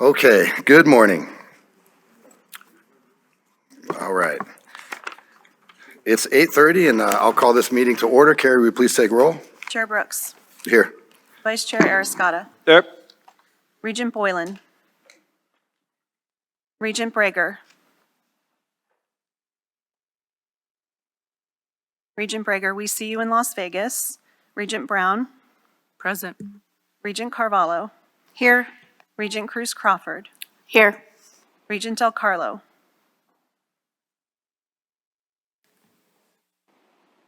Okay, good morning. All right. It's 8:30 and I'll call this meeting to order. Carrie, will you please take roll? Chair Brooks. Here. Vice Chair Ariscotta. There. Regent Boylan. Regent Brager. Regent Brager, we see you in Las Vegas. Regent Brown. Present. Regent Carvalho. Here. Regent Cruz Crawford. Here. Regent Del Carlo.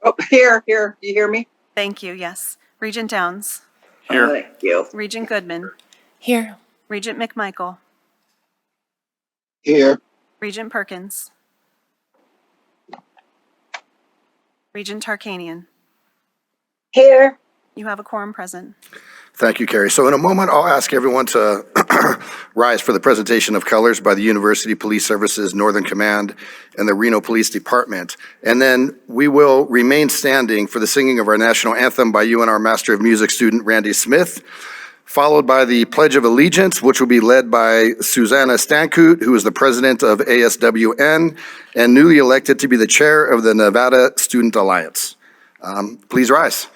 Oh, here. Do you hear me? Thank you, yes. Regent Downs. Here. Thank you. Regent Goodman. Here. Regent McMichael. Here. Regent Perkins. Regent Tarkanian. Here. You have a quorum present. Thank you, Carrie. So in a moment, I'll ask everyone to rise for the presentation of colors by the University Police Services Northern Command and the Reno Police Department. And then we will remain standing for the singing of our national anthem by UNR Master of Music student Randy Smith, followed by the Pledge of Allegiance, which will be led by Susanna Stankoot, who is the president of ASWN and newly elected to be the chair of the Nevada Student Alliance. Please rise.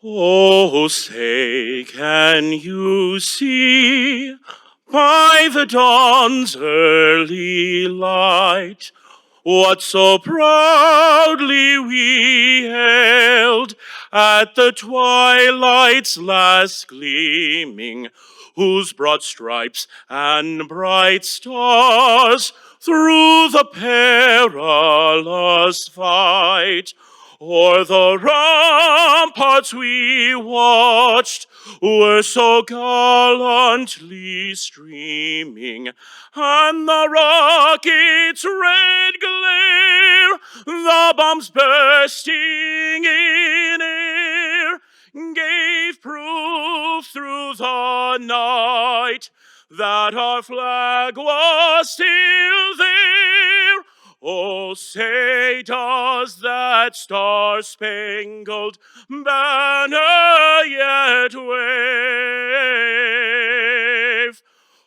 Oh, say, can you see by the dawn's early light what so proudly we hailed at the twilight's last gleaming, whose broad stripes and bright stars through the perilous fight o'er the ramparts we watched were so gallantly streaming, and the rocket's red glare, the bombs bursting in air, gave proof through the night that our flag was still there. Oh, say, does that star-spangled banner yet wave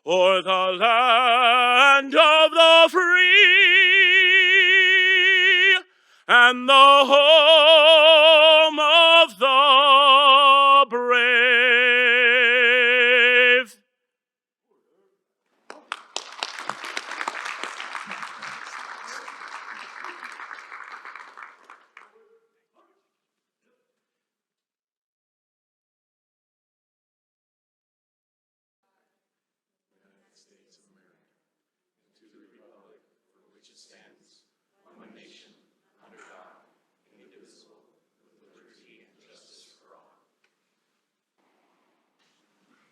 o'er the land of the free and the home of the brave?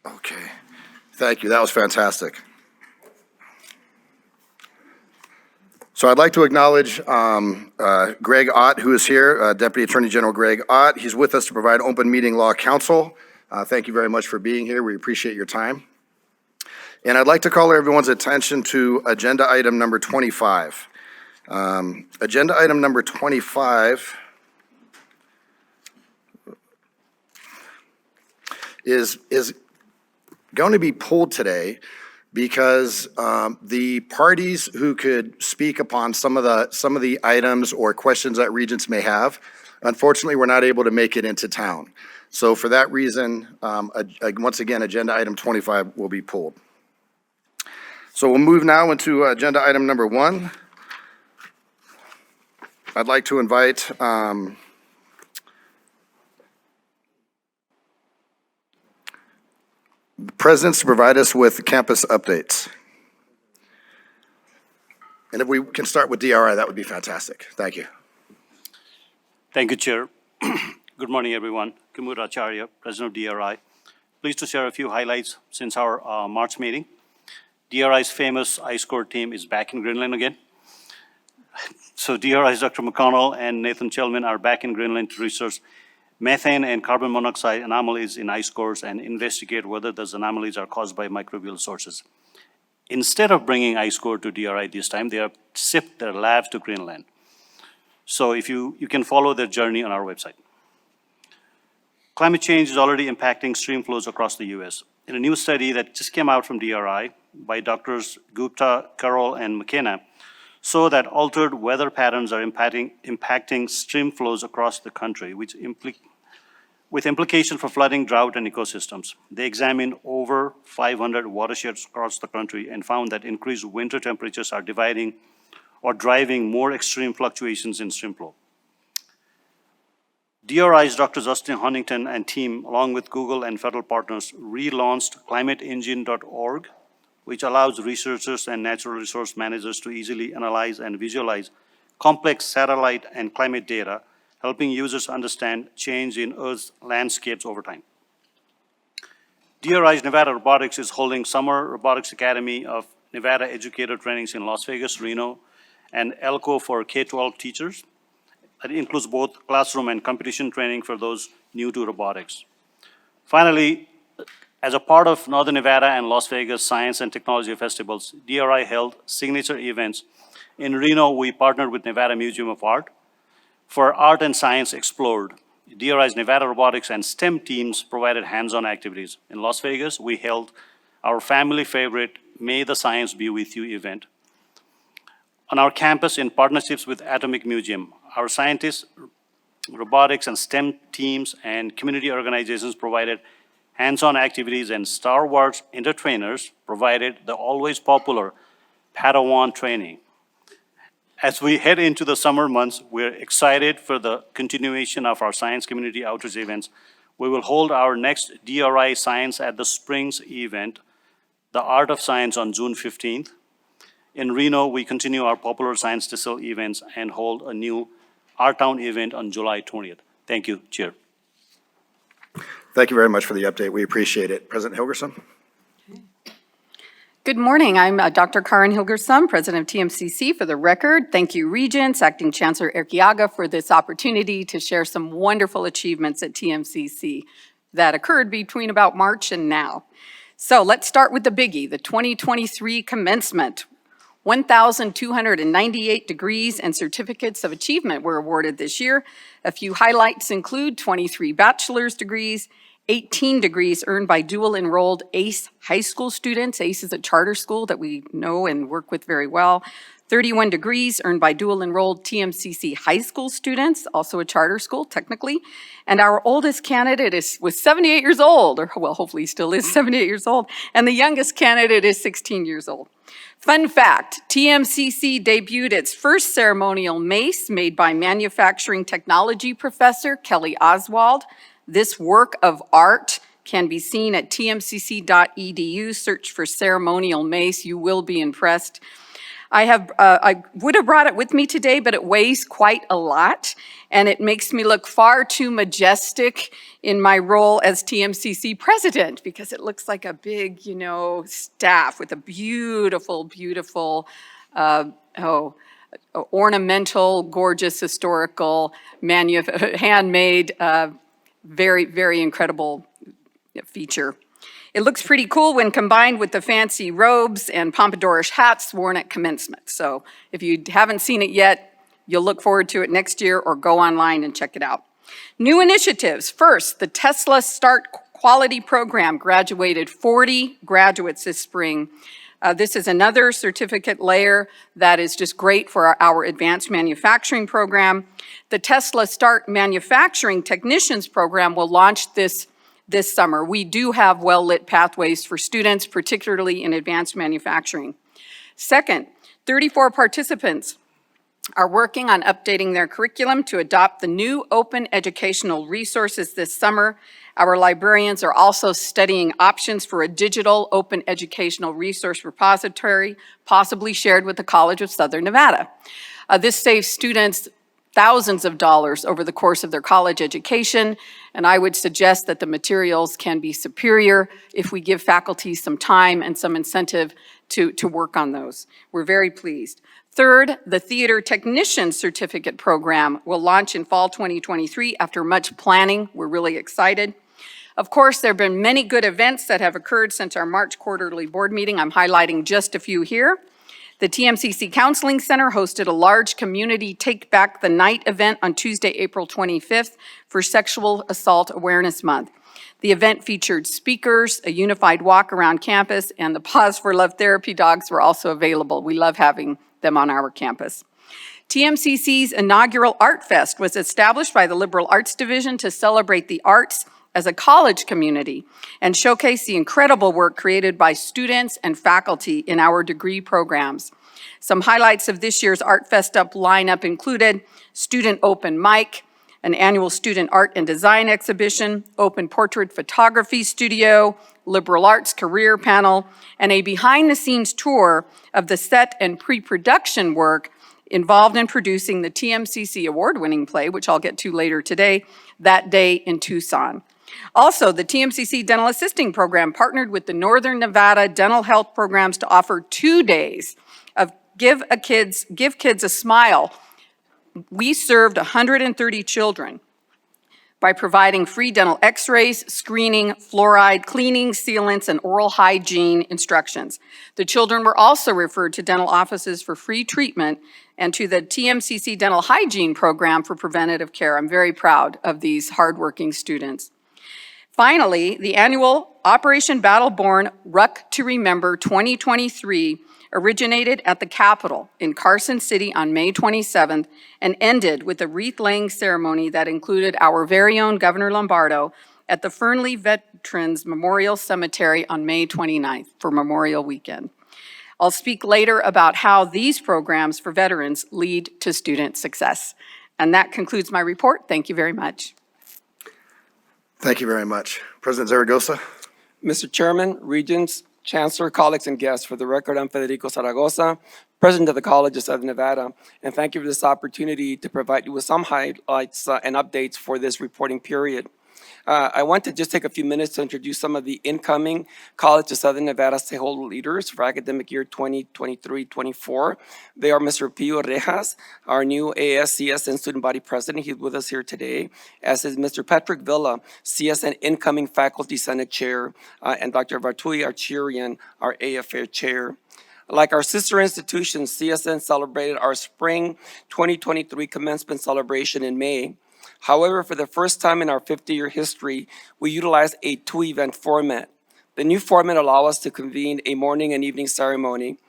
Okay, thank you. That was fantastic. So I'd like to acknowledge Greg Ott, who is here, Deputy Attorney General Greg Ott. He's with us to provide open meeting law counsel. Thank you very much for being here. We appreciate your time. And I'd like to call everyone's attention to agenda item number 25. Agenda item number 25 is going to be pulled today because the parties who could speak upon some of the items or questions that Regents may have, unfortunately, were not able to make it into town. So for that reason, once again, agenda item 25 will be pulled. So we'll move now into agenda item number 1. I'd like to invite presidents to provide us with campus updates. And if we can start with DRI, that would be fantastic. Thank you. Thank you, Chair. Good morning, everyone. Kumud Acharya, President of DRI. Pleased to share a few highlights since our March meeting. DRI's famous iScore team is back in Greenland again. So DRI's Dr. McConnell and Nathan Chelman are back in Greenland to research methane and carbon monoxide anomalies in ice cores and investigate whether those anomalies are caused by microbial sources. Instead of bringing ice core to DRI this time, they have shipped their labs to Greenland. So if you can follow their journey on our website. Climate change is already impacting stream flows across the US. In a new study that just came out from DRI by Doctors Gupta, Carroll, and McKenna, show that altered weather patterns are impacting stream flows across the country, with implications for flooding, drought, and ecosystems. They examined over 500 watersheds across the country and found that increased winter temperatures are driving more extreme fluctuations in stream flow. DRI's Dr. Justin Huntington and team, along with Google and federal partners, relaunched climateengine.org, which allows researchers and natural resource managers to easily analyze and visualize complex satellite and climate data, helping users understand change in Earth's landscapes over time. DRI's Nevada Robotics is holding Summer Robotics Academy of Nevada Educator Trainings in Las Vegas, Reno, and ELCO for K-12 teachers. It includes both classroom and competition training for those new to robotics. Finally, as a part of Northern Nevada and Las Vegas Science and Technology Festivals, DRI held signature events. In Reno, we partnered with Nevada Museum of Art for Art and Science Explored. DRI's Nevada Robotics and STEM teams provided hands-on activities. In Las Vegas, we held our family favorite May the Science Be With You event. On our campus, in partnerships with Atomic Museum, our scientists, robotics and STEM teams and community organizations provided hands-on activities, and Star Wars entertainers provided the always popular Padawan training. As we head into the summer months, we're excited for the continuation of our science community outreach events. We will hold our next DRI Science at the Springs event, The Art of Science, on June 15th. In Reno, we continue our popular Science Distill events and hold a new Our Town event on July 20th. Thank you, Chair. Thank you very much for the update. We appreciate it. President Hilgerson? Good morning. I'm Dr. Karen Hilgersum, President of TMCC. For the record, thank you, Regents, Acting Chancellor Erquiaga, for this opportunity to share some wonderful achievements at TMCC that occurred between about March and now. So let's start with the biggie, the 2023 commencement. 1,298 degrees and certificates of achievement were awarded this year. A few highlights include 23 bachelor's degrees, 18 degrees earned by dual-enrolled ACE high school students. ACE is a charter school that we know and work with very well. 31 degrees earned by dual-enrolled TMCC high school students, also a charter school technically. And our oldest candidate was 78 years old, or well, hopefully he still is 78 years old. And the youngest candidate is 16 years old. Fun fact, TMCC debuted its first ceremonial mace made by manufacturing technology professor Kelly Oswald. This work of art can be seen at tmcc.edu. Search for ceremonial mace. You will be impressed. I would have brought it with me today, but it weighs quite a lot, and it makes me look far too majestic in my role as TMCC president, because it looks like a big, staff with a beautiful, beautiful, ornamental, gorgeous, historical, handmade, very, very incredible feature. It looks pretty cool when combined with the fancy robes and pompadourish hats worn at commencement. So if you haven't seen it yet, you'll look forward to it next year, or go online and check it out. New initiatives. First, the Tesla Start Quality Program graduated 40 graduates this spring. This is another certificate layer that is just great for our advanced manufacturing program. The Tesla Start Manufacturing Technicians Program will launch this summer. We do have well-lit pathways for students, particularly in advanced manufacturing. Second, 34 participants are working on updating their curriculum to adopt the new open educational resources this summer. Our librarians are also studying options for a digital open educational resource repository, possibly shared with the College of Southern Nevada. This saves students thousands of dollars over the course of their college education, and I would suggest that the materials can be superior if we give faculty some time and some incentive to work on those. We're very pleased. Third, the Theater Technician Certificate Program will launch in fall 2023 after much planning. We're really excited. Of course, there have been many good events that have occurred since our March quarterly board meeting. I'm highlighting just a few here. The TMCC Counseling Center hosted a large community Take Back the Night event on Tuesday, April 25th for Sexual Assault Awareness Month. The event featured speakers, a unified walk around campus, and the Pause for Love therapy dogs were also available. We love having them on our campus. TMCC's inaugural Art Fest was established by the Liberal Arts Division to celebrate the arts as a college community and showcase the incredible work created by students and faculty in our degree programs. Some highlights of this year's Art Fest lineup included student open mic, an annual student art and design exhibition, open portrait photography studio, liberal arts career panel, and a behind-the-scenes tour of the set and pre-production work involved in producing the TMCC award-winning play, which I'll get to later today, That Day in Tucson. Also, the TMCC Dental Assisting Program partnered with the Northern Nevada Dental Health Programs to offer 2 days of Give Kids a Smile. We served 130 children by providing free dental x-rays, screening, fluoride, cleaning, sealants, and oral hygiene instructions. The children were also referred to dental offices for free treatment and to the TMCC Dental Hygiene Program for preventative care. I'm very proud of these hardworking students. Finally, the annual Operation Battleborn Ruck to Remember 2023 originated at the Capitol in Carson City on May 27th and ended with a wreath-laying ceremony that included our very own Governor Lombardo at the Fernley Veterans Memorial Cemetery on May 29th for Memorial Weekend. I'll speak later about how these programs for veterans lead to student success. And that concludes my report. Thank you very much. Thank you very much. President Zaragoza? Mr. Chairman, Regents, Chancellor, colleagues, and guests, for the record, I'm Federico Zaragoza, President of the College of Southern Nevada, and thank you for this opportunity to provide you with some highlights and updates for this reporting period. I want to just take a few minutes to introduce some of the incoming College of Southern Nevada stakeholder leaders for academic year 2023-24. They are Mr. Pio Rejas, our new ASCSN student body president. He's with us here today, as is Mr. Patrick Villa, CSN incoming faculty senate chair, and Dr. Vartui Archirian, our AFA chair. Like our sister institutions, CSN celebrated our spring 2023 commencement celebration in May. However, for the first time in our 50-year history, we utilized a 2-event format. The new format allows us to convene a morning and evening ceremony.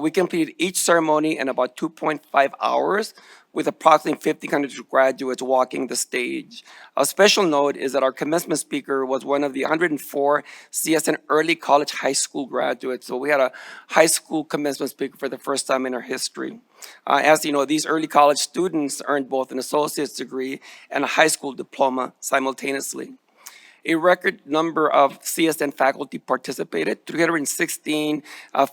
We completed each ceremony in about 2.5 hours, with approximately 1,500 graduates walking the stage. A special note is that our commencement speaker was one of the 104 CSN early college high school graduates. So we had a high school commencement speaker for the first time in our history. As you know, these early college students earned both an associate's degree and a high school diploma simultaneously. A record number of CSN faculty participated. 316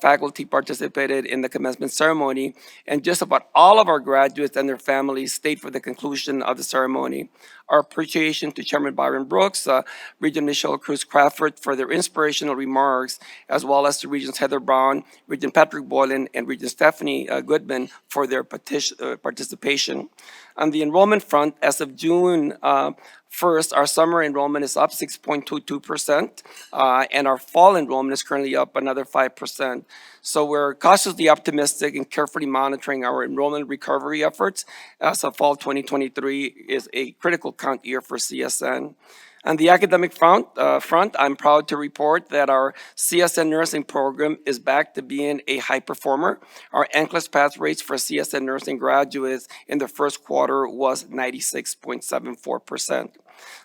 faculty participated in the commencement ceremony, and just about all of our graduates and their families stayed for the conclusion of the ceremony. Our appreciation to Chairman Byron Brooks, Regent Michelle Cruz Crawford for their inspirational remarks, as well as to Regents Heather Brown, Regent Patrick Boylan, and Regent Stephanie Goodman for their participation. On the enrollment front, as of June 1st, our summer enrollment is up 6.22%, and our fall enrollment is currently up another 5%. So we're cautiously optimistic and carefully monitoring our enrollment recovery efforts, as of fall 2023 is a critical count year for CSN. On the academic front, I'm proud to report that our CSN nursing program is back to being a high performer. Our NCLEX pass rates for CSN nursing graduates in the first quarter was 96.74%.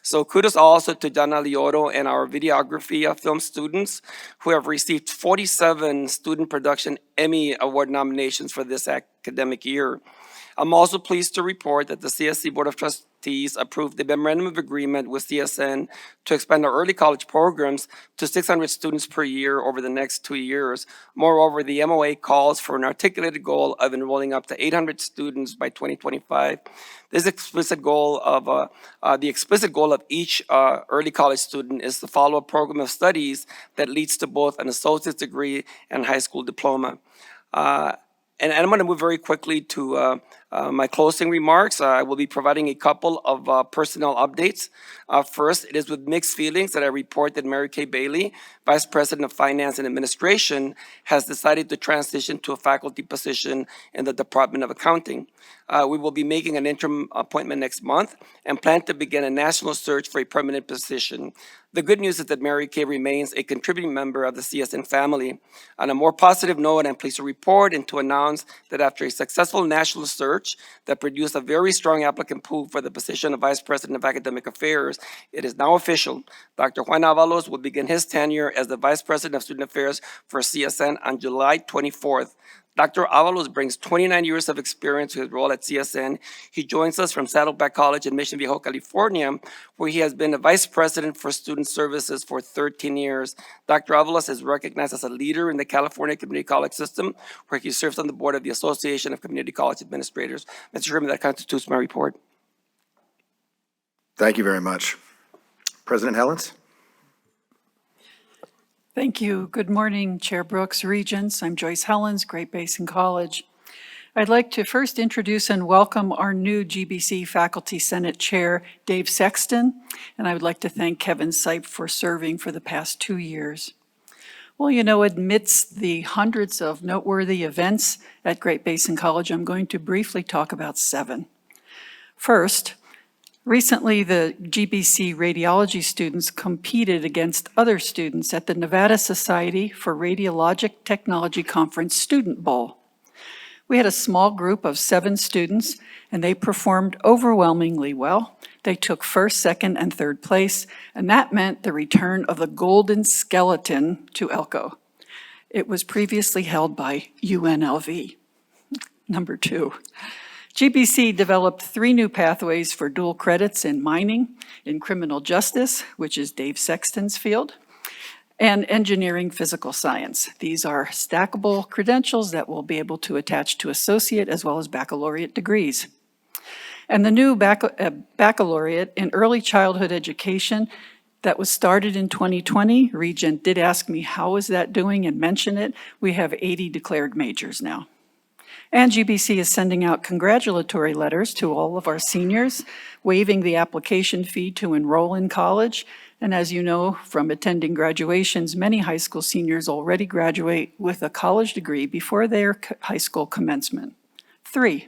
So kudos also to Donna Lioto and our videography film students who have received 47 Student Production Emmy Award nominations for this academic year. I'm also pleased to report that the CSC Board of Trustees approved the memorandum of agreement with CSN to expand our early college programs to 600 students per year over the next 2 years. Moreover, the MOA calls for an articulated goal of enrolling up to 800 students by 2025. This explicit goal of the explicit goal of each early college student is to follow a program of studies that leads to both an associate's degree and high school diploma. And I'm going to move very quickly to my closing remarks. I will be providing a couple of personnel updates. First, it is with mixed feelings that I report that Mary Kay Bailey, Vice President of Finance and Administration, has decided to transition to a faculty position in the Department of Accounting. We will be making an interim appointment next month and plan to begin a national search for a permanent position. The good news is that Mary Kay remains a contributing member of the CSN family. On a more positive note, I'm pleased to report and to announce that after a successful national search that produced a very strong applicant pool for the position of Vice President of Academic Affairs, it is now official. Dr. Juan Avalos will begin his tenure as the Vice President of Student Affairs for CSN on July 24th. Dr. Avalos brings 29 years of experience to his role at CSN. He joins us from Saddleback College in Mission Viejo, California, where he has been a vice president for student services for 13 years. Dr. Avalos is recognized as a leader in the California Community College system, where he serves on the board of the Association of Community College Administrators. Mr. Chairman, that constitutes my report. Thank you very much. President Helens? Thank you. Good morning, Chair Brooks, Regents. I'm Joyce Helens, Great Basin College. I'd like to first introduce and welcome our new GBC Faculty Senate Chair, Dave Sexton, and I would like to thank Kevin Sipe for serving for the past 2 years. Well, you know, amidst the hundreds of noteworthy events at Great Basin College, I'm going to briefly talk about 7. First, recently, the GBC radiology students competed against other students at the Nevada Society for Radiologic Technology Conference Student Bowl. We had a small group of 7 students, and they performed overwhelmingly well. They took first, second, and third place, and that meant the return of the golden skeleton to Elko. It was previously held by UNLV. Number 2. GBC developed 3 new pathways for dual credits in mining, in criminal justice, which is Dave Sexton's field, and engineering physical science. These are stackable credentials that will be able to attach to associate as well as baccalaureate degrees. And the new baccalaureate in early childhood education that was started in 2020, Regent did ask me how is that doing and mention it. We have 80 declared majors now. And GBC is sending out congratulatory letters to all of our seniors, waiving the application fee to enroll in college. And as you know from attending graduations, many high school seniors already graduate with a college degree before their high school commencement. 3,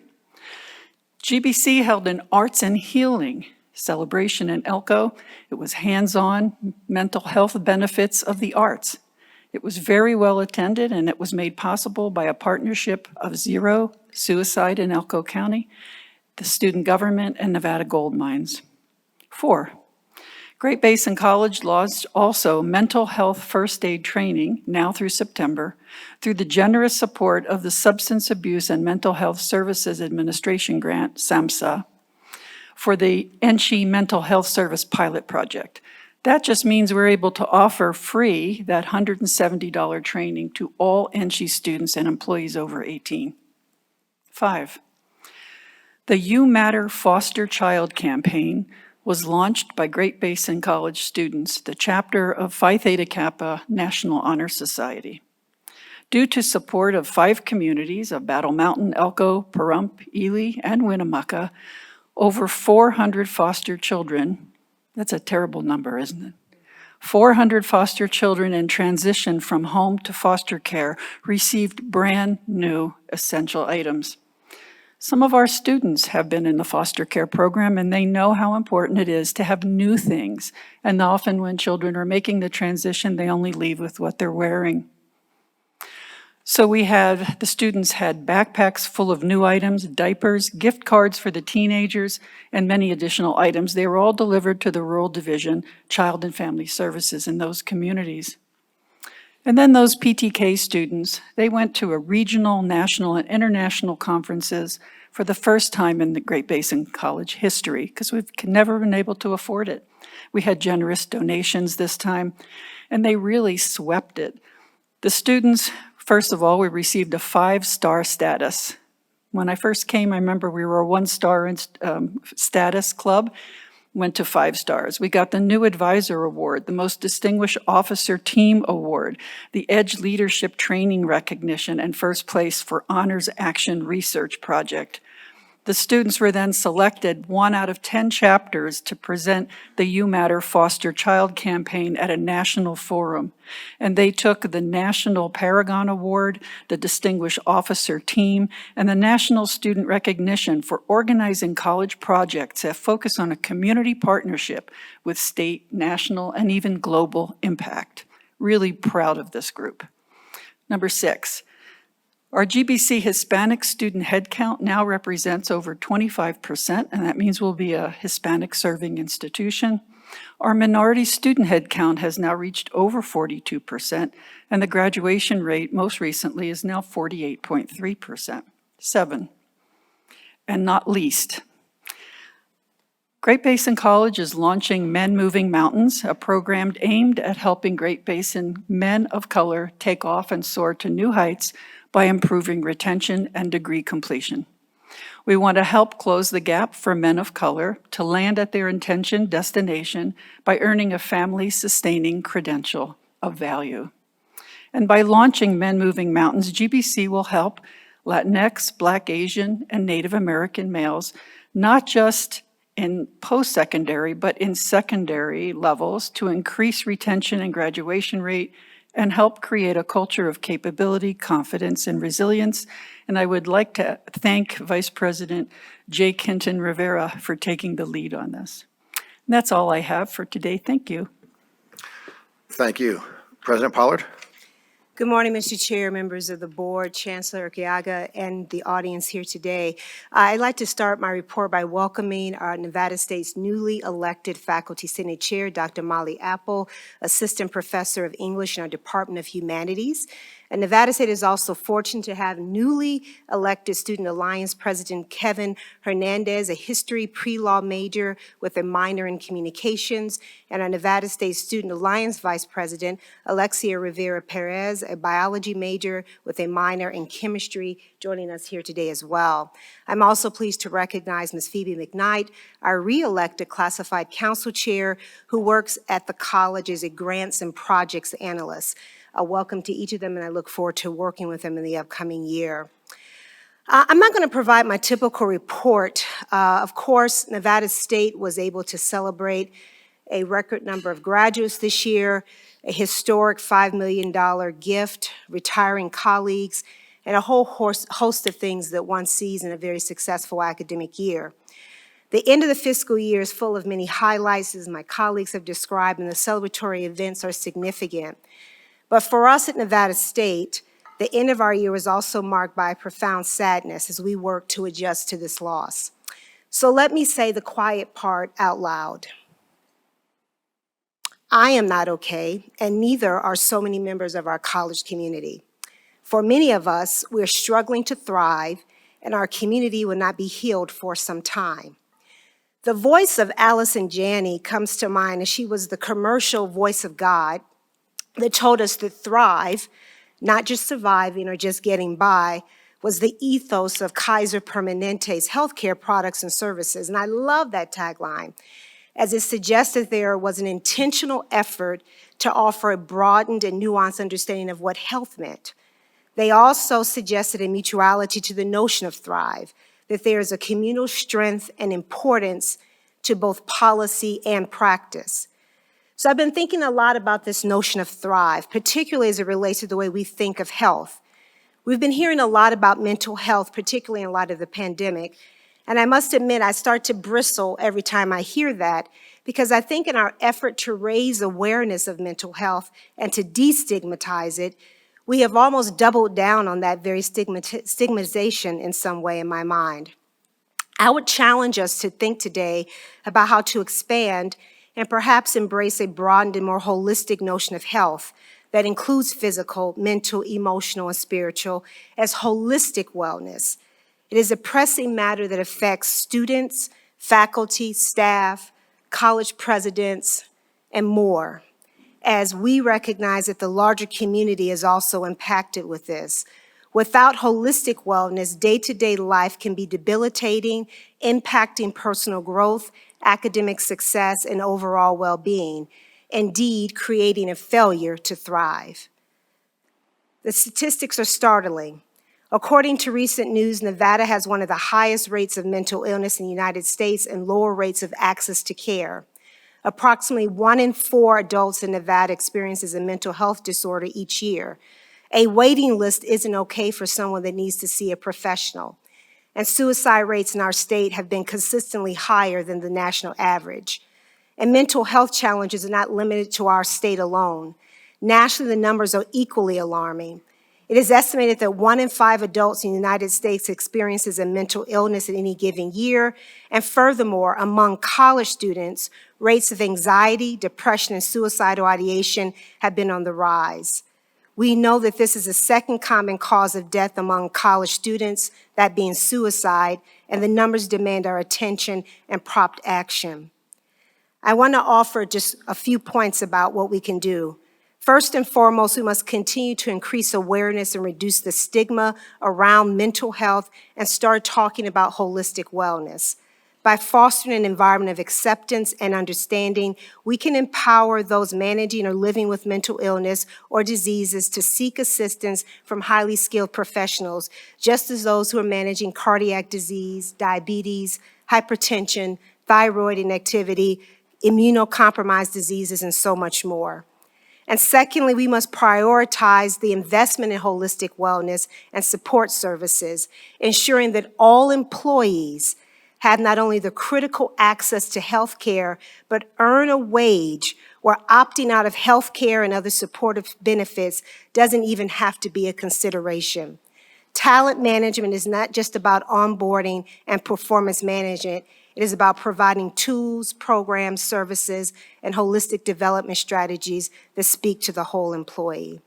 GBC held an Arts and Healing celebration in Elko. It was hands-on mental health benefits of the arts. It was very well attended, and it was made possible by a partnership of Zero Suicide in Elko County, the student government, and Nevada Gold Mines. 4, Great Basin College launched also mental health first aid training, now through September, through the generous support of the Substance Abuse and Mental Health Services Administration grant, SAMHSA, for the NSHE Mental Health Service Pilot Project. That just means we're able to offer free that $170 training to all NSHE students and employees over 18. 5, the You Matter Foster Child campaign was launched by Great Basin College students, the chapter of Phi Theta Kappa National Honor Society. Due to support of 5 communities of Battle Mountain, Elko, Pahrump, Ely, and Winnemucca, over 400 foster children, that's a terrible number, isn't it? 400 foster children in transition from home to foster care received brand new essential items. Some of our students have been in the foster care program, and they know how important it is to have new things. And often when children are making the transition, they only leave with what they're wearing. So the students had backpacks full of new items, diapers, gift cards for the teenagers, and many additional items. They were all delivered to the Rural Division, Child and Family Services in those communities. And then those PTK students, they went to a regional, national, and international conferences, for the first time in the Great Basin College history, because we've never been able to afford it. We had generous donations this time, and they really swept it. The students, first of all, we received a 5-star status. When I first came, I remember we were a 1-star status club, went to 5 stars. We got the New Advisor Award, the Most Distinguished Officer Team Award, the Edge Leadership Training Recognition, and first place for Honors Action Research Project. The students were then selected 1 out of 10 chapters to present the You Matter Foster Child campaign at a national forum. And they took the National Paragon Award, the Distinguished Officer Team, and the National Student Recognition for organizing college projects that focus on a community partnership with state, national, and even global impact. Really proud of this group. Number 6. Our GBC Hispanic student headcount now represents over 25%, and that means we'll be a Hispanic serving institution. Our minority student headcount has now reached over 42%, and the graduation rate most recently is now 48.3%. 7. And not least, Great Basin College is launching Men Moving Mountains, a program aimed at helping Great Basin men of color take off and soar to new heights by improving retention and degree completion. We want to help close the gap for men of color to land at their intention destination by earning a family-sustaining credential of value. And by launching Men Moving Mountains, GBC will help Latinx, Black, Asian, and Native American males, not just in post-secondary, but in secondary levels, to increase retention and graduation rate and help create a culture of capability, confidence, and resilience. And I would like to thank Vice President Jay Kenton Rivera for taking the lead on this. And that's all I have for today. Thank you. Thank you. President Pollard? Good morning, Mr. Chair, members of the board, Chancellor Urquiaga, and the audience here today. I'd like to start my report by welcoming our Nevada State's newly elected Faculty Senate Chair, Dr. Molly Apple, Assistant Professor of English in our Department of Humanities. And Nevada State is also fortunate to have newly elected Student Alliance President Kevin Hernandez, a history pre-law major with a minor in communications, and our Nevada State Student Alliance Vice President Alexia Rivera Perez, a biology major with a minor in chemistry, joining us here today as well. I'm also pleased to recognize Ms. Phoebe McKnight, our re-elected Classified Council Chair, who works at the college as a grants and projects analyst. Welcome to each of them, and I look forward to working with them in the upcoming year. I'm not going to provide my typical report. Of course, Nevada State was able to celebrate a record number of graduates this year, a historic $5 million gift, retiring colleagues, and a whole host of things that one sees in a very successful academic year. The end of the fiscal year is full of many highlights, as my colleagues have described, and the celebratory events are significant. But for us at Nevada State, the end of our year was also marked by profound sadness as we work to adjust to this loss. So let me say the quiet part out loud. I am not okay, and neither are so many members of our college community. For many of us, we're struggling to thrive, and our community will not be healed for some time. The voice of Allison Janney comes to mind, as she was the commercial voice of God that told us that thrive, not just surviving or just getting by, was the ethos of Kaiser Permanente's healthcare products and services. And I love that tagline, as it suggested there was an intentional effort to offer a broadened and nuanced understanding of what health meant. They also suggested a mutuality to the notion of thrive, that there is a communal strength and importance to both policy and practice. So I've been thinking a lot about this notion of thrive, particularly as it relates to the way we think of health. We've been hearing a lot about mental health, particularly in light of the pandemic, and I must admit I start to bristle every time I hear that, because I think in our effort to raise awareness of mental health and to destigmatize it, we have almost doubled down on that very stigmatization in some way in my mind. I would challenge us to think today about how to expand and perhaps embrace a broadened and more holistic notion of health that includes physical, mental, emotional, and spiritual as holistic wellness. It is a pressing matter that affects students, faculty, staff, college presidents, and more, as we recognize that the larger community is also impacted with this. Without holistic wellness, day-to-day life can be debilitating, impacting personal growth, academic success, and overall well-being, indeed creating a failure to thrive. The statistics are startling. According to recent news, Nevada has one of the highest rates of mental illness in the United States and lower rates of access to care. Approximately 1 in 4 adults in Nevada experiences a mental health disorder each year. A waiting list isn't okay for someone that needs to see a professional. And suicide rates in our state have been consistently higher than the national average. And mental health challenges are not limited to our state alone. Nationally, the numbers are equally alarming. It is estimated that 1 in 5 adults in the United States experiences a mental illness in any given year. And furthermore, among college students, rates of anxiety, depression, and suicidal ideation have been on the rise. We know that this is the second common cause of death among college students, that being suicide, and the numbers demand our attention and prompt action. I want to offer just a few points about what we can do. First and foremost, we must continue to increase awareness and reduce the stigma around mental health and start talking about holistic wellness. By fostering an environment of acceptance and understanding, we can empower those managing or living with mental illness or diseases to seek assistance from highly skilled professionals, just as those who are managing cardiac disease, diabetes, hypertension, thyroid inactivity, immunocompromised diseases, and so much more. And secondly, we must prioritize the investment in holistic wellness and support services, ensuring that all employees have not only the critical access to health care, but earn a wage where opting out of health care and other supportive benefits doesn't even have to be a consideration. Talent management is not just about onboarding and performance management. It is about providing tools, programs, services, and holistic development strategies that speak to the whole employee.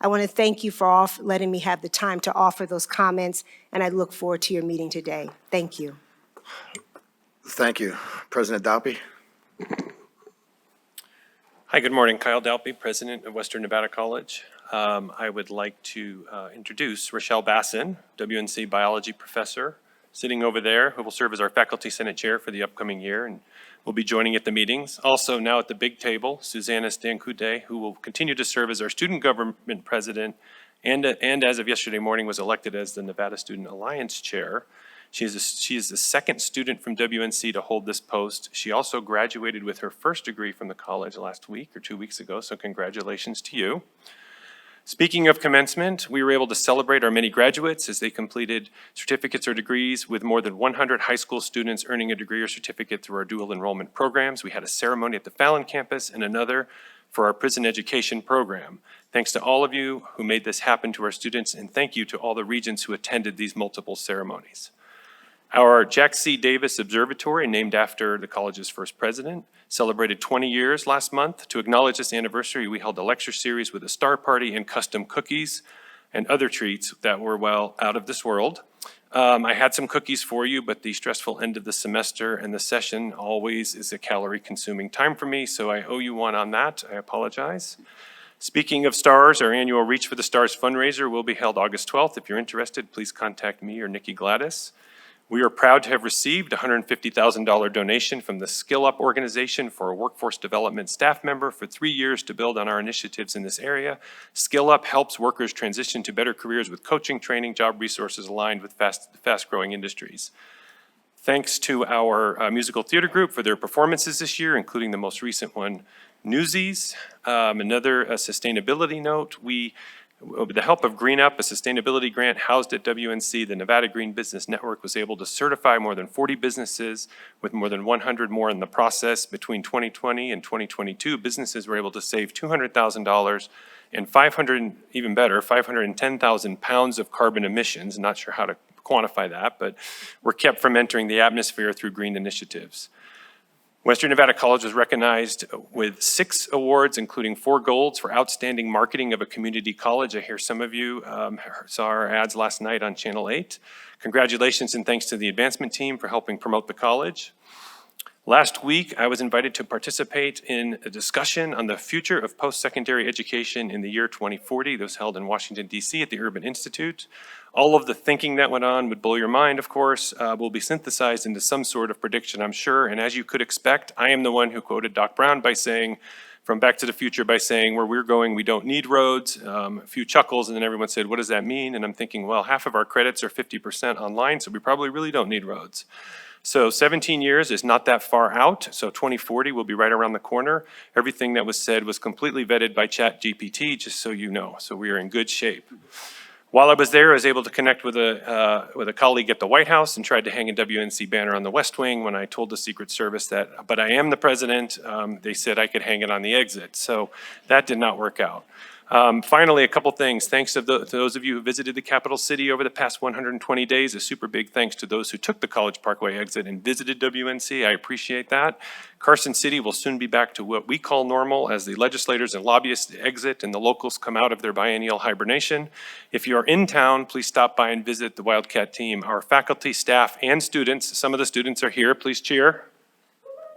I want to thank you for letting me have the time to offer those comments, and I look forward to your meeting today. Thank you. Thank you. President Dalpy? Hi, good morning. Kyle Dalpy, President of Western Nevada College. I would like to introduce Rochelle Bassin, WNC Biology Professor, sitting over there, who will serve as our Faculty Senate Chair for the upcoming year and will be joining at the meetings. Also now at the big table, Susanna Stancude, who will continue to serve as our Student Government President and as of yesterday morning was elected as the Nevada Student Alliance Chair. She is the second student from WNC to hold this post. She also graduated with her first degree from the college last week or 2 weeks ago, so congratulations to you. Speaking of commencement, we were able to celebrate our many graduates as they completed certificates or degrees, with more than 100 high school students earning a degree or certificate through our dual enrollment programs. We had a ceremony at the Fallon campus and another for our prison education program. Thanks to all of you who made this happen to our students, and thank you to all the regents who attended these multiple ceremonies. Our Jack C. Davis Observatory, named after the college's first president, celebrated 20 years last month. To acknowledge this anniversary, we held a lecture series with a star party and custom cookies and other treats that were, well, out of this world. I had some cookies for you, but the stressful end of the semester and the session always is a calorie-consuming time for me, so I owe you one on that. I apologize. Speaking of stars, our annual Reach for the Stars fundraiser will be held August 12th. If you're interested, please contact me or Nikki Gladys. We are proud to have received a $150,000 donation from the Skill Up organization for a workforce development staff member for 3 years to build on our initiatives in this area. Skill Up helps workers transition to better careers with coaching, training, job resources aligned with fast-growing industries. Thanks to our musical theater group for their performances this year, including the most recent one, Newsies. Another sustainability note, with the help of Green Up, a sustainability grant housed at WNC, the Nevada Green Business Network was able to certify more than 40 businesses, with more than 100 more in the process. Between 2020 and 2022, businesses were able to save $200,000 and even better, 510,000 pounds of carbon emissions. Not sure how to quantify that, but were kept from entering the atmosphere through green initiatives. Western Nevada College was recognized with 6 awards, including 4 golds for outstanding marketing of a community college. I hear some of you saw our ads last night on Channel 8. Congratulations and thanks to the advancement team for helping promote the college. Last week, I was invited to participate in a discussion on the future of post-secondary education in the year 2040. That was held in Washington, D.C. at the Urban Institute. All of the thinking that went on would blow your mind, of course, will be synthesized into some sort of prediction, I'm sure. And as you could expect, I am the one who quoted Doc Brown by saying, from Back to the Future, by saying, where we're going, we don't need roads. A few chuckles, and then everyone said, what does that mean? And I'm thinking, well, half of our credits are 50% online, so we probably really don't need roads. So 17 years is not that far out, so 2040 will be right around the corner. Everything that was said was completely vetted by ChatGPT, just so you know, so we are in good shape. While I was there, I was able to connect with a colleague at the White House and tried to hang a WNC banner on the West Wing. When I told the Secret Service that, but I am the president, they said I could hang it on the exit, so that did not work out. Finally, a couple things. Thanks to those of you who visited the capital city over the past 120 days. A super big thanks to those who took the College Parkway exit and visited WNC. I appreciate that. Carson City will soon be back to what we call normal as the legislators and lobbyists exit and the locals come out of their biennial hibernation. If you are in town, please stop by and visit the Wildcat team. Our faculty, staff, and students, some of the students are here. Please cheer.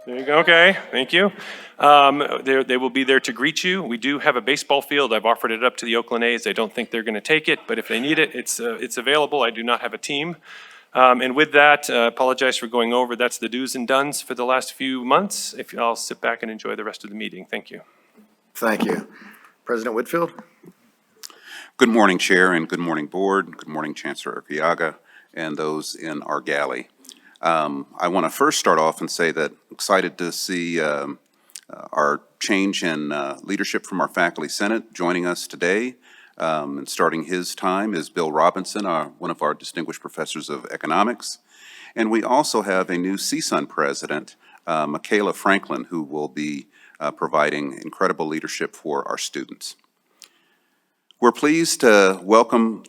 There you go, okay, thank you. They will be there to greet you. We do have a baseball field. I've offered it up to the Oakland A's. I don't think they're gonna take it, but if they need it, it's available. I do not have a team. And with that, apologize for going over. That's the do's and don'ts for the last few months. I'll sit back and enjoy the rest of the meeting. Thank you. Thank you. President Whitfield? Good morning, Chair, and good morning, Board. Good morning, Chancellor Urquiaga, and those in our galley. I want to first start off and say that I'm excited to see our change in leadership from our Faculty Senate. Joining us today and starting his time is Bill Robinson, one of our distinguished professors of economics. And we also have a new CSUN president, Michaela Franklin, who will be providing incredible leadership for our students. We're pleased to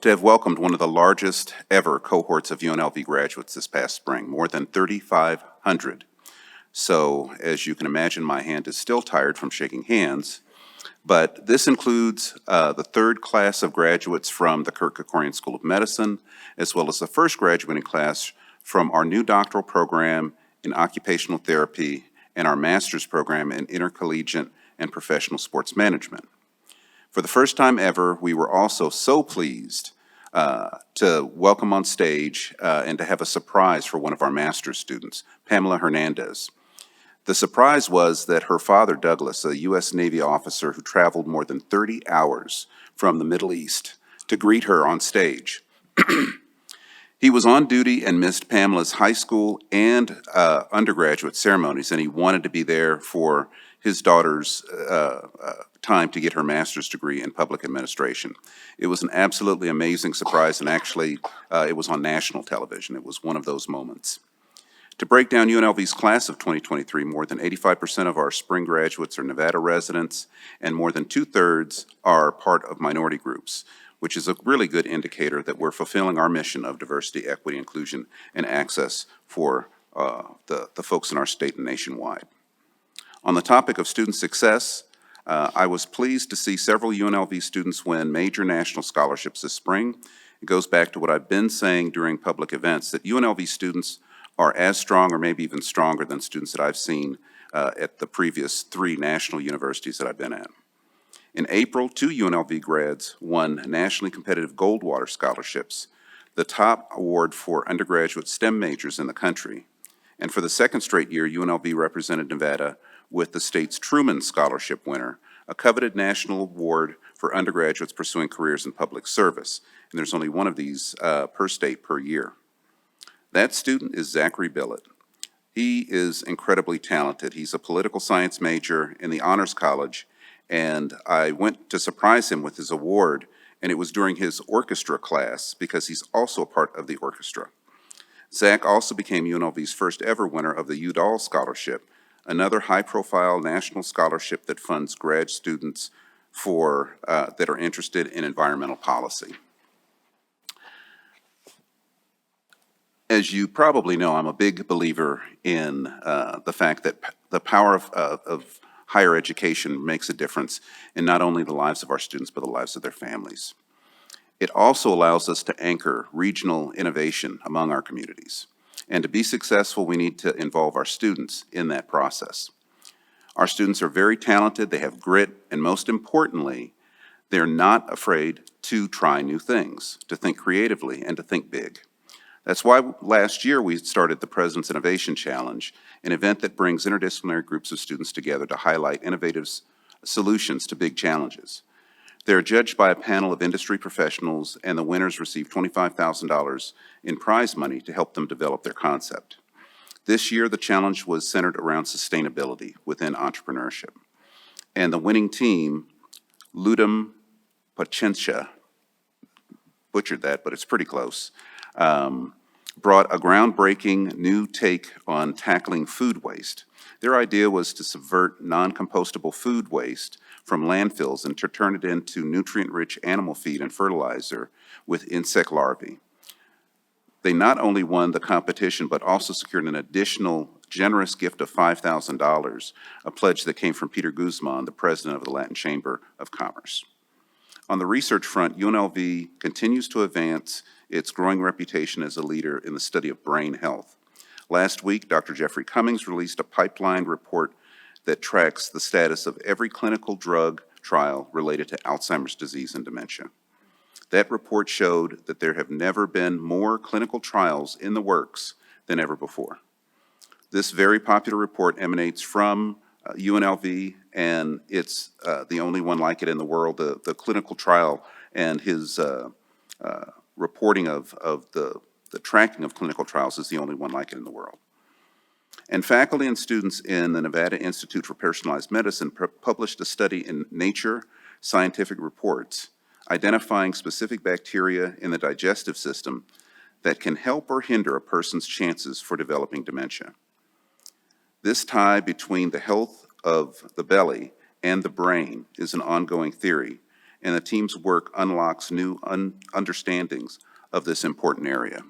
have welcomed one of the largest ever cohorts of UNLV graduates this past spring, more than 3,500. So, as you can imagine, my hand is still tired from shaking hands, but this includes the 3rd class of graduates from the Kirk Kerkorian School of Medicine, as well as the first graduating class from our new doctoral program in occupational therapy and our master's program in intercollegiate and professional sports management. For the first time ever, we were also so pleased to welcome on stage and to have a surprise for one of our master's students, Pamela Hernandez. The surprise was that her father, Douglas, a U.S. Navy officer who traveled more than 30 hours from the Middle East to greet her on stage. He was on duty and missed Pamela's high school and undergraduate ceremonies, and he wanted to be there for his daughter's time to get her master's degree in public administration. It was an absolutely amazing surprise, and actually it was on national television. It was one of those moments. To break down UNLV's class of 2023, more than 85% of our spring graduates are Nevada residents, and more than 2/3 are part of minority groups, which is a really good indicator that we're fulfilling our mission of diversity, equity, inclusion, and access for the folks in our state and nationwide. On the topic of student success, I was pleased to see several UNLV students win major national scholarships this spring. It goes back to what I've been saying during public events, that UNLV students are as strong or maybe even stronger than students that I've seen at the previous 3 national universities that I've been at. In April, 2 UNLV grads won nationally competitive Goldwater scholarships, the top award for undergraduate STEM majors in the country. And for the 2nd straight year, UNLV represented Nevada with the state's Truman Scholarship winner, a coveted national award for undergraduates pursuing careers in public service. And there's only one of these per state per year. That student is Zachary Billett. He is incredibly talented. He's a political science major in the Honors College, and I went to surprise him with his award, and it was during his orchestra class because he's also a part of the orchestra. Zach also became UNLV's first ever winner of the Udall Scholarship, another high-profile national scholarship that funds grad students that are interested in environmental policy. As you probably know, I'm a big believer in the fact that the power of higher education makes a difference in not only the lives of our students, but the lives of their families. It also allows us to anchor regional innovation among our communities. And to be successful, we need to involve our students in that process. Our students are very talented, they have grit, and most importantly, they're not afraid to try new things, to think creatively, and to think big. That's why last year we started the President's Innovation Challenge, an event that brings interdisciplinary groups of students together to highlight innovative solutions to big challenges. They're judged by a panel of industry professionals, and the winners receive $25,000 in prize money to help them develop their concept. This year, the challenge was centered around sustainability within entrepreneurship. And the winning team, Ludum Pacientia, butchered that, but it's pretty close, brought a groundbreaking new take on tackling food waste. Their idea was to subvert non-compostable food waste from landfills and to turn it into nutrient-rich animal feed and fertilizer with insect larvae. They not only won the competition, but also secured an additional generous gift of $5,000, a pledge that came from Peter Guzman, the president of the Latin Chamber of Commerce. On the research front, UNLV continues to advance its growing reputation as a leader in the study of brain health. Last week, Dr. Jeffrey Cummings released a pipeline report that tracks the status of every clinical drug trial related to Alzheimer's disease and dementia. That report showed that there have never been more clinical trials in the works than ever before. This very popular report emanates from UNLV, and it's the only one like it in the world. The clinical trial and his reporting of the tracking of clinical trials is the only one like it in the world. And faculty and students in the Nevada Institute for Personalized Medicine published a study in Nature Scientific Reports identifying specific bacteria in the digestive system that can help or hinder a person's chances for developing dementia. This tie between the health of the belly and the brain is an ongoing theory, and the team's work unlocks new understandings of this important area.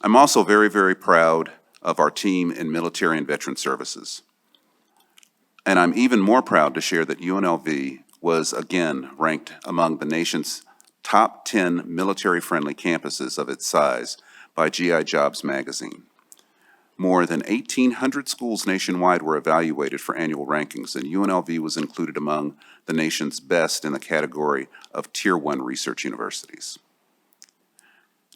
I'm also very, very proud of our team in military and veteran services. And I'm even more proud to share that UNLV was again ranked among the nation's top 10 military-friendly campuses of its size by GI Jobs magazine. More than 1,800 schools nationwide were evaluated for annual rankings, and UNLV was included among the nation's best in the category of Tier 1 research universities.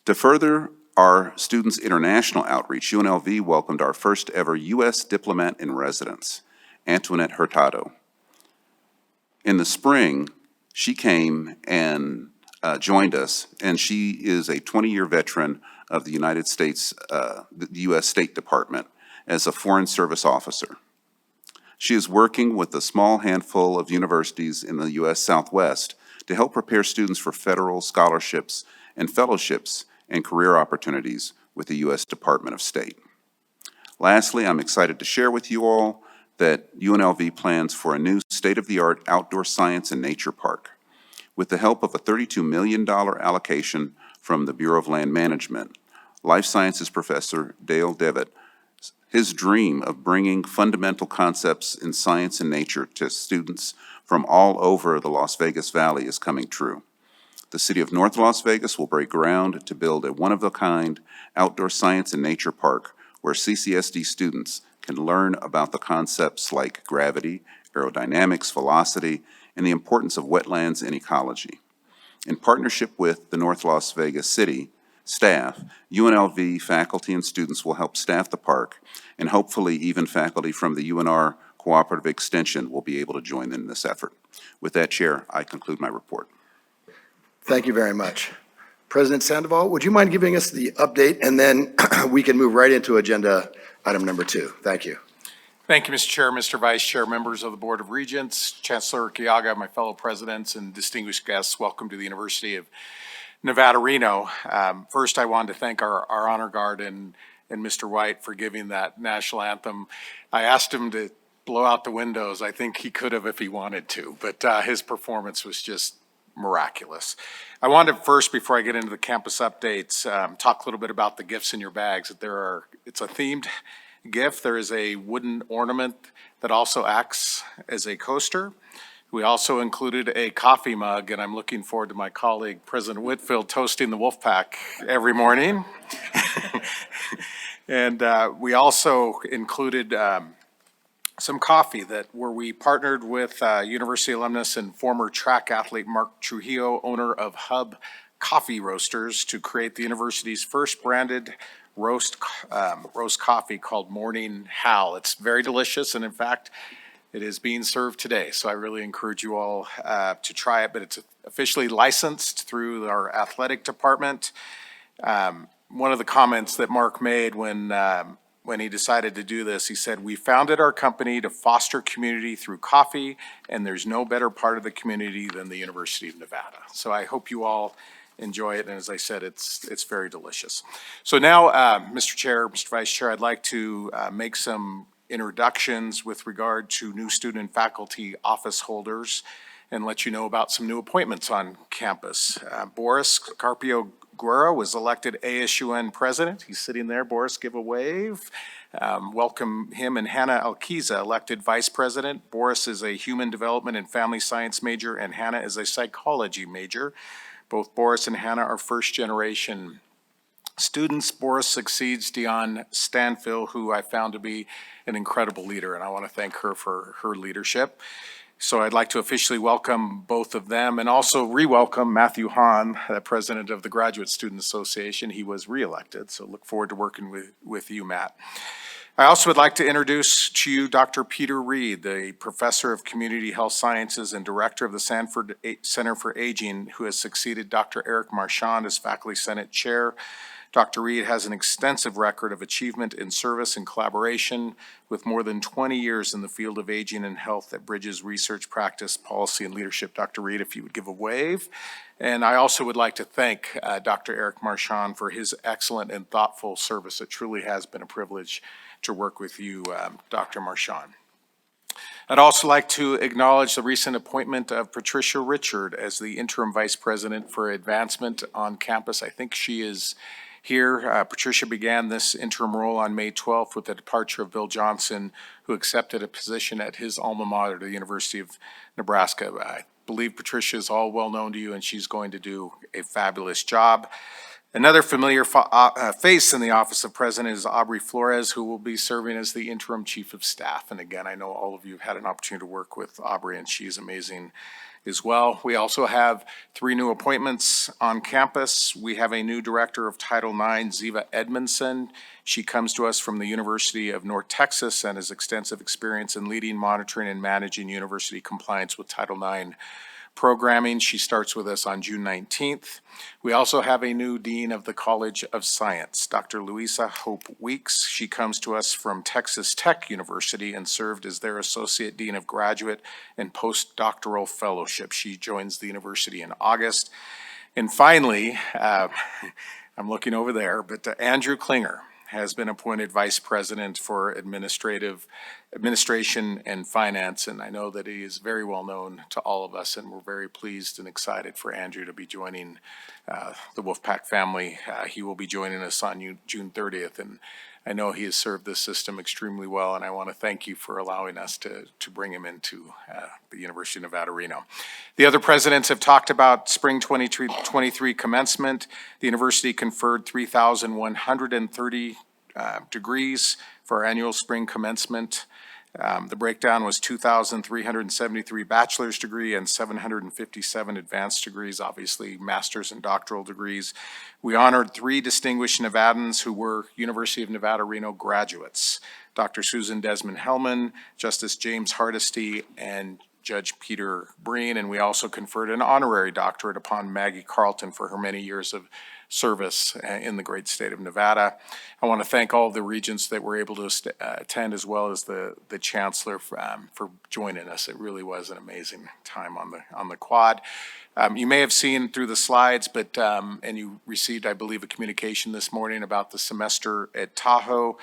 To further our students' international outreach, UNLV welcomed our first ever U.S. diplomat in residence, Antoinette Hurtado. In the spring, she came and joined us, and she is a 20-year veteran of the United States, the U.S. State Department, as a Foreign Service officer. She is working with a small handful of universities in the U.S. Southwest to help prepare students for federal scholarships and fellowships and career opportunities with the U.S. Department of State. Lastly, I'm excited to share with you all that UNLV plans for a new state-of-the-art outdoor science and nature park. With the help of a $32 million allocation from the Bureau of Land Management, Life Sciences professor Dale Devitt, his dream of bringing fundamental concepts in science and nature to students from all over the Las Vegas Valley is coming true. The City of North Las Vegas will break ground to build a one-of-a-kind outdoor science and nature park where CCSD students can learn about the concepts like gravity, aerodynamics, velocity, and the importance of wetlands and ecology. In partnership with the North Las Vegas City staff, UNLV faculty and students will help staff the park, and hopefully even faculty from the UNR Cooperative Extension will be able to join in this effort. With that, Chair, I conclude my report. Thank you very much. President Sandoval, would you mind giving us the update, and then we can move right into agenda item number 2. Thank you. Thank you, Mr. Chair, Mr. Vice Chair, members of the Board of Regents, Chancellor Urquiaga, my fellow presidents, and distinguished guests. Welcome to the University of Nevada, Reno. First, I wanted to thank our Honor Guard and Mr. White for giving that national anthem. I asked him to blow out the windows. I think he could have if he wanted to, but his performance was just miraculous. I wanted to first, before I get into the campus updates, talk a little bit about the gifts in your bags. It's a themed gift. There is a wooden ornament that also acts as a coaster. We also included a coffee mug, and I'm looking forward to my colleague, President Whitfield, toasting the Wolfpack every morning. And we also included some coffee where we partnered with university alumnus and former track athlete Mark Trujillo, owner of Hub Coffee Roasters, to create the university's first branded roast coffee called Morning Hal. It's very delicious, and in fact, it is being served today. So I really encourage you all to try it, but it's officially licensed through our athletic department. One of the comments that Mark made when he decided to do this, he said, "We founded our company to foster community through coffee, and there's no better part of the community than the University of Nevada." So I hope you all enjoy it, and as I said, it's very delicious. So now, Mr. Chair, Mr. Vice Chair, I'd like to make some introductions with regard to new student and faculty office holders and let you know about some new appointments on campus. Boris Carpio Guerra was elected ASUN president. He's sitting there. Boris, give a wave. Welcome him. And Hannah Alquiza, elected vice president. Boris is a human development and family science major, and Hannah is a psychology major. Both Boris and Hannah are first generation students. Boris succeeds Dion Stanfill, who I found to be an incredible leader, and I want to thank her for her leadership. So I'd like to officially welcome both of them and also re-welcome Matthew Hahn, the president of the Graduate Student Association. He was re-elected, so look forward to working with you, Matt. I also would like to introduce to you Dr. Peter Reed, the professor of community health sciences and director of the Sanford Center for Aging, who has succeeded Dr. Eric Marchand as faculty senate chair. Dr. Reed has an extensive record of achievement in service and collaboration with more than 20 years in the field of aging and health that bridges research, practice, policy, and leadership. Dr. Reed, if you would give a wave. And I also would like to thank Dr. Eric Marchand for his excellent and thoughtful service. It truly has been a privilege to work with you, Dr. Marchand. I'd also like to acknowledge the recent appointment of Patricia Richard as the interim vice president for advancement on campus. I think she is here. Patricia began this interim role on May 12th with the departure of Bill Johnson, who accepted a position at his alma mater, the University of Nebraska. I believe Patricia is all well known to you, and she's going to do a fabulous job. Another familiar face in the office of president is Aubrey Flores, who will be serving as the interim chief of staff. And again, I know all of you have had an opportunity to work with Aubrey, and she's amazing as well. We also have 3 new appointments on campus. We have a new director of Title IX, Ziva Edmondson. She comes to us from the University of North Texas and has extensive experience in leading, monitoring, and managing university compliance with Title IX programming. She starts with us on June 19th. We also have a new dean of the College of Science, Dr. Louisa Hope Weeks. She comes to us from Texas Tech University and served as their associate dean of graduate and postdoctoral fellowship. She joins the university in August. And finally, I'm looking over there, but Andrew Klinger has been appointed vice president for administration and finance, and I know that he is very well known to all of us, and we're very pleased and excited for Andrew to be joining the Wolfpack family. He will be joining us on June 30th, and I know he has served this system extremely well, and I want to thank you for allowing us to bring him into the University of Nevada, Reno. The other presidents have talked about spring 2023 commencement. The university conferred 3,130 degrees for our annual spring commencement. The breakdown was 2,373 bachelor's degree and 757 advanced degrees, obviously master's and doctoral degrees. We honored 3 distinguished Nevadans who were University of Nevada, Reno graduates, Dr. Susan Desmond-Hellman, Justice James Hardesty, and Judge Peter Breen, and we also conferred an honorary doctorate upon Maggie Carlton for her many years of service in the great state of Nevada. I want to thank all of the regents that were able to attend, as well as the chancellor for joining us. It really was an amazing time on the quad. You may have seen through the slides, but and you received, I believe, a communication this morning about the semester at Tahoe.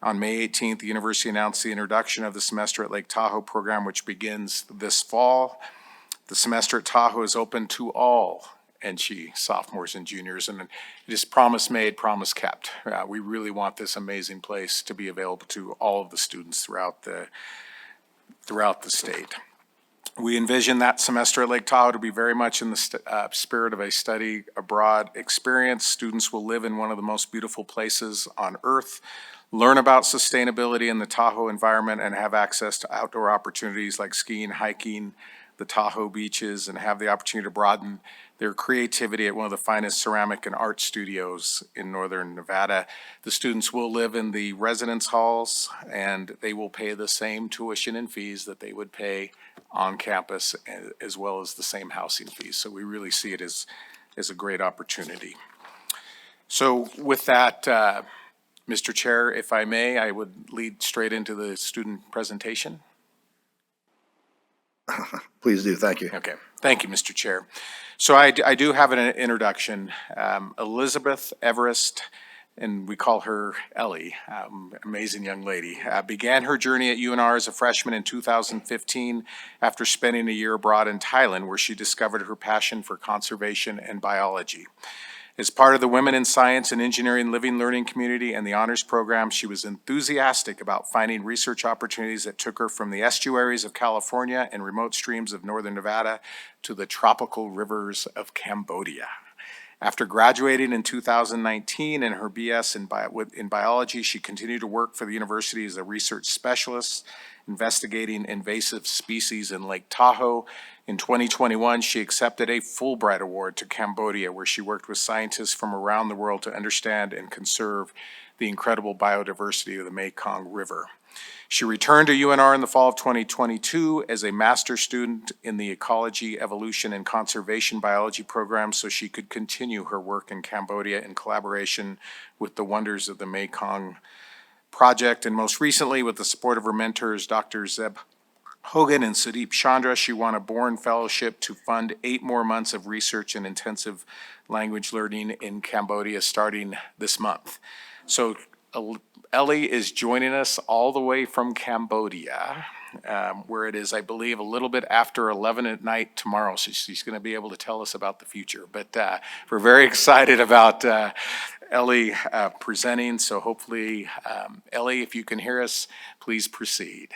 On May 18th, the university announced the introduction of the Semester at Lake Tahoe program, which begins this fall. The semester at Tahoe is open to all NSHE sophomores and juniors, and it is promise made, promise kept. We really want this amazing place to be available to all of the students throughout the state. We envision that semester at Lake Tahoe to be very much in the spirit of a study abroad experience. Students will live in one of the most beautiful places on earth, learn about sustainability in the Tahoe environment, and have access to outdoor opportunities like skiing, hiking, the Tahoe beaches, and have the opportunity to broaden their creativity at one of the finest ceramic and art studios in northern Nevada. The students will live in the residence halls, and they will pay the same tuition and fees that they would pay on campus, as well as the same housing fees. So we really see it as a great opportunity. So with that, Mr. Chair, if I may, I would lead straight into the student presentation. Please do, thank you. Okay, thank you, Mr. Chair. So I do have an introduction. Elizabeth Everest, and we call her Ellie, amazing young lady, began her journey at UNR as a freshman in 2015 after spending a year abroad in Thailand, where she discovered her passion for conservation and biology. As part of the Women in Science and Engineering Living Learning community and the honors program, she was enthusiastic about finding research opportunities that took her from the estuaries of California and remote streams of northern Nevada to the tropical rivers of Cambodia. After graduating in 2019 in her BS in biology, she continued to work for the university as a research specialist, investigating invasive species in Lake Tahoe. In 2021, she accepted a Fulbright Award to Cambodia, where she worked with scientists from around the world to understand and conserve the incredible biodiversity of the Mekong River. She returned to UNR in the fall of 2022 as a master's student in the Ecology, Evolution, and Conservation Biology program, so she could continue her work in Cambodia in collaboration with the Wonders of the Mekong Project, and most recently with the support of her mentors, Dr. Zeb Hogan and Sudeep Chandra. She won a Bourne Fellowship to fund 8 more months of research and intensive language learning in Cambodia starting this month. So Ellie is joining us all the way from Cambodia, where it is, I believe, a little bit after 11 at night tomorrow. So she's going to be able to tell us about the future. But we're very excited about Ellie presenting. So hopefully, Ellie, if you can hear us, please proceed.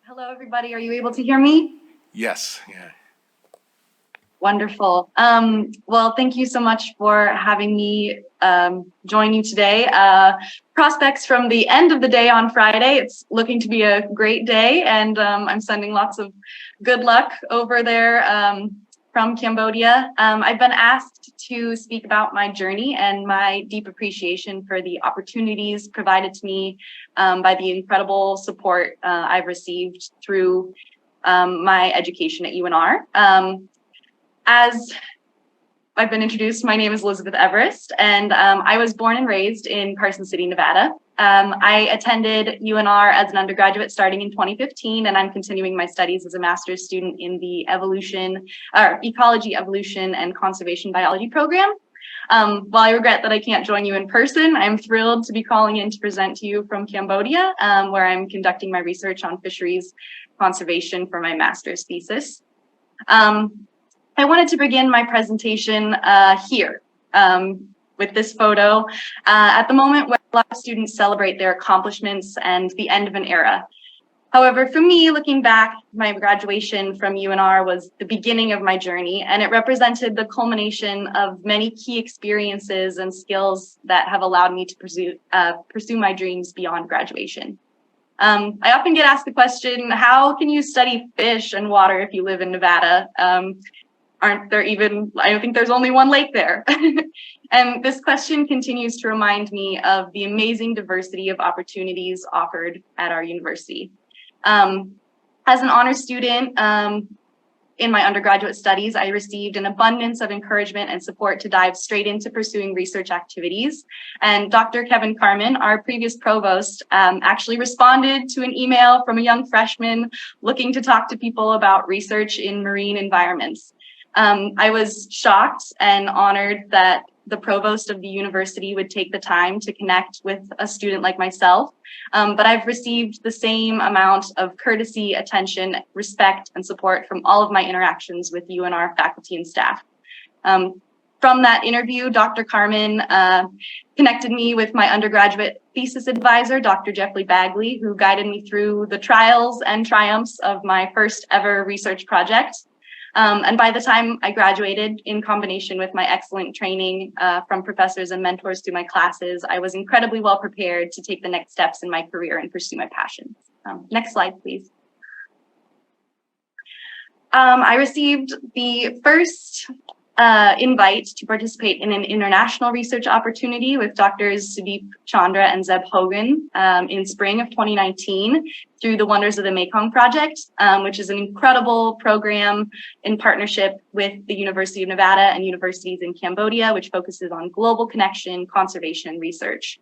Hello, everybody. Are you able to hear me? Yes. Yeah. Wonderful. Well, thank you so much for having me join you today. Prospects from the end of the day on Friday. It's looking to be a great day, and I'm sending lots of good luck over there from Cambodia. I've been asked to speak about my journey and my deep appreciation for the opportunities provided to me by the incredible support I've received through my education at UNR. As I've been introduced, my name is Elizabeth Everest, and I was born and raised in Carson City, Nevada. I attended UNR as an undergraduate starting in 2015, and I'm continuing my studies as a master's student in the Ecology, Evolution, and Conservation Biology program. While I regret that I can't join you in person, I'm thrilled to be calling in to present to you from Cambodia, where I'm conducting my research on fisheries conservation for my master's thesis. I wanted to begin my presentation here with this photo. At the moment, where a lot of students celebrate their accomplishments and the end of an era. However, for me, looking back, my graduation from UNR was the beginning of my journey, and it represented the culmination of many key experiences and skills that have allowed me to pursue my dreams beyond graduation. I often get asked the question, how can you study fish and water if you live in Nevada? Aren't there even, I don't think there's only one lake there. And this question continues to remind me of the amazing diversity of opportunities offered at our university. As an honor student in my undergraduate studies, I received an abundance of encouragement and support to dive straight into pursuing research activities. And Dr. Kevin Carmen, our previous provost, actually responded to an email from a young freshman looking to talk to people about research in marine environments. I was shocked and honored that the provost of the university would take the time to connect with a student like myself, but I've received the same amount of courtesy, attention, respect, and support from all of my interactions with UNR faculty and staff. From that interview, Dr. Carmen connected me with my undergraduate thesis advisor, Dr. Jeffrey Bagley, who guided me through the trials and triumphs of my first ever research project. And by the time I graduated, in combination with my excellent training from professors and mentors through my classes, I was incredibly well prepared to take the next steps in my career and pursue my passions. Next slide, please. I received the first invite to participate in an international research opportunity with Drs. Sudeep Chandra and Zeb Hogan in spring of 2019 through the Wonders of the Mekong Project, which is an incredible program in partnership with the University of Nevada and universities in Cambodia, which focuses on global connection, conservation, and research.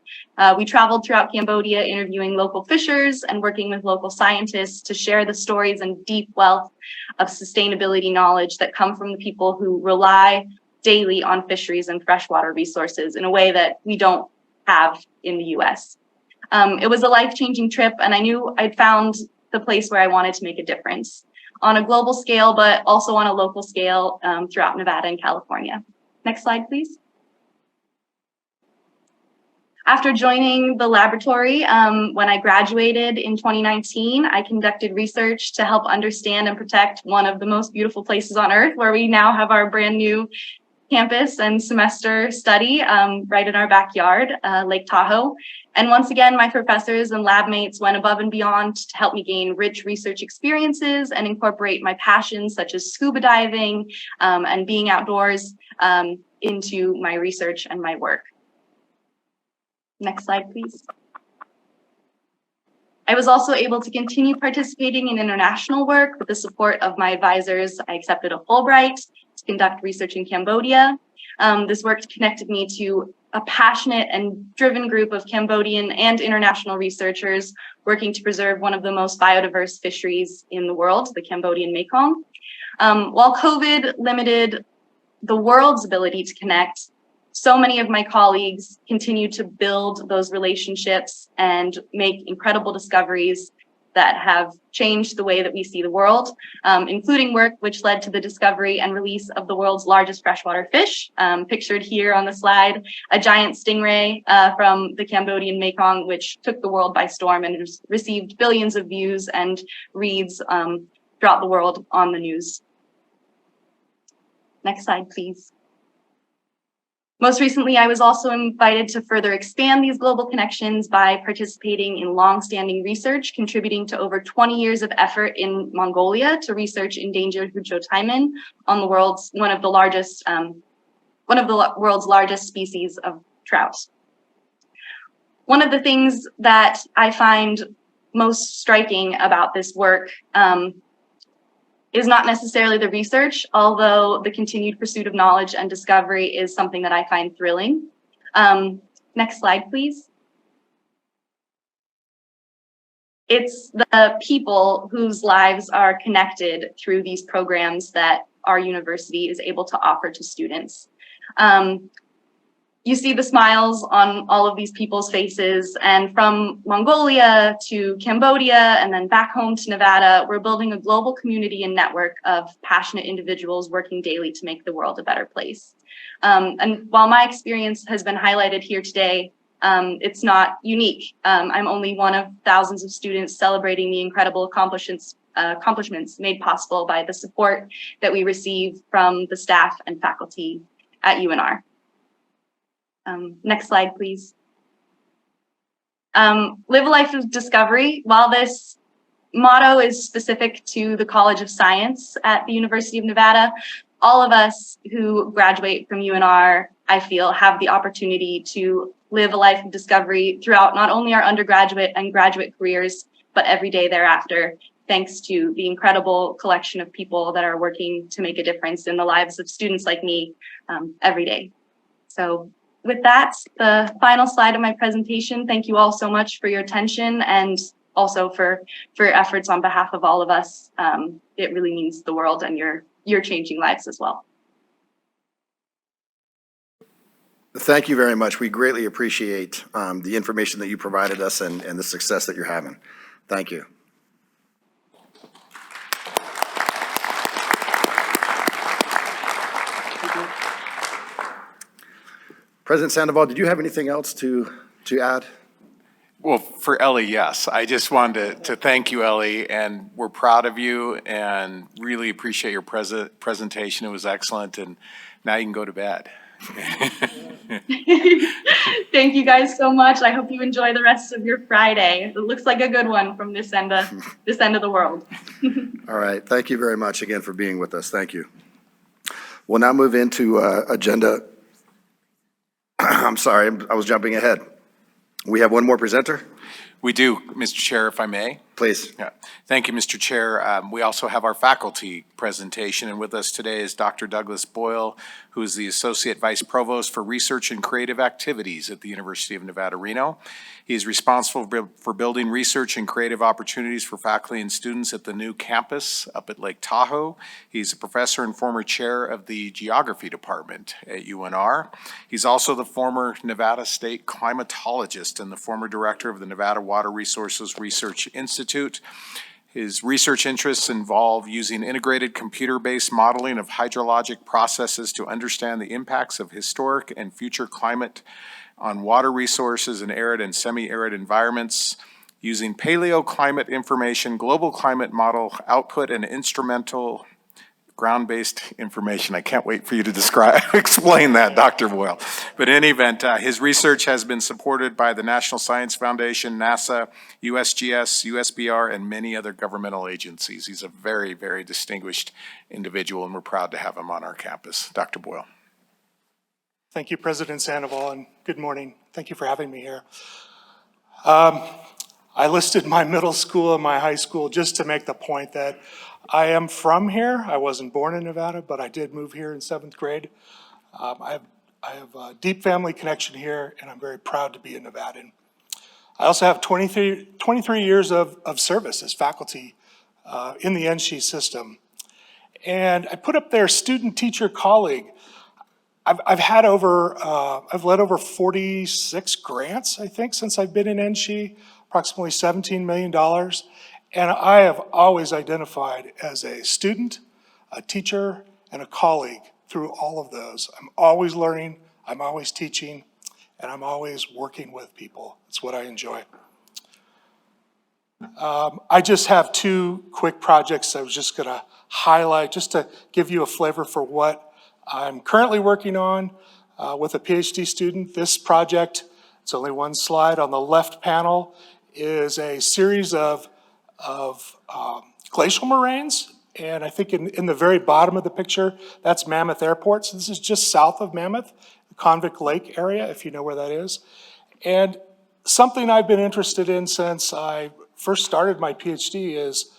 We traveled throughout Cambodia interviewing local fishers and working with local scientists to share the stories and deep wealth of sustainability knowledge that come from the people who rely daily on fisheries and freshwater resources in a way that we don't have in the US. It was a life-changing trip, and I knew I'd found the place where I wanted to make a difference on a global scale, but also on a local scale throughout Nevada and California. Next slide, please. After joining the laboratory, when I graduated in 2019, I conducted research to help understand and protect one of the most beautiful places on Earth, where we now have our brand new campus and semester study right in our backyard, Lake Tahoe. And once again, my professors and lab mates went above and beyond to help me gain rich research experiences and incorporate my passions such as scuba diving and being outdoors into my research and my work. Next slide, please. I was also able to continue participating in international work with the support of my advisors. I accepted a Fulbright to conduct research in Cambodia. This work connected me to a passionate and driven group of Cambodian and international researchers working to preserve one of the most biodiverse fisheries in the world, the Cambodian Mekong. While COVID limited the world's ability to connect, so many of my colleagues continue to build those relationships and make incredible discoveries that have changed the way that we see the world, including work which led to the discovery and release of the world's largest freshwater fish, pictured here on the slide, a giant stingray from the Cambodian Mekong, which took the world by storm and received billions of views and reads throughout the world on the news. Next slide, please. Most recently, I was also invited to further expand these global connections by participating in long-standing research, contributing to over 20 years of effort in Mongolia to research endangered Hucho taimen on the one of the world's largest species of trout. One of the things that I find most striking about this work is not necessarily the research, although the continued pursuit of knowledge and discovery is something that I find thrilling. Next slide, please. It's the people whose lives are connected through these programs that our university is able to offer to students. You see the smiles on all of these people's faces, and from Mongolia to Cambodia and then back home to Nevada, we're building a global community and network of passionate individuals working daily to make the world a better place. And while my experience has been highlighted here today, it's not unique. I'm only one of thousands of students celebrating the incredible accomplishments made possible by the support that we receive from the staff and faculty at UNR. Next slide, please. Live a life of discovery. While this motto is specific to the College of Science at the University of Nevada, all of us who graduate from UNR, I feel, have the opportunity to live a life of discovery throughout not only our undergraduate and graduate careers, but every day thereafter, thanks to the incredible collection of people that are working to make a difference in the lives of students like me every day. So with that, the final slide of my presentation. Thank you all so much for your attention and also for your efforts on behalf of all of us. It really means the world, and you're changing lives as well. Thank you very much. We greatly appreciate the information that you provided us and the success that you're having. Thank you. President Sandoval, did you have anything else to add? Well, for Ellie, yes. I just wanted to thank you, Ellie, and we're proud of you and really appreciate your presentation. It was excellent, and now you can go to bed. Thank you guys so much. I hope you enjoy the rest of your Friday. It looks like a good one from this end of the world. All right. Thank you very much again for being with us. Thank you. We'll now move into agenda. I'm sorry, I was jumping ahead. We have one more presenter? We do, Mr. Chair, if I may. Please. Yeah. Thank you, Mr. Chair. We also have our faculty presentation, and with us today is Dr. Douglas Boyle, who is the Associate Vice Provost for Research and Creative Activities at the University of Nevada, Reno. He is responsible for building research and creative opportunities for faculty and students at the new campus up at Lake Tahoe. He's a professor and former chair of the Geography Department at UNR. He's also the former Nevada State climatologist and the former director of the Nevada Water Resources Research Institute. His research interests involve using integrated computer-based modeling of hydrologic processes to understand the impacts of historic and future climate on water resources in arid and semi-arid environments, using paleoclimate information, global climate model output, and instrumental ground-based information. I can't wait for you to explain that, Dr. Boyle. But in any event, his research has been supported by the National Science Foundation, NASA, USGS, USBR, and many other governmental agencies. He's a very, very distinguished individual, and we're proud to have him on our campus. Dr. Boyle. Thank you, President Sandoval, and good morning. Thank you for having me here. I listed my middle school and my high school just to make the point that I am from here. I wasn't born in Nevada, but I did move here in 7th grade. I have a deep family connection here, and I'm very proud to be a Nevadan. I also have 23 years of service as faculty in the NSHE system. And I put up there student, teacher, colleague. I've led over 46 grants, I think, since I've been in NSHE, approximately $17 million. And I have always identified as a student, a teacher, and a colleague through all of those. I'm always learning, I'm always teaching, and I'm always working with people. It's what I enjoy. I just have 2 quick projects I was just gonna highlight just to give you a flavor for what I'm currently working on with a PhD student. This project, it's only one slide. On the left panel is a series of glacial moraines. And I think in the very bottom of the picture, that's Mammoth Airport. So this is just south of Mammoth, the Convict Lake area, if you know where that is. And something I've been interested in since I first started my PhD is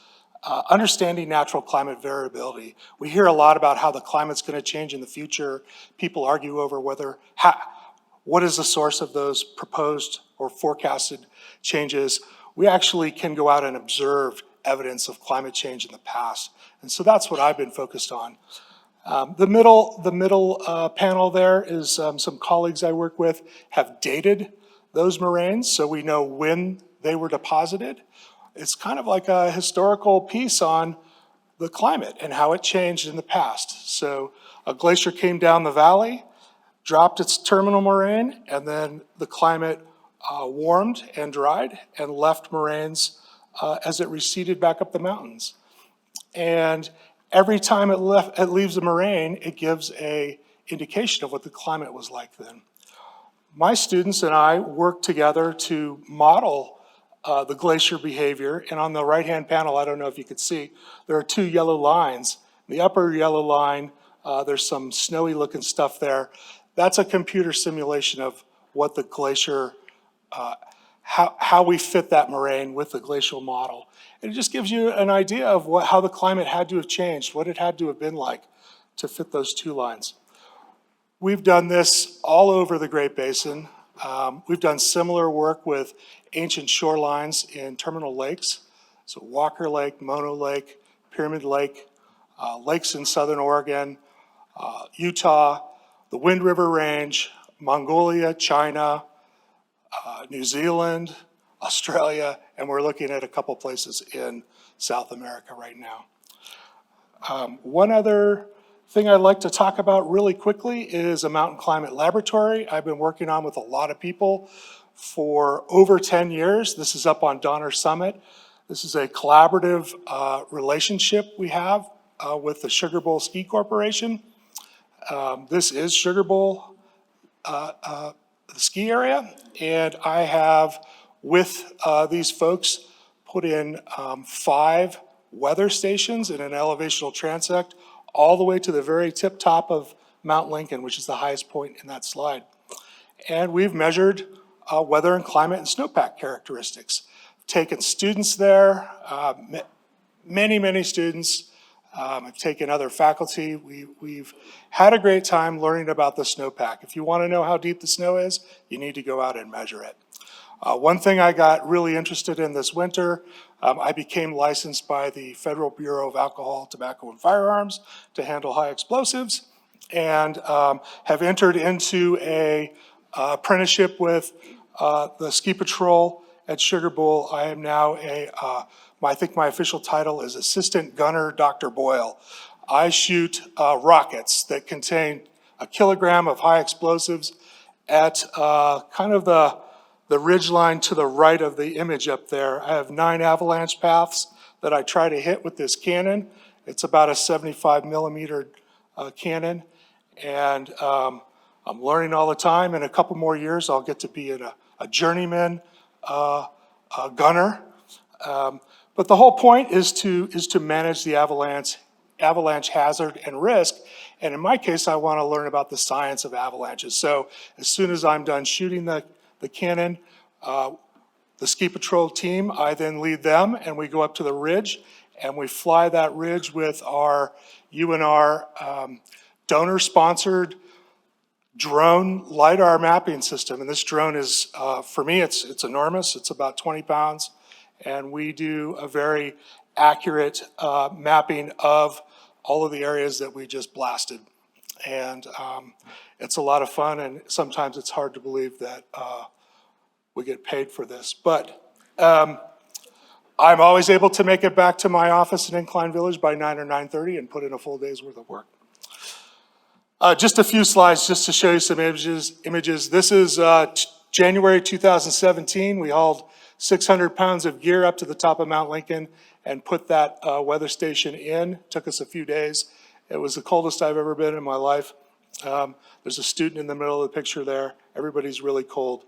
understanding natural climate variability. We hear a lot about how the climate's going to change in the future. People argue over what is the source of those proposed or forecasted changes. We actually can go out and observe evidence of climate change in the past. And so that's what I've been focused on. The middle panel there is some colleagues I work with have dated those moraines so we know when they were deposited. It's kind of like a historical piece on the climate and how it changed in the past. So a glacier came down the valley, dropped its terminal moraine, and then the climate warmed and dried and left moraines as it receded back up the mountains. And every time it leaves a moraine, it gives an indication of what the climate was like then. My students and I work together to model the glacier behavior, and on the right-hand panel, I don't know if you could see, there are 2 yellow lines. The upper yellow line, there's some snowy looking stuff there. That's a computer simulation of what the glacier, how we fit that moraine with the glacial model. And it just gives you an idea of how the climate had to have changed, what it had to have been like to fit those 2 lines. We've done this all over the Great Basin. We've done similar work with ancient shorelines in terminal lakes. So Walker Lake, Mono Lake, Pyramid Lake, lakes in southern Oregon, Utah, the Wind River Range, Mongolia, China, New Zealand, Australia, and we're looking at a couple places in South America right now. One other thing I'd like to talk about really quickly is a mountain climate laboratory I've been working on with a lot of people for over 10 years. This is up on Donner Summit. This is a collaborative relationship we have with the Sugar Bowl Ski Corporation. This is Sugar Bowl, the ski area, and I have, with these folks, put in 5 weather stations in an elevational transect all the way to the very tip top of Mount Lincoln, which is the highest point in that slide. And we've measured weather and climate and snowpack characteristics. Taken students there, many students. I've taken other faculty. We've had a great time learning about the snowpack. If you want to know how deep the snow is, you need to go out and measure it. One thing I got really interested in this winter, I became licensed by the Federal Bureau of Alcohol, Tobacco, and Firearms to handle high explosives, and have entered into a apprenticeship with the Ski Patrol at Sugar Bowl. I am now I think my official title is Assistant Gunner Dr. Boyle. I shoot rockets that contain 1 kilogram of high explosives at kind of the ridge line to the right of the image up there. I have 9 avalanche paths that I try to hit with this cannon. It's about a 75 millimeter cannon, and I'm learning all the time. In a couple more years, I'll get to be a journeyman gunner. But the whole point is to manage the avalanche hazard and risk. And in my case, I want to learn about the science of avalanches. So as soon as I'm done shooting the cannon, the Ski Patrol team, I then lead them, and we go up to the ridge, and we fly that ridge with our UNR donor-sponsored drone LiDAR mapping system. And this drone is, for me, it's enormous. It's about 20 pounds. And we do a very accurate mapping of all of the areas that we just blasted. And it's a lot of fun, and sometimes it's hard to believe that we get paid for this. But I'm always able to make it back to my office in Incline Village by 9 or 9:30 and put in a full day's worth of work. Just a few slides just to show you some images. This is January 2017. We hauled 600 pounds of gear up to the top of Mount Lincoln and put that weather station in. Took us a few days. It was the coldest I've ever been in my life. There's a student in the middle of the picture there. Everybody's really cold.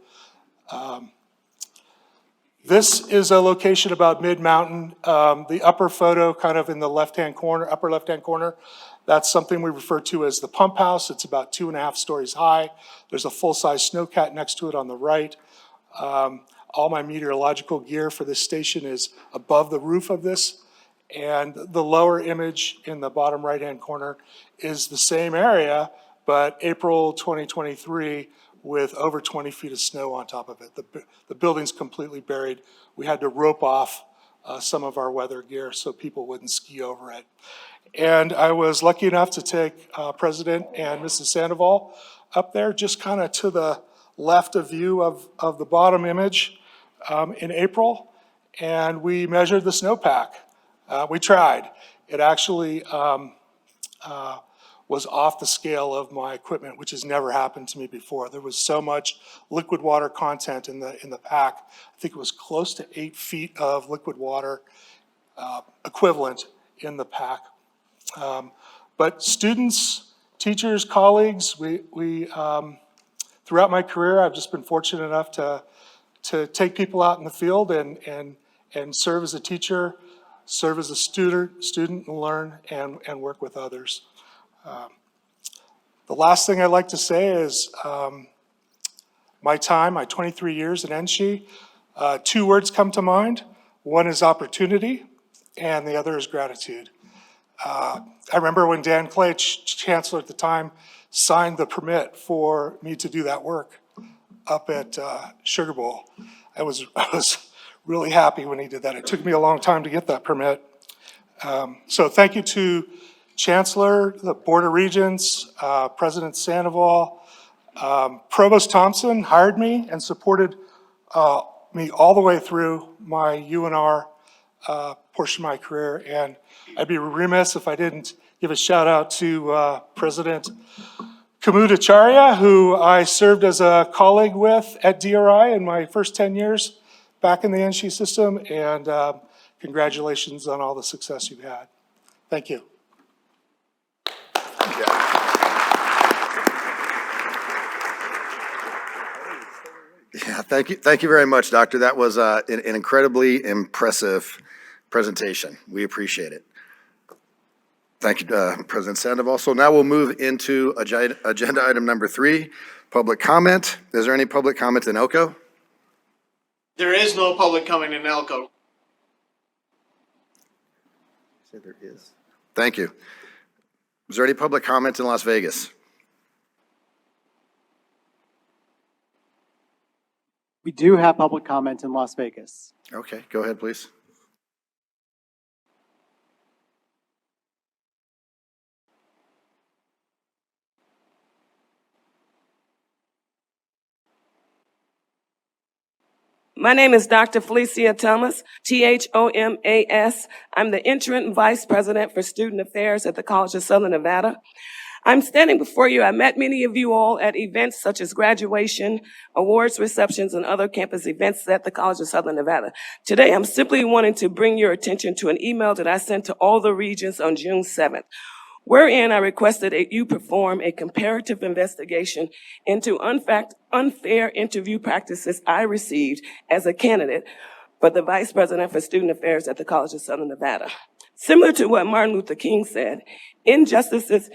This is a location about mid-mountain. The upper photo kind of in the left-hand corner, upper left-hand corner, that's something we refer to as the pump house. It's about 2.5 stories high. There's a full-size snowcat next to it on the right. All my meteorological gear for this station is above the roof of this. And the lower image in the bottom right-hand corner is the same area, but April 2023 with over 20 feet of snow on top of it. The building's completely buried. We had to rope off some of our weather gear so people wouldn't ski over it. And I was lucky enough to take President and Mrs. Sandoval up there, just kind of to the left of view of the bottom image in April, and we measured the snowpack. We tried. It actually was off the scale of my equipment, which has never happened to me before. There was so much liquid water content in the pack. I think it was close to 8 feet of liquid water equivalent in the pack. But students, teachers, colleagues, we throughout my career, I've just been fortunate enough to take people out in the field and serve as a teacher, serve as a student and learn and work with others. The last thing I'd like to say is my 23 years at NSHE, 2 words come to mind. One is opportunity, and the other is gratitude. I remember when Dan Clay, chancellor at the time, signed the permit for me to do that work up at Sugar Bowl. I was really happy when he did that. It took me a long time to get that permit. So thank you to Chancellor, the Board of Regents, President Sandoval, Provost Thompson hired me and supported me all the way through my UNR portion of my career. And I'd be remiss if I didn't give a shout out to President Kamudacharya, who I served as a colleague with at DRI in my first 10 years back in the NSHE system. And congratulations on all the success you've had. Thank you. Yeah, thank you very much, Doctor. That was an incredibly impressive presentation. We appreciate it. Thank you, President Sandoval. So now we'll move into agenda item number 3, public comment. Is there any public comment in Elko? There is no public comment in Elko. Say there is. Thank you. Is there any public comment in Las Vegas? We do have public comment in Las Vegas. Okay, go ahead, please. My name is Dr. Felicia Thomas, Thomas. I'm the interim vice president for student affairs at the College of Southern Nevada. I'm standing before you. I met many of you all at events such as graduation, awards receptions, and other campus events at the College of Southern Nevada. Today, I'm simply wanting to bring your attention to an email that I sent to all the regents on June 7th, wherein I requested that you perform a comparative investigation into unfair interview practices I received as a candidate for the Vice President for Student Affairs at the College of Southern Nevada. Similar to what Martin Luther King said, injustices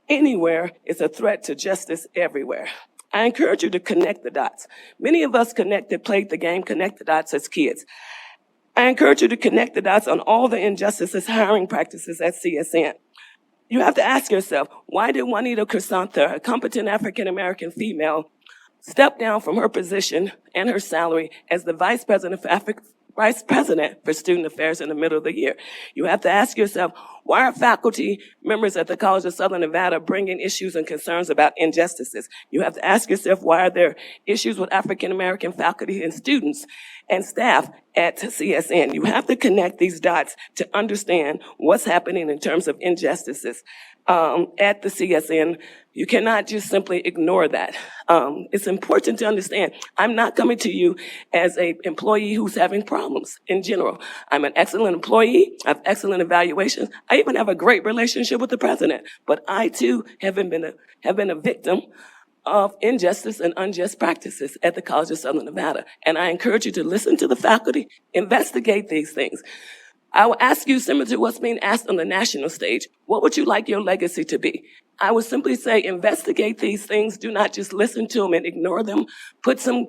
anywhere is a threat to justice everywhere. I encourage you to connect the dots. Many of us played the game, connect the dots as kids. I encourage you to connect the dots on all the injustices, hiring practices at CSN. You have to ask yourself, why did Juanita Crisanta, a competent African-American female, step down from her position and her salary as the Vice President for Student Affairs in the middle of the year? You have to ask yourself, why are faculty members at the College of Southern Nevada bringing issues and concerns about injustices? You have to ask yourself, why are there issues with African-American faculty and students and staff at CSN? You have to connect these dots to understand what's happening in terms of injustices at the CSN. You cannot just simply ignore that. It's important to understand, I'm not coming to you as an employee who's having problems in general. I'm an excellent employee, I have excellent evaluations. I even have a great relationship with the president, but I too have been a victim of injustice and unjust practices at the College of Southern Nevada. And I encourage you to listen to the faculty, investigate these things. I will ask you, similar to what's being asked on the national stage, what would you like your legacy to be? I would simply say, investigate these things. Do not just listen to them and ignore them. Put some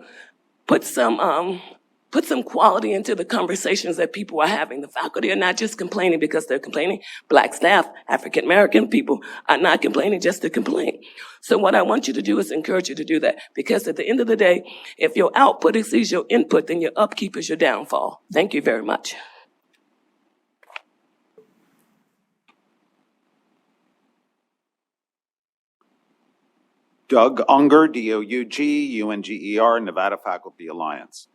quality into the conversations that people are having. The faculty are not just complaining because they're complaining. Black staff, African-American people are not complaining just to complain. So what I want you to do is encourage you to do that, because at the end of the day, if your output exceeds your input, then your upkeep is your downfall. Thank you very much. Doug Unger, D-O-U-G, U-N-G-E-R, Nevada Faculty Alliance.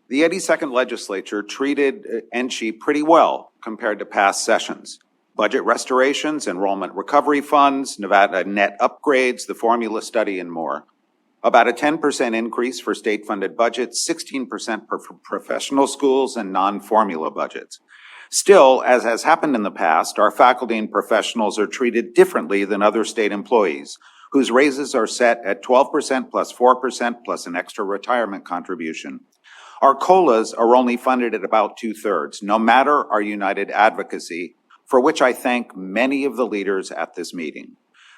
The 82nd Legislature treated NSHE pretty well compared to past sessions. Budget restorations, enrollment recovery funds, Nevada net upgrades, the formula study, and more. About a 10% increase for state-funded budgets, 16% for professional schools and non-formula budgets. Still, as has happened in the past, our faculty and professionals are treated differently than other state employees, whose raises are set at 12% plus 4% plus an extra retirement contribution. Our COLAs are only funded at about 2/3, no matter our united advocacy, for which I thank many of the leaders at this meeting.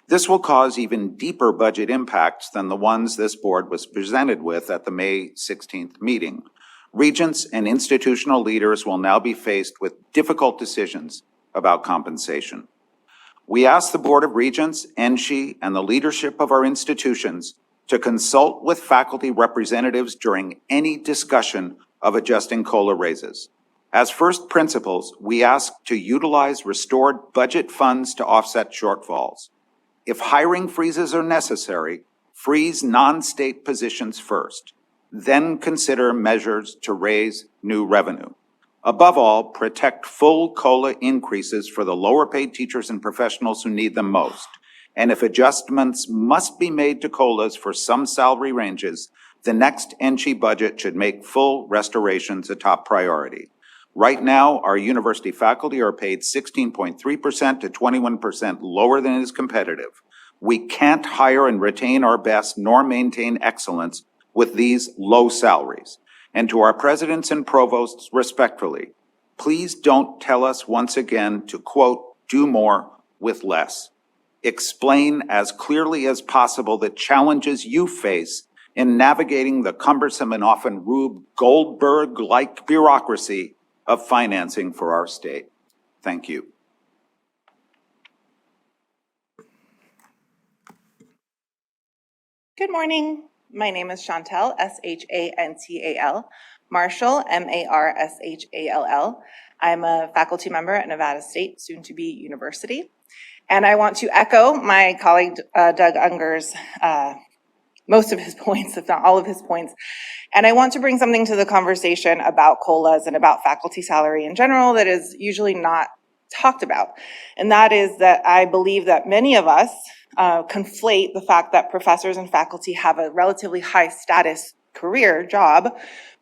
This will cause even deeper budget impacts than the ones this board was presented with at the May 16th meeting. Regents and institutional leaders will now be faced with difficult decisions about compensation. We ask the Board of Regents, NSHE, and the leadership of our institutions to consult with faculty representatives during any discussion of adjusting COLA raises. As first principles, we ask to utilize restored budget funds to offset shortfalls. If hiring freezes are necessary, Freeze non-state positions first, then consider measures to raise new revenue. Above all, protect full COLA increases for the lower-paid teachers and professionals who need them most. And if adjustments must be made to COLAs for some salary ranges, the next NCHE budget should make full restorations a top priority. Right now, our university faculty are paid 16.3% to 21% lower than is competitive. We can't hire and retain our best nor maintain excellence with these low salaries. And to our presidents and provosts respectfully, please don't tell us once again to, quote, do more with less. Explain as clearly as possible the challenges you face in navigating the cumbersome and often Rube Goldberg-like bureaucracy of financing for our state. Thank you. Good morning. My name is Chantal, S-H-A-N-T-A-L, Marshall, M-A-R-S-H-A-L-L. I'm a faculty member at Nevada State, soon to be university. And I want to echo my colleague Doug Unger's most of his points, if not all of his points. And I want to bring something to the conversation about COLAs and about faculty salary in general that is usually not talked about. And that is that I believe that many of us conflate the fact that professors and faculty have a relatively high status career job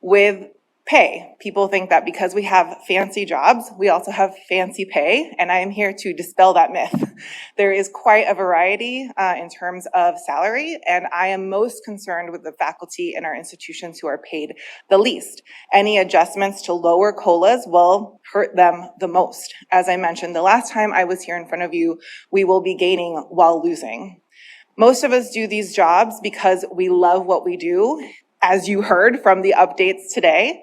with pay. People think that because we have fancy jobs, we also have fancy pay, and I am here to dispel that myth. There is quite a variety in terms of salary, and I am most concerned with the faculty in our institutions who are paid the least. Any adjustments to lower COLAs will hurt them the most. As I mentioned, the last time I was here in front of you, we will be gaining while losing. Most of us do these jobs because we love what we do, as you heard from the updates today,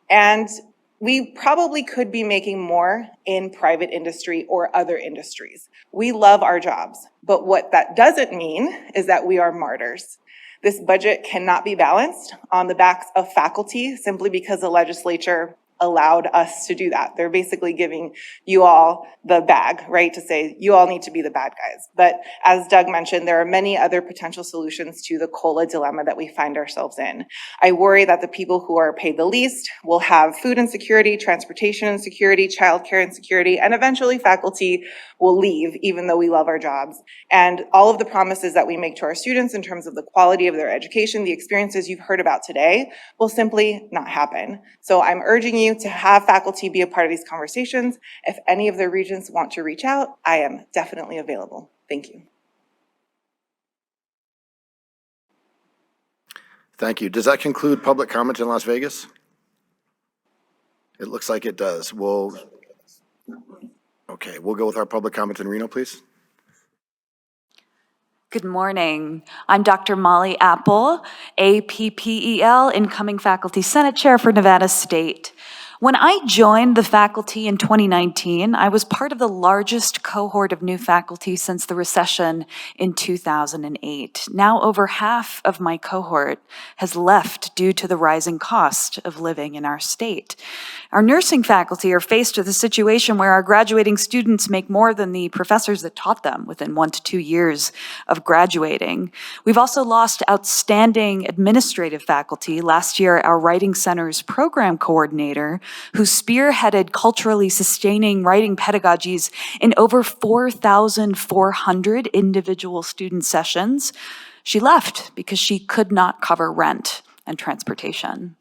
and we probably could be making more in private industry or other industries. We love our jobs, but what that doesn't mean is that we are martyrs. This budget cannot be balanced on the backs of faculty simply because the legislature allowed us to do that. They're basically giving you all the bag, right, to say you all need to be the bad guys. But as Doug mentioned, there are many other potential solutions to the COLA dilemma that we find ourselves in. I worry that the people who are paid the least will have food insecurity, transportation insecurity, childcare insecurity, and eventually faculty will leave even though we love our jobs. And all of the promises that we make to our students in terms of the quality of their education, the experiences you've heard about today, will simply not happen. So I'm urging you to have faculty be a part of these conversations. If any of the regents want to reach out, I am definitely available. Thank you. Thank you. Does that conclude public comment in Las Vegas? It looks like it does. Okay, we'll go with our public comment in Reno, please. Good morning. I'm Dr. Molly Apple, APPEL, incoming Faculty Senate Chair for Nevada State. When I joined the faculty in 2019, I was part of the largest cohort of new faculty since the recession in 2008. Now over half of my cohort has left due to the rising cost of living in our state. Our nursing faculty are faced with a situation where our graduating students make more than the professors that taught them within 1 to 2 years of graduating. We've also lost outstanding administrative faculty. Last year, our Writing Center's program coordinator, who spearheaded culturally sustaining writing pedagogies in over 4,400 individual student sessions, she left because she could not cover rent and transportation.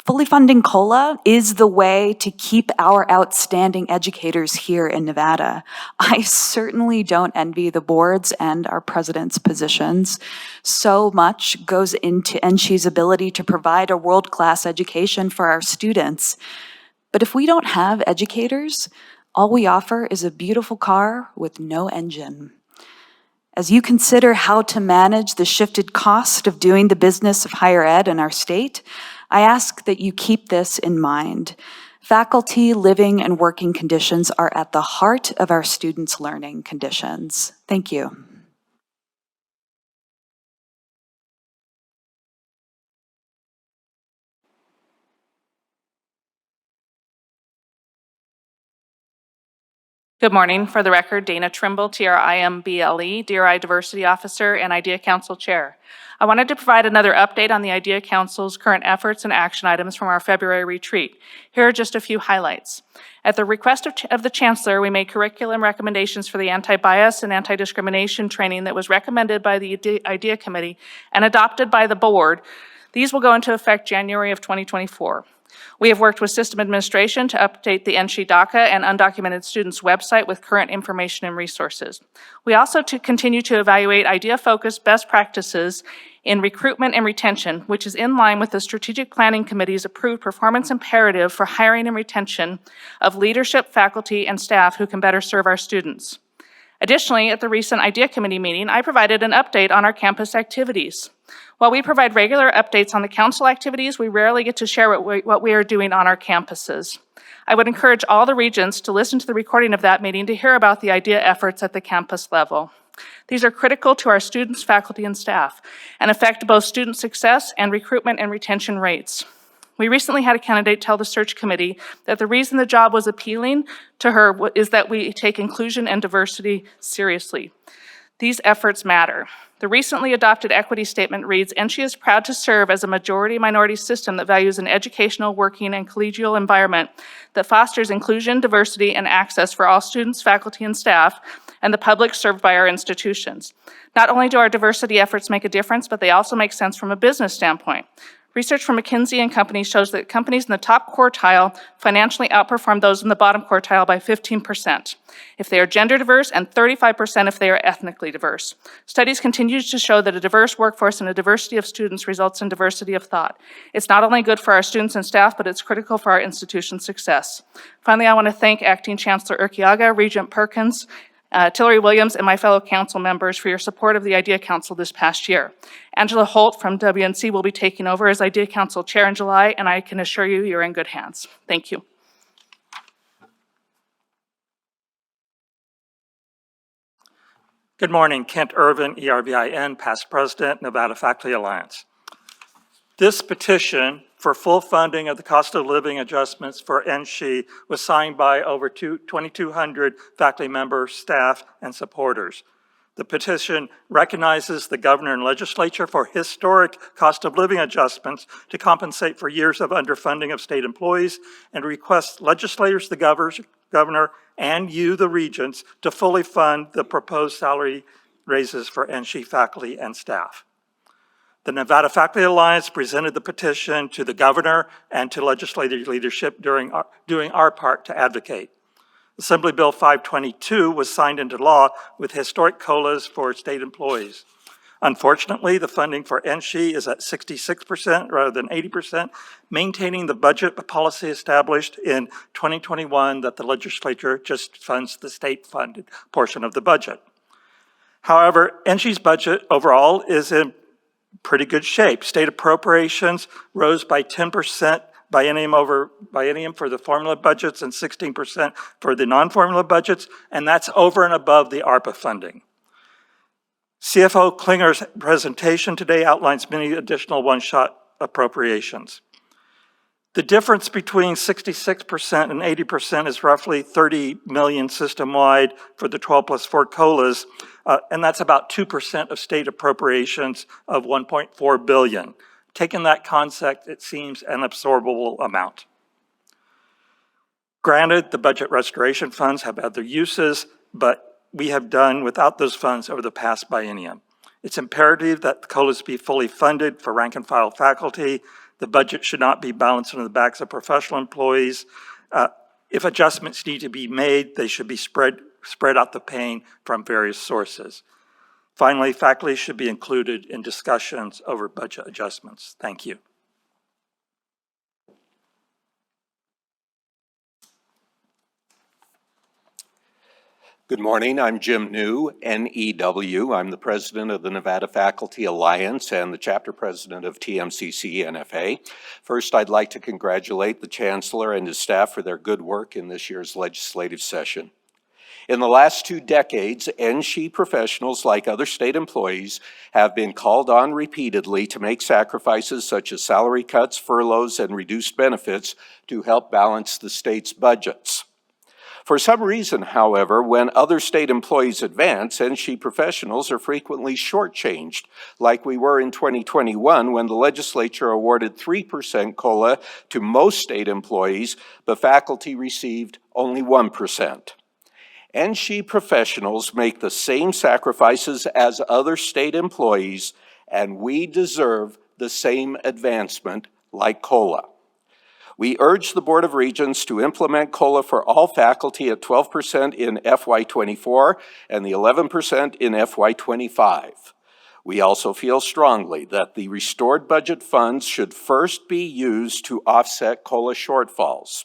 Fully funding COLA is the way to keep our outstanding educators here in Nevada. I certainly don't envy the boards and our president's positions. So much goes into NCHE's ability to provide a world-class education for our students. But if we don't have educators, all we offer is a beautiful car with no engine. As you consider how to manage the shifted cost of doing the business of higher ed in our state, I ask that you keep this in mind. Faculty living and working conditions are at the heart of our students' learning conditions. Thank you. Good morning. For the record, Dana Trimble, TRIMBLE, DRI Diversity Officer and IDEA Council Chair. I wanted to provide another update on the IDEA Council's current efforts and action items from our February retreat. Here are just a few highlights. At the request of the Chancellor, we made curriculum recommendations for the anti-bias and anti-discrimination training that was recommended by the IDEA Committee and adopted by the board. These will go into effect January of 2024. We have worked with system administration to update the NSHE DACA and undocumented students website with current information and resources. We also continue to evaluate IDEA-focused best practices in recruitment and retention, which is in line with the Strategic Planning Committee's approved performance imperative for hiring and retention of leadership, faculty, and staff who can better serve our students. Additionally, at the recent IDEA Committee meeting, I provided an update on our campus activities. While we provide regular updates on the council activities, we rarely get to share what we are doing on our campuses. I would encourage all the regents to listen to the recording of that meeting to hear about the IDEA efforts at the campus level. These are critical to our students, faculty, and staff, and affect both student success and recruitment and retention rates. We recently had a candidate tell the search committee that the reason the job was appealing to her is that we take inclusion and diversity seriously. These efforts matter. The recently adopted equity statement reads, NSHE is proud to serve as a majority-minority system that values an educational, working, and collegial environment that fosters inclusion, diversity, and access for all students, faculty, and staff, and the public served by our institutions. Not only do our diversity efforts make a difference, but they also make sense from a business standpoint. Research from McKinsey & Company shows that companies in the top quartile financially outperform those in the bottom quartile by 15% if they are gender diverse and 35% if they are ethnically diverse. Studies continue to show that a diverse workforce and a diversity of students results in diversity of thought. It's not only good for our students and staff, but it's critical for our institution's success. Finally, I want to thank Acting Chancellor Urquiaga, Regent Perkins, Tillery Williams, and my fellow council members for your support of the IDEA Council this past year. Angela Holt from WNC will be taking over as IDEA Council Chair in July, and I can assure you you're in good hands. Thank you. Good morning, Kent Irvin, ERVIN, past president, Nevada Faculty Alliance. This petition for full funding of the cost of living adjustments for NSHE was signed by over 2,200 faculty members, staff, and supporters. The petition recognizes the governor and legislature for historic cost of living adjustments to compensate for years of underfunding of state employees and requests legislators, the governor, and you, the regents, to fully fund the proposed salary raises for NSHE faculty and staff. The Nevada Faculty Alliance presented the petition to the governor and to legislative leadership doing our part to advocate. Assembly Bill 522 was signed into law with historic COLAs for state employees. Unfortunately, the funding for NSHE is at 66% rather than 80%, maintaining the budget policy established in 2021 that the legislature just funds the state-funded portion of the budget. However, NSHE's budget overall is in pretty good shape. State appropriations rose by 10% biennium for the formula budgets and 16% for the non-formula budgets, and that's over and above the ARPA funding. CFO Klinger's presentation today outlines many additional one-shot appropriations. The difference between 66% and 80% is roughly 30 million system-wide for the 12+4 COLAs, and that's about 2% of state appropriations of $1.4 billion. Taking that concept, it seems an absorbable amount. Granted, the budget restoration funds have other uses, but we have done without those funds over the past biennium. It's imperative that the COLAs be fully funded for rank and file faculty. The budget should not be balanced on the backs of professional employees. If adjustments need to be made, they should be spread out the pain from various sources. Finally, faculty should be included in discussions over budget adjustments. Thank you. Good morning, I'm Jim New, NEW. I'm the president of the Nevada Faculty Alliance and the chapter president of TMCC NFA. First, I'd like to congratulate the chancellor and his staff for their good work in this year's legislative session. In the last 2 decades, NSHE professionals, like other state employees, have been called on repeatedly to make sacrifices such as salary cuts, furloughs, and reduced benefits to help balance the state's budgets. For some reason, however, when other state employees advance, NSHE professionals are frequently shortchanged, like we were in 2021 when the legislature awarded 3% COLA to most state employees, but faculty received only 1%. NSHE professionals make the same sacrifices as other state employees, and we deserve the same advancement like COLA. We urge the Board of Regents to implement COLA for all faculty at 12% in FY24 and the 11% in FY25. We also feel strongly that the restored budget funds should first be used to offset COLA shortfalls.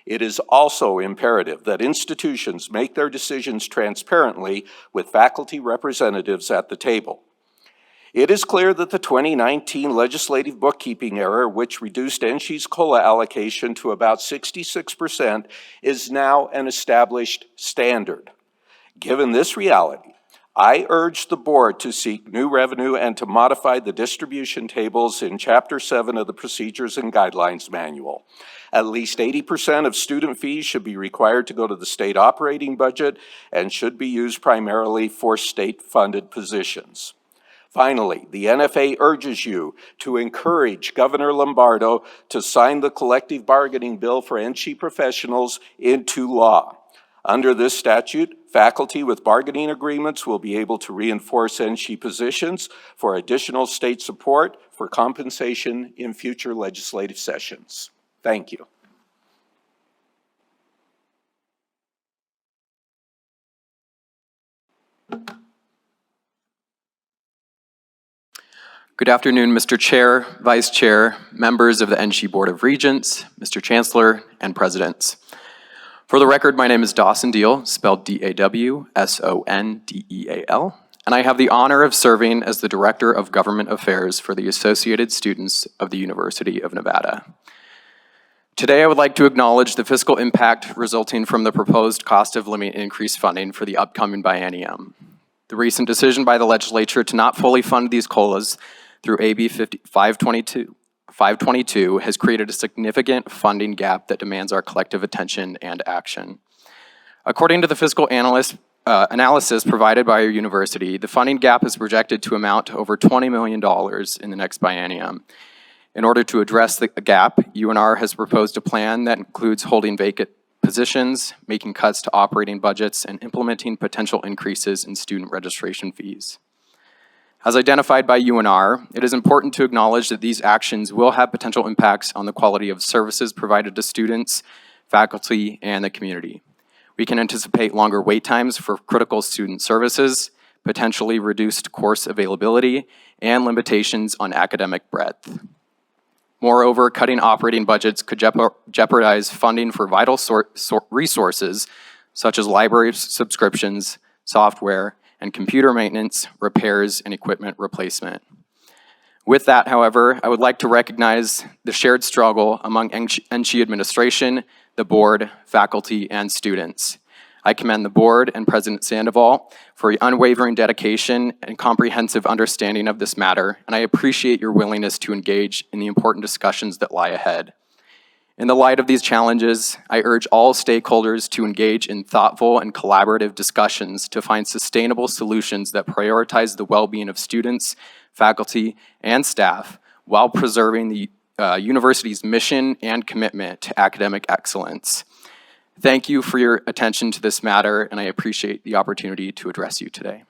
It is also imperative that institutions make their decisions transparently with faculty representatives at the table. It is clear that the 2019 legislative bookkeeping error, which reduced NSHE's COLA allocation to about 66%, is now an established standard. Given this reality, I urge the board to seek new revenue and to modify the distribution tables in Chapter 7 of the Procedures and Guidelines Manual. At least 80% of student fees should be required to go to the state operating budget and should be used primarily for state-funded positions. Finally, the NFA urges you to encourage Governor Lombardo to sign the collective bargaining bill for NSHE professionals into law. Under this statute, faculty with bargaining agreements will be able to reinforce NSHE positions for additional state support for compensation in future legislative sessions. Thank you. Good afternoon, Mr. Chair, Vice Chair, members of the NSHE Board of Regents, Mr. Chancellor, and Presidents. For the record, my name is Dawson Deal, spelled D-A-W-S-O-N-D-E-A-L, and I have the honor of serving as the Director of Government Affairs for the Associated Students of the University of Nevada. Today, I would like to acknowledge the fiscal impact resulting from the proposed cost of living increase funding for the upcoming biennium. The recent decision by the legislature to not fully fund these COLAs through AB 522 has created a significant funding gap that demands our collective attention and action. According to the fiscal analysis provided by our university, the funding gap is projected to amount to over $20 million in the next biennium. In order to address the gap, UNR has proposed a plan that includes holding vacant positions, making cuts to operating budgets, and implementing potential increases in student registration fees. As identified by UNR, it is important to acknowledge that these actions will have potential impacts on the quality of services provided to students, faculty, and the community. We can anticipate longer wait times for critical student services, potentially reduced course availability, and limitations on academic breadth. Moreover, cutting operating budgets could jeopardize funding for vital resources such as library subscriptions, software, and computer maintenance, repairs, and equipment replacement. With that, however, I would like to recognize the shared struggle among NSHE administration, the board, faculty, and students. I commend the board and President Sandoval for your unwavering dedication and comprehensive understanding of this matter, and I appreciate your willingness to engage in the important discussions that lie ahead. In the light of these challenges, I urge all stakeholders to engage in thoughtful and collaborative discussions to find sustainable solutions that prioritize the well-being of students, faculty, and staff while preserving the university's mission and commitment to academic excellence. Thank you for your attention to this matter, and I appreciate the opportunity to address you today.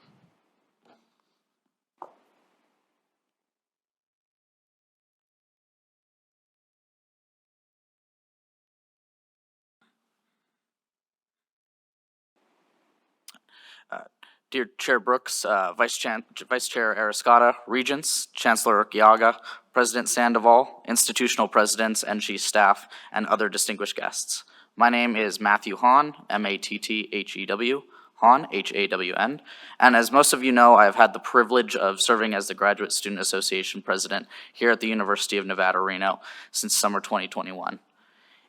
Dear Chair Brooks, Vice Chair Arascata, Regents, Chancellor Urquiaga, President Sandoval, institutional presidents, NSHE staff, and other distinguished guests. My name is Matthew Hahn, M-A-T-T-H-E-W, Hahn, H-A-W-N, and as most of you know, I have had the privilege of serving as the Graduate Student Association President here at the University of Nevada, Reno since summer 2021.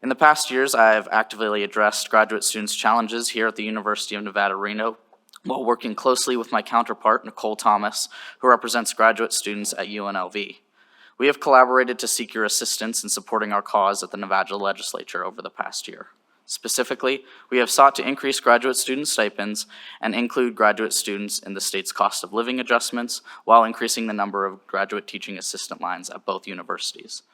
In the past years, I have actively addressed graduate students' challenges here at the University of Nevada, Reno, while working closely with my counterpart, Nicole Thomas, who represents graduate students at UNLV. We have collaborated to seek your assistance in supporting our cause at the Nevada legislature over the past year. Specifically, we have sought to increase graduate student stipends and include graduate students in the state's cost of living adjustments while increasing the number of graduate teaching assistant lines at both universities.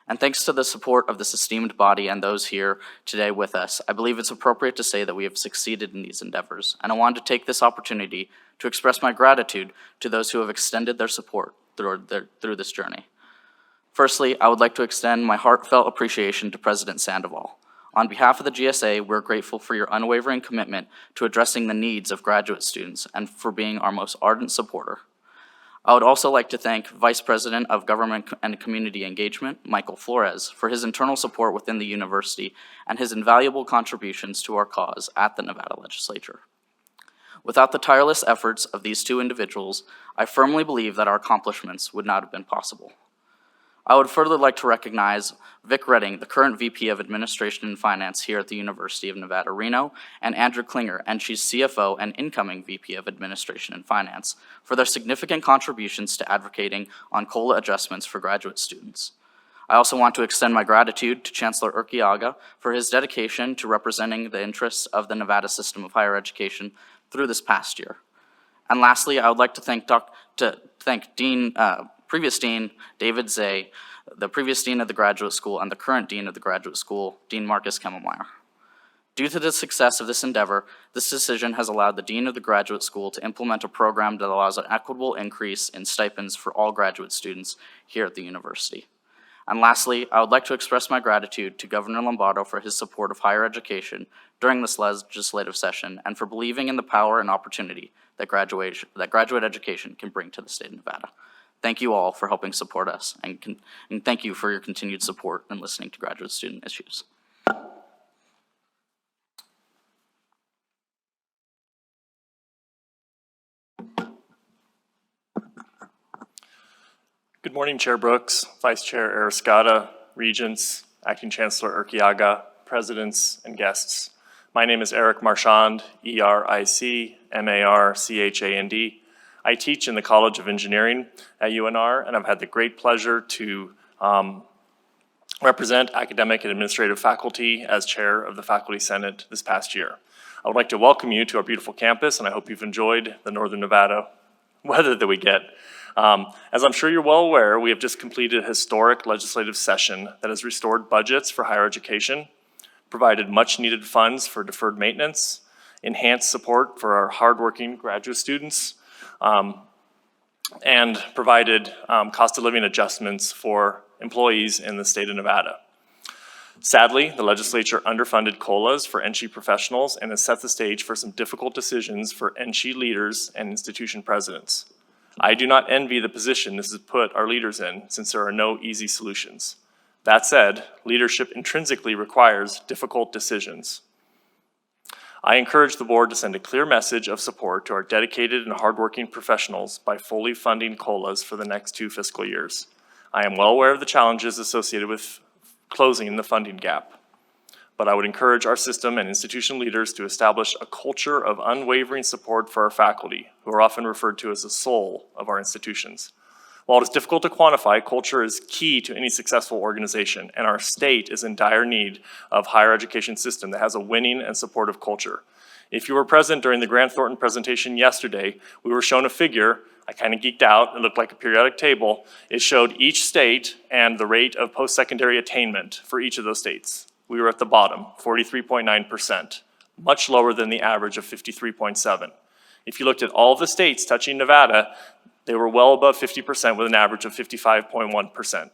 And thanks to the support of this esteemed body and those here today with us, I believe it's appropriate to say that we have succeeded in these endeavors. And I wanted to take this opportunity to express my gratitude to those who have extended their support through this journey. Firstly, I would like to extend my heartfelt appreciation to President Sandoval. On behalf of the GSA, we're grateful for your unwavering commitment to addressing the needs of graduate students and for being our most ardent supporter. I would also like to thank Vice President of Government and Community Engagement, Michael Flores, for his internal support within the university and his invaluable contributions to our cause at the Nevada Legislature. Without the tireless efforts of these two individuals, I firmly believe that our accomplishments would not have been possible. I would further like to recognize Vic Redding, the current VP of Administration and Finance here at the University of Nevada, Reno, and Andrew Klinger, NCHE's CFO and incoming VP of Administration and Finance, for their significant contributions to advocating on COLA adjustments for graduate students. I also want to extend my gratitude to Chancellor Urquiaga for his dedication to representing the interests of the Nevada system of higher education through this past year. And lastly, I would like to thank previous Dean David Zay, the previous Dean of the Graduate School and the current Dean of the Graduate School, Dean Marcus Kemmelmeyer. Due to the success of this endeavor, this decision has allowed the Dean of the Graduate School to implement a program that allows an equitable increase in stipends for all graduate students here at the university. And lastly, I would like to express my gratitude to Governor Lombardo for his support of higher education during this legislative session and for believing in the power and opportunity that graduate education can bring to the state of Nevada. Thank you all for helping support us, and thank you for your continued support in listening to graduate student issues. Good morning, Chair Brooks, Vice Chair Arascata, Regents, Acting Chancellor Urquiaga, Presidents, and guests. My name is Eric Marchand, E-R-I-C-M-A-R-C-H-A-N-D. I teach in the College of Engineering at UNR, and I've had the great pleasure to represent academic and administrative faculty as chair of the Faculty Senate this past year. I would like to welcome you to our beautiful campus, and I hope you've enjoyed the Northern Nevada weather that we get. As I'm sure you're well aware, we have just completed a historic legislative session that has restored budgets for higher education, provided much-needed funds for deferred maintenance, enhanced support for our hardworking graduate students, and provided cost of living adjustments for employees in the state of Nevada. Sadly, the legislature underfunded COLAs for NCHE professionals and has set the stage for some difficult decisions for NCHE leaders and institution presidents. I do not envy the position this has put our leaders in, since there are no easy solutions. That said, leadership intrinsically requires difficult decisions. I encourage the board to send a clear message of support to our dedicated and hardworking professionals by fully funding COLAs for the next 2 fiscal years. I am well aware of the challenges associated with closing the funding gap, but I would encourage our system and institution leaders to establish a culture of unwavering support for our faculty, who are often referred to as the soul of our institutions. While it is difficult to quantify, culture is key to any successful organization, and our state is in dire need of a higher education system that has a winning and supportive culture. If you were present during the Grant Thornton presentation yesterday, we were shown a figure. I kind of geeked out. It looked like a periodic table. It showed each state and the rate of post-secondary attainment for each of those states. We were at the bottom, 43.9%, much lower than the average of 53.7%. If you looked at all the states touching Nevada, they were well above 50% with an average of 55.1%.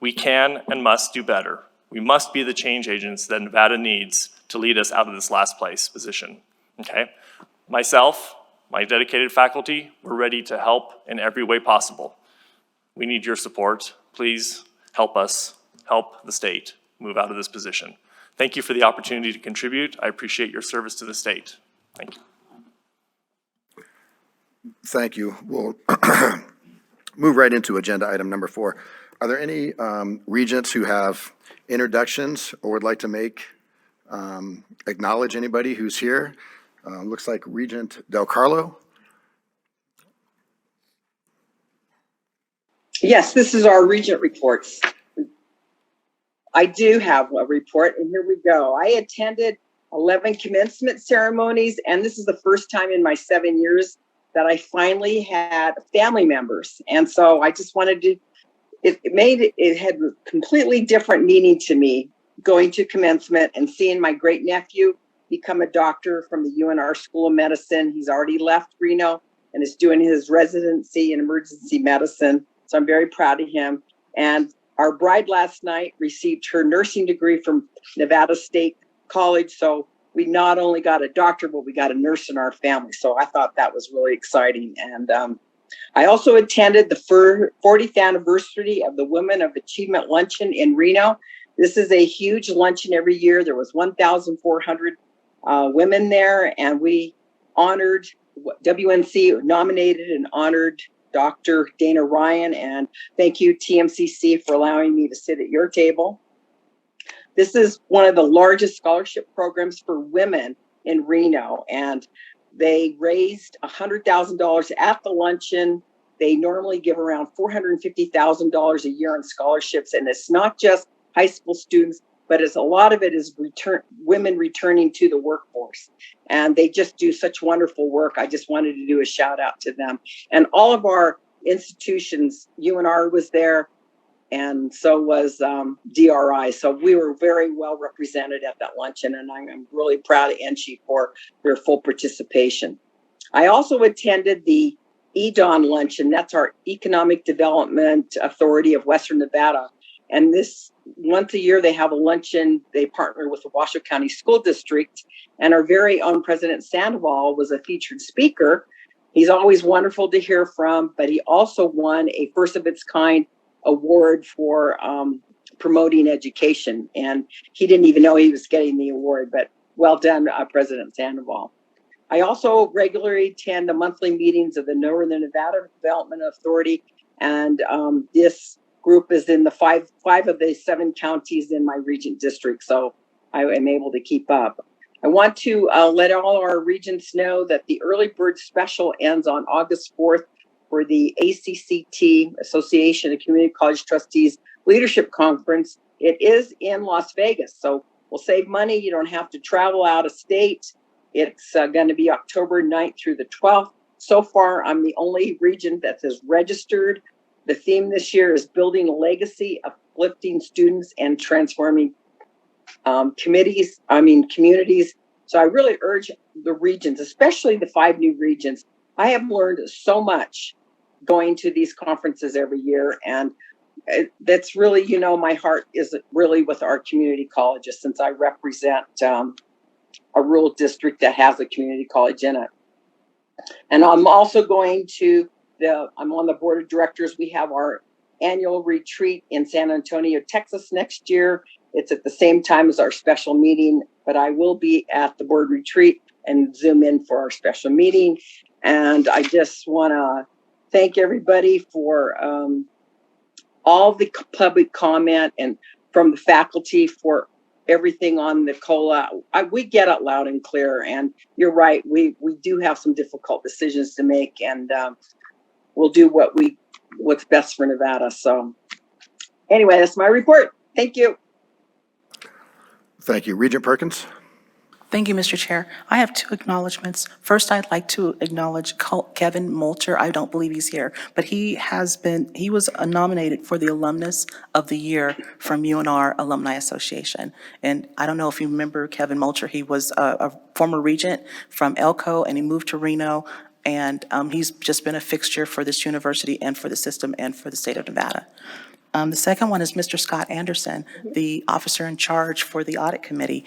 We can and must do better. We must be the change agents that Nevada needs to lead us out of this last place position, okay? Myself, my dedicated faculty, we're ready to help in every way possible. We need your support. Please help us, help the state move out of this position. Thank you for the opportunity to contribute. I appreciate your service to the state. Thank you. Thank you. We'll move right into agenda item number 4. Are there any regents who have introductions or would like to acknowledge anybody who's here? Looks like Regent Del Carlo. Yes, this is our regent reports. I do have a report, and here we go. I attended 11 commencement ceremonies, and this is the first time in my 7 years that I finally had family members. And so I just wanted to, it had a completely different meaning to me going to commencement and seeing my great nephew become a doctor from the UNR School of Medicine. He's already left Reno and is doing his residency in emergency medicine. So I'm very proud of him. And our bride last night received her nursing degree from Nevada State College. So we not only got a doctor, but we got a nurse in our family. So I thought that was really exciting. And I also attended the 40th anniversary of the Women of Achievement Luncheon in Reno. This is a huge luncheon every year. There was 1,400 women there, and we honored, WNC nominated and honored Dr. Dana Ryan, and thank you TMCC for allowing me to sit at your table. This is one of the largest scholarship programs for women in Reno, and they raised $100,000 at the luncheon. They normally give around $450,000 a year in scholarships, and it's not just high school students, but a lot of it is women returning to the workforce. And they just do such wonderful work. I just wanted to do a shout out to them. And all of our institutions, UNR was there, and so was DRI. So we were very well represented at that luncheon, and I'm really proud of NCHE for their full participation. I also attended the EDON luncheon. That's our Economic Development Authority of Western Nevada. And this once a year, they have a luncheon. They partner with the Washoe County School District, and our very own President Sandoval was a featured speaker. He's always wonderful to hear from, but he also won a first of its kind award for promoting education. And he didn't even know he was getting the award, but well done, President Sandoval. I also regularly attend the monthly meetings of the Northern Nevada Development Authority, and this group is in the five of the 7 counties in my regent district, so I am able to keep up. I want to let all our regents know that the early bird special ends on August 4th for the ACCT, Association of Community College Trustees Leadership Conference. It is in Las Vegas, so we'll save money. You don't have to travel out of state. It's going to be October 9th through the 12th. So far, I'm the only regent that has registered. The theme this year is building a legacy, uplifting students, and transforming communities. So I really urge the regents, especially the 5 new regents. I have learned so much going to these conferences every year, and that's really, my heart is really with our community colleges, since I represent a rural district that has a community college in it. And I'm also going to I'm on the board of directors. We have our annual retreat in San Antonio, Texas next year. It's at the same time as our special meeting, but I will be at the board retreat and Zoom in for our special meeting. And I just want to thank everybody for all the public comment and from the faculty for everything on the COLA. We get it loud and clear, and you're right. We do have some difficult decisions to make, and we'll do what's best for Nevada. So anyway, that's my report. Thank you. Thank you. Regent Perkins? Thank you, Mr. Chair. I have 2 acknowledgements. First, I'd like to acknowledge Kevin Moulter. I don't believe he's here, but he was nominated for the Alumnus of the Year from UNR Alumni Association. And I don't know if you remember Kevin Moulter. He was a former regent from Elko, and he moved to Reno. And he's just been a fixture for this university and for the system and for the state of Nevada. The second one is Mr. Scott Anderson, the officer in charge for the audit committee.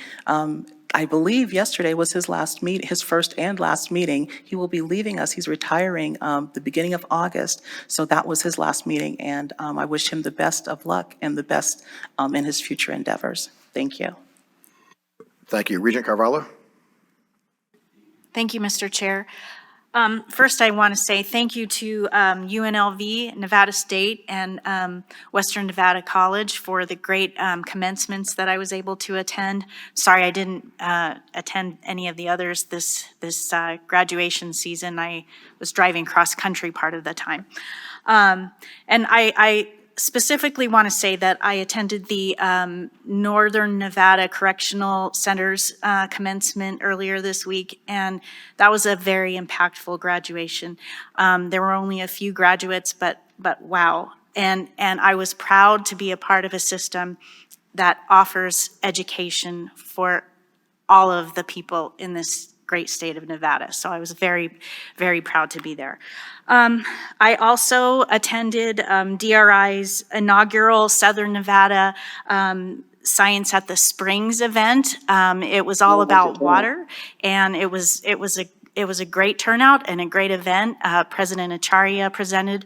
I believe yesterday was his first and last meeting. He will be leaving us. He's retiring the beginning of August. So that was his last meeting. And I wish him the best of luck and the best in his future endeavors. Thank you. Thank you. Regent Carvalho? Thank you, Mr. Chair. First, I want to say thank you to UNLV, Nevada State, and Western Nevada College for the great commencements that I was able to attend. Sorry I didn't attend any of the others this graduation season. I was driving cross-country part of the time. And I specifically want to say that I attended the Northern Nevada Correctional Center's commencement earlier this week, and that was a very impactful graduation. There were only a few graduates, but wow. And I was proud to be a part of a system that offers education for all of the people in this great state of Nevada. So I was very, very proud to be there. I also attended DRI's inaugural Southern Nevada Science at the Springs event. It was all about water, and it was a great turnout and a great event. President Acharya presented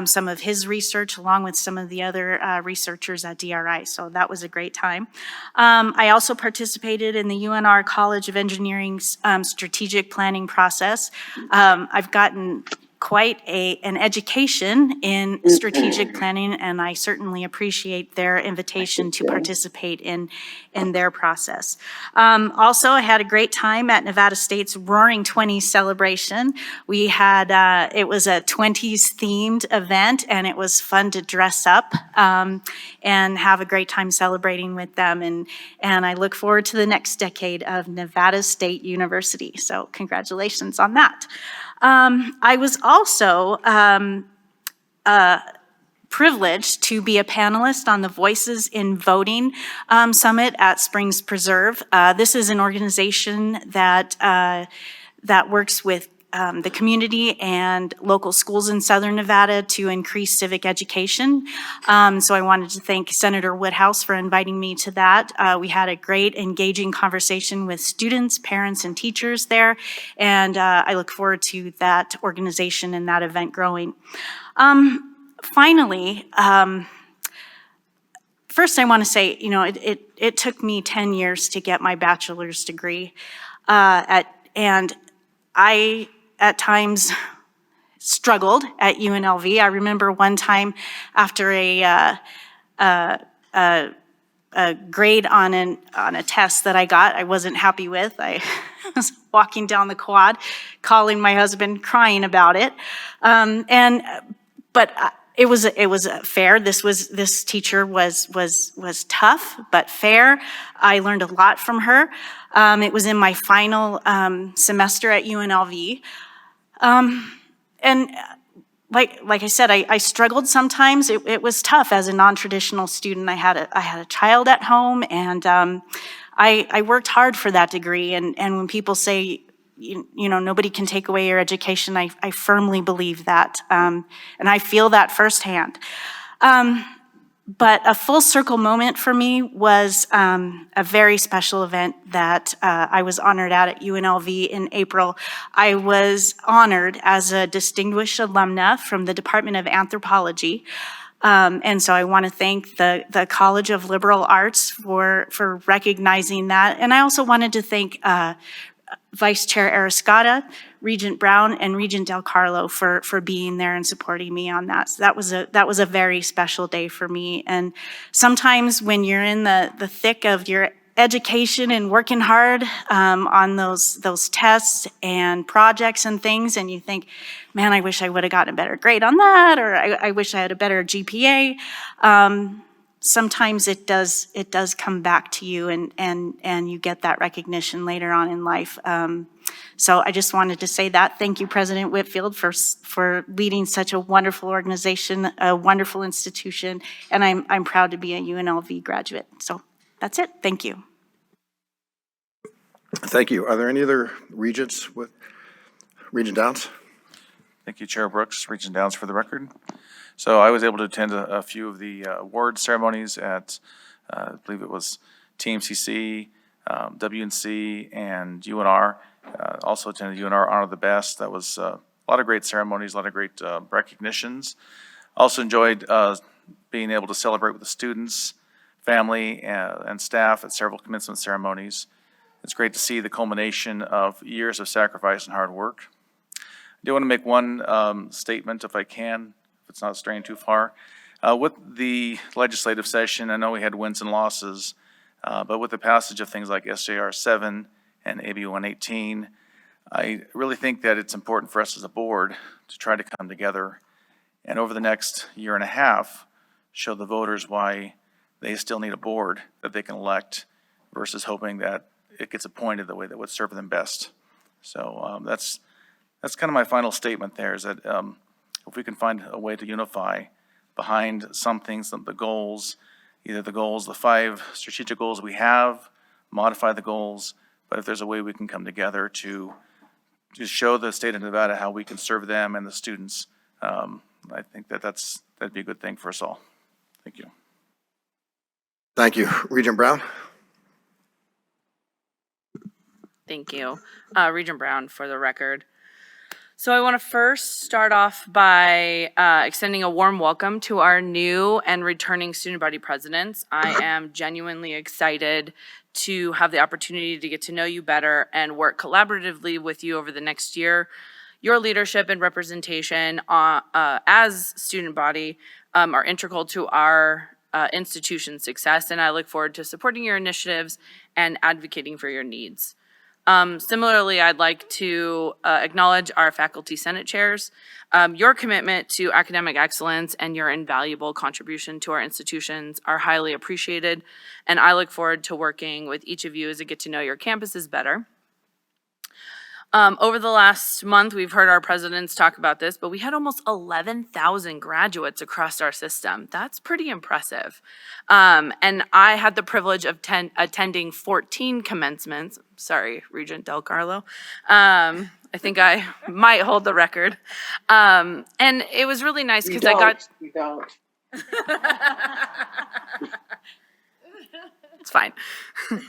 some of his research along with some of the other researchers at DRI, so that was a great time. I also participated in the UNR College of Engineering's strategic planning process. I've gotten quite an education in strategic planning, and I certainly appreciate their invitation to participate in their process. Also, I had a great time at Nevada State's Roaring 20s celebration. We had, it was a 20s themed event, and it was fun to dress up and have a great time celebrating with them. And I look forward to the next decade of Nevada State University. So congratulations on that. I was also privileged to be a panelist on the Voices in Voting Summit at Springs Preserve. This is an organization that works with the community and local schools in Southern Nevada to increase civic education. So I wanted to thank Senator Woodhouse for inviting me to that. We had a great, engaging conversation with students, parents, and teachers there, and I look forward to that organization and that event growing. Finally, first I want to say, you know, it took me 10 years to get my bachelor's degree, and I, at times, struggled at UNLV. I remember one time after a grade on a test that I got I wasn't happy with. I was walking down the quad, calling my husband, crying about it. But it was fair. This teacher was tough but fair. I learned a lot from her. It was in my final semester at UNLV. And like I said, I struggled sometimes. It was tough as a non-traditional student. I had a child at home, and I worked hard for that degree. And when people say, you know, nobody can take away your education, I firmly believe that, and I feel that firsthand. But a full circle moment for me was a very special event that I was honored at UNLV in April. I was honored as a distinguished alumna from the Department of Anthropology. And so I want to thank the College of Liberal Arts for recognizing that. And I also wanted to thank Vice Chair Arascata, Regent Brown, and Regent Del Carlo for being there and supporting me on that. So that was a very special day for me. And sometimes when you're in the thick of your education and working hard on those tests and projects and things, and you think, man, I wish I would have gotten a better grade on that, or I wish I had a better GPA. Sometimes it does come back to you, and you get that recognition later on in life. So I just wanted to say that. Thank you, President Whitfield, for leading such a wonderful organization, a wonderful institution, and I'm proud to be a UNLV graduate. So that's it. Thank you. Thank you. Are there any other regents with Regent Downs? Thank you, Chair Brooks. Regent Downs for the record. So I was able to attend a few of the award ceremonies at, I believe it was TMCC, WNC, and UNR. Also attended UNR Honor the Best. That was a lot of great ceremonies, a lot of great recognitions. Also enjoyed being able to celebrate with the students, family, and staff at several commencement ceremonies. It's great to see the culmination of years of sacrifice and hard work. I do want to make one statement, if I can, if it's not straying too far. With the legislative session, I know we had wins and losses, but with the passage of things like SJR 7 and AB 118, I really think that it's important for us as a board to try to come together and over the next year and a half, show the voters why they still need a board that they can elect versus hoping that it gets appointed the way that would serve them best. So that's kind of my final statement there, is that if we can find a way to unify behind some things, the goals, either the 5 strategic goals we have, modify the goals, but if there's a way we can come together to show the state of Nevada how we can serve them and the students, I think that'd be a good thing for us all. Thank you. Thank you. Regent Brown? Thank you. Regent Brown for the record. So I want to first start off by extending a warm welcome to our new and returning student body presidents. I am genuinely excited to have the opportunity to get to know you better and work collaboratively with you over the next year. Your leadership and representation as student body are integral to our institution's success, and I look forward to supporting your initiatives and advocating for your needs. Similarly, I'd like to acknowledge our faculty senate chairs. Your commitment to academic excellence and your invaluable contribution to our institutions are highly appreciated, and I look forward to working with each of you as I get to know your campuses better. Over the last month, we've heard our presidents talk about this, but we had almost 11,000 graduates across our system. That's pretty impressive. And I had the privilege of attending 14 commencements. Sorry, Regent Del Carlo. I think I might hold the record. And it was really nice because I got... You don't. It's fine.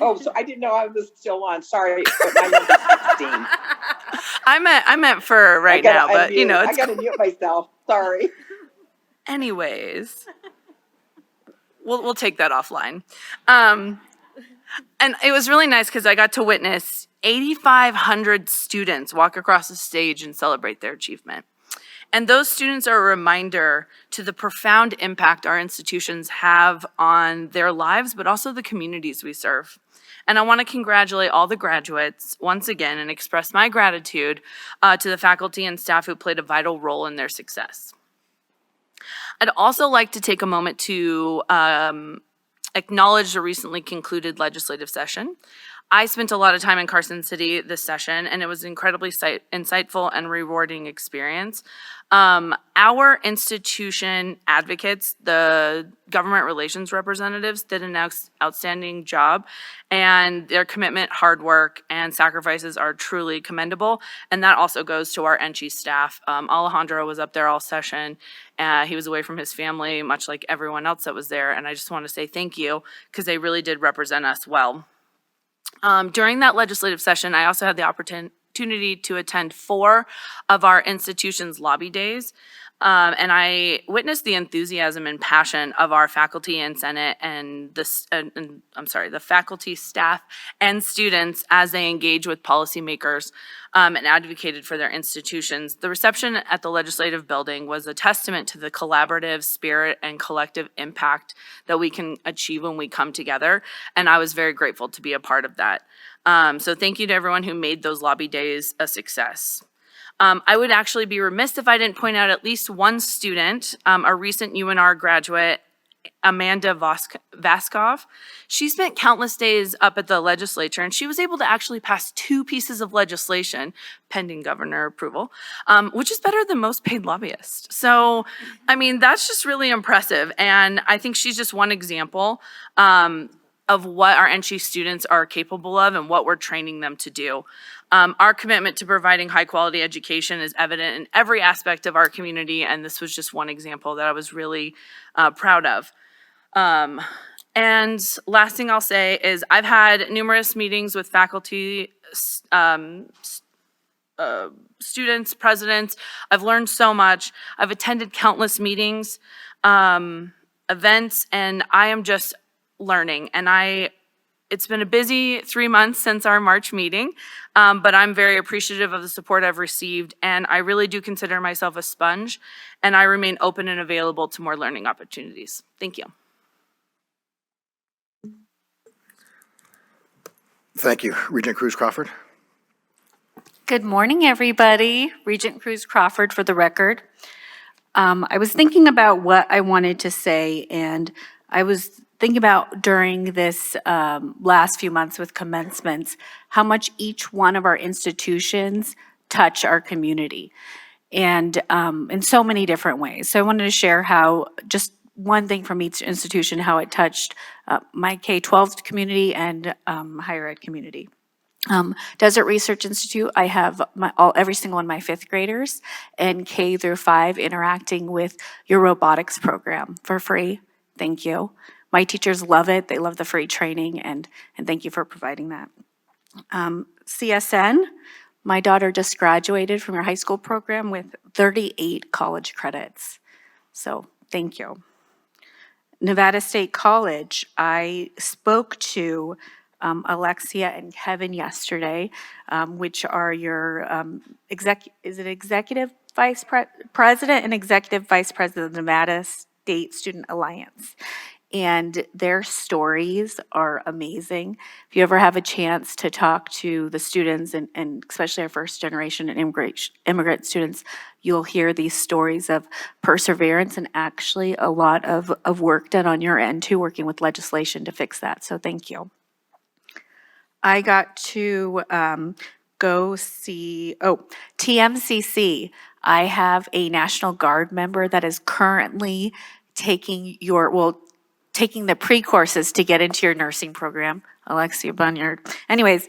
Oh, so I didn't know I was still on. Sorry, but my number's 16. I meant for right now, but you know, I gotta mute myself. Sorry. Anyways, we'll take that offline. And it was really nice because I got to witness 8,500 students walk across the stage and celebrate their achievement. And those students are a reminder to the profound impact our institutions have on their lives, but also the communities we serve. And I want to congratulate all the graduates once again and express my gratitude to the faculty and staff who played a vital role in their success. I'd also like to take a moment to acknowledge the recently concluded legislative session. I spent a lot of time in Carson City this session, and it was an incredibly insightful and rewarding experience. Our institution advocates, the government relations representatives, did an outstanding job, and their commitment, hard work, and sacrifices are truly commendable. And that also goes to our NCHE staff. Alejandro was up there all session. He was away from his family, much like everyone else that was there. And I just want to say thank you, because they really did represent us well. During that legislative session, I also had the opportunity to attend 4 of our institution's lobby days. And I witnessed the enthusiasm and passion of our faculty and Senate and the faculty, staff, and students as they engage with policymakers and advocated for their institutions. The reception at the legislative building was a testament to the collaborative spirit and collective impact that we can achieve when we come together. And I was very grateful to be a part of that. So thank you to everyone who made those lobby days a success. I would actually be remiss if I didn't point out at least one student, a recent UNR graduate, Amanda Vaskov. She spent countless days up at the legislature, and she was able to actually pass 2 pieces of legislation, pending governor approval, which is better than most paid lobbyists. So, I mean, that's just really impressive. And I think she's just one example of what our NCHE students are capable of and what we're training them to do. Our commitment to providing high quality education is evident in every aspect of our community, and this was just one example that I was really proud of. And last thing I'll say is I've had numerous meetings with faculty, students, presidents. I've learned so much. I've attended countless meetings, events, and I am just learning. And it's been a busy 3 months since our March meeting, but I'm very appreciative of the support I've received, and I really do consider myself a sponge, and I remain open and available to more learning opportunities. Thank you. Thank you. Regent Cruz Crawford. Good morning, everybody. Regent Cruz Crawford for the record. I was thinking about what I wanted to say, and I was thinking about during this last few months with commencements, how much each one of our institutions touch our community, and in so many different ways. So I wanted to share how, just one thing from each institution, how it touched my K-12 community and higher ed community. Desert Research Institute, I have every single one of my fifth graders in K through 5 interacting with your robotics program for free. Thank you. My teachers love it. They love the free training, and thank you for providing that. CSN, my daughter just graduated from your high school program with 38 college credits. So thank you. Nevada State College, I spoke to Alexia and Kevin yesterday, which are your executive vice president and executive vice president of the Nevada State Student Alliance. And their stories are amazing. If you ever have a chance to talk to the students, and especially our first generation and immigrant students, you'll hear these stories of perseverance and actually a lot of work done on your end too, working with legislation to fix that. So thank you. I got to go see, TMCC. I have a National Guard member that is currently taking taking the pre-courses to get into your nursing program, Alexia Bunyard. Anyways,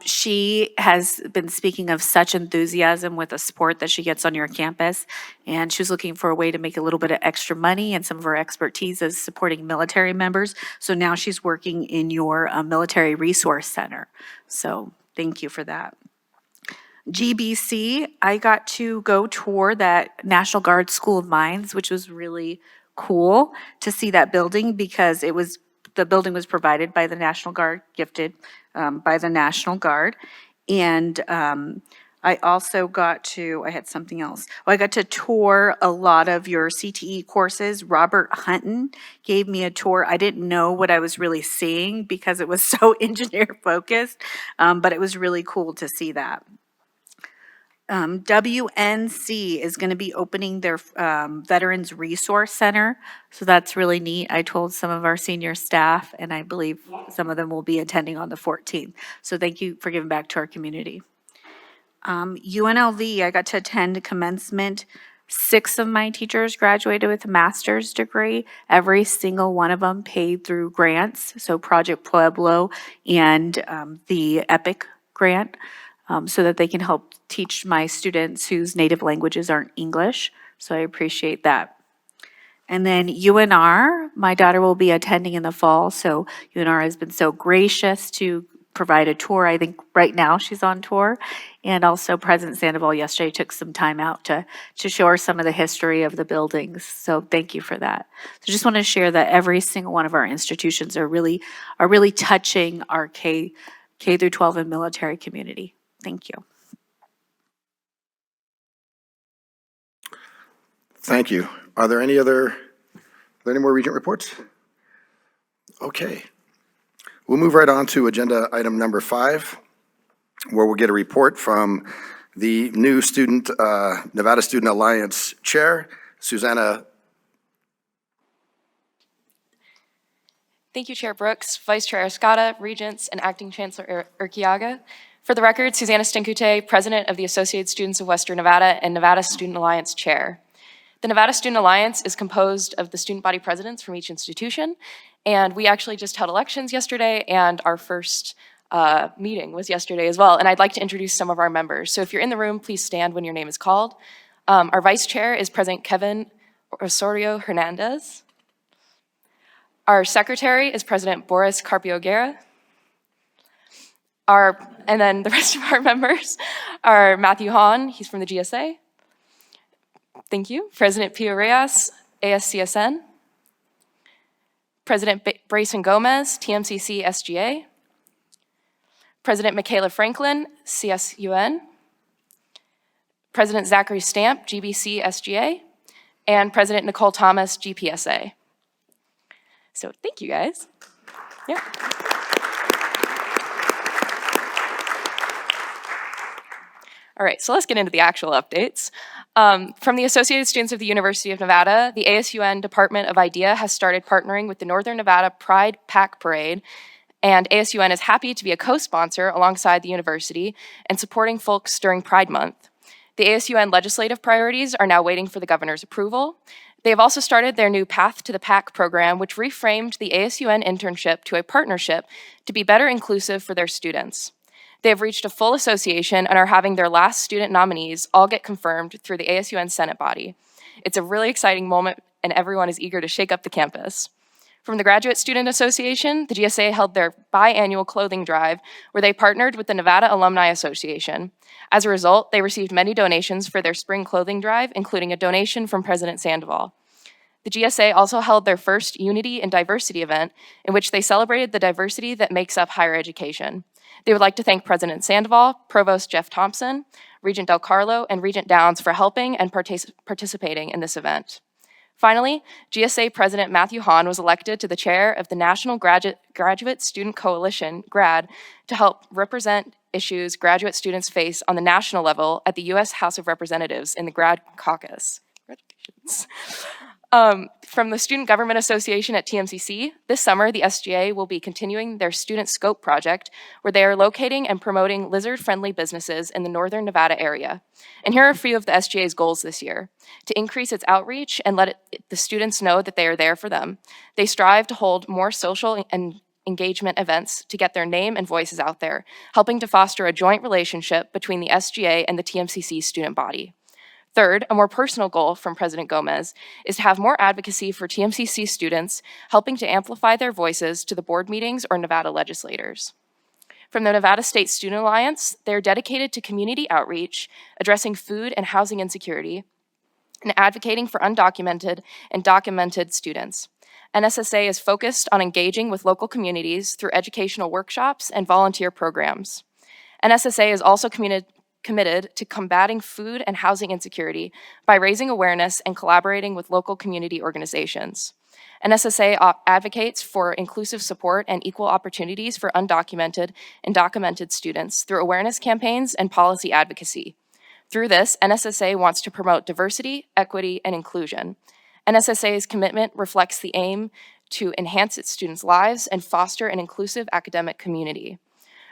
she has been speaking of such enthusiasm with the support that she gets on your campus, and she was looking for a way to make a little bit of extra money, and some of her expertise is supporting military members. So now she's working in your military resource center. So thank you for that. GBC, I got to go tour that National Guard School of Mines, which was really cool to see that building, because the building was provided by the National Guard, gifted by the National Guard. And I also I had something else. I got to tour a lot of your CTE courses. Robert Hunton gave me a tour. I didn't know what I was really seeing because it was so engineer focused, but it was really cool to see that. WNC is going to be opening their Veterans Resource Center, so that's really neat. I told some of our senior staff, and I believe some of them will be attending on the 14th. So thank you for giving back to our community. UNLV, I got to attend commencement. 6 of my teachers graduated with a master's degree. Every single one of them paid through grants, so Project Pueblo and the EPIC grant. So that they can help teach my students whose native languages aren't English. So I appreciate that. And then UNR, my daughter will be attending in the fall. So UNR has been so gracious to provide a tour. I think right now she's on tour. And also President Sandoval yesterday took some time out to show her some of the history of the buildings. So thank you for that. So just want to share that every single one of our institutions are really touching our K through 12 and military community. Thank you. Thank you. Are there any more regent reports? Okay. We'll move right on to agenda item number 5, where we'll get a report from the new Nevada Student Alliance Chair, Susanna. Thank you, Chair Brooks, Vice Chair Arascata, Regents, and Acting Chancellor Urquiaga. For the record, Susanna Stinkute, President of the Associated Students of Western Nevada and Nevada Student Alliance Chair. The Nevada Student Alliance is composed of the student body presidents from each institution, and we actually just held elections yesterday, and our first meeting was yesterday as well, and I'd like to introduce some of our members. So if you're in the room, please stand when your name is called. Our Vice Chair is President Kevin Osorio Hernandez. Our Secretary is President Boris Carpio-Guerra. And then the rest of our members are Matthew Hahn, he's from the GSA. Thank you. President Pio Reyes, ASCSN. President Brayson Gomez, TMCC SGA. President Michaela Franklin, CSUN. President Zachary Stamp, GBC SGA. And President Nicole Thomas, GPSA. So thank you guys. Yeah. All right, so let's get into the actual updates. From the Associated Students of the University of Nevada, the ASUN Department of IDEA has started partnering with the Northern Nevada Pride Pack Parade, and ASUN is happy to be a co-sponsor alongside the university and supporting folks during Pride Month. The ASUN legislative priorities are now waiting for the governor's approval. They have also started their new Path to the Pack program, which reframed the ASUN internship to a partnership to be better inclusive for their students. They have reached a full association and are having their last student nominees all get confirmed through the ASUN Senate body. It's a really exciting moment, and everyone is eager to shake up the campus. From the Graduate Student Association, the GSA held their biannual clothing drive where they partnered with the Nevada Alumni Association. As a result, they received many donations for their spring clothing drive, including a donation from President Sandoval. The GSA also held their first Unity and Diversity event in which they celebrated the diversity that makes up higher education. They would like to thank President Sandoval, Provost Jeff Thompson, Regent Del Carlo, and Regent Downs for helping and participating in this event. Finally, GSA President Matthew Hahn was elected to the chair of the National Graduate Student Coalition, GRAD, to help represent issues graduate students face on the national level at the U.S. House of Representatives in the GRAD caucus. Congratulations. From the Student Government Association at TMCC, this summer the SGA will be continuing their Student Scope project, where they are locating and promoting lizard-friendly businesses in the Northern Nevada area. And here are a few of the SGA's goals this year: to increase its outreach and let the students know that they are there for them. They strive to hold more social and engagement events to get their name and voices out there, helping to foster a joint relationship between the SGA and the TMCC student body. Third, a more personal goal from President Gomez is to have more advocacy for TMCC students, helping to amplify their voices to the board meetings or Nevada legislators. From the Nevada State Student Alliance, they're dedicated to community outreach, addressing food and housing insecurity, and advocating for undocumented and documented students. NSSA is focused on engaging with local communities through educational workshops and volunteer programs. NSSA is also committed to combating food and housing insecurity by raising awareness and collaborating with local community organizations. NSSA advocates for inclusive support and equal opportunities for undocumented and documented students through awareness campaigns and policy advocacy. Through this, NSSA wants to promote diversity, equity, and inclusion. NSSA's commitment reflects the aim to enhance its students' lives and foster an inclusive academic community.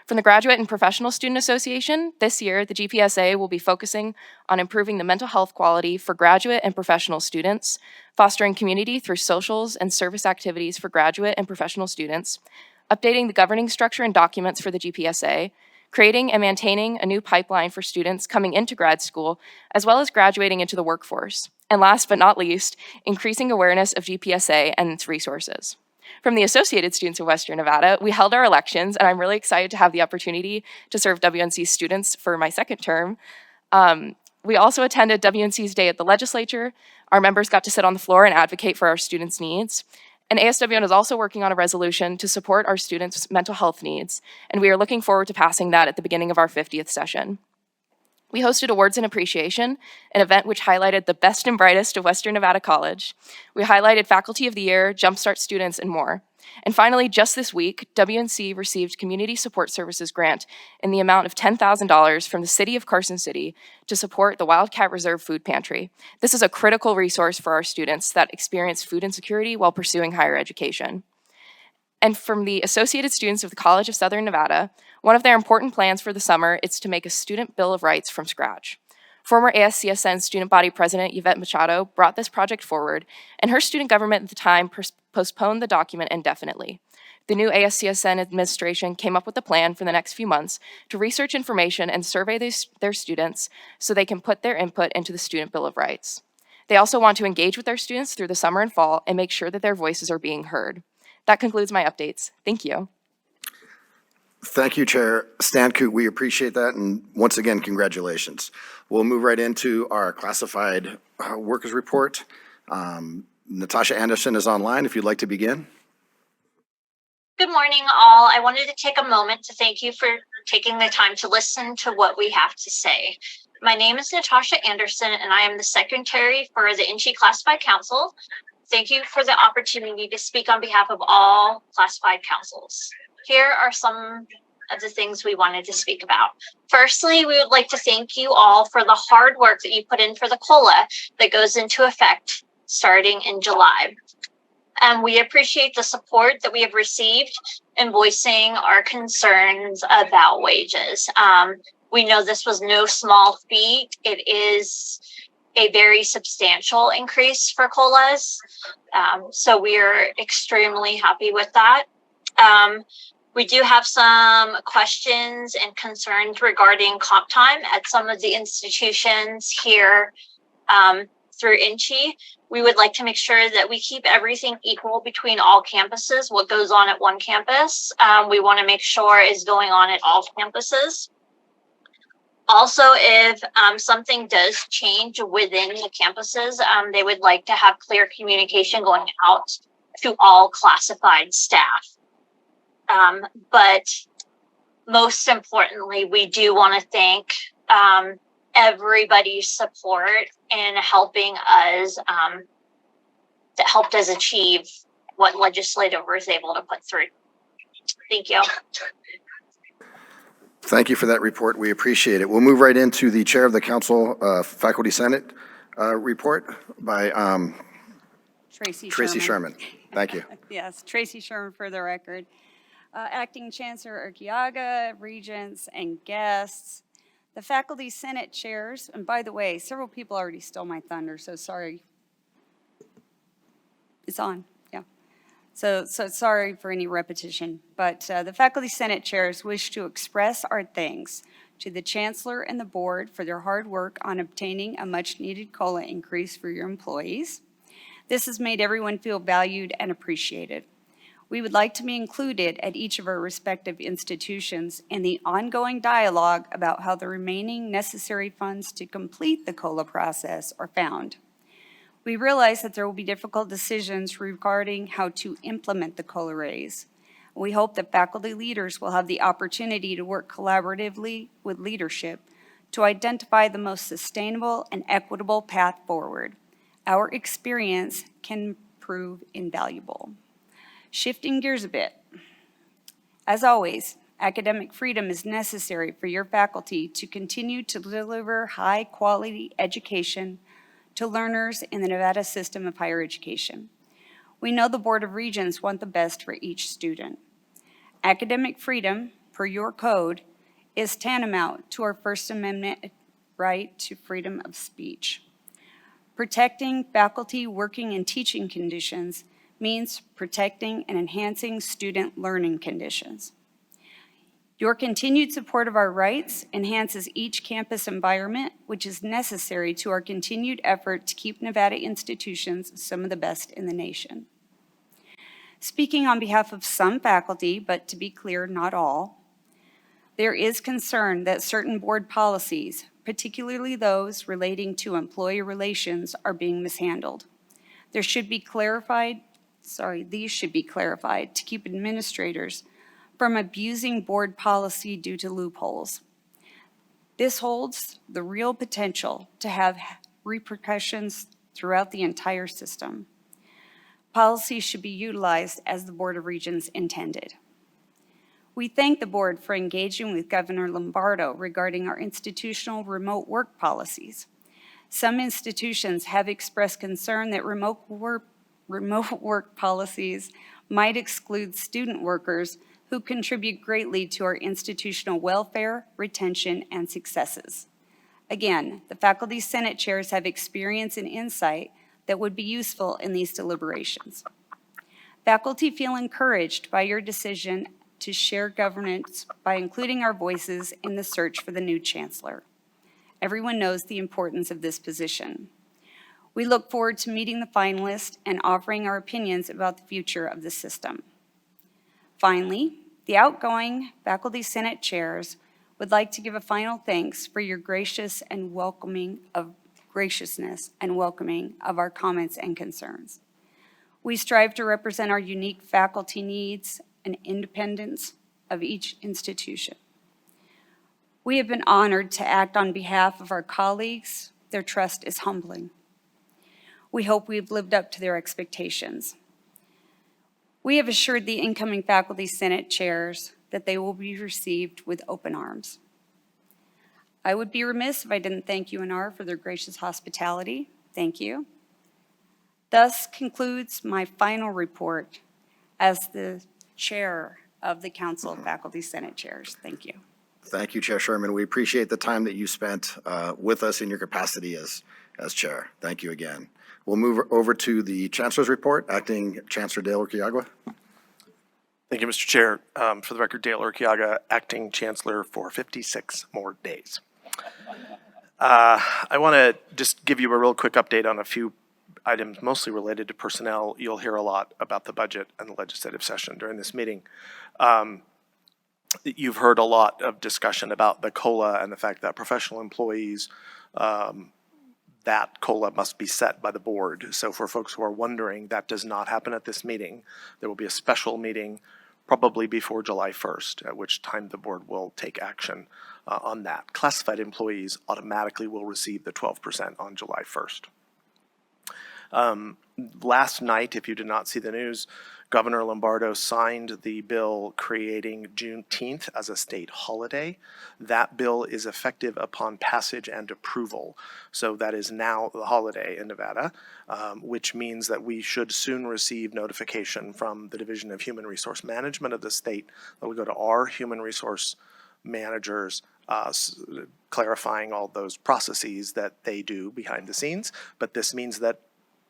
From the Graduate and Professional Student Association, this year, the GPSA will be focusing on improving the mental health quality for graduate and professional students, fostering community through socials and service activities for graduate and professional students, updating the governing structure and documents for the GPSA, creating and maintaining a new pipeline for students coming into grad school, as well as graduating into the workforce, and last but not least, increasing awareness of GPSA and its resources. From the Associated Students of Western Nevada, we held our elections, and I'm really excited to have the opportunity to serve WNC students for my second term. We also attended WNC's Day at the Legislature. Our members got to sit on the floor and advocate for our students' needs. And ASWN is also working on a resolution to support our students' mental health needs, and we are looking forward to passing that at the beginning of our 50th session. We hosted Awards and Appreciation, an event which highlighted the best and brightest of Western Nevada College. We highlighted Faculty of the Year, Jumpstart students, and more. And finally, just this week, WNC received Community Support Services grant in the amount of $10,000 from the City of Carson City to support the Wildcat Reserve Food Pantry. This is a critical resource for our students that experience food insecurity while pursuing higher education. And from the Associated Students of the College of Southern Nevada, one of their important plans for the summer is to make a student bill of rights from scratch. Former ASCSN student body president Yvette Machado brought this project forward, and her student government at the time postponed the document indefinitely. The new ASCSN administration came up with a plan for the next few months to research information and survey their students so they can put their input into the student bill of rights. They also want to engage with their students through the summer and fall and make sure that their voices are being heard. That concludes my updates. Thank you. Thank you, Chair Stankoot. We appreciate that, and once again, congratulations. We'll move right into our classified workers report. Natasha Anderson is online, if you'd like to begin. Good morning, all. I wanted to take a moment to thank you for taking the time to listen to what we have to say. My name is Natasha Anderson, and I am the Secretary for the NC Classified Council. Thank you for the opportunity to speak on behalf of all classified councils. Here are some of the things we wanted to speak about. Firstly, we would like to thank you all for the hard work that you put in for the COLA that goes into effect starting in July. We appreciate the support that we have received in voicing our concerns about wages. We know this was no small feat. It is a very substantial increase for COLAs. So we are extremely happy with that. We do have some questions and concerns regarding comp time at some of the institutions here through INCHE. We would like to make sure that we keep everything equal between all campuses. What goes on at one campus, we want to make sure is going on at all campuses. Also, if something does change within the campuses, they would like to have clear communication going out to all classified staff. But most importantly, we do want to thank everybody's support in helping us, that helped us achieve what legislature was able to put through. Thank you. Thank you for that report. We appreciate it. We'll move right into the Chair of the Council Faculty Senate report by Tracy Sherman. Thank you. Yes, Tracy Sherman for the record. Acting Chancellor Urquiaga, regents, and guests, the Faculty Senate chairs, and by the way, several people already stole my thunder, so sorry. It's on, yeah. So sorry for any repetition, but the Faculty Senate chairs wish to express our thanks to the Chancellor and the board for their hard work on obtaining a much-needed COLA increase for your employees. This has made everyone feel valued and appreciated. We would like to be included at each of our respective institutions in the ongoing dialogue about how the remaining necessary funds to complete the COLA process are found. We realize that there will be difficult decisions regarding how to implement the COLA raise. We hope that faculty leaders will have the opportunity to work collaboratively with leadership to identify the most sustainable and equitable path forward. Our experience can prove invaluable. Shifting gears a bit. As always, academic freedom is necessary for your faculty to continue to deliver high-quality education to learners in the Nevada system of higher education. We know the Board of Regents want the best for each student. Academic freedom, per your code, is tantamount to our First Amendment right to freedom of speech. Protecting faculty working and teaching conditions means protecting and enhancing student learning conditions. Your continued support of our rights enhances each campus environment, which is necessary to our continued effort to keep Nevada institutions some of the best in the nation. Speaking on behalf of some faculty, but to be clear, not all, there is concern that certain board policies, particularly those relating to employee relations, are being mishandled. These should be clarified to keep administrators from abusing board policy due to loopholes. This holds the real potential to have repercussions throughout the entire system. Policy should be utilized as the Board of Regents intended. We thank the board for engaging with Governor Lombardo regarding our institutional remote work policies. Some institutions have expressed concern that remote work policies might exclude student workers who contribute greatly to our institutional welfare, retention, and successes. Again, the Faculty Senate chairs have experience and insight that would be useful in these deliberations. Faculty feel encouraged by your decision to share governance by including our voices in the search for the new chancellor. Everyone knows the importance of this position. We look forward to meeting the finalists and offering our opinions about the future of the system. Finally, the outgoing Faculty Senate chairs would like to give a final thanks for your graciousness and welcoming of our comments and concerns. We strive to represent our unique faculty needs and independence of each institution. We have been honored to act on behalf of our colleagues. Their trust is humbling. We hope we've lived up to their expectations. We have assured the incoming Faculty Senate chairs that they will be received with open arms. I would be remiss if I didn't thank UNR for their gracious hospitality. Thank you. Thus concludes my final report as the chair of the Council of Faculty Senate Chairs. Thank you. Thank you, Chair Sherman. We appreciate the time that you spent with us in your capacity as chair. Thank you again. We'll move over to the Chancellor's report. Acting Chancellor Dale Urquiaga. Thank you, Mr. Chair. For the record, Dale Urquiaga, Acting Chancellor for 56 more days. I want to just give you a real quick update on a few items mostly related to personnel. You'll hear a lot about the budget and the legislative session during this meeting. You've heard a lot of discussion about the COLA and the fact that professional employees, that COLA must be set by the board. So for folks who are wondering, that does not happen at this meeting. There will be a special meeting probably before July 1st, at which time the board will take action on that. Classified employees automatically will receive the 12% on July 1st. Last night, if you did not see the news, Governor Lombardo signed the bill creating Juneteenth as a state holiday. That bill is effective upon passage and approval. So that is now the holiday in Nevada, which means that we should soon receive notification from the Division of Human Resource Management of the state that will go to our human resource managers, clarifying all those processes that they do behind the scenes. But this means that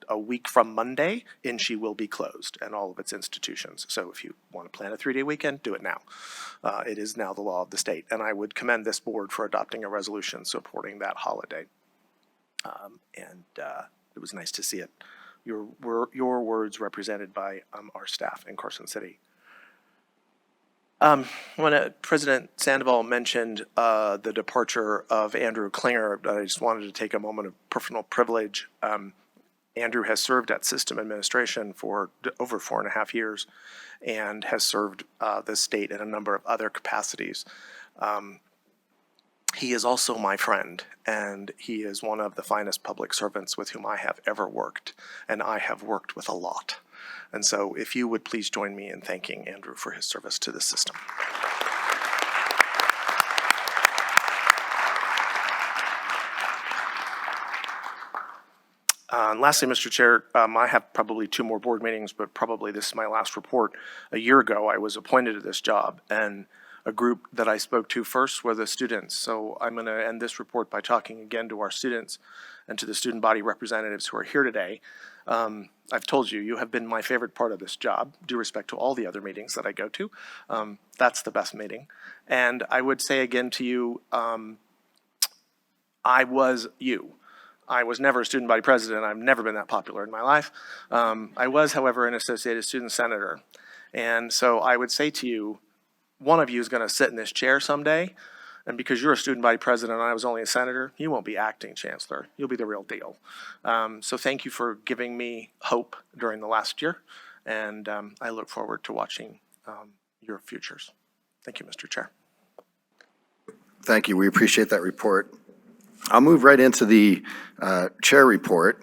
a week from Monday, INSHE will be closed and all of its institutions. So if you want to plan a 3-day weekend, do it now. It is now the law of the state. And I would commend this board for adopting a resolution supporting that holiday. It was nice to see it. Your words represented by our staff in Carson City. When President Sandoval mentioned the departure of Andrew Klinger, I just wanted to take a moment of personal privilege. Andrew has served at system administration for over 4.5 years and has served the state in a number of other capacities. He is also my friend, and he is one of the finest public servants with whom I have ever worked, and I have worked with a lot. And so if you would please join me in thanking Andrew for his service to the system. And lastly, Mr. Chair, I have probably 2 more board meetings, but probably this is my last report. A year ago, I was appointed to this job, and a group that I spoke to first were the students. So I'm going to end this report by talking again to our students and to the student body representatives who are here today. I've told you, you have been my favorite part of this job, due respect to all the other meetings that I go to. That's the best meeting. And I would say again to you, I was you. I was never a student body president. I've never been that popular in my life. I was, however, an associated student senator. And so I would say to you, one of you is going to sit in this chair someday, and because you're a student body president and I was only a senator, you won't be acting chancellor. You'll be the real deal. So thank you for giving me hope during the last year, and I look forward to watching your futures. Thank you, Mr. Chair. Thank you. We appreciate that report. I'll move right into the chair report.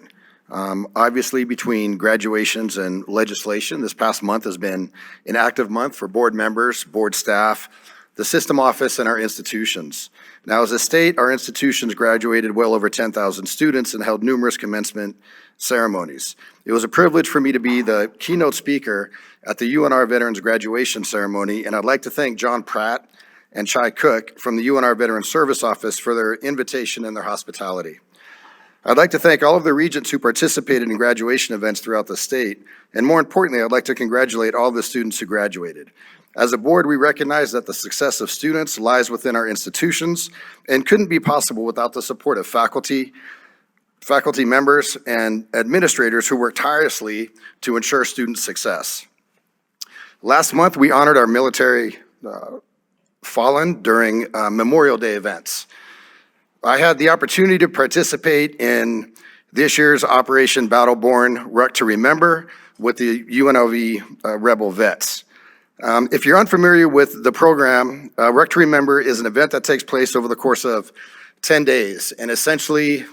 Obviously, between graduations and legislation, this past month has been an active month for board members, board staff, the system office, and our institutions. Now, as a state, our institutions graduated well over 10,000 students and held numerous commencement ceremonies. It was a privilege for me to be the keynote speaker at the UNR Veterans Graduation Ceremony, and I'd like to thank John Pratt and Chai Cook from the UNR Veteran Service Office for their invitation and their hospitality. I'd like to thank all of the regents who participated in graduation events throughout the state, and more importantly, I'd like to congratulate all the students who graduated. As a board, we recognize that the success of students lies within our institutions and couldn't be possible without the support of faculty members, and administrators who work tirelessly to ensure student success. Last month, we honored our military fallen during Memorial Day events. I had the opportunity to participate in this year's Operation Battleborn Ruck to Remember with the UNLV Rebel Vets. If you're unfamiliar with the program, Ruck to Remember is an event that takes place over the course of 10 days. And essentially,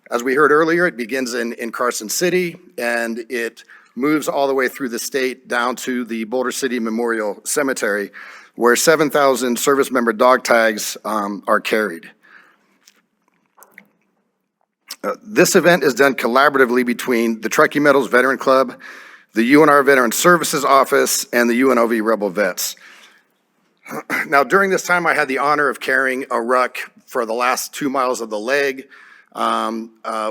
as we heard earlier, it begins in Carson City, and it moves all the way through the state down to the Boulder City Memorial Cemetery, where 7,000 service member dog tags are carried. This event is done collaboratively between the Truckee Meadows Veteran Club, the UNR Veteran Services Office, and the UNLV Rebel Vets. Now, during this time, I had the honor of carrying a ruck for the last 2 miles of the leg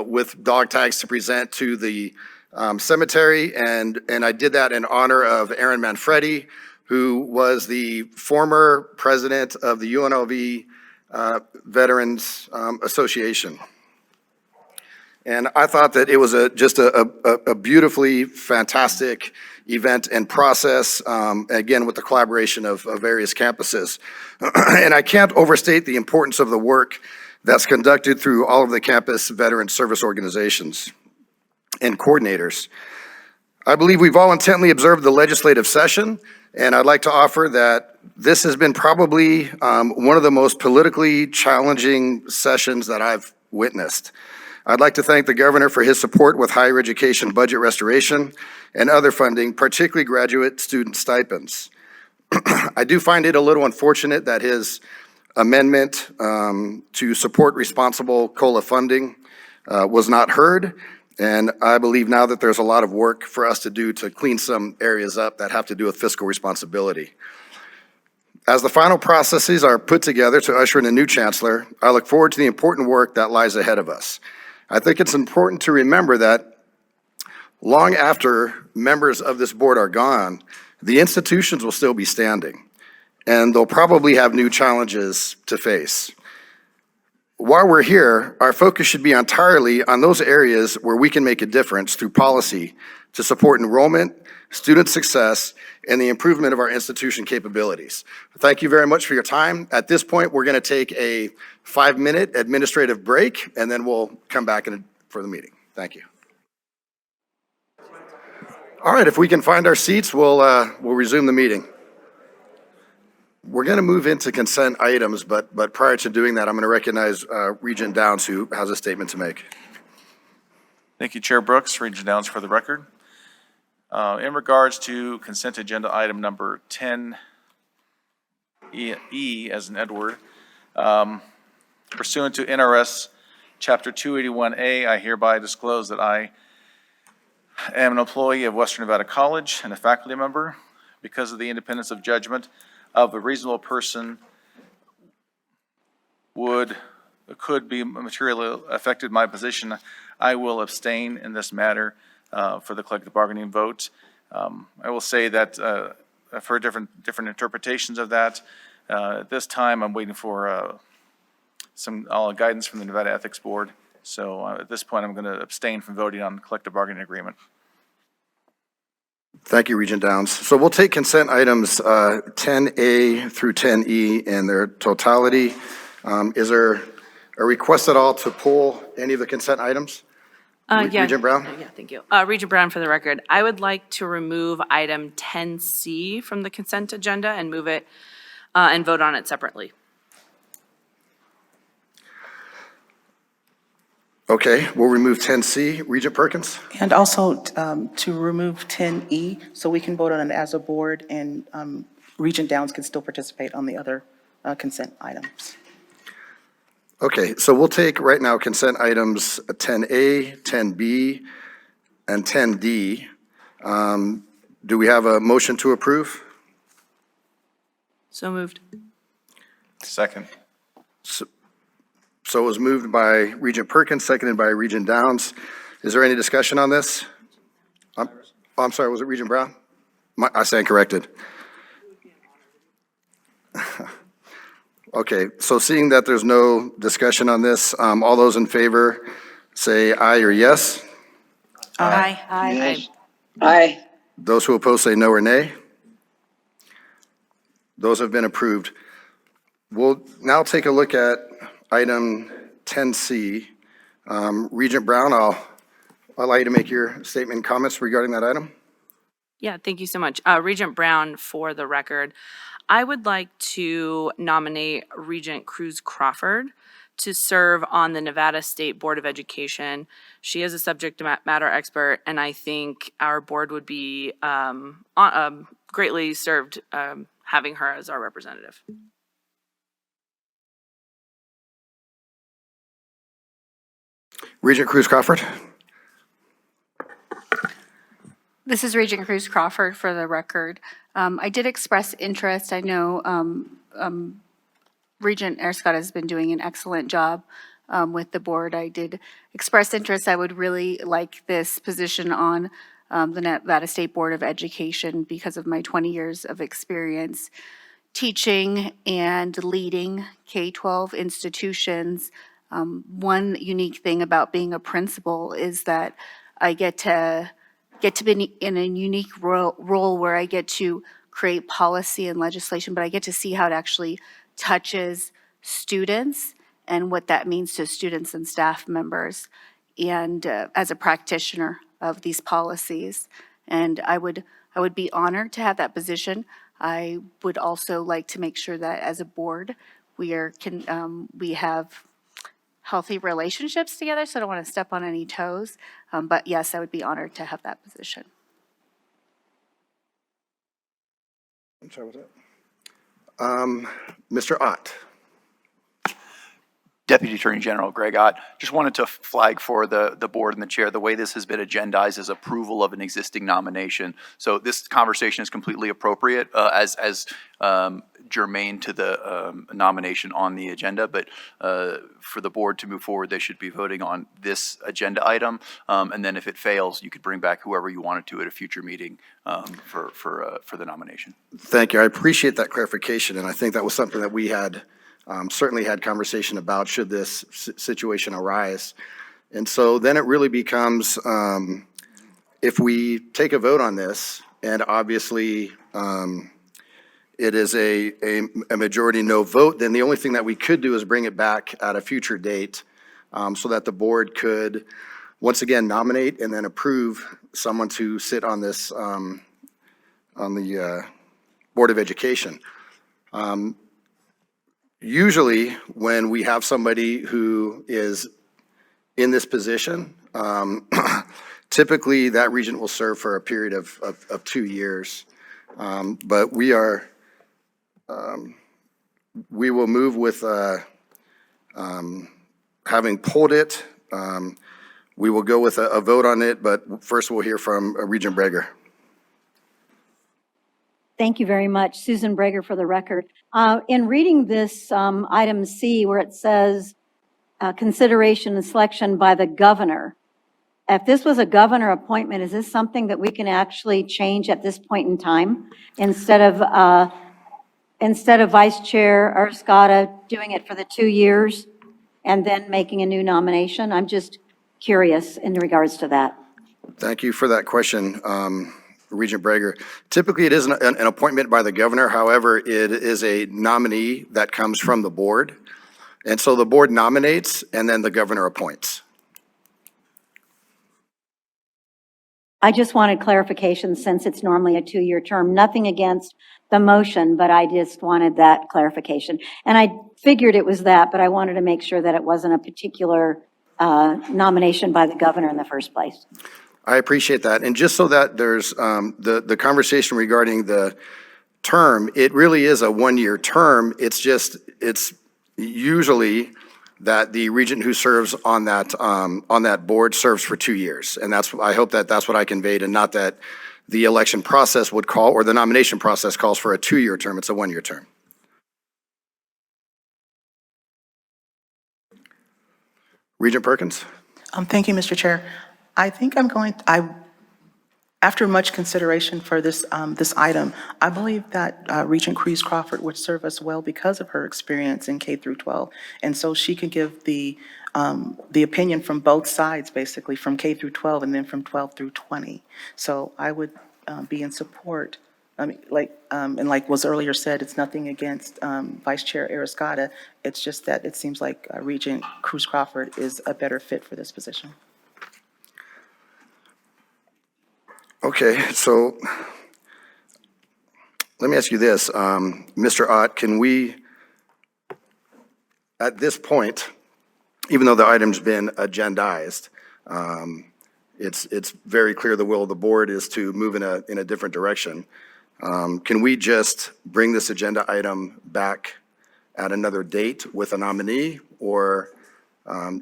with dog tags to present to the cemetery, and I did that in honor of Aaron Manfredi, who was the former president of the UNLV Veterans Association. And I thought that it was just a beautifully fantastic event and process, again, with the collaboration of various campuses. And I can't overstate the importance of the work that's conducted through all of the campus veteran service organizations and coordinators. I believe we've all intently observed the legislative session, and I'd like to offer that this has been probably one of the most politically challenging sessions that I've witnessed. I'd like to thank the governor for his support with higher education budget restoration and other funding, particularly graduate student stipends. I do find it a little unfortunate that his amendment to support responsible COLA funding was not heard, and I believe now that there's a lot of work for us to do to clean some areas up that have to do with fiscal responsibility. As the final processes are put together to usher in a new chancellor, I look forward to the important work that lies ahead of us. I think it's important to remember that long after members of this board are gone, the institutions will still be standing, and they'll probably have new challenges to face. While we're here, our focus should be entirely on those areas where we can make a difference through policy to support enrollment, student success, and the improvement of our institution capabilities. Thank you very much for your time. At this point, we're going to take a 5-minute administrative break, and then we'll come back for the meeting. Thank you. All right, if we can find our seats, we'll resume the meeting. We're going to move into consent items, but prior to doing that, I'm going to recognize Regent Downs, who has a statement to make. Thank you, Chair Brooks. Regent Downs for the record. In regards to consent agenda item number 10E as in Edward, pursuant to NRS Chapter 281A, I hereby disclose that I am an employee of Western Nevada College and a faculty member. Because of the independence of judgment of a reasonable person could be materially affected my position, I will abstain in this matter for the collective bargaining vote. I will say that I've heard different interpretations of that. At this time, I'm waiting for some guidance from the Nevada Ethics Board. So at this point, I'm going to abstain from voting on the collective bargaining agreement. Thank you, Regent Downs. So we'll take consent items 10A through 10E in their totality. Is there a request at all to pull any of the consent items? Yeah. Regent Brown? Yeah, thank you. Regent Brown, for the record, I would like to remove item 10C from the consent agenda and move it and vote on it separately. Okay, we'll remove 10C. Regent Perkins? And also to remove 10E, so we can vote on it as a board, and Regent Downs can still participate on the other consent items. Okay, so we'll take right now consent items 10A, 10B, and 10D. Do we have a motion to approve? So moved. Second. So it was moved by Regent Perkins, seconded by Regent Downs. Is there any discussion on this? I'm sorry, was it Regent Brown? I stand corrected. Okay, so seeing that there's no discussion on this, all those in favor say aye or yes. Aye. Aye. Aye. Those who oppose say no or nay. Those have been approved. We'll now take a look at item 10C. Regent Brown, I'll allow you to make your statement and comments regarding that item. Yeah, thank you so much. Regent Brown, for the record, I would like to nominate Regent Cruz Crawford to serve on the Nevada State Board of Education. She is a subject matter expert, and I think our board would be greatly served having her as our representative. Regent Cruz Crawford. This is Regent Cruz Crawford for the record. I did express interest. I know Regent Erscott has been doing an excellent job with the board. I did express interest. I would really like this position on the Nevada State Board of Education because of my 20 years of experience teaching and leading K-12 institutions. One unique thing about being a principal is that I get to be in a unique role where I get to create policy and legislation, but I get to see how it actually touches students and what that means to students and staff members, and as a practitioner of these policies. And I would be honored to have that position. I would also like to make sure that as a board, we have healthy relationships together, so I don't want to step on any toes. But yes, I would be honored to have that position. I'm sorry, what's that? Mr. Ott. Deputy Attorney General Greg Ott. Just wanted to flag for the board and the chair, the way this has been agendized is approval of an existing nomination. So this conversation is completely appropriate as germane to the nomination on the agenda, but for the board to move forward, they should be voting on this agenda item. And then if it fails, you could bring back whoever you wanted to at a future meeting for the nomination. Thank you. I appreciate that clarification, and I think that was something that we had certainly had conversation about should this situation arise. And so then it really becomes, if we take a vote on this, and obviously it is a majority no vote, then the only thing that we could do is bring it back at a future date so that the board could once again nominate and then approve someone to sit on this, on the Board of Education. Usually, when we have somebody who is in this position, typically that regent will serve for a period of 2 years. But we will move with having pulled it. We will go with a vote on it, but first we'll hear from Regent Breger. Thank you very much. Susan Breger for the record. In reading this item C where it says consideration and selection by the governor, if this was a governor appointment, is this something that we can actually change at this point in time instead of Vice Chair Erscott doing it for the 2 years and then making a new nomination? I'm just curious in regards to that. Thank you for that question, Regent Breger. Typically, it is an appointment by the governor. However, it is a nominee that comes from the board. And so the board nominates and then the governor appoints. I just wanted clarification since it's normally a 2-year term. Nothing against the motion, but I just wanted that clarification. And I figured it was that, but I wanted to make sure that it wasn't a particular nomination by the governor in the first place. I appreciate that. And just so that there's the conversation regarding the term, it really is a 1-year term. It's usually that the regent who serves on that board serves for 2 years. And I hope that's what I conveyed, and not that the election process would call, or the nomination process calls for a 2-year term. It's a 1-year term. Regent Perkins. Thank you, Mr. Chair. I think after much consideration for this item, I believe that Regent Cruz Crawford would serve us well because of her experience in K through 12. And so she can give the opinion from both sides, basically, from K through 12 and then from 12 through 20. So I would be in support. I mean, like was earlier said, it's nothing against Vice Chair Erscott. It's just that it seems like Regent Cruz Crawford is a better fit for this position. Okay, so let me ask you this, Mr. Ott, can we, at this point, even though the item's been agendized, it's very clear the will of the board is to move in a different direction. Can we just bring this agenda item back at another date with a nominee? Or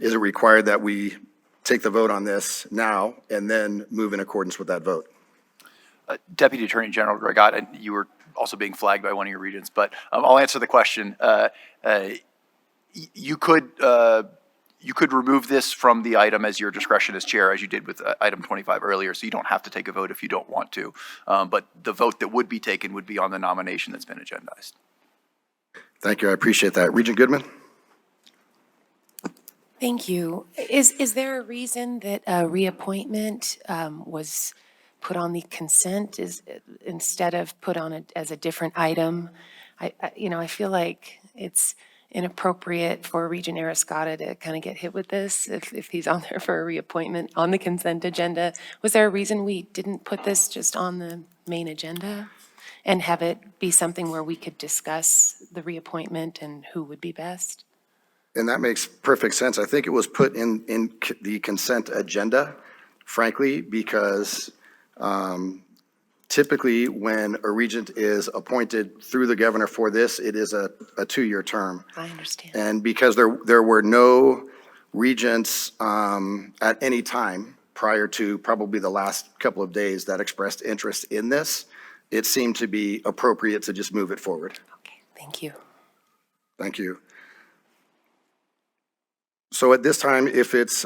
is it required that we take the vote on this now and then move in accordance with that vote? Deputy Attorney General Greg Ott, and you were also being flagged by one of your regents, but I'll answer the question. You could remove this from the item as your discretion as chair, as you did with item 25 earlier, so you don't have to take a vote if you don't want to. But the vote that would be taken would be on the nomination that's been agendized. Thank you, I appreciate that. Regent Goodman? Thank you. Is there a reason that a reappointment was put on the consent instead of put on as a different item? I feel like it's inappropriate for Regent Arascata to kind of get hit with this if he's on there for a reappointment on the consent agenda. Was there a reason we didn't put this just on the main agenda and have it be something where we could discuss the reappointment and who would be best? And that makes perfect sense. I think it was put in the consent agenda, frankly, because typically when a regent is appointed through the governor for this, it is a 2-year term. I understand. And because there were no regents at any time prior to probably the last couple of days that expressed interest in this, it seemed to be appropriate to just move it forward. Okay, thank you. Thank you. So at this time, if it's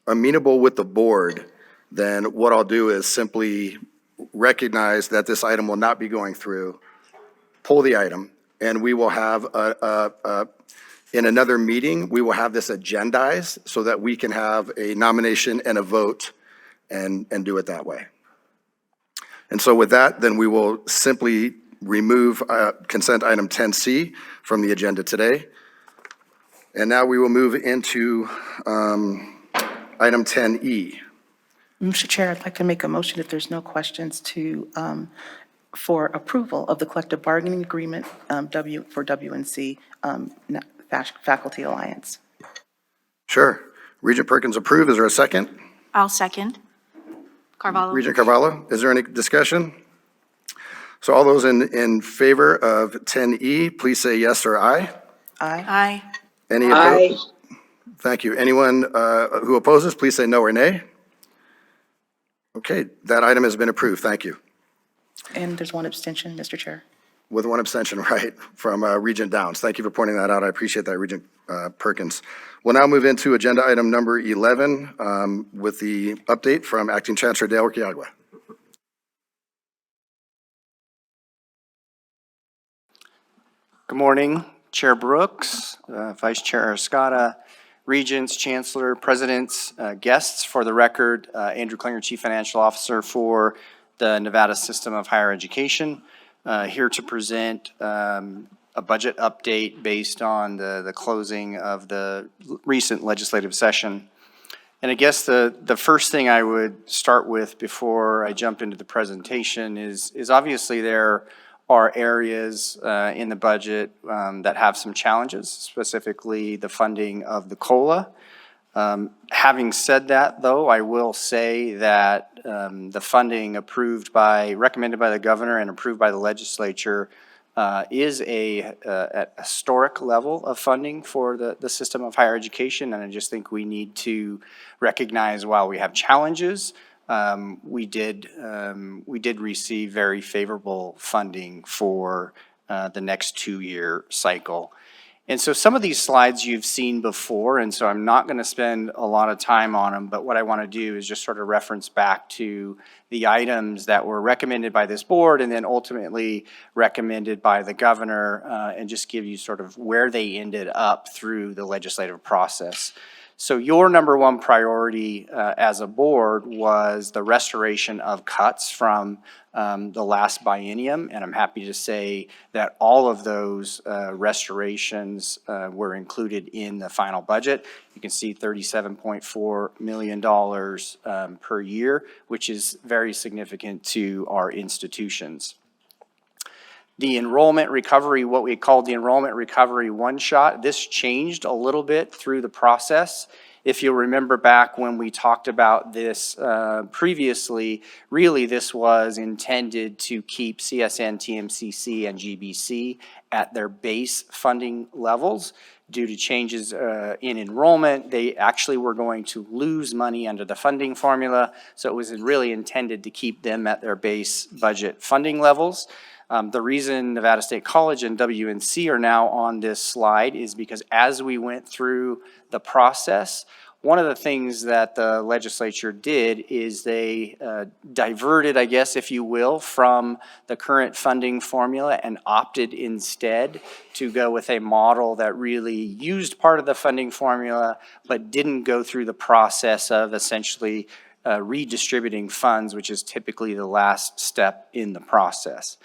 amenable with the board, then what I'll do is simply recognize that this item will not be going through, pull the item, and we will have in another meeting, we will have this agendized so that we can have a nomination and a vote and do it that way. And so with that, then we will simply remove consent item 10C from the agenda today. And now we will move into item 10E. Mr. Chair, I'd like to make a motion, if there's no questions, for approval of the collective bargaining agreement for WNC Faculty Alliance. Sure. Regent Perkins approved. Is there a second? I'll second. Carvalho? Regent Carvalho, is there any discussion? So all those in favor of 10E, please say yes or aye. Aye. Aye. Any opposed? Thank you. Anyone who opposes, please say no or nay. Okay, that item has been approved. Thank you. And there's one abstention, Mr. Chair. With one abstention, right, from Regent Downs. Thank you for pointing that out. I appreciate that, Regent Perkins. We'll now move into agenda item number 11 with the update from Acting Chancellor Dale Urquiagua. Good morning, Chair Brooks, Vice Chair Arascata, Regents, Chancellor, Presidents, guests. For the record, Andrew Klinger, Chief Financial Officer for the Nevada System of Higher Education, here to present a budget update based on the closing of the recent legislative session. And I guess the first thing I would start with before I jump into the presentation is obviously there are areas in the budget that have some challenges, specifically the funding of the COLA. Having said that, though, I will say that the funding recommended by the governor and approved by the legislature is at a historic level of funding for the system of higher education. And I just think we need to recognize while we have challenges, we did receive very favorable funding for the next 2-year cycle. And so some of these slides you've seen before, and so I'm not going to spend a lot of time on them, but what I want to do is just sort of reference back to the items that were recommended by this board and then ultimately recommended by the governor, and just give you sort of where they ended up through the legislative process. So your number one priority as a board was the restoration of cuts from the last biennium, and I'm happy to say that all of those restorations were included in the final budget. You can see $37.4 million per year, which is very significant to our institutions. The enrollment recovery, what we called the enrollment recovery one-shot, this changed a little bit through the process. If you'll remember back when we talked about this previously, really this was intended to keep CSN, TMCC, and GBC at their base funding levels. Due to changes in enrollment, they actually were going to lose money under the funding formula, so it was really intended to keep them at their base budget funding levels. The reason Nevada State College and WNC are now on this slide is because as we went through the process, one of the things that the legislature did is they diverted, I guess, if you will, from the current funding formula and opted instead to go with a model that really used part of the funding formula but didn't go through the process of essentially redistributing funds, which is typically the last step in the process.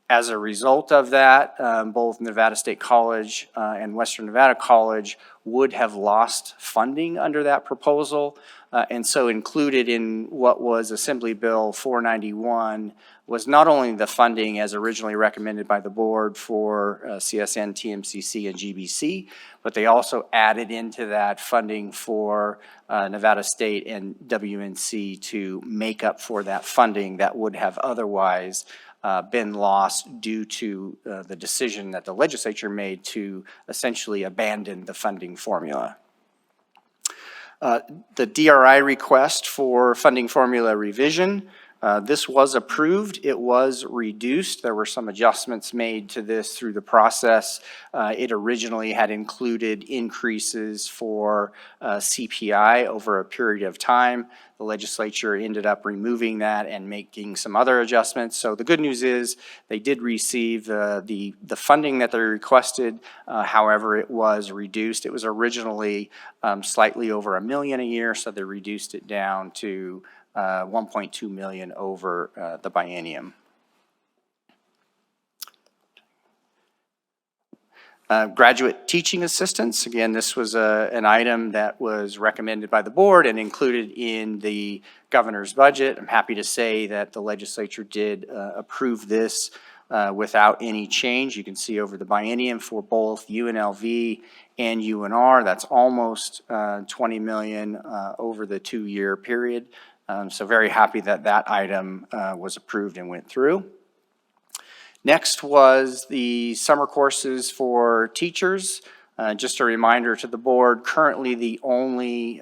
As a result of that, both Nevada State College and Western Nevada College would have lost funding under that proposal. And so included in what was Assembly Bill 491 was not only the funding as originally recommended by the board for CSN, TMCC, and GBC, but they also added into that funding for Nevada State and WNC to make up for that funding that would have otherwise been lost due to the decision that the legislature made to essentially abandon the funding formula. The DRI request for funding formula revision, this was approved. It was reduced. There were some adjustments made to this through the process. It originally had included increases for CPI over a period of time. The legislature ended up removing that and making some other adjustments. So the good news is they did receive the funding that they requested. However, it was reduced. It was originally slightly over $1 million a year, so they reduced it down to 1.2 million over the biennium. Graduate teaching assistants, again, this was an item that was recommended by the board and included in the governor's budget. I'm happy to say that the legislature did approve this without any change. You can see over the biennium for both UNLV and UNR, that's almost 20 million over the 2-year period. So very happy that that item was approved and went through. Next was the summer courses for teachers. Just a reminder to the board, currently the only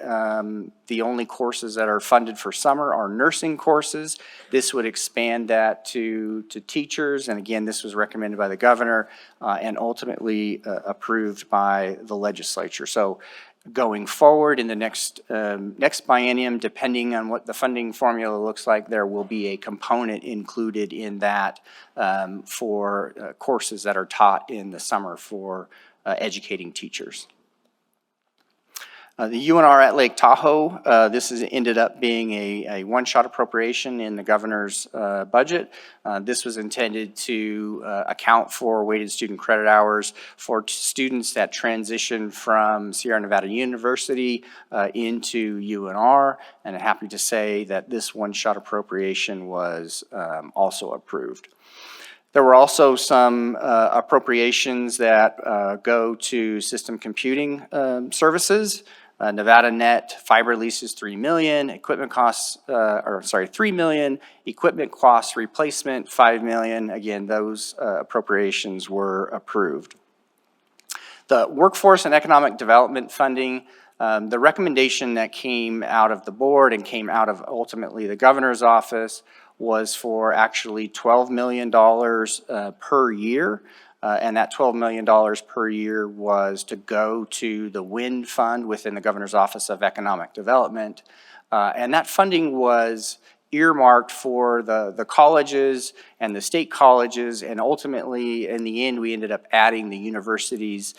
courses that are funded for summer are nursing courses. This would expand that to teachers, and again, this was recommended by the governor and ultimately approved by the legislature. So going forward in the next biennium, depending on what the funding formula looks like, there will be a component included in that for courses that are taught in the summer for educating teachers. The UNR at Lake Tahoe, this ended up being a one-shot appropriation in the governor's budget. This was intended to account for weighted student credit hours for students that transition from Sierra Nevada University into UNR, and I'm happy to say that this one-shot appropriation was also approved. There were also some appropriations that go to system computing services. Nevada Net fiber leases $3 million, equipment costs, $3 million, equipment costs replacement $5 million. Again, those appropriations were approved. The workforce and economic development funding, the recommendation that came out of the board and came out of ultimately the governor's office was for actually $12 million per year. And that $12 million per year was to go to the WIND fund within the Governor's Office of Economic Development. And that funding was earmarked for the colleges and the state colleges, and ultimately, in the end, we ended up adding the universities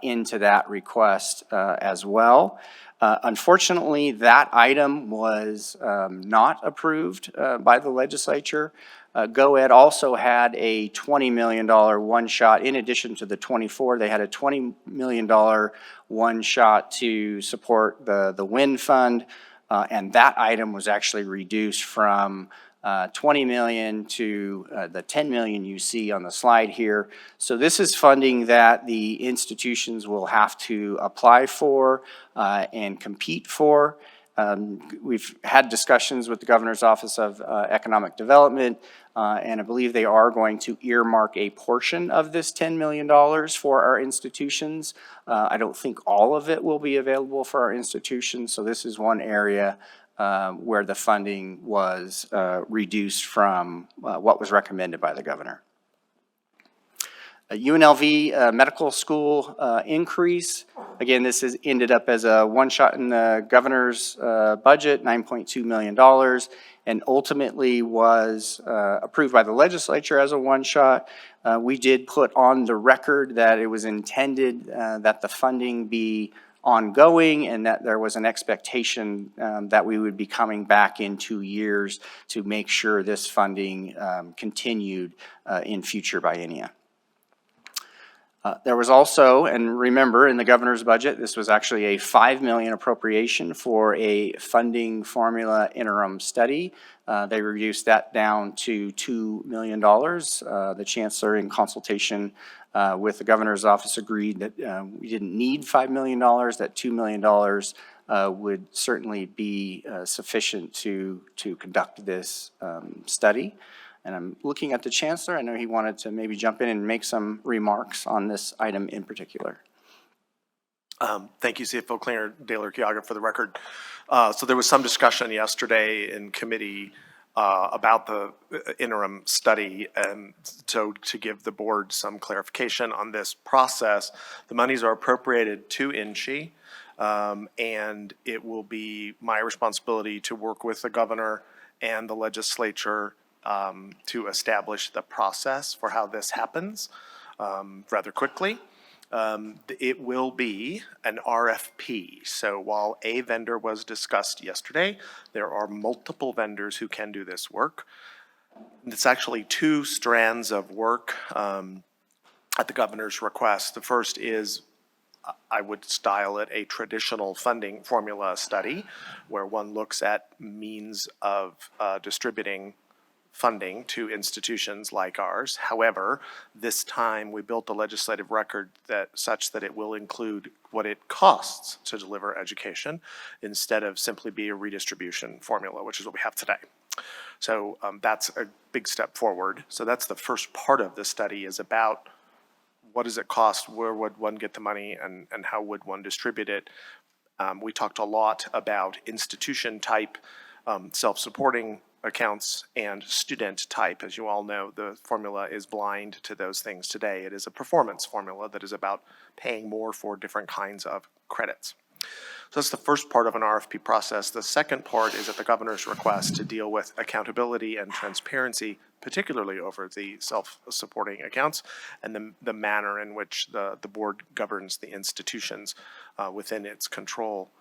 into that request as well. Unfortunately, that item was not approved by the legislature. GoEd also had a $20 million one-shot. In addition to the 24, they had a $20 million one-shot to support the WIND fund, and that item was actually reduced from $20 million to the $10 million you see on the slide here. So this is funding that the institutions will have to apply for and compete for. We've had discussions with the Governor's Office of Economic Development, and I believe they are going to earmark a portion of this $10 million for our institutions. I don't think all of it will be available for our institutions, so this is one area where the funding was reduced from what was recommended by the Governor. UNLV medical school increase. Again, this has ended up as a one-shot in the Governor's budget, $9.2 million, and ultimately was approved by the legislature as a one-shot. We did put on the record that it was intended that the funding be ongoing and that there was an expectation that we would be coming back in 2 years to make sure this funding continued in future biennia. There was also, and remember, in the Governor's budget, this was actually a $5 million appropriation for a funding formula interim study. They reduced that down to $2 million. The Chancellor, in consultation with the Governor's office, agreed that we didn't need $5 million, that $2 million would certainly be sufficient to conduct this study. And I'm looking at the Chancellor. I know he wanted to maybe jump in and make some remarks on this item in particular. Thank you, CFO Clinger, Dale Urquiaga, for the record. So there was some discussion yesterday in committee about the interim study, and so to give the board some clarification on this process, the monies are appropriated to INCHE, and it will be my responsibility to work with the Governor and the legislature to establish the process for how this happens rather quickly. It will be an RFP. So while a vendor was discussed yesterday, there are multiple vendors who can do this work. It's actually 2 strands of work at the Governor's request. The first is, I would style it a traditional funding formula study, where one looks at means of distributing funding to institutions like ours. However, this time we built a legislative record such that it will include what it costs to deliver education instead of simply be a redistribution formula, which is what we have today. So that's a big step forward. So that's the first part of the study, is about what does it cost, where would one get the money, and how would one distribute it. We talked a lot about institution type, self-supporting accounts, and student type. As you all know, the formula is blind to those things today. It is a performance formula that is about paying more for different kinds of credits. So that's the first part of an RFP process. The second part is at the Governor's request to deal with accountability and transparency, particularly over the self-supporting accounts and the manner in which the board governs the institutions within its control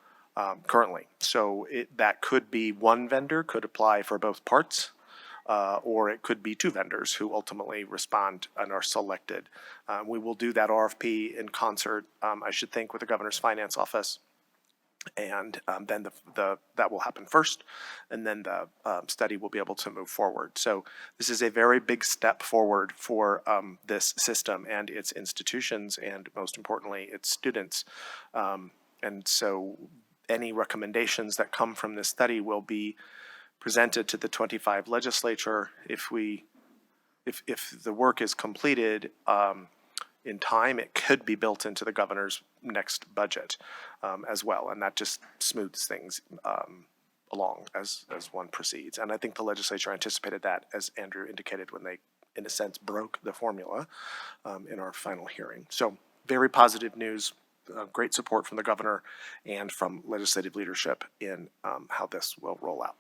currently. So that could be one vendor could apply for both parts, or it could be 2 vendors who ultimately respond and are selected. We will do that RFP in concert, I should think, with the Governor's Finance Office. And then that will happen first, and then the study will be able to move forward. So this is a very big step forward for this system and its institutions, and most importantly, its students. And so any recommendations that come from this study will be presented to the 25 legislature. If the work is completed in time, it could be built into the Governor's next budget as well, and that just smooths things along as one proceeds. And I think the legislature anticipated that, as Andrew indicated, when they, in a sense, broke the formula in our final hearing. So very positive news. Great support from the Governor and from legislative leadership in how this will roll out.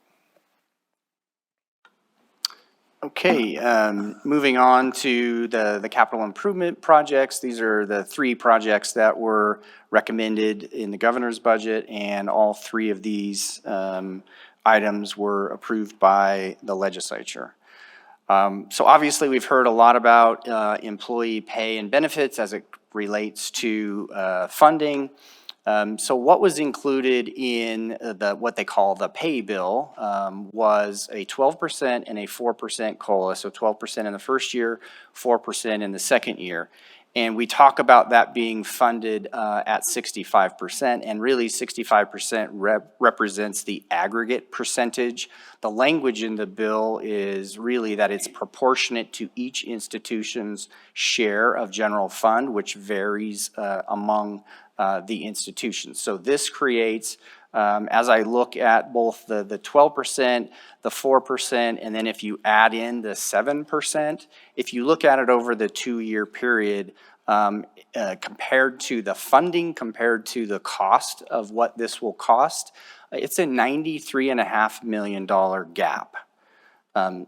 Okay, moving on to the capital improvement projects. These are the 3 projects that were recommended in the Governor's budget, and all 3 of these items were approved by the legislature. So obviously we've heard a lot about employee pay and benefits as it relates to funding. So what was included in what they call the pay bill was a 12% and a 4% COLA. So 12% in the first year, 4% in the second year. And we talk about that being funded at 65%, and really 65% represents the aggregate percentage. The language in the bill is really that it's proportionate to each institution's share of general fund, which varies among the institutions. So this creates, as I look at both the 12%, the 4%, and then if you add in the 7%, if you look at it over the 2-year period, compared to the funding, compared to the cost of what this will cost, it's a $93.5 million gap.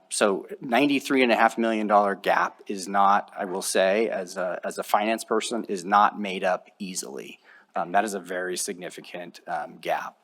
So $93.5 million gap is not, I will say, as a finance person, is not made up easily. That is a very significant gap.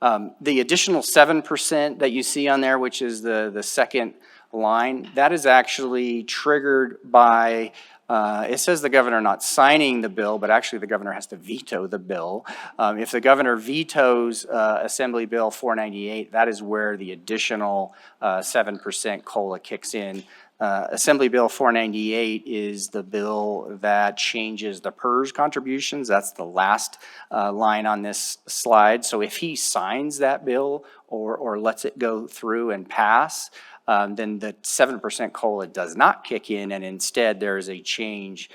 The additional 7% that you see on there, which is the second line, that is actually triggered by, it says the governor not signing the bill, but actually the governor has to veto the bill. If the governor vetoes Assembly Bill 498, that is where the additional 7% COLA kicks in. Assembly Bill 498 is the bill that changes the PERS contributions. That's the last line on this slide. So if he signs that bill or lets it go through and pass, then the 7% COLA does not kick in, and instead there is a change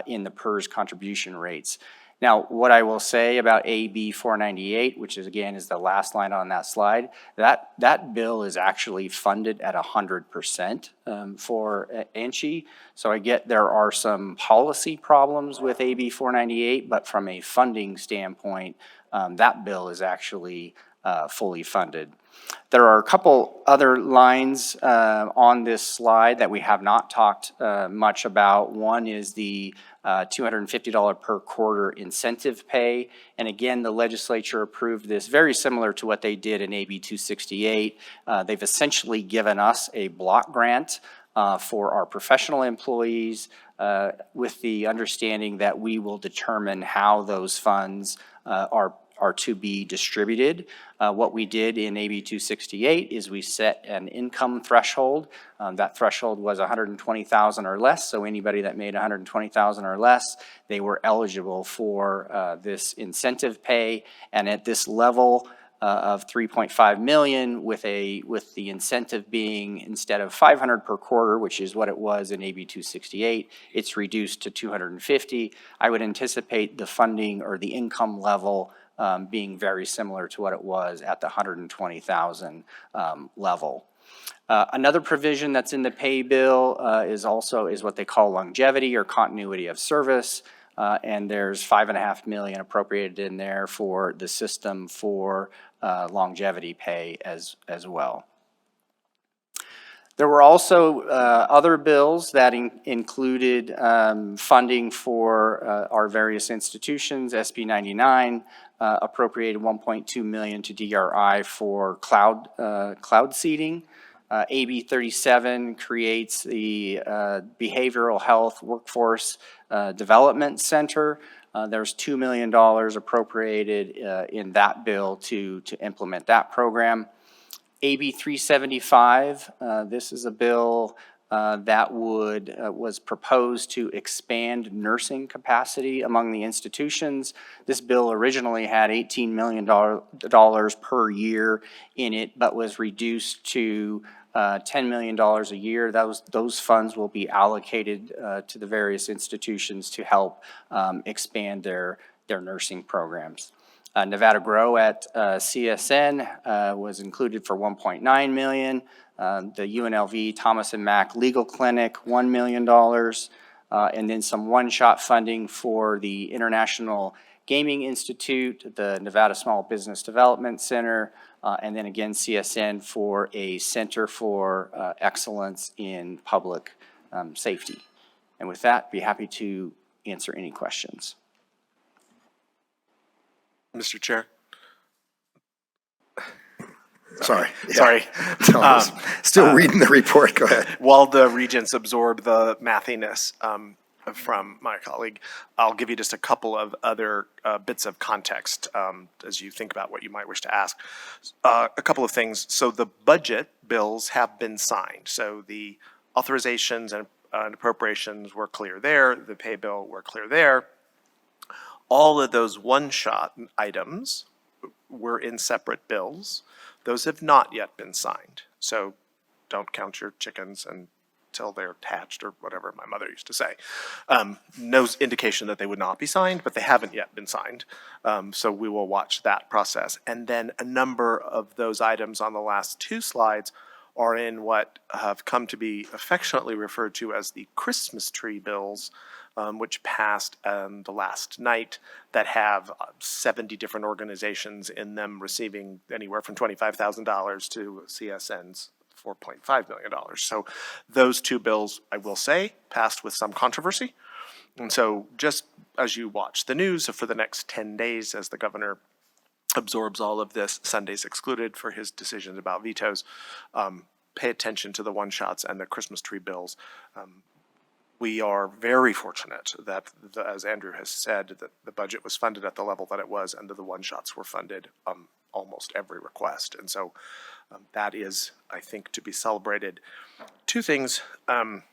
in the PERS contribution rates. Now, what I will say about AB 498, which is again is the last line on that slide, that bill is actually funded at 100% for ANSHI. So I get there are some policy problems with AB 498, but from a funding standpoint, that bill is actually fully funded. There are a couple other lines on this slide that we have not talked much about. One is the $250 per quarter incentive pay. And again, the legislature approved this very similar to what they did in AB 268. They've essentially given us a block grant for our professional employees with the understanding that we will determine how those funds are to be distributed. What we did in AB 268 is we set an income threshold. That threshold was $120,000 or less, so anybody that made $120,000 or less, they were eligible for this incentive pay. And at this level of $3.5 million, with the incentive being instead of $500 per quarter, which is what it was in AB 268, it's reduced to $250. I would anticipate the funding or the income level being very similar to what it was at the $120,000 level. Another provision that's in the pay bill is what they call longevity or continuity of service, and there's $5.5 million appropriated in there for the system for longevity pay as well. There were also other bills that included funding for our various institutions. SB 99 appropriated $1.2 million to DRI for cloud seeding. AB 37 creates the Behavioral Health Workforce Development Center. There's $2 million appropriated in that bill to implement that program. AB 375, this is a bill that was proposed to expand nursing capacity among the institutions. This bill originally had $18 million per year in it, but was reduced to $10 million a year. Those funds will be allocated to the various institutions to help expand their nursing programs. Nevada Grow at CSN was included for $1.9 million. The UNLV Thomas and Mack Legal Clinic, $1 million. And then some one-shot funding for the International Gaming Institute, the Nevada Small Business Development Center, and then again CSN for a Center for Excellence in Public Safety. And with that, be happy to answer any questions. Mr. Chair. Sorry. Sorry. No, I was still reading the report. Go ahead. While the regents absorb the mathiness, from my colleague, I'll give you just a couple of other bits of context as you think about what you might wish to ask. A couple of things. So the budget bills have been signed. So the authorizations and appropriations were clear there. The pay bill were clear there. All of those one-shot items were in separate bills. Those have not yet been signed. So don't count your chickens until they're hatched, or whatever my mother used to say. No indication that they would not be signed, but they haven't yet been signed. So we will watch that process. And then a number of those items on the last two slides are in what have come to be affectionately referred to as the Christmas tree bills, which passed the last night, that have 70 different organizations in them receiving anywhere from $25,000 to CSN's $4.5 million. So those two bills, I will say, passed with some controversy. And so just as you watch the news for the next 10 days as the governor absorbs all of this, Sundays excluded, for his decisions about vetoes, pay attention to the one-shots and the Christmas tree bills. We are very fortunate that, as Andrew has said, that the budget was funded at the level that it was, and that the one-shots were funded almost every request. And so that is, I think, to be celebrated. Two things, well,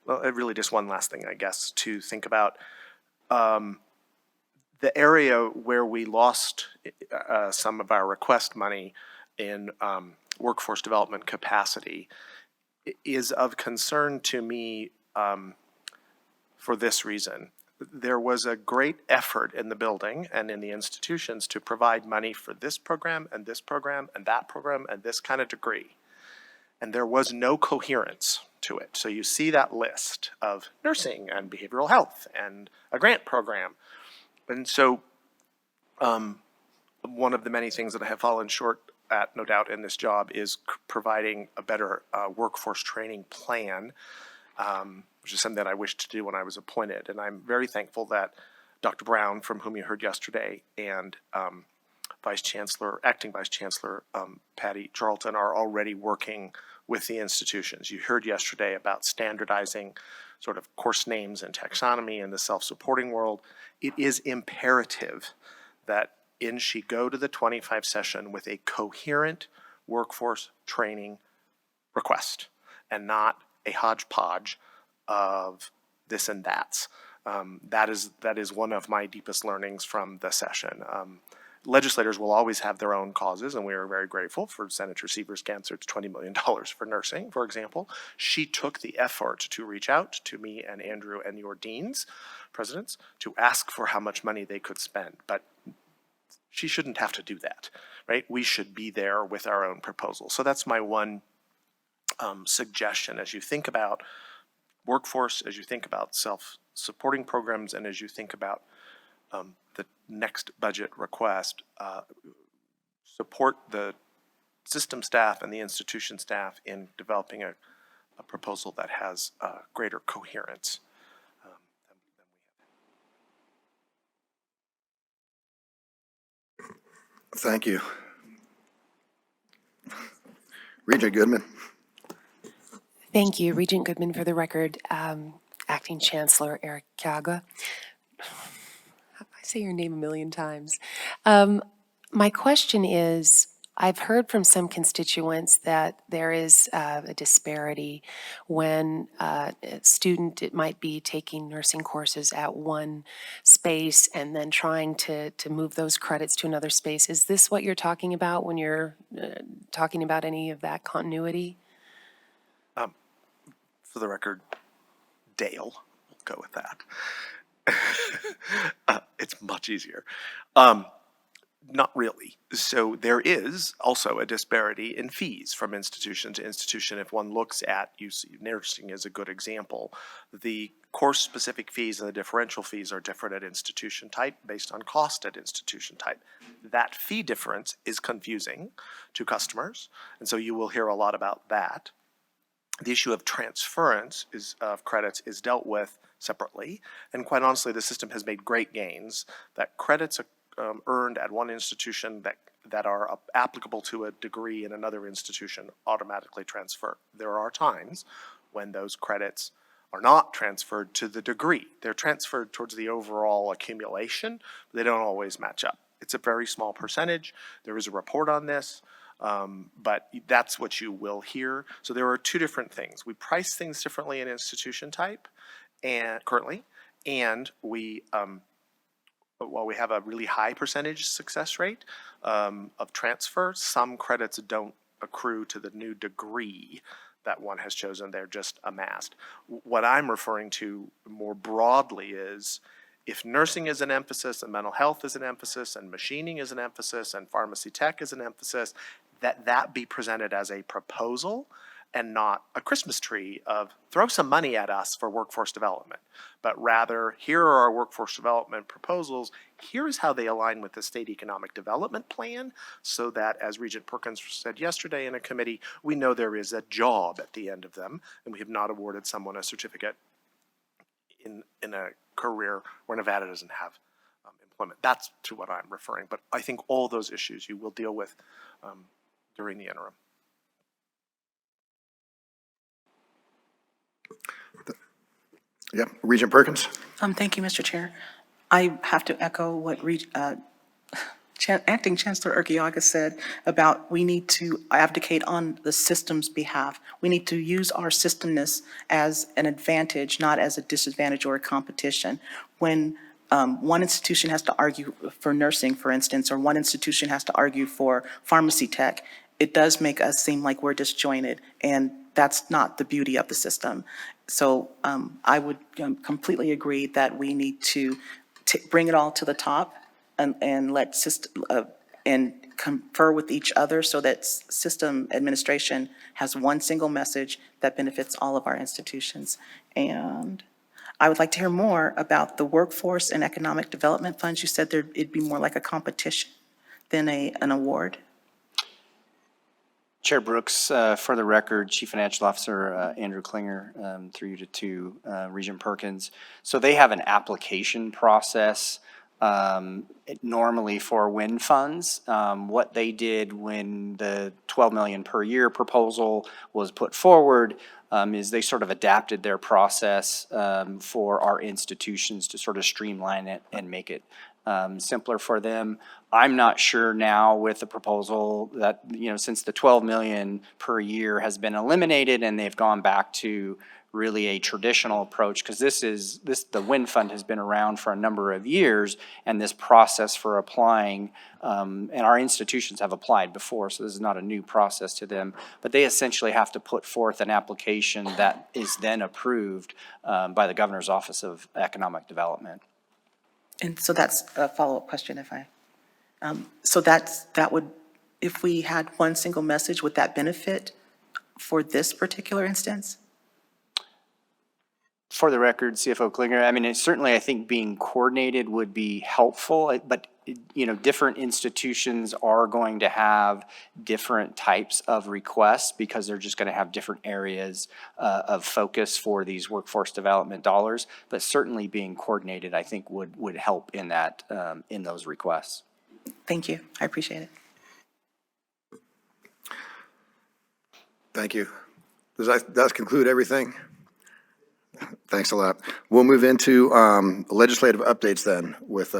really just one last thing, I guess, to think about. The area where we lost some of our request money in workforce development capacity is of concern to me for this reason. There was a great effort in the building and in the institutions to provide money for this program and this program and that program and this kind of degree. And there was no coherence to it. So you see that list of nursing and behavioral health and a grant program. And so one of the many things that I have fallen short at, no doubt, in this job is providing a better workforce training plan, which is something that I wished to do when I was appointed. And I'm very thankful that Dr. Brown, from whom you heard yesterday, and Acting Vice Chancellor Patty Charlton are already working with the institutions. You heard yesterday about standardizing sort of course names and taxonomy in the self-supporting world. It is imperative that she go to the 25 session with a coherent workforce training request and not a hodgepodge of this and that's. That is one of my deepest learnings from the session. Legislators will always have their own causes, and we are very grateful for Senator Seaver's Gansert's $20 million for nursing, for example. She took the effort to reach out to me and Andrew and your deans, presidents, to ask for how much money they could spend. But she shouldn't have to do that, right? We should be there with our own proposal. So that's my one suggestion as you think about workforce, as you think about self-supporting programs, and as you think about the next budget request, support the system staff and the institution staff in developing a proposal that has greater coherence. Thank you. Regent Goodman. Thank you, Regent Goodman, for the record. Acting Chancellor Eric Kiaga. I say your name a million times. My question is, I've heard from some constituents that there is a disparity when a student, it might be taking nursing courses at one space and then trying to move those credits to another space. Is this what you're talking about when you're talking about any of that continuity? For the record, Dale, we'll go with that. It's much easier. Not really. So there is also a disparity in fees from institution to institution. If one looks at UC nursing as a good example, the course-specific fees and the differential fees are different at institution type based on cost at institution type. That fee difference is confusing to customers, and so you will hear a lot about that. The issue of transference of credits is dealt with separately, and quite honestly, the system has made great gains that credits earned at one institution that are applicable to a degree in another institution automatically transfer. There are times when those credits are not transferred to the degree. They're transferred towards the overall accumulation, but they don't always match up. It's a very small percentage. There is a report on this, but that's what you will hear. So there are two different things. We price things differently in institution type and currently, and we, while we have a really high percentage success rate of transfer, some credits don't accrue to the new degree that one has chosen. They're just amassed. What I'm referring to more broadly is if nursing is an emphasis and mental health is an emphasis and machining is an emphasis and pharmacy tech is an emphasis, that be presented as a proposal and not a Christmas tree of throw some money at us for workforce development, but rather here are our workforce development proposals. Here's how they align with the state economic development plan so that, as Regent Perkins said yesterday in a committee, we know there is a job at the end of them and we have not awarded someone a certificate in a career where Nevada doesn't have employment. That's to what I'm referring, but I think all those issues you will deal with during the interim. Yep, Regent Perkins. Thank you, Mr. Chair. I have to echo what Acting Chancellor Urquiaga said about we need to advocate on the system's behalf. We need to use our systemness as an advantage, not as a disadvantage or a competition. When one institution has to argue for nursing, for instance, or one institution has to argue for pharmacy tech, it does make us seem like we're disjointed, and that's not the beauty of the system. So I would completely agree that we need to bring it all to the top and let system and confer with each other so that system administration has one single message that benefits all of our institutions. And I would like to hear more about the workforce and economic development funds. You said it'd be more like a competition than an award. Chair Brooks, for the record, Chief Financial Officer Andrew Klinger, through you to Regent Perkins. So they have an application process normally for WIN funds. What they did when the $12 million per year proposal was put forward is they sort of adapted their process for our institutions to sort of streamline it and make it simpler for them. I'm not sure now with the proposal that, since the 12 million per year has been eliminated and they've gone back to really a traditional approach, because the WIN fund has been around for a number of years, and this process for applying, and our institutions have applied before, so this is not a new process to them, but they essentially have to put forth an application that is then approved by the Governor's Office of Economic Development. And so that's a follow-up question so that would, if we had one single message, would that benefit for this particular instance? For the record, CFO Klinger, certainly I think being coordinated would be helpful, but different institutions are going to have different types of requests because they're just going to have different areas of focus for these workforce development dollars. But certainly being coordinated, I think, would help in that in those requests. Thank you. I appreciate it. Thank you. Does that conclude everything? Thanks a lot. We'll move into legislative updates then with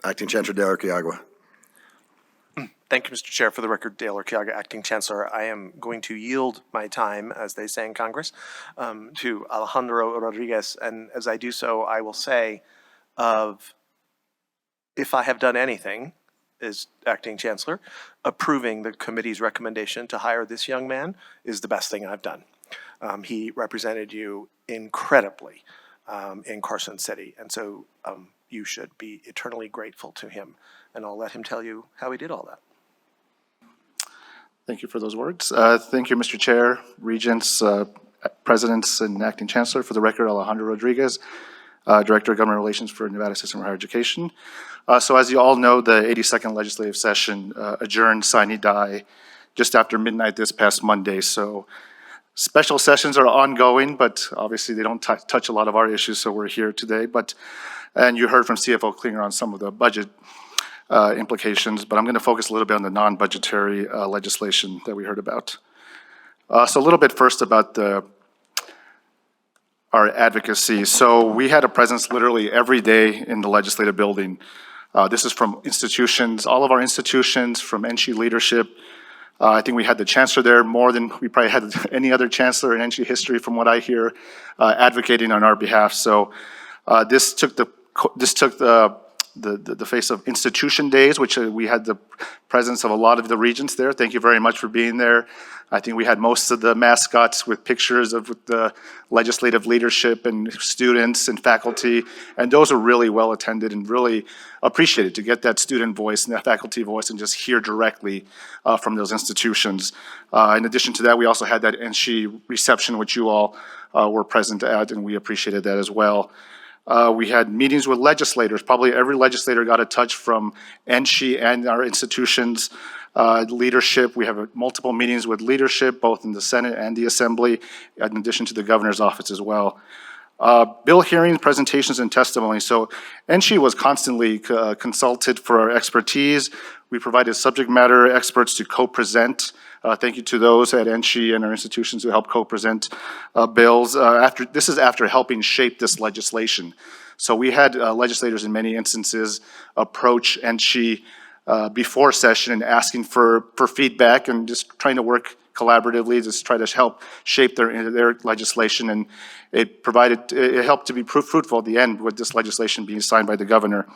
Acting Chancellor Dale Urquiaga. Thank you, Mr. Chair. For the record, Dale Urquiaga, Acting Chancellor. I am going to yield my time, as they say in Congress, to Alejandro Rodriguez. And as I do so, I will say, if I have done anything as Acting Chancellor, approving the committee's recommendation to hire this young man is the best thing I've done. He represented you incredibly in Carson City, and so you should be eternally grateful to him, and I'll let him tell you how he did all that. Thank you for those words. Thank you, Mr. Chair, Regents, Presidents, and Acting Chancellor. For the record, Alejandro Rodriguez, Director of Government Relations for Nevada System of Higher Education. So as you all know, the 82nd legislative session adjourned sine die just after midnight this past Monday. So special sessions are ongoing, but obviously they don't touch a lot of our issues, so we're here today. And you heard from CFO Klinger on some of the budget implications, but I'm going to focus a little bit on the non-budgetary legislation that we heard about. So a little bit first about the our advocacy. So we had a presence literally every day in the legislative building. This is from institutions, all of our institutions, from NSHE leadership. I think we had the chancellor there more than we probably had any other chancellor in NSHE history, from what I hear, advocating on our behalf. So this took the face of institution days, which we had the presence of a lot of the regents there. Thank you very much for being there. I think we had most of the mascots with pictures of the legislative leadership and students and faculty, and those are really well attended and really appreciated to get that student voice and that faculty voice and just hear directly from those institutions. In addition to that, we also had that NSHE reception, which you all were present at, and we appreciated that as well. We had meetings with legislators. Probably every legislator got a touch from NSHE and our institutions. Leadership, we have multiple meetings with leadership, both in the Senate and the Assembly, in addition to the governor's office as well. Bill hearings, presentations, and testimony. So NSHE was constantly consulted for our expertise. We provided subject matter experts to co-present. Thank you to those at NSHE and our institutions who helped co-present bills. This is after helping shape this legislation. So we had legislators in many instances approach NSHE before session and asking for feedback and just trying to work collaboratively, just try to help shape their legislation, and it helped to be fruitful at the end with this legislation being signed by the governor.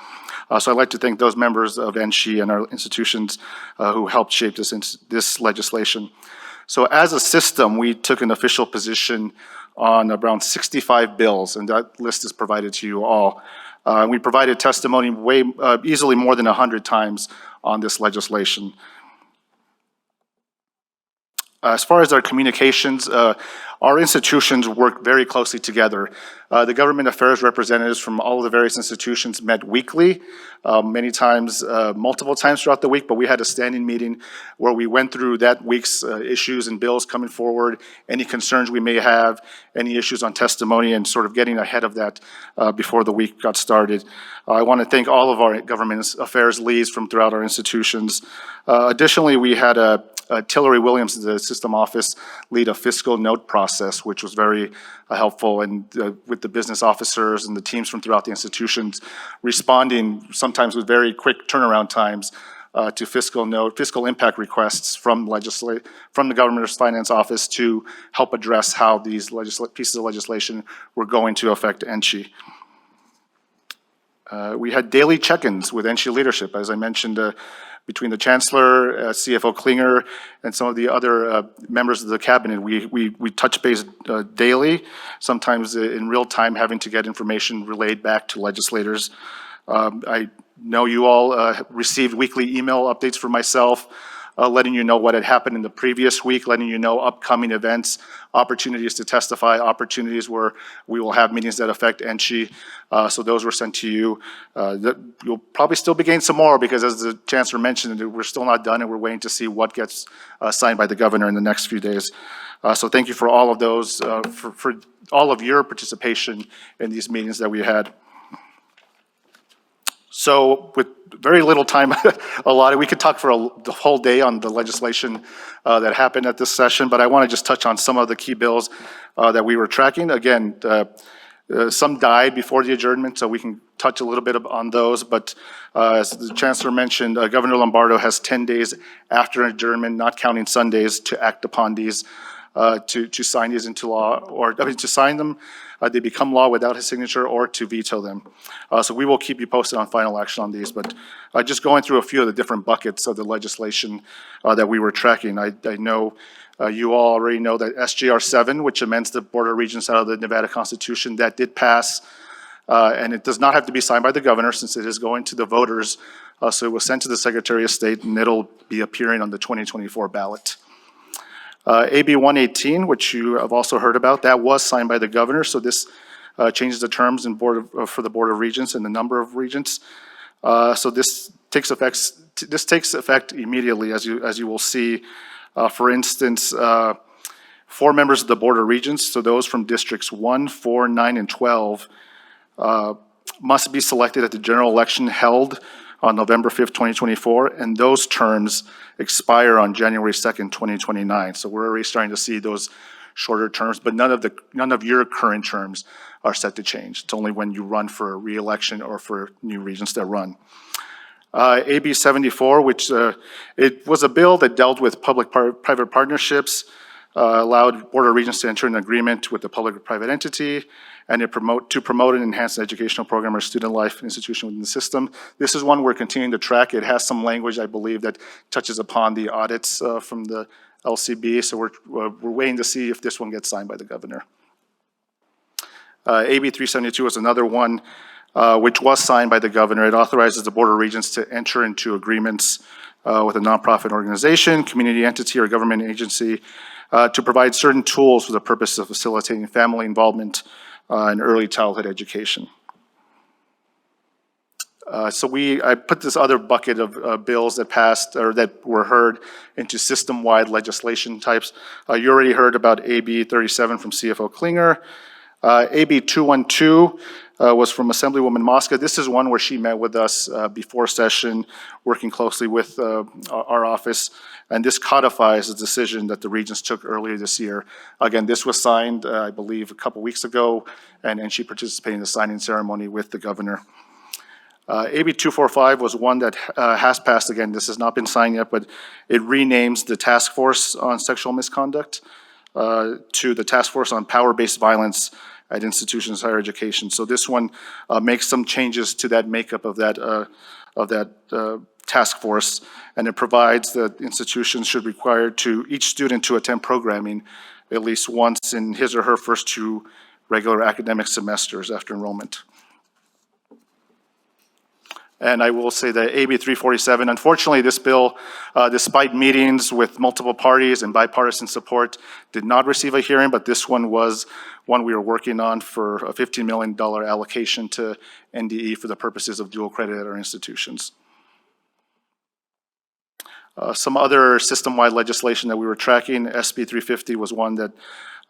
So I'd like to thank those members of NSHE and our institutions who helped shape this legislation. So as a system, we took an official position on around 65 bills, and that list is provided to you all. We provided testimony easily more than 100 times on this legislation. As far as our communications, our institutions work very closely together. The government affairs representatives from all of the various institutions met weekly, many times, multiple times throughout the week, but we had a standing meeting where we went through that week's issues and bills coming forward, any concerns we may have, any issues on testimony, and sort of getting ahead of that before the week got started. I want to thank all of our government affairs leads from throughout our institutions. Additionally, we had Tillery Williams, the system office, lead a fiscal note process, which was very helpful, and with the business officers and the teams from throughout the institutions responding sometimes with very quick turnaround times to fiscal impact requests from the governor's finance office to help address how these pieces of legislation were going to affect NSHE. We had daily check-ins with NSHE leadership, as I mentioned, between the chancellor, CFO Klinger, and some of the other members of the cabinet. We touch base daily, sometimes in real time, having to get information relayed back to legislators. I know you all received weekly email updates from myself, letting you know what had happened in the previous week, letting you know upcoming events, opportunities to testify, opportunities where we will have meetings that affect NSHE. So those were sent to you. You'll probably still be getting some more because, as the chancellor mentioned, we're still not done and we're waiting to see what gets signed by the governor in the next few days. So thank you for all of those, for all of your participation in these meetings that we had. So with very little time allotted, we could talk for the whole day on the legislation that happened at this session, but I want to just touch on some of the key bills that we were tracking. Again, some died before the adjournment, so we can touch a little bit on those, but as the chancellor mentioned, Governor Lombardo has 10 days after adjournment, not counting Sundays, to act upon these, to sign these into law, or to sign them, they become law without his signature, or to veto them. So we will keep you posted on final action on these, but just going through a few of the different buckets of the legislation that we were tracking. I know you all already know that SJR 7, which amends the Board of Regents out of the Nevada Constitution, that did pass, and it does not have to be signed by the governor since it is going to the voters. So it was sent to the Secretary of State, and it'll be appearing on the 2024 ballot. AB 118, which you have also heard about, that was signed by the governor, so this changes the terms in for the Board of Regents and the number of regents. So this takes effect immediately, as you will see. For instance, 4 members of the Board of Regents, so those from districts 1, 4, 9, and 12, must be selected at the general election held on November 5th, 2024, and those terms expire on January 2nd, 2029. So we're already starting to see those shorter terms, but none of your current terms are set to change. It's only when you run for re-election or for new regions that run. AB 74, which it was a bill that dealt with public-private partnerships, allowed Board of Regents to enter an agreement with the public or private entity, and to promote and enhance the educational program or student life institution within the system. This is one we're continuing to track. It has some language, I believe, that touches upon the audits from the LCB, so we're waiting to see if this one gets signed by the governor. AB 372 is another one which was signed by the governor. It authorizes the Board of Regents to enter into agreements with a nonprofit organization, community entity, or government agency to provide certain tools for the purpose of facilitating family involvement in early childhood education. I put this other bucket of bills that passed or that were heard into system-wide legislation types. You already heard about AB 37 from CFO Klinger. AB 212 was from Assemblywoman Mosca. This is one where she met with us before session, working closely with our office, and this codifies the decision that the Regents took earlier this year. Again, this was signed, I believe, a couple weeks ago, and she participated in the signing ceremony with the governor. AB 245 was one that has passed. Again, this has not been signed yet, but it renames the Task Force on Sexual Misconduct to the Task Force on Power-Based Violence at Institutions of Higher Education. So this one makes some changes to that makeup of that task force, and it provides that institutions should require each student to attend programming at least once in his or her first 2 regular academic semesters after enrollment. And I will say that AB 347, unfortunately, this bill, despite meetings with multiple parties and bipartisan support, did not receive a hearing, but this one was one we were working on for a $15 million allocation to NDE for the purposes of dual credit at our institutions. Some other system-wide legislation that we were tracking, SB 350 was one that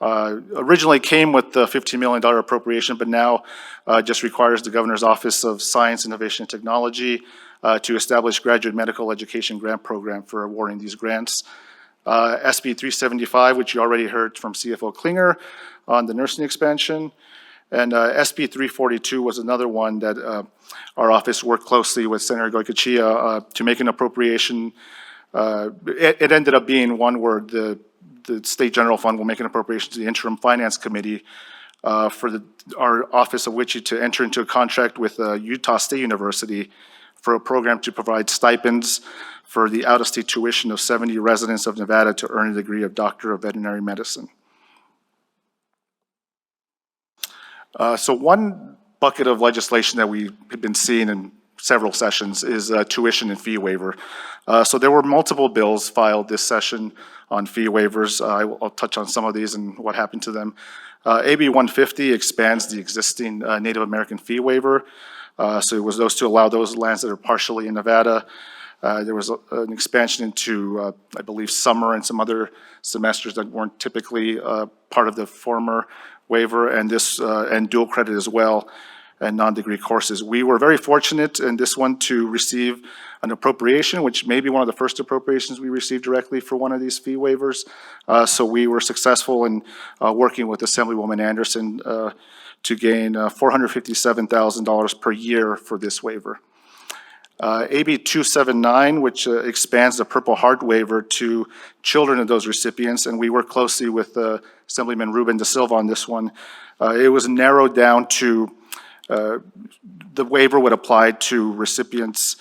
originally came with the $15 million appropriation, but now just requires the Governor's Office of Science, Innovation, and Technology to establish graduate medical education grant program for awarding these grants. SB 375, which you already heard from CFO Klinger on the nursing expansion. And SB 342 was another one that our office worked closely with Senator Goycochea to make an appropriation. It ended up being one where the State General Fund will make an appropriation to the Interim Finance Committee for our Office of WICHE to enter into a contract with Utah State University for a program to provide stipends for the out-of-state tuition of 70 residents of Nevada to earn a degree of Doctor of Veterinary Medicine. So one bucket of legislation that we have been seeing in several sessions is tuition and fee waiver. So there were multiple bills filed this session on fee waivers. I'll touch on some of these and what happened to them. AB 150 expands the existing Native American fee waiver. So it was those to allow those lands that are partially in Nevada. There was an expansion into, I believe, summer and some other semesters that weren't typically part of the former waiver, and this and dual credit as well, and non-degree courses. We were very fortunate in this one to receive an appropriation, which may be one of the first appropriations we received directly for one of these fee waivers. So we were successful in working with Assemblywoman Anderson to gain $457,000 per year for this waiver. AB 279, which expands the Purple Heart waiver to children of those recipients, and we work closely with Assemblyman Ruben Da Silva on this one. It was narrowed down to the waiver would apply to recipients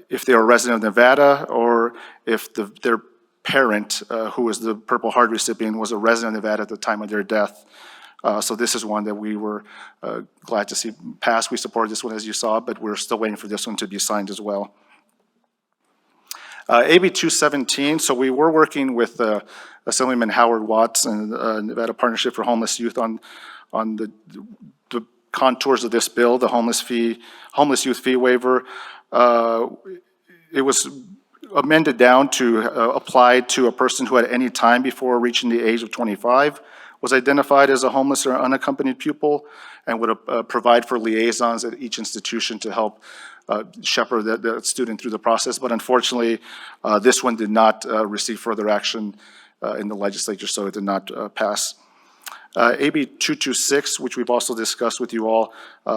if they are a resident of Nevada, or if their parent, who was the Purple Heart recipient, was a resident of Nevada at the time of their death. So this is one that we were glad to see pass. We supported this one, as you saw, but we're still waiting for this one to be signed as well. AB 217, so we were working with Assemblyman Howard Watts and Nevada Partnership for Homeless Youth on the contours of this bill, the homeless youth fee waiver. It was amended down to apply to a person who at any time before reaching the age of 25 was identified as a homeless or unaccompanied pupil, and would provide for liaisons at each institution to help shepherd the student through the process. But unfortunately, this one did not receive further action in the legislature, so it did not pass. AB 226, which we've also discussed with you all,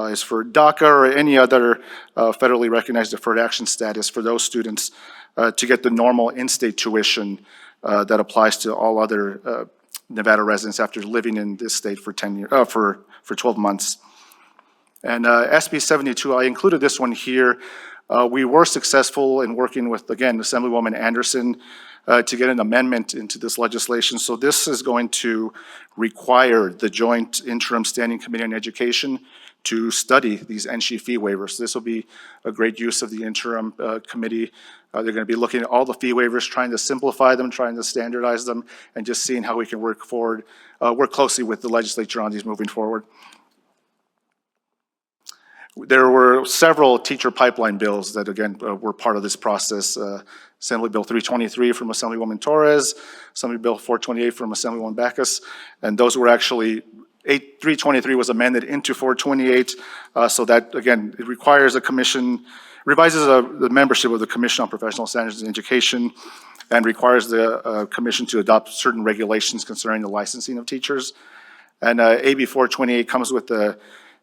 is for DACA or any other federally recognized deferred action status for those students to get the normal in-state tuition that applies to all other Nevada residents after living in this state for 12 months. And SB 72, I included this one here. We were successful in working with, again, Assemblywoman Anderson to get an amendment into this legislation. So this is going to require the Joint Interim Standing Committee on Education to study these NSHE fee waivers. So this will be a great use of the interim committee. They're going to be looking at all the fee waivers, trying to simplify them, trying to standardize them, and just seeing how we can work closely with the legislature on these moving forward. There were several teacher pipeline bills that, again, were part of this process. Assembly Bill 323 from Assemblywoman Torres, Assembly Bill 428 from Assemblywoman Backus, and those were actually 323 was amended into 428, so that, again, it requires a commission, revises the membership of the Commission on Professional Standards in Education, and requires the commission to adopt certain regulations concerning the licensing of teachers. And AB 428 comes with the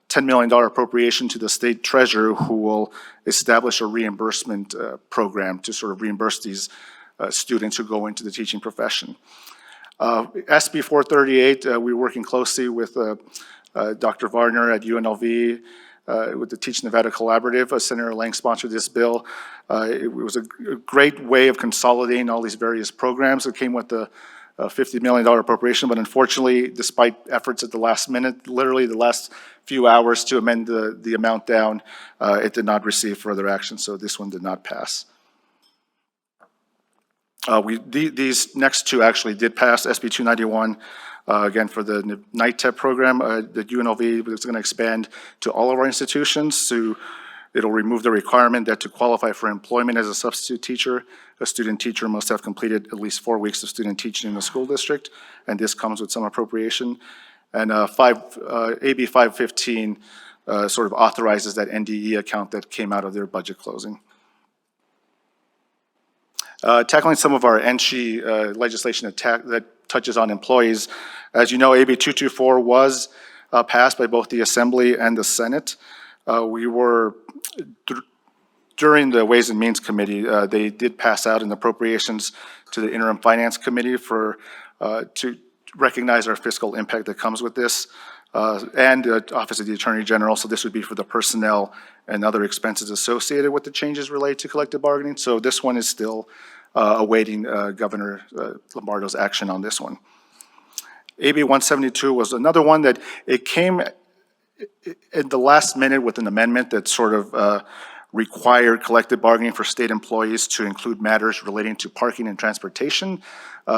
$10 million appropriation to the state treasurer, who will establish a reimbursement program to sort of reimburse these students who go into the teaching profession. SB 438, we're working closely with Dr. Varner at UNLV, with the Teach Nevada Collaborative. Senator Lang sponsored this bill. It was a great way of consolidating all these various programs. It came with the $50 million appropriation, but unfortunately, despite efforts at the last minute, literally the last few hours to amend the amount down, it did not receive further action, so this one did not pass. These next two actually did pass. SB 291, again, for the NITEP program, the UNLV is going to expand to all of our institutions. It'll remove the requirement that to qualify for employment as a substitute teacher, a student teacher must have completed at least 4 weeks of student teaching in the school district, and this comes with some appropriation. And AB 515 sort of authorizes that NDE account that came out of their budget closing. Tackling some of our NSHE legislation that touches on employees. As you know, AB 224 was passed by both the Assembly and the Senate. We were, during the Ways and Means Committee, they did pass out an appropriations to the Interim Finance Committee to recognize our fiscal impact that comes with this, and the Office of the Attorney General. So this would be for the personnel and other expenses associated with the changes related to collective bargaining. So this one is still awaiting Governor Lombardo's action on this one. AB 172 was another one that it came at the last minute with an amendment that sort of required collective bargaining for state employees to include matters relating to parking and transportation,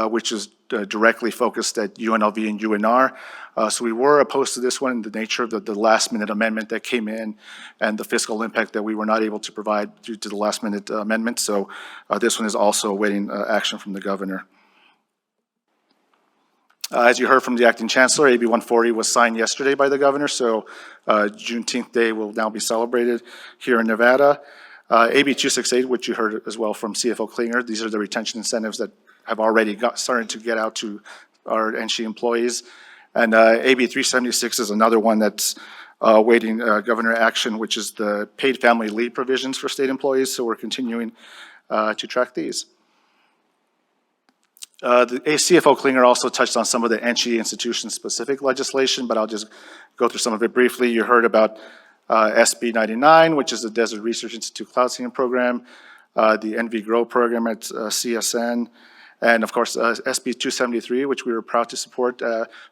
which is directly focused at UNLV and UNR. So we were opposed to this one in the nature of the last minute amendment that came in and the fiscal impact that we were not able to provide due to the last minute amendment. So this one is also awaiting action from the governor. As you heard from the acting chancellor, AB 140 was signed yesterday by the governor, so Juneteenth Day will now be celebrated here in Nevada. AB 268, which you heard as well from CFO Klinger, these are the retention incentives that have already started to get out to our NSHE employees. And AB 376 is another one that's awaiting governor action, which is the paid family leave provisions for state employees, so we're continuing to track these. The CFO Klinger also touched on some of the NSHE institution-specific legislation, but I'll just go through some of it briefly. You heard about SB 99, which is the Desert Research Institute Cloud Seeding Program, the NV Grow program at CSN, and of course SB 273, which we were proud to support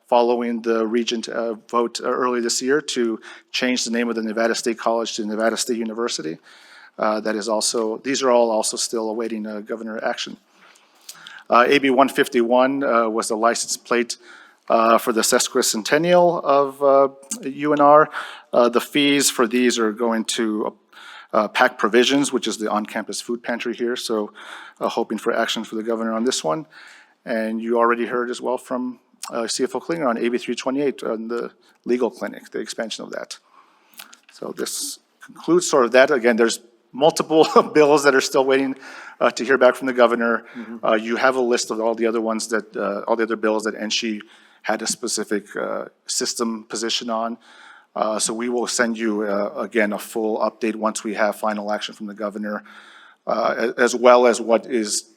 following the Regent vote early this year to change the name of the Nevada State College to Nevada State University. These are all also still awaiting governor action. AB 151 was the license plate for the sesquicentennial of UNR. The fees for these are going to PAC Provisions, which is the on-campus food pantry here, so hoping for action for the governor on this one. And you already heard as well from CFO Klinger on AB 328 on the legal clinic, the expansion of that. So this concludes sort of that. Again, there's multiple bills that are still waiting to hear back from the governor. You have a list of all the other ones that, all the other bills that NSHE had a specific system position on. So we will send you, again, a full update once we have final action from the governor, as well as what is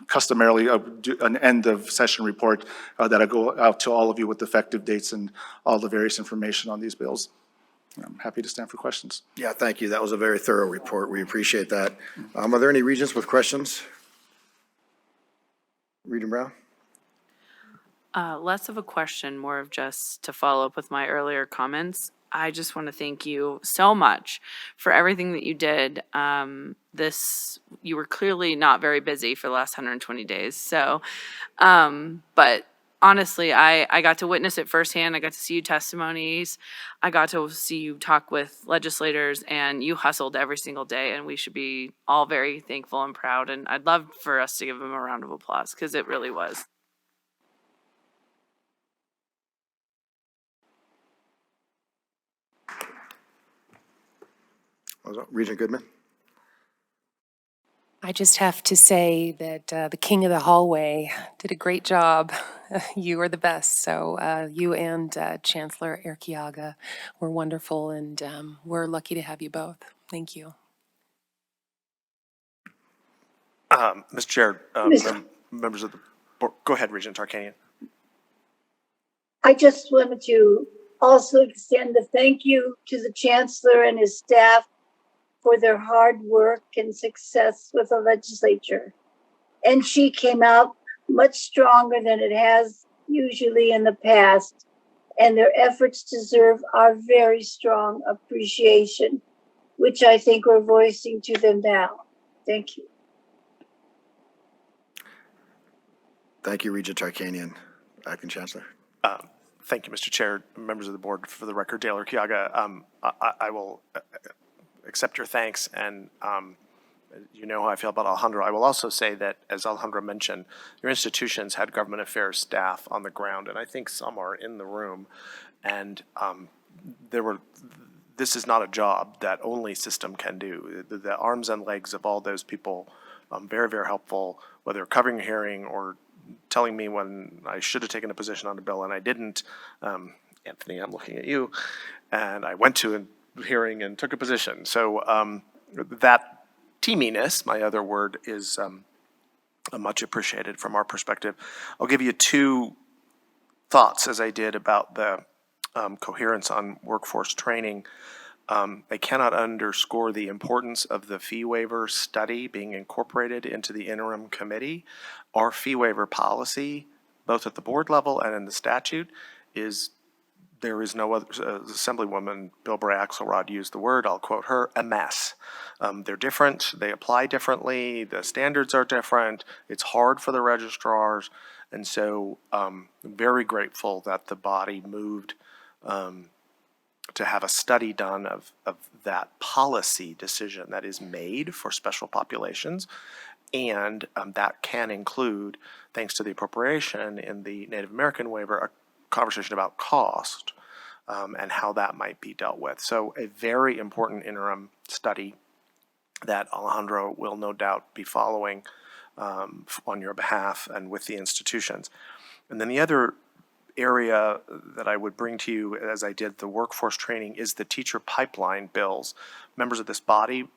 customarily an end of session report that'll go out to all of you with effective dates and all the various information on these bills. I'm happy to stand for questions. Yeah, thank you. That was a very thorough report. We appreciate that. Are there any regents with questions? Regent Brown? Less of a question, more of just to follow up with my earlier comments. I just want to thank you so much for everything that you did. You were clearly not very busy for the last 120 days. So, but honestly, I got to witness it firsthand. I got to see you testimonies. I got to see you talk with legislators, and you hustled every single day, and we should be all very thankful and proud. And I'd love for us to give them a round of applause, because it really was. Regent Goodman? I just have to say that the king of the hallway did a great job. You are the best. So you and Chancellor Archiaga were wonderful, and we're lucky to have you both. Thank you. Mr. Chair, members of the board, go ahead, Regent Tarkanian. I just wanted to also extend a thank you to the Chancellor and his staff for their hard work and success with the legislature. And she came out much stronger than it has usually in the past, and their efforts deserve our very strong appreciation, which I think we're voicing to them now. Thank you. Thank you, Regent Tarkanian. Acting Chancellor. Thank you, Mr. Chair, members of the board. For the record, Dale Archiaga, I will accept your thanks, and you know how I feel about Alejandro. I will also say that, as Alejandro mentioned, your institutions had government affairs staff on the ground, and I think some are in the room, and this is not a job that only system can do. The arms and legs of all those people, very, very helpful, whether covering a hearing or telling me when I should have taken a position on a bill and I didn't. Anthony, I'm looking at you. And I went to a hearing and took a position. So that teaminess, my other word, is much appreciated from our perspective. I'll give you two thoughts, as I did, about the coherence on workforce training. I cannot underscore the importance of the fee waiver study being incorporated into the interim committee. Our fee waiver policy, both at the board level and in the statute, is there is no other. Assemblywoman Bilbray Axelrod used the word, I'll quote her, a mess. They're different, they apply differently, the standards are different, it's hard for the registrars, and so I'm very grateful that the body moved to have a study done of that policy decision that is made for special populations. And that can include, thanks to the appropriation in the Native American waiver, a conversation about cost and how that might be dealt with. So a very important interim study that Alejandro will no doubt be following on your behalf and with the institutions. And then the other area that I would bring to you, as I did the workforce training, is the teacher pipeline bills. Members of this body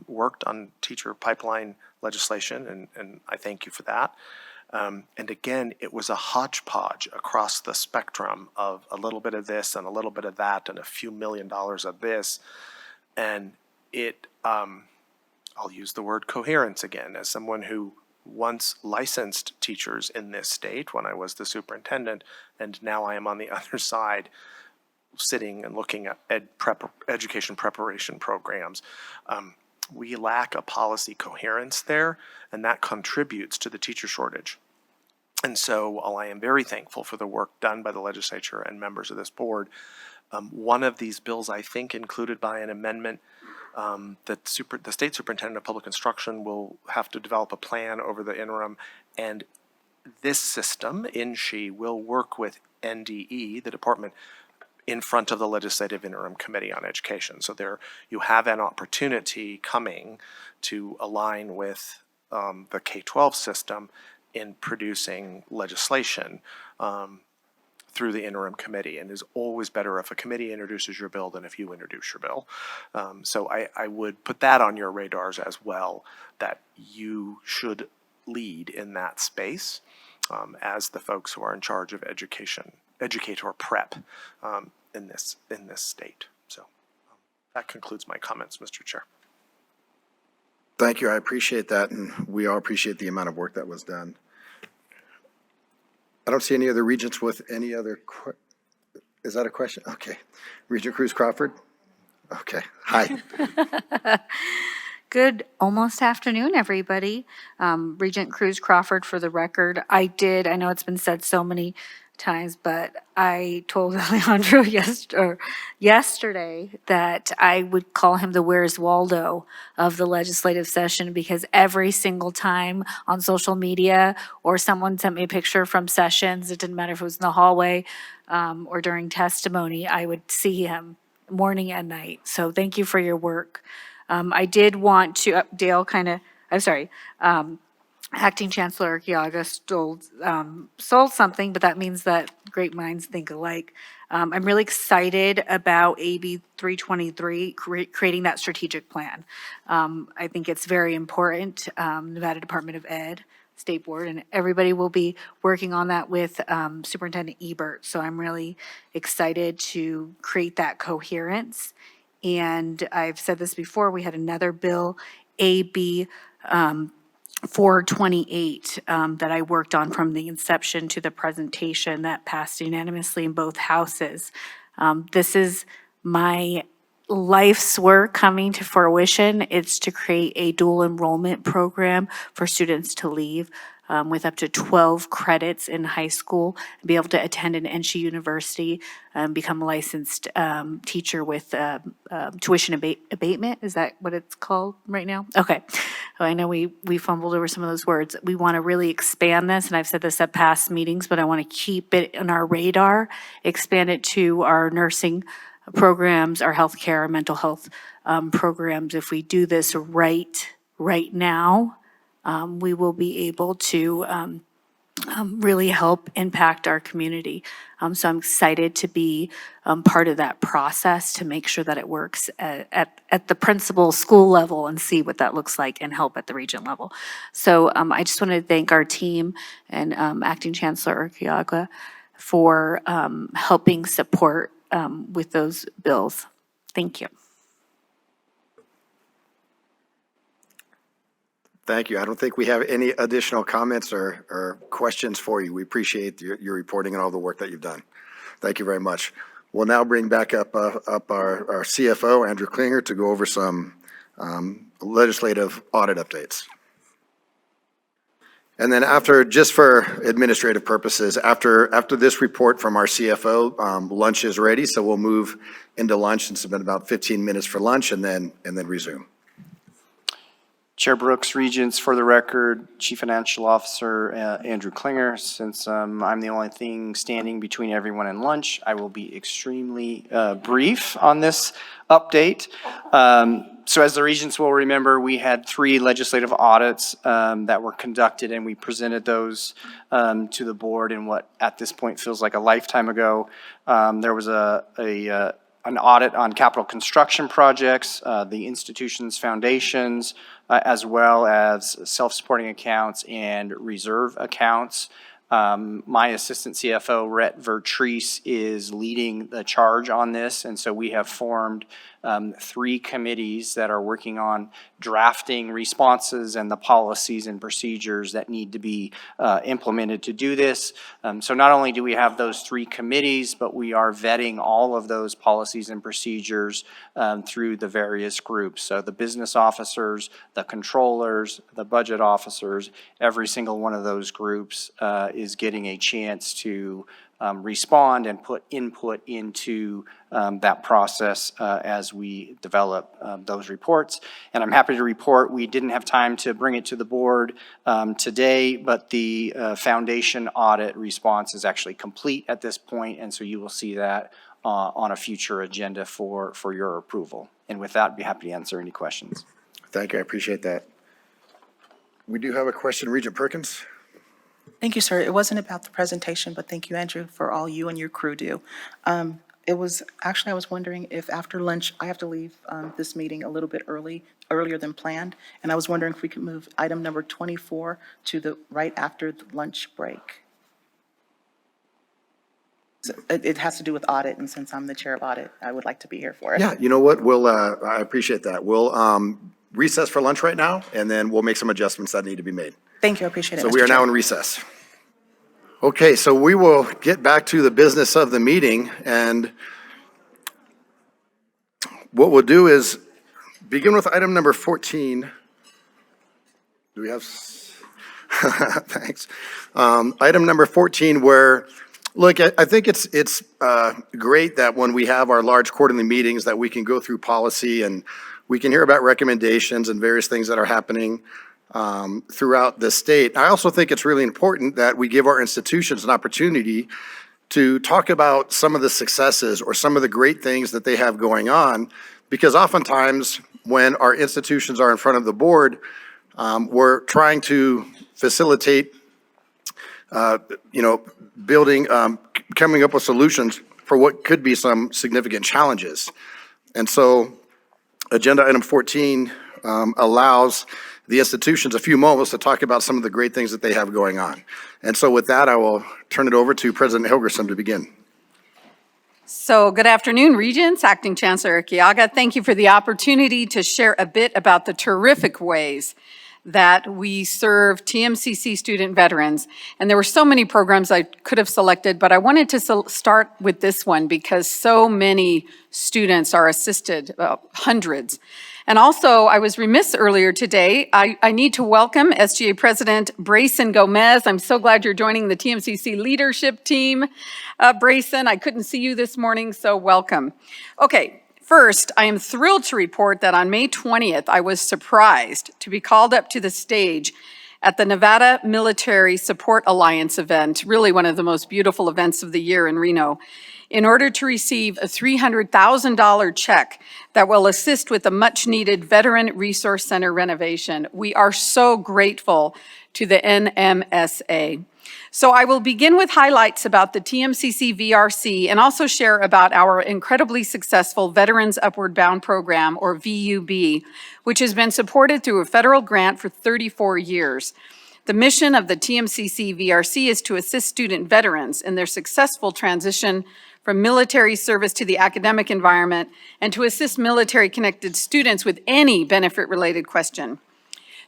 worked on teacher pipeline legislation, and I thank you for that. And again, it was a hodgepodge across the spectrum of a little bit of this and a little bit of that and a few $1 million of this. And it, I'll use the word coherence again, as someone who once licensed teachers in this state when I was the superintendent, and now I am on the other side sitting and looking at education preparation programs. We lack a policy coherence there, and that contributes to the teacher shortage. And so while I am very thankful for the work done by the legislature and members of this board, one of these bills, I think, included by an amendment, the state superintendent of public instruction will have to develop a plan over the interim, and this system, NSHE, will work with NDE, the department, in front of the Legislative Interim Committee on Education. So there you have an opportunity coming to align with the K-12 system in producing legislation through the interim committee, and is always better if a committee introduces your bill than if you introduce your bill. So I would put that on your radars as well, that you should lead in that space as the folks who are in charge of educator prep in this state. So that concludes my comments, Mr. Chair. Thank you. I appreciate that, and we all appreciate the amount of work that was done. I don't see any other regents with any other, is that a question? Okay. Regent Cruz Crawford? Okay. Hi. Good almost afternoon, everybody. Regent Cruz Crawford for the record. I know it's been said so many times, but I told Alejandro yesterday that I would call him the Where's Waldo of the legislative session, because every single time on social media or someone sent me a picture from sessions, it didn't matter if it was in the hallway or during testimony, I would see him morning and night. So thank you for your work. I did want to, Dale Acting Chancellor Urquiaga sold something, but that means that great minds think alike. I'm really excited about AB 323, creating that strategic plan. I think it's very important. Nevada Department of Ed, State Board, and everybody will be working on that with Superintendent Ebert. So I'm really excited to create that coherence. And I've said this before, we had another bill, AB 428, that I worked on from the inception to the presentation that passed unanimously in both houses. This is my life's work coming to fruition. It's to create a dual enrollment program for students to leave with up to 12 credits in high school, and be able to attend an NC University, become a licensed teacher with tuition abatement. Is that what it's called right now? Okay. I know we fumbled over some of those words. We want to really expand this, and I've said this at past meetings, but I want to keep it on our radar, expand it to our nursing programs, our healthcare, our mental health programs. If we do this right now, we will be able to really help impact our community. So I'm excited to be part of that process to make sure that it works at the principal school level and see what that looks like and help at the region level. So I just wanted to thank our team and Acting Chancellor Urquiaga for helping support with those bills. Thank you. Thank you. I don't think we have any additional comments or questions for you. We appreciate your reporting and all the work that you've done. Thank you very much. We'll now bring back up our CFO, Andrew Klinger, to go over some legislative audit updates. And then after, just for administrative purposes, after this report from our CFO, lunch is ready, so we'll move into lunch and spend about 15 minutes for lunch and then resume. Chair Brooks, Regents, for the record, Chief Financial Officer Andrew Klinger. Since I'm the only thing standing between everyone and lunch, I will be extremely brief on this update. So as the Regents will remember, we had 3 legislative audits that were conducted, and we presented those to the board in what at this point feels like a lifetime ago. There was an audit on capital construction projects, the institution's foundations, as well as self-supporting accounts and reserve accounts. My assistant CFO, Rhett Vertreese, is leading the charge on this, and so we have formed 3 committees that are working on drafting responses and the policies and procedures that need to be implemented to do this. So not only do we have those 3 committees, but we are vetting all of those policies and procedures through the various groups. So the business officers, the controllers, the budget officers, every single one of those groups is getting a chance to respond and put input into that process as we develop those reports. And I'm happy to report we didn't have time to bring it to the board today, but the foundation audit response is actually complete at this point, and so you will see that on a future agenda for your approval. And with that, I'd be happy to answer any questions. Thank you, I appreciate that. We do have a question, Regent Perkins. Thank you, sir. It wasn't about the presentation, but thank you, Andrew, for all you and your crew do. It was, actually, I was wondering if after lunch, I have to leave this meeting a little bit earlier than planned, and I was wondering if we could move item number 24 to the right after the lunch break. So it has to do with audit, and since I'm the chair of audit, I would like to be here for it. Yeah, you know what, we'll, I appreciate that. We'll recess for lunch right now, and then we'll make some adjustments that need to be made. Thank you, I appreciate it, So Mr. we are now Chair. in recess. Okay, so we will get back to the business of the meeting, and what we'll do is begin with item number 14. Do we have, thanks. Item number 14, where, look, I think it's great that when we have our large quarterly meetings that we can go through policy and we can hear about recommendations and various things that are happening throughout the state. I also think it's really important that we give our institutions an opportunity to talk about some of the successes or some of the great things that they have going on, because oftentimes when our institutions are in front of the board, we're trying to facilitate, building, coming up with solutions for what could be some significant challenges. And so agenda item 14 allows the institutions a few moments to talk about some of the great things that they have going on. And so with that, I will turn it over to President Hilgerson to begin. So good afternoon, Regents, Acting Chancellor Urquiaga. Thank you for the opportunity to share a bit about the terrific ways that we serve TMCC student veterans. And there were so many programs I could have selected, but I wanted to start with this one because so many students are assisted, hundreds. And also, I was remiss earlier today. I need to welcome SGA President Brayson Gomez. I'm so glad you're joining the TMCC leadership team. Brayson, I couldn't see you this morning, so welcome. Okay, first, I am thrilled to report that on May 20th, I was surprised to be called up to the stage at the Nevada Military Support Alliance event, really one of the most beautiful events of the year in Reno, in order to receive a $300,000 check that will assist with the much-needed Veteran Resource Center renovation. We are so grateful to the NMSA. So I will begin with highlights about the TMCC VRC and also share about our incredibly successful Veterans Upward Bound program, or VUB, which has been supported through a federal grant for 34 years. The mission of the TMCC VRC is to assist student veterans in their successful transition from military service to the academic environment, and to assist military-connected students with any benefit-related question.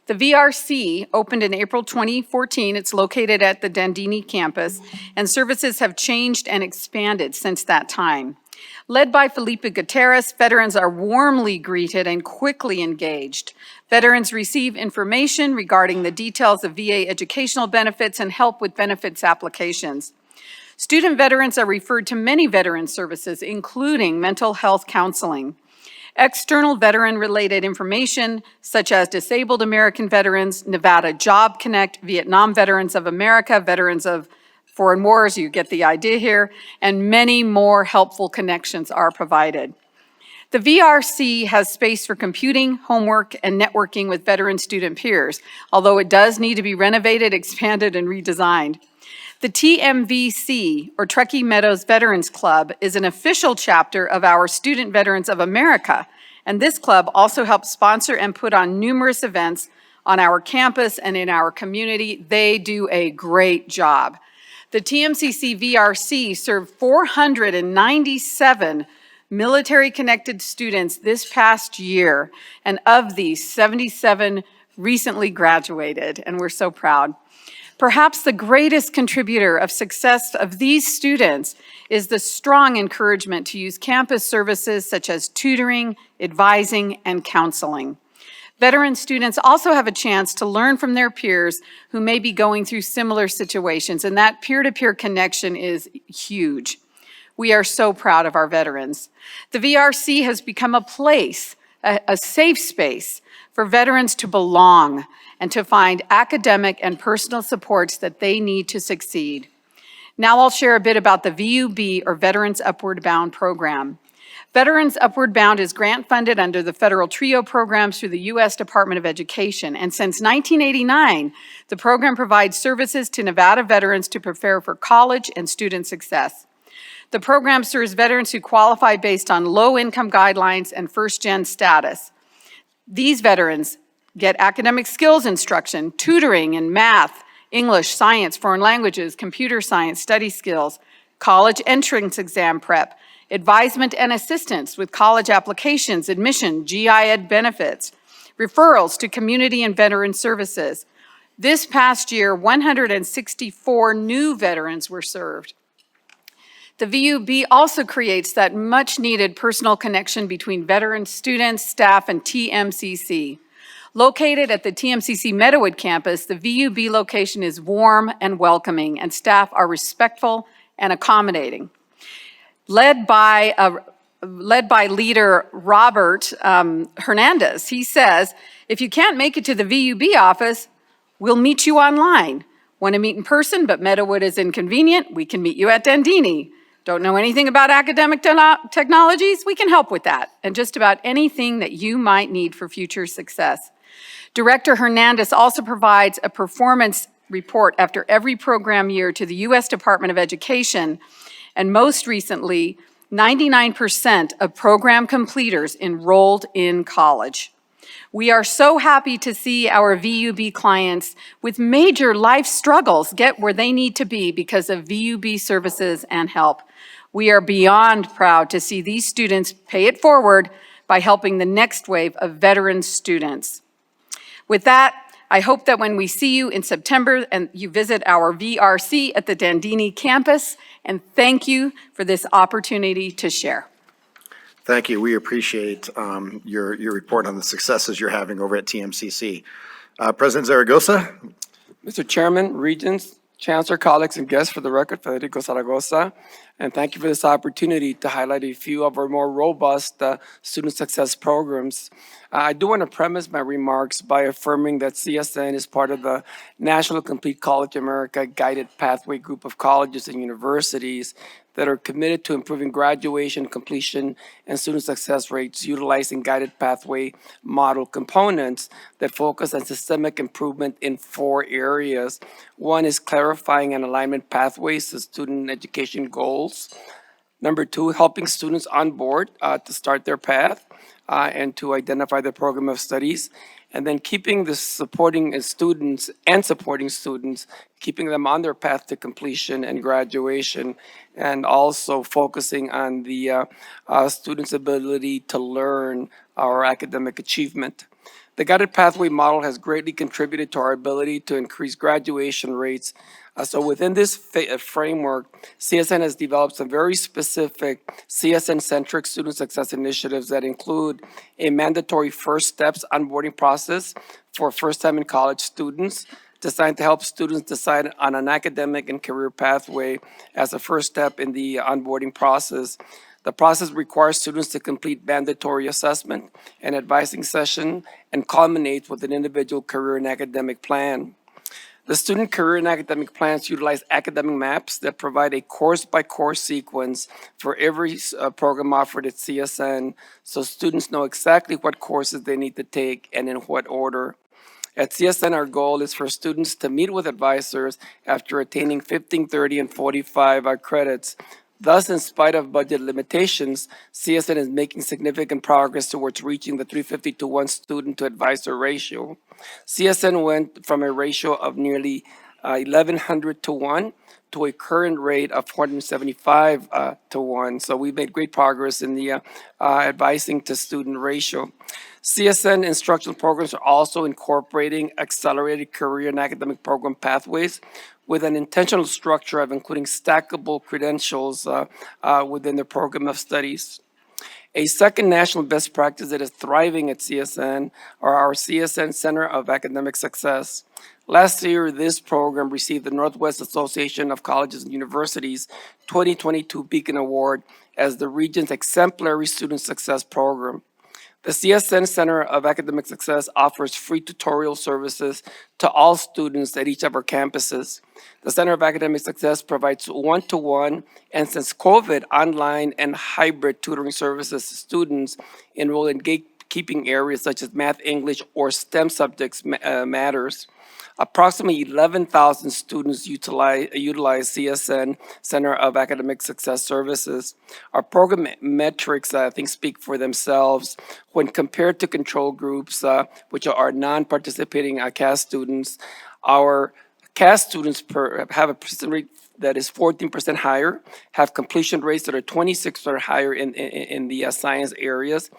The VRC opened in April 2014. It's located at the Dandini campus, and services have changed and expanded since that time. Led by Felipe Gutierrez, veterans are warmly greeted and quickly engaged. Veterans receive information regarding the details of VA educational benefits and help with benefits applications. Student veterans are referred to many veteran services, including mental health counseling. External veteran-related information, such as Disabled American Veterans, Nevada Job Connect, Vietnam Veterans of America, Veterans of Foreign Wars, you get the idea here, and many more helpful connections are provided. The VRC has space for computing, homework, and networking with veteran student peers, although it does need to be renovated, expanded, and redesigned. The TMVC, or Truckee Meadows Veterans Club, is an official chapter of our Student Veterans of America, and this club also helps sponsor and put on numerous events on our campus and in our community. They do a great job. The TMCC VRC served 497 military-connected students this past year, and of these, 77 recently graduated, and we're so proud. Perhaps the greatest contributor of success of these students is the strong encouragement to use campus services such as tutoring, advising, and counseling. Veteran students also have a chance to learn from their peers who may be going through similar situations, and that peer-to-peer connection is huge. We are so proud of our veterans. The VRC has become a place, a safe space for veterans to belong and to find academic and personal supports that they need to succeed. Now I'll share a bit about the VUB, or Veterans Upward Bound program. Veterans Upward Bound is grant-funded under the federal TRIO programs through the U.S. Department of Education. And since 1989, the program provides services to Nevada veterans to prepare for college and student success. The program serves veterans who qualify based on low-income guidelines and first-gen status. These veterans get academic skills instruction, tutoring in math, English, science, foreign languages, computer science, study skills, college entrance exam prep, advisement and assistance with college applications, admission, GI Ed benefits, referrals to community and veteran services. This past year, 164 new veterans were served. The VUB also creates that much-needed personal connection between veterans, students, staff, and TMCC. Located at the TMCC Meadowood campus, the VUB location is warm and welcoming, and staff are respectful and accommodating. Led by leader Robert Hernandez, he says, if you can't make it to the VUB office, we'll meet you online. Want to meet in person, but Meadowood is inconvenient? We can meet you at Dandini. Don't know anything about academic technologies? We can help with that, and just about anything that you might need for future success. Director Hernandez also provides a performance report after every program year to the U.S. Department of Education, and most recently, 99% of program completers enrolled in college. We are so happy to see our VUB clients with major life struggles get where they need to be because of VUB services and help. We are beyond proud to see these students pay it forward by helping the next wave of veteran students. With that, I hope that when we see you in September and you visit our VRC at the Dandini campus, and thank you for this opportunity to share. Thank you. We appreciate your report on the successes you're having over at TMCC. President Zaragoza? Mr. Chairman, Regents, Chancellor, colleagues, and guests, for the record, Federico Zaragoza, and thank you for this opportunity to highlight a few of our more robust student success programs. I do want to premise my remarks by affirming that CSN is part of the National Complete College America Guided Pathway group of colleges and universities that are committed to improving graduation, completion, and student success rates utilizing guided pathway model components that focus on systemic improvement in 4 areas. One is clarifying and alignment pathways to student education goals. Number 2, helping students on board to start their path and to identify the program of studies. And then keeping the supporting students, keeping them on their path to completion and graduation, and also focusing on the students' ability to learn our academic achievement. The guided pathway model has greatly contributed to our ability to increase graduation rates. So within this framework, CSN has developed some very specific CSN-centric student success initiatives that include a mandatory first steps onboarding process for first-time in college students, designed to help students decide on an academic and career pathway as a first step in the onboarding process. The process requires students to complete mandatory assessment and advising session and culminates with an individual career and academic plan. The student career and academic plans utilize academic maps that provide a course-by-course sequence for every program offered at CSN, so students know exactly what courses they need to take and in what order. At CSN, our goal is for students to meet with advisors after attaining 15, 30, and 45 credits. Thus, in spite of budget limitations, CSN is making significant progress towards reaching the 350 to 1 student to advisor ratio. CSN went from a ratio of nearly 1,100 to 1 to a current rate of 475 to 1. So we've made great progress in the advising to student ratio. CSN instructional programs are also incorporating accelerated career and academic program pathways with an intentional structure of including stackable credentials within the program of studies. A second national best practice that is thriving at CSN are our CSN Center of Academic Success. Last year, this program received the Northwest Association of Colleges and Universities 2022 Beacon Award as the region's exemplary student success program. The CSN Center of Academic Success offers free tutorial services to all students at each of our campuses. The Center of Academic Success provides one-to-one and, since COVID, online and hybrid tutoring services to students enrolled in gatekeeping areas such as math, English, or STEM subjects matters. Approximately 11,000 students utilize CSN Center of Academic Success services. Our program metrics, I think, speak for themselves. When compared to control groups, which are non-participating CAS students, our CAS students have a persistence rate that is 14% higher, have completion rates that are 26% higher in the science areas.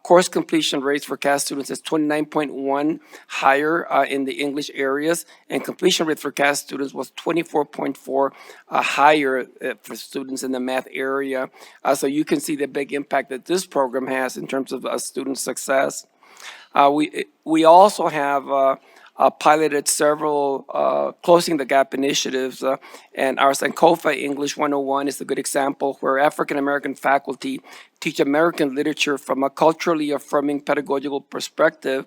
Course completion rates for CAS students is 29.1 higher in the English areas, and completion rate for CAS students was 24.4 higher for students in the math area. So you can see the big impact that this program has in terms of student success. We also have piloted several closing the gap initiatives, and our Sankofa English 101 is a good example where African-American faculty teach American literature from a culturally affirming pedagogical perspective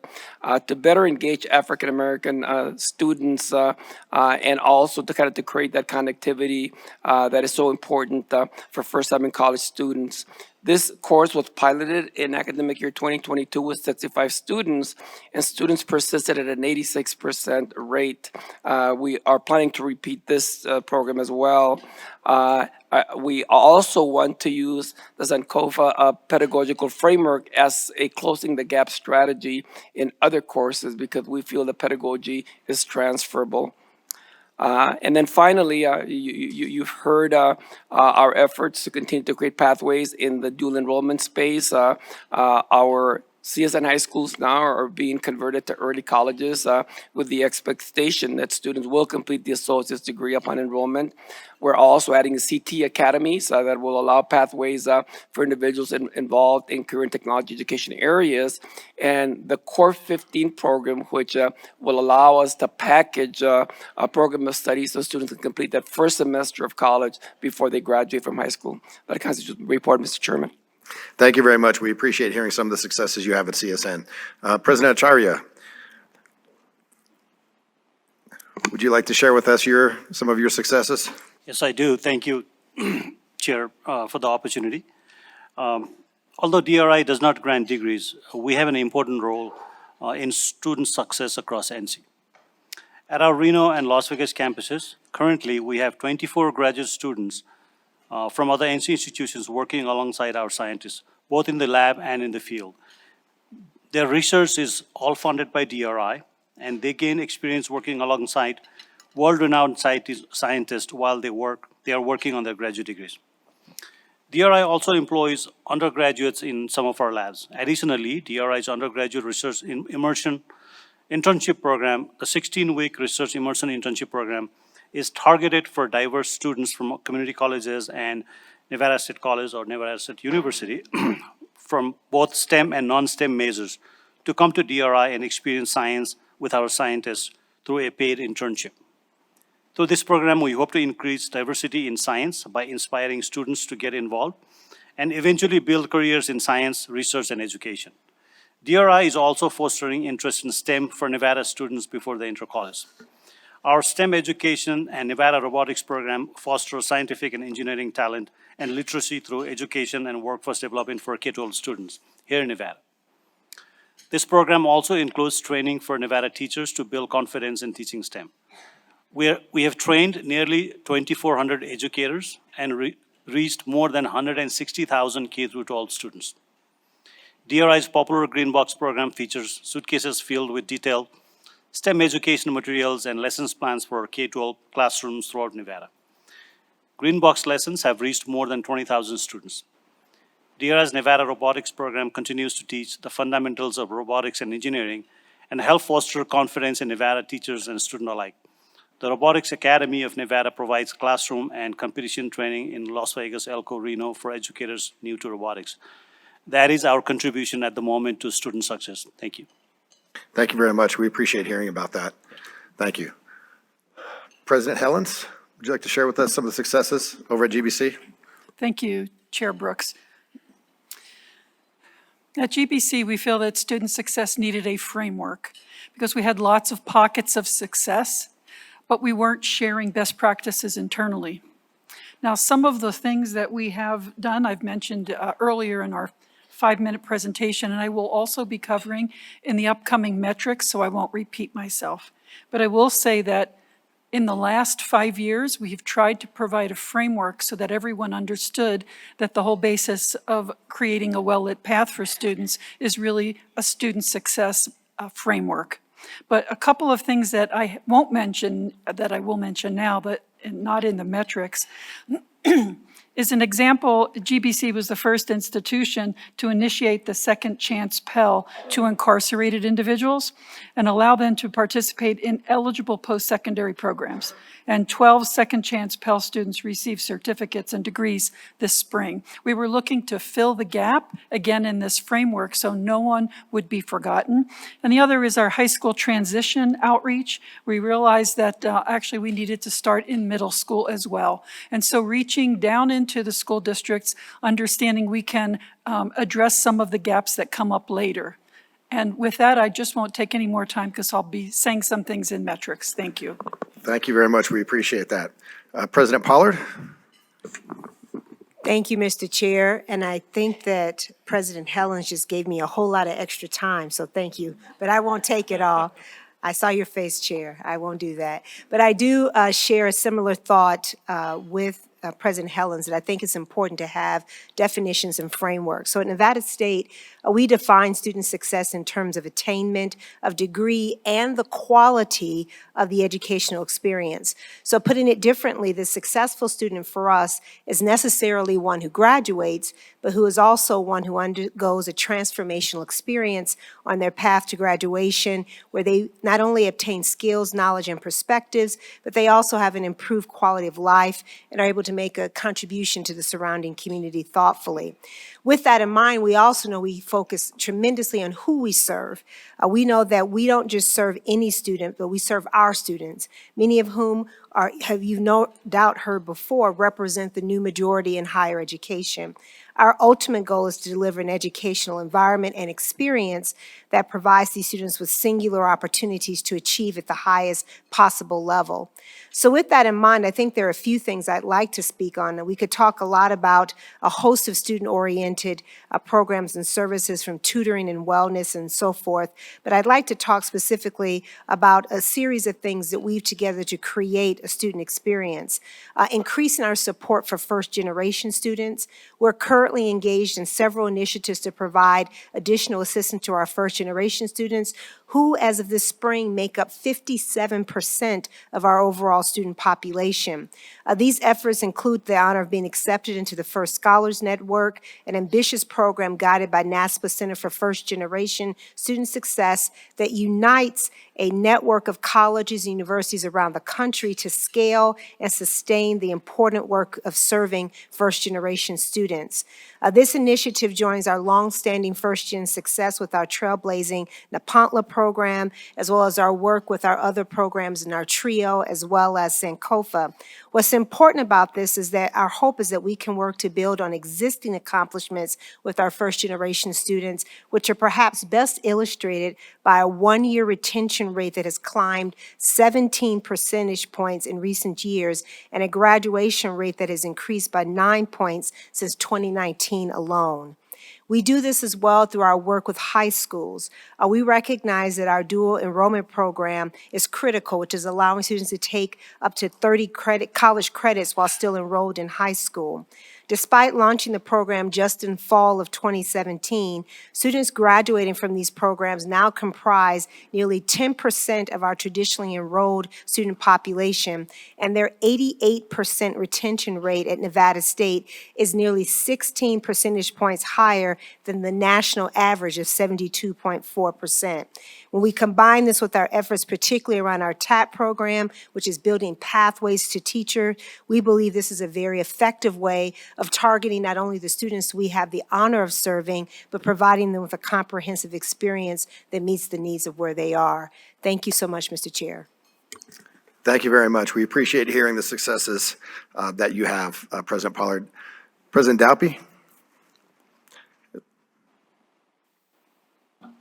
to better engage African-American students and also to create that connectivity that is so important for first-time in college students. This course was piloted in academic year 2022 with 65 students, and students persisted at an 86% rate. We are planning to repeat this program as well. We also want to use the Sankofa pedagogical framework as a closing the gap strategy in other courses because we feel the pedagogy is transferable. And then finally, you've heard our efforts to continue to create pathways in the dual enrollment space. Our CSN high schools now are being converted to early colleges with the expectation that students will complete the associate's degree upon enrollment. We're also adding CT academies that will allow pathways for individuals involved in career and technology education areas. And the Core 15 program, which will allow us to package a program of study so students can complete that first semester of college before they graduate from high school. That constitutes the report, Mr. Chairman. Thank you very much. We appreciate hearing some of the successes you have at CSN. President Acharya, would you like to share with us some of your successes? Yes, I do. Thank you, Chair, for the opportunity. Although DRI does not grant degrees, we have an important role in student success across NC. At our Reno and Las Vegas campuses, currently we have 24 graduate students from other NC institutions working alongside our scientists, both in the lab and in the field. Their research is all funded by DRI, and they gain experience working alongside world-renowned scientists while they are working on their graduate degrees. DRI also employs undergraduates in some of our labs. Additionally, DRI's undergraduate research immersion internship program, the 16-week research immersion internship program, is targeted for diverse students from community colleges and Nevada State College or Nevada State University from both STEM and non-STEM majors to come to DRI and experience science with our scientists through a paid internship. Through this program, we hope to increase diversity in science by inspiring students to get involved and eventually build careers in science, research, and education. DRI is also fostering interest in STEM for Nevada students before they enter college. Our STEM education and Nevada robotics program fosters scientific and engineering talent and literacy through education and workforce development for K-12 students here in Nevada. This program also includes training for Nevada teachers to build confidence in teaching STEM. We have trained nearly 2,400 educators and reached more than 160,000 K-12 students. DRI's popular Green Box program features suitcases filled with detailed STEM education materials and lessons plans for K-12 classrooms throughout Nevada. Green Box lessons have reached more than 20,000 students. DRI's Nevada robotics program continues to teach the fundamentals of robotics and engineering and help foster confidence in Nevada teachers and students alike. The Robotics Academy of Nevada provides classroom and competition training in Las Vegas, Elko, Reno for educators new to robotics. That is our contribution at the moment to student success. Thank you. Thank you very much. We appreciate hearing about that. Thank you. President Helens, would you like to share with us some of the successes over at GBC? Thank you, Chair Brooks. At GBC, we feel that student success needed a framework because we had lots of pockets of success, but we weren't sharing best practices internally. Now, some of the things that we have done, I've mentioned earlier in our 5-minute presentation, and I will also be covering in the upcoming metrics, so I won't repeat myself. But I will say that in the last 5 years, we've tried to provide a framework so that everyone understood that the whole basis of creating a well-lit path for students is really a student success framework. But a couple of things that I won't mention, that I will mention now, but not in the metrics, is an example. GBC was the first institution to initiate the Second Chance Pell to incarcerated individuals and allow them to participate in eligible post-secondary programs. And 12 Second Chance Pell students received certificates and degrees this spring. We were looking to fill the gap, again, in this framework so no one would be forgotten. And the other is our high school transition outreach. We realized that actually we needed to start in middle school as well. And so reaching down into the school districts, understanding we can address some of the gaps that come up later. And with that, I just won't take any more time because I'll be saying some things in metrics. Thank you. Thank you very much. We appreciate that. President Pollard? Thank you, Mr. Chair. And I think that President Helens just gave me a whole lot of extra time, so thank you. But I won't take it all. I saw your face, Chair. I won't do that. But I do share a similar thought with President Helens, that I think it's important to have definitions and frameworks. So at Nevada State, we define student success in terms of attainment, of degree, and the quality of the educational experience. So putting it differently, the successful student for us is necessarily one who graduates, but who is also one who undergoes a transformational experience on their path to graduation, where they not only obtain skills, knowledge, and perspectives, but they also have an improved quality of life and are able to make a contribution to the surrounding community thoughtfully. With that in mind, we also know we focus tremendously on who we serve. We know that we don't just serve any student, but we serve our students, many of whom have you no doubt heard before, represent the new majority in higher education. Our ultimate goal is to deliver an educational environment and experience that provides these students with singular opportunities to achieve at the highest possible level. So with that in mind, I think there are a few things I'd like to speak on. We could talk a lot about a host of student-oriented programs and services, from tutoring and wellness and so forth, but I'd like to talk specifically about a series of things that weave together to create a student experience. Increasing our support for first-generation students. We're currently engaged in several initiatives to provide additional assistance to our first-generation students, who, as of this spring, make up 57% of our overall student population. These efforts include the honor of being accepted into the First Scholars Network, an ambitious program guided by NASPA Center for First Generation Student Success that unites a network of colleges and universities around the country to scale and sustain the important work of serving first-generation students. This initiative joins our longstanding first-gen success with our trailblazing Nepantla program, as well as our work with our other programs in our TRIO, as well as Sankofa. What's important about this is that our hope is that we can work to build on existing accomplishments with our first-generation students, which are perhaps best illustrated by a one-year retention rate that has climbed 17 percentage points in recent years and a graduation rate that has increased by 9 points since 2019 alone. We do this as well through our work with high schools. We recognize that our dual enrollment program is critical, which is allowing students to take up to 30 college credits while still enrolled in high school. Despite launching the program just in fall of 2017, students graduating from these programs now comprise nearly 10% of our traditionally enrolled student population, and their 88% retention rate at Nevada State is nearly 16 percentage points higher than the national average of 72.4%. When we combine this with our efforts, particularly around our TAP program, which is building pathways to teacher, we believe this is a very effective way of targeting not only the students we have the honor of serving, but providing them with a comprehensive experience that meets the needs of where they are. Thank you so much, Mr. Chair. Thank you very much. We appreciate hearing the successes that you have, President Pollard. President Daupe?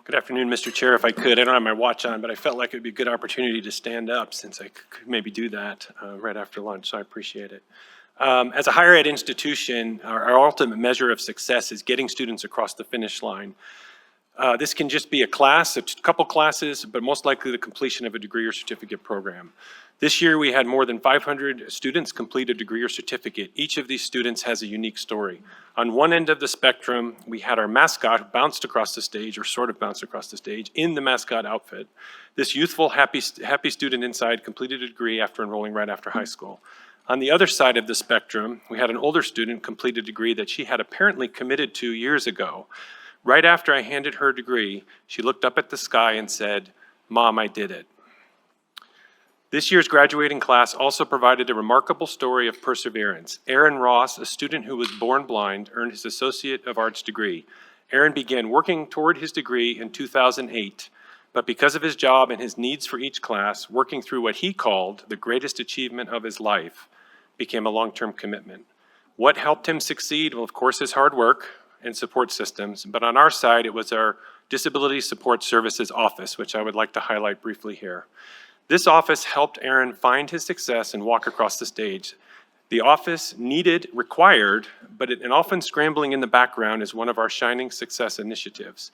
Good afternoon, Mr. Chair. If I could, I don't have my watch on, but I felt like it would be a good opportunity to stand up since I could maybe do that right after lunch, so I appreciate it. As a higher ed institution, our ultimate measure of success is getting students across the finish line. This can just be a class, a couple classes, but most likely the completion of a degree or certificate program. This year, we had more than 500 students complete a degree or certificate. Each of these students has a unique story. On one end of the spectrum, we had our mascot who bounced across the stage, or sort of bounced across the stage, in the mascot outfit. This youthful, happy student inside completed a degree after enrolling right after high school. On the other side of the spectrum, we had an older student complete a degree that she had apparently committed to years ago. Right after I handed her degree, she looked up at the sky and said, "Mom, I did it." This year's graduating class also provided a remarkable story of perseverance. Aaron Ross, a student who was born blind, earned his Associate of Arts degree. Aaron began working toward his degree in 2008, but because of his job and his needs for each class, working through what he called the greatest achievement of his life became a long-term commitment. What helped him succeed? Well, of course, his hard work and support systems, but on our side, it was our Disability Support Services Office, which I would like to highlight briefly here. This office helped Aaron find his success and walk across the stage. The office required, but and often scrambling in the background is one of our shining success initiatives.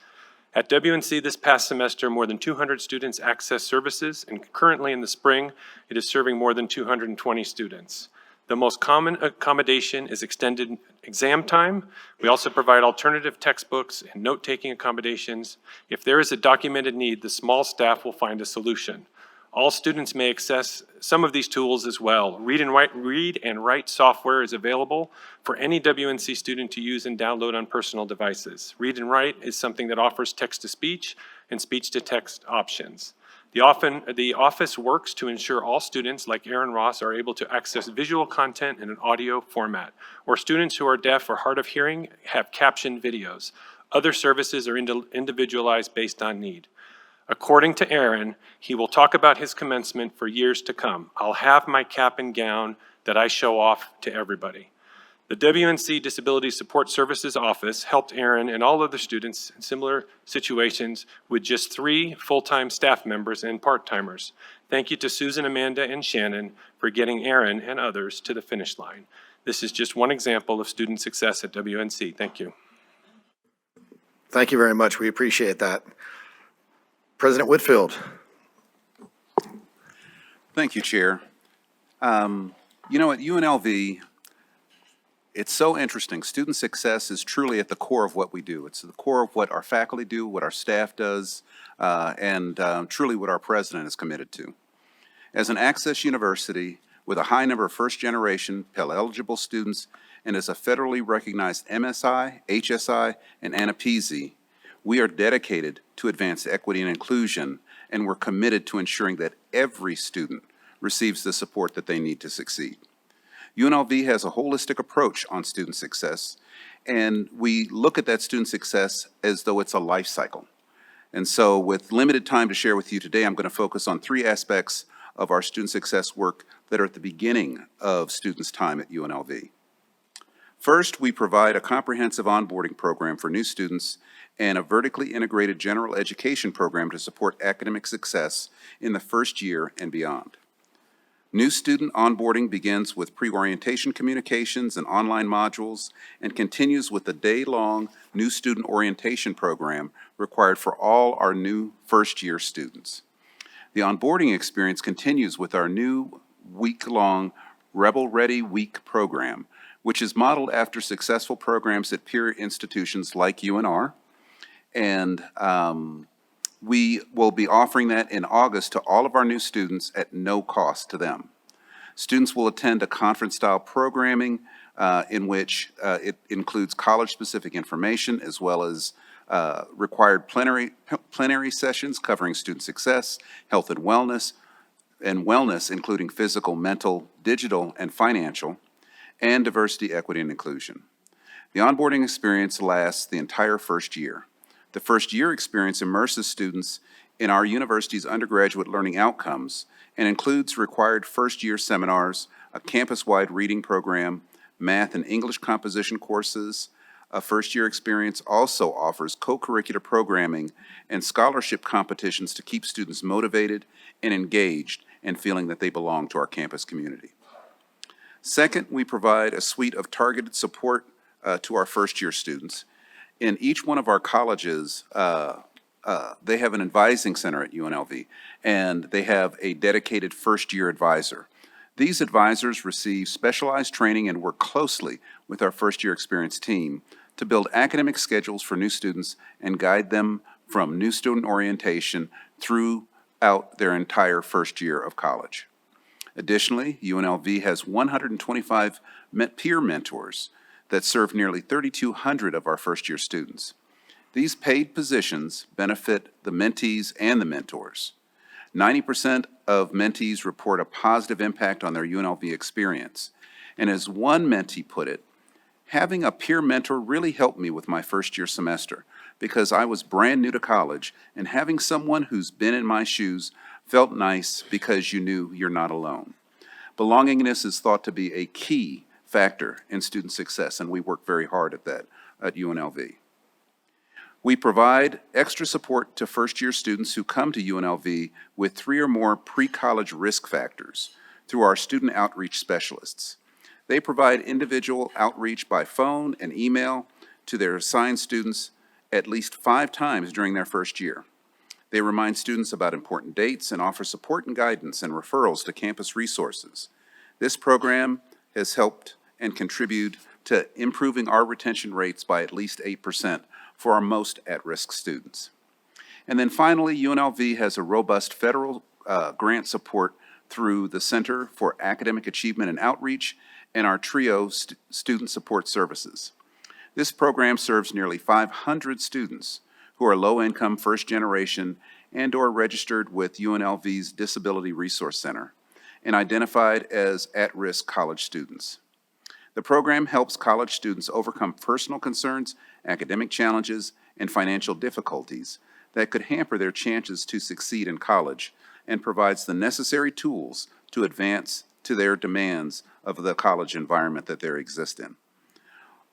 At WNC this past semester, more than 200 students accessed services, and currently in the spring, it is serving more than 220 students. The most common accommodation is extended exam time. We also provide alternative textbooks and note-taking accommodations. If there is a documented need, the small staff will find a solution. All students may access some of these tools as well. Read and write software is available for any WNC student to use and download on personal devices. Read and write is something that offers text-to-speech and speech-to-text options. The office works to ensure all students, like Aaron Ross, are able to access visual content in an audio format, or students who are deaf or hard of hearing have captioned videos. Other services are individualized based on need. According to Aaron, he will talk about his commencement for years to come. I'll have my cap and gown that I show off to everybody. The WNC Disability Support Services Office helped Aaron and all other students in similar situations with just 3 full-time staff members and part-timers. Thank you to Susan, Amanda, and Shannon for getting Aaron and others to the finish line. This is just one example of student success at WNC. Thank you. Thank you very much. We appreciate that. President Whitfield. Thank you, Chair. You know, at UNLV, it's so interesting. Student success is truly at the core of what we do. It's the core of what our faculty do, what our staff does, and truly what our president is committed to. As an Access University with a high number of first-generation Pell-eligible students and as a federally recognized MSI, HSI, and ANAPESI, we are dedicated to advance equity and inclusion, and we're committed to ensuring that every student receives the support that they need to succeed. UNLV has a holistic approach on student success, and we look at that student success as though it's a life cycle. And so with limited time to share with you today, I'm going to focus on 3 aspects of our student success work that are at the beginning of students' time at UNLV. First, we provide a comprehensive onboarding program for new students and a vertically integrated general education program to support academic success in the first year and beyond. New student onboarding begins with pre-orientation communications and online modules and continues with the day-long new student orientation program required for all our new first-year students. The onboarding experience continues with our new week-long Rebel Ready Week program, which is modeled after successful programs at peer institutions like UNR. And we will be offering that in August to all of our new students at no cost to them. Students will attend a conference-style programming in which it includes college-specific information as well as required plenary sessions covering student success, health and wellness, including physical, mental, digital, and financial, and diversity, equity, and inclusion. The onboarding experience lasts the entire first year. The first year experience immerses students in our university's undergraduate learning outcomes and includes required first-year seminars, a campus-wide reading program, math and English composition courses, A first-year experience also offers co-curricular programming and scholarship competitions to keep students motivated and engaged and feeling that they belong to our campus community. Second, we provide a suite of targeted support to our first-year students. In each one of our colleges, they have an advising center at UNLV, and they have a dedicated first-year advisor. These advisors receive specialized training and work closely with our first-year experience team to build academic schedules for new students and guide them from new student orientation throughout their entire first year of college. Additionally, UNLV has 125 peer mentors that serve nearly 3,200 of our first-year students. These paid positions benefit the mentees and the mentors. 90% of mentees report a positive impact on their UNLV experience. And as one mentee put it, having a peer mentor really helped me with my first-year semester because I was brand new to college, and having someone who's been in my shoes felt nice because you knew you're not alone. Belongingness is thought to be a key factor in student success, and we work very hard at that at UNLV. We provide extra support to first-year students who come to UNLV with 3 or more pre-college risk factors through our student outreach specialists. They provide individual outreach by phone and email to their assigned students at least 5 times during their first year. They remind students about important dates and offer support and guidance and referrals to campus resources. This program has helped and contributed to improving our retention rates by at least 8% for our most at-risk students. And then finally, UNLV has a robust federal grant support through the Center for Academic Achievement and Outreach and our TRIO student support services. This program serves nearly 500 students who are low-income, first-generation, and/or registered with UNLV's Disability Resource Center and identified as at-risk college students. The program helps college students overcome personal concerns, academic challenges, and financial difficulties that could hamper their chances to succeed in college and provides the necessary tools to advance to their demands of the college environment that they exist in.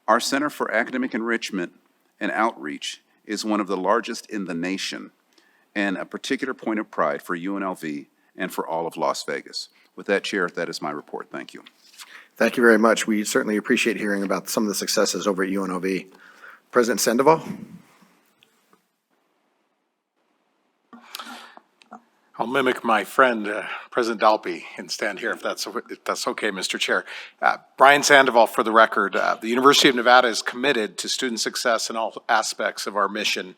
Our Center for Academic Enrichment and Outreach is one of the largest in the nation and a particular point of pride for UNLV and for all of Las Vegas. With that, Chair, that is my report. Thank you. Thank you very much. We certainly appreciate hearing about some of the successes over at UNLV. President Sandoval? I'll mimic my friend, President Dalpy, and stand here if that's okay, Mr. Chair. Brian Sandoval, for the record. The University of Nevada is committed to student success in all aspects of our mission.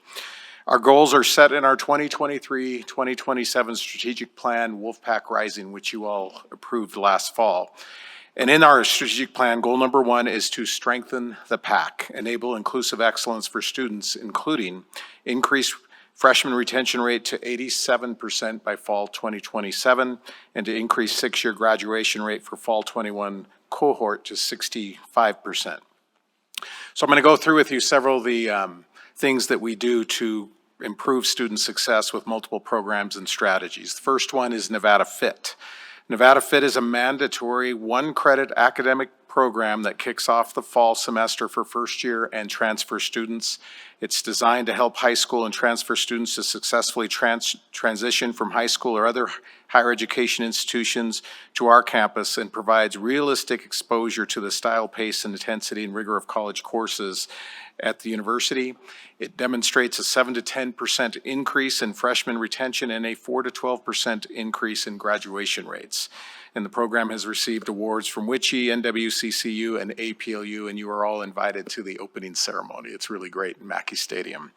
Our goals are set in our 2023-2027 strategic plan, Wolfpack Rising, which you all approved last fall. And in our strategic plan, goal number 1 is to strengthen the pack, enable inclusive excellence for students, including increased freshman retention rate to 87% by fall 2027, and to increase 6-year graduation rate for fall 21 cohort to 65%. So I'm going to go through with you several of the things that we do to improve student success with multiple programs and strategies. The first one is Nevada Fit. Nevada Fit is a mandatory 1-credit academic program that kicks off the fall semester for first-year and transfer students. It's designed to help high school and transfer students to successfully transition from high school or other higher education institutions to our campus, and provides realistic exposure to the style, pace, and intensity and rigor of college courses at the university. It demonstrates a 7 to 10% increase in freshman retention and a 4 to 12% increase in graduation rates. And the program has received awards from WICHE, NWCCU, and APLU, and you are all invited to the opening ceremony. It's really great in Mackey Stadium.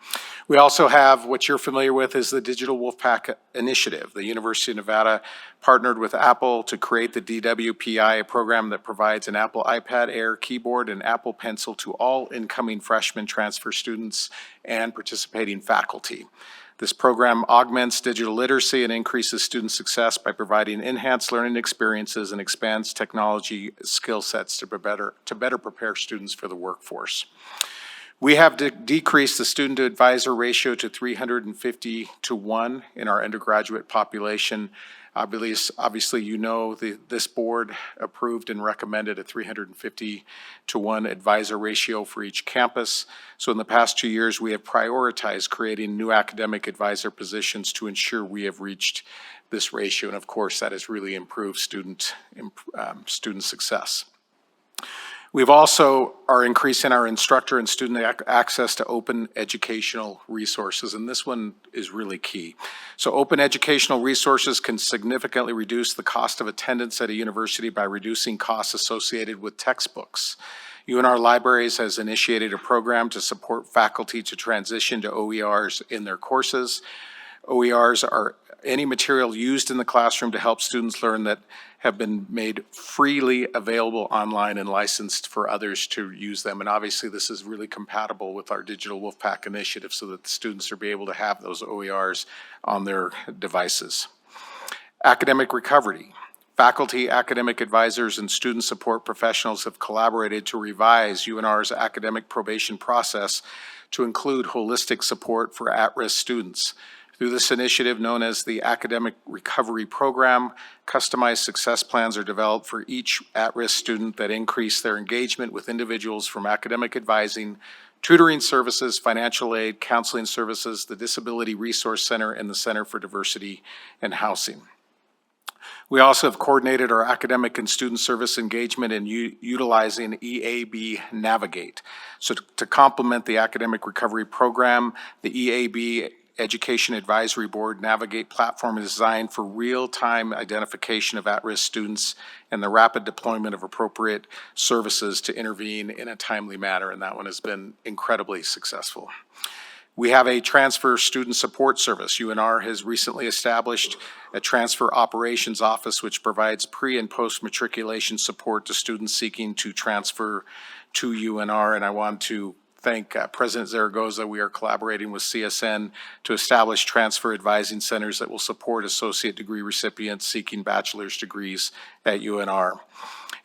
We also have, what you're familiar with, is the Digital Wolfpack Initiative. The University of Nevada partnered with Apple to create the DWPI, a program that provides an Apple iPad Air keyboard and Apple Pencil to all incoming freshman transfer students and participating faculty. This program augments digital literacy and increases student success by providing enhanced learning experiences and expands technology skill sets to better prepare students for the workforce. We have decreased the student-to-advisor ratio to 350 to 1 in our undergraduate population. Obviously, you know, this board approved and recommended a 350-to-1 advisor ratio for each campus. So in the past 2 years, we have prioritized creating new academic advisor positions to ensure we have reached this ratio. And of course, that has really improved student success. We've also are increasing our instructor and student access to open educational resources, and this one is really key. So open educational resources can significantly reduce the cost of attendance at a university by reducing costs associated with textbooks. UNR Libraries has initiated a program to support faculty to transition to OERs in their courses. OERs are any material used in the classroom to help students learn that have been made freely available online and licensed for others to use them. And obviously this is really compatible with our Digital Wolfpack initiative so that the students will be able to have those OERs on their devices. Academic recovery. Faculty, academic advisors, and student support professionals have collaborated to revise UNR's academic probation process to include holistic support for at-risk students. Through this initiative known as the Academic Recovery Program, customized success plans are developed for each at-risk student that increase their engagement with individuals from academic advising, tutoring services, financial aid, counseling services, the Disability Resource Center, and the Center for Diversity and Housing. We also have coordinated our academic and student service engagement in utilizing EAB Navigate. So to complement the Academic Recovery Program, the EAB Education Advisory Board Navigate platform is designed for real-time identification of at-risk students and the rapid deployment of appropriate services to intervene in a timely manner, and that one has been incredibly successful. We have a transfer student support service. UNR has recently established a transfer operations office which provides pre- and post-matriculation support to students seeking to transfer to UNR, and I want to thank President Zaragoza. We are collaborating with CSN to establish transfer advising centers that will support associate degree recipients seeking bachelor's degrees at UNR.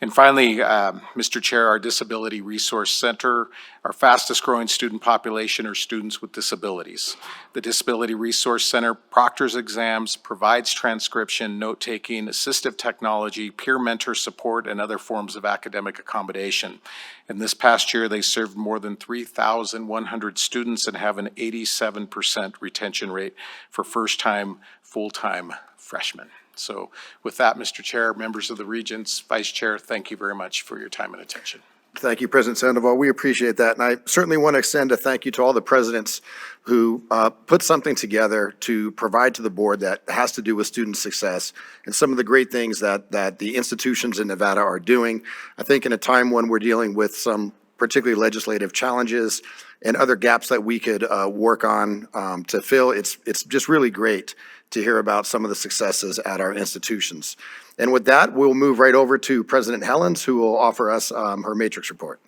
And finally, Mr. Chair, our Disability Resource Center, our fastest growing student population are students with disabilities. The Disability Resource Center proctors exams, provides transcription, note-taking, assistive technology, peer mentor support, and other forms of academic accommodation. And this past year, they served more than 3,100 students and have an 87% retention rate for first-time, full-time freshmen. So with that, Mr. Chair, members of the Regents, Vice Chair, thank you very much for your time and attention. Thank you, President Sandoval. We appreciate that. And I certainly want to extend a thank you to all the presidents who put something together to provide to the board that has to do with student success and some of the great things that the institutions in Nevada are doing. I think in a time when we're dealing with some particularly legislative challenges and other gaps that we could work on to fill, it's just really great to hear about some of the successes at our institutions. And with that, we'll move right over to President Helens, who will offer us her matrix report.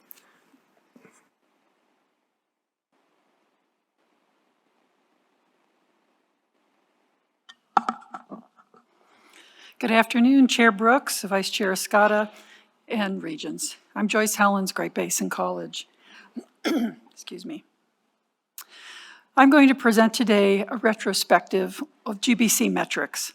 Good afternoon, Chair Brooks, Vice Chair Escada, and Regents. I'm Joyce Helens, Great Basin College. Excuse me. I'm going to present today a retrospective of GBC metrics.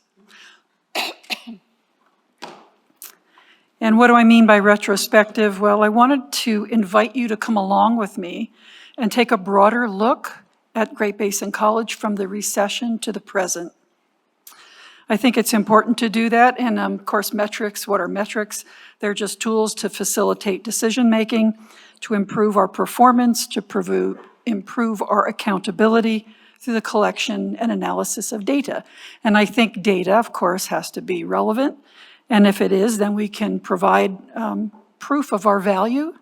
And what do I mean by retrospective? Well, I wanted to invite you to come along with me and take a broader look at Great Basin College from the recession to the present. I think it's important to do that, and of course metrics, what are metrics? They're just tools to facilitate decision-making, to improve our performance, to improve our accountability through the collection and analysis of data. And I think data, of course, has to be relevant, and if it is, then we can provide proof of our value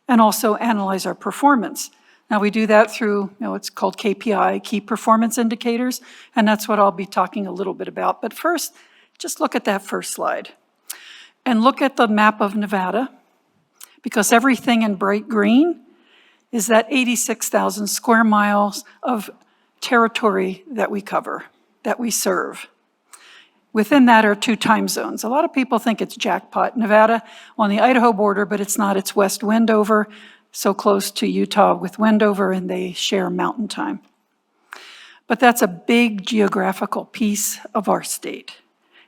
and also analyze our performance. Now we do that through, it's called KPI, Key Performance Indicators, and that's what I'll be talking a little bit about. But first, just look at that first slide. And look at the map of Nevada, because everything in bright green is that 86,000 square miles of territory that we cover, that we serve. Within that are 2 time zones. A lot of people think it's jackpot. Nevada on the Idaho border, but it's not. It's West Wendover, so close to Utah with Wendover, and they share mountain time. But that's a big geographical piece of our state.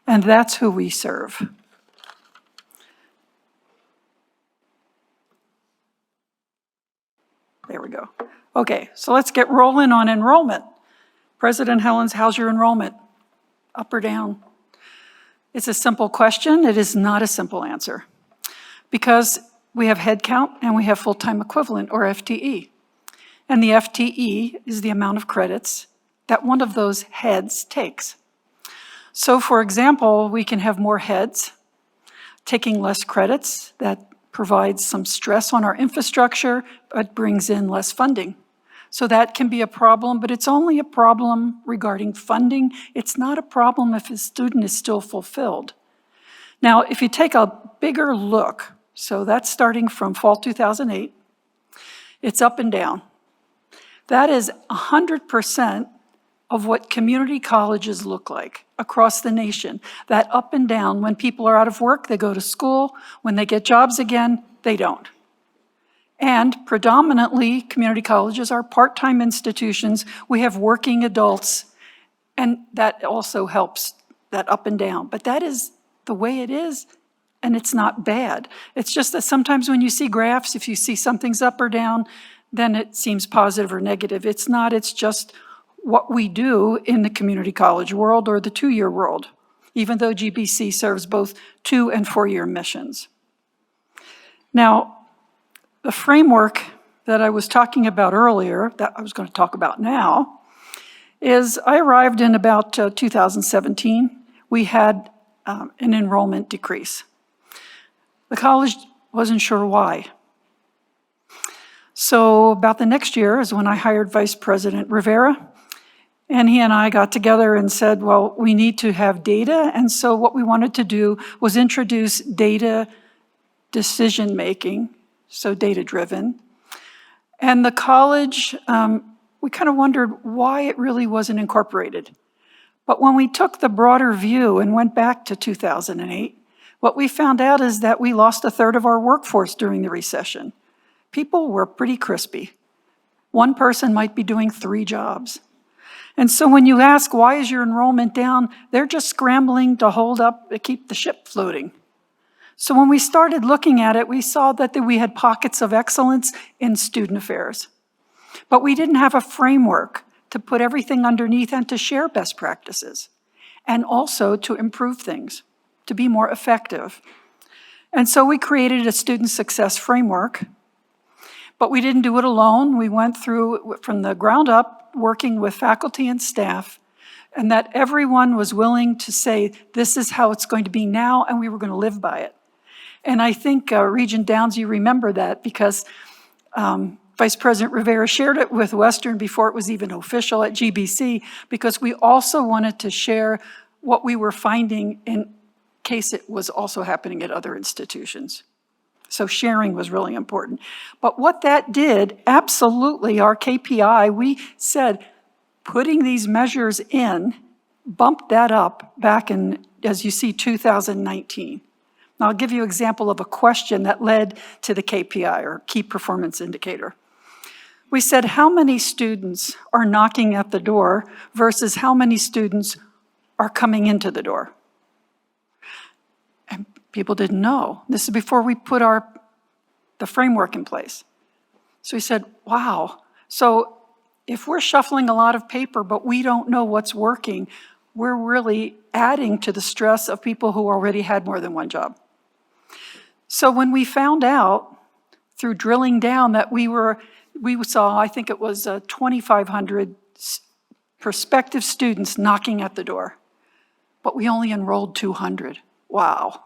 And that's who we serve. There we go. Okay, so let's get rolling on enrollment. President Helens, how's your enrollment? Up or down? It's a simple question. It is not a simple answer because we have head count and we have full-time equivalent, or FTE. And the FTE is the amount of credits that one of those heads takes. So for example, we can have more heads taking less credits. That provides some stress on our infrastructure, but brings in less funding. So that can be a problem, but it's only a problem regarding funding. It's not a problem if a student is still fulfilled. Now, if you take a bigger look, so that's starting from fall 2008, it's up and down. That is 100% of what community colleges look like across the nation. That up and down, when people are out of work, they go to school. When they get jobs again, they don't. And predominantly, community colleges are part-time institutions. We have working adults, and that also helps that up and down. But that is the way it is, and it's not bad. It's just that sometimes when you see graphs, if you see something's up or down, then it seems positive or negative. It's not, it's just what we do in the community college world or the two-year world, even though GBC serves both 2- and 4-year missions. Now, the framework that I was talking about earlier, that I was going to talk about now, is I arrived in about 2017. We had an enrollment decrease. The college wasn't sure why. So about the next year is when I hired Vice President Rivera, and he and I got together and said, well, we need to have data, and so what we wanted to do was introduce data decision-making, so data-driven. And the college, we kind of wondered why it really wasn't incorporated. But when we took the broader view and went back to 2008, what we found out is that we lost 1/3 of our workforce during the recession. People were pretty crispy. One person might be doing 3 jobs. And so when you ask, why is your enrollment down? They're just scrambling to hold up, to keep the ship floating. So when we started looking at it, we saw that we had pockets of excellence in student affairs. But we didn't have a framework to put everything underneath and to share best practices, and also to improve things, to be more effective. And so we created a student success framework, but we didn't do it alone. We went through from the ground up, working with faculty and staff, and that everyone was willing to say, this is how it's going to be now, and we were going to live by it. And I think Regent Downs, you remember that because Vice President Rivera shared it with Western before it was even official at GBC, because we also wanted to share what we were finding in case it was also happening at other institutions. So sharing was really important. But what that did, absolutely, our KPI, we said putting these measures in, bumped that up back in, as you see, 2019. Now, I'll give you an example of a question that led to the KPI, or Key Performance Indicator. We said, how many students are knocking at the door versus how many students are coming into the door? And people didn't know. This is before we put the framework in place. So we said, wow. So if we're shuffling a lot of paper, but we don't know what's working, we're really adding to the stress of people who already had more than one job. So when we found out through drilling down that we saw, I think it was 2,500 prospective students knocking at the door, but we only enrolled 200. Wow.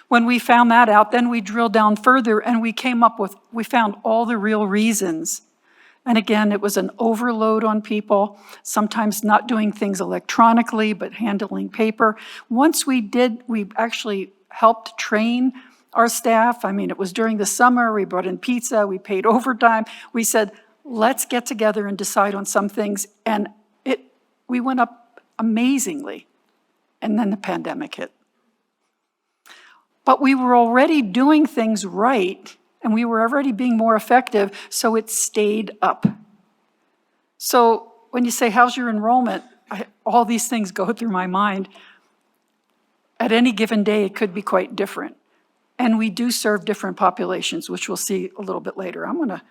When we found that out, then we drilled down further and we found all the real reasons. And again, it was an overload on people, sometimes not doing things electronically, but handling paper. Once we actually helped train our staff. I mean, it was during the summer, we brought in pizza, we paid overtime. We said, let's get together and decide on some things. And we went up amazingly. And then the pandemic hit. But we were already doing things right, and we were already being more effective, so it stayed up. So when you say, how's your enrollment? All these things go through my mind. At any given day, it could be quite different. And we do serve different populations, which we'll see a little bit later. I'm going to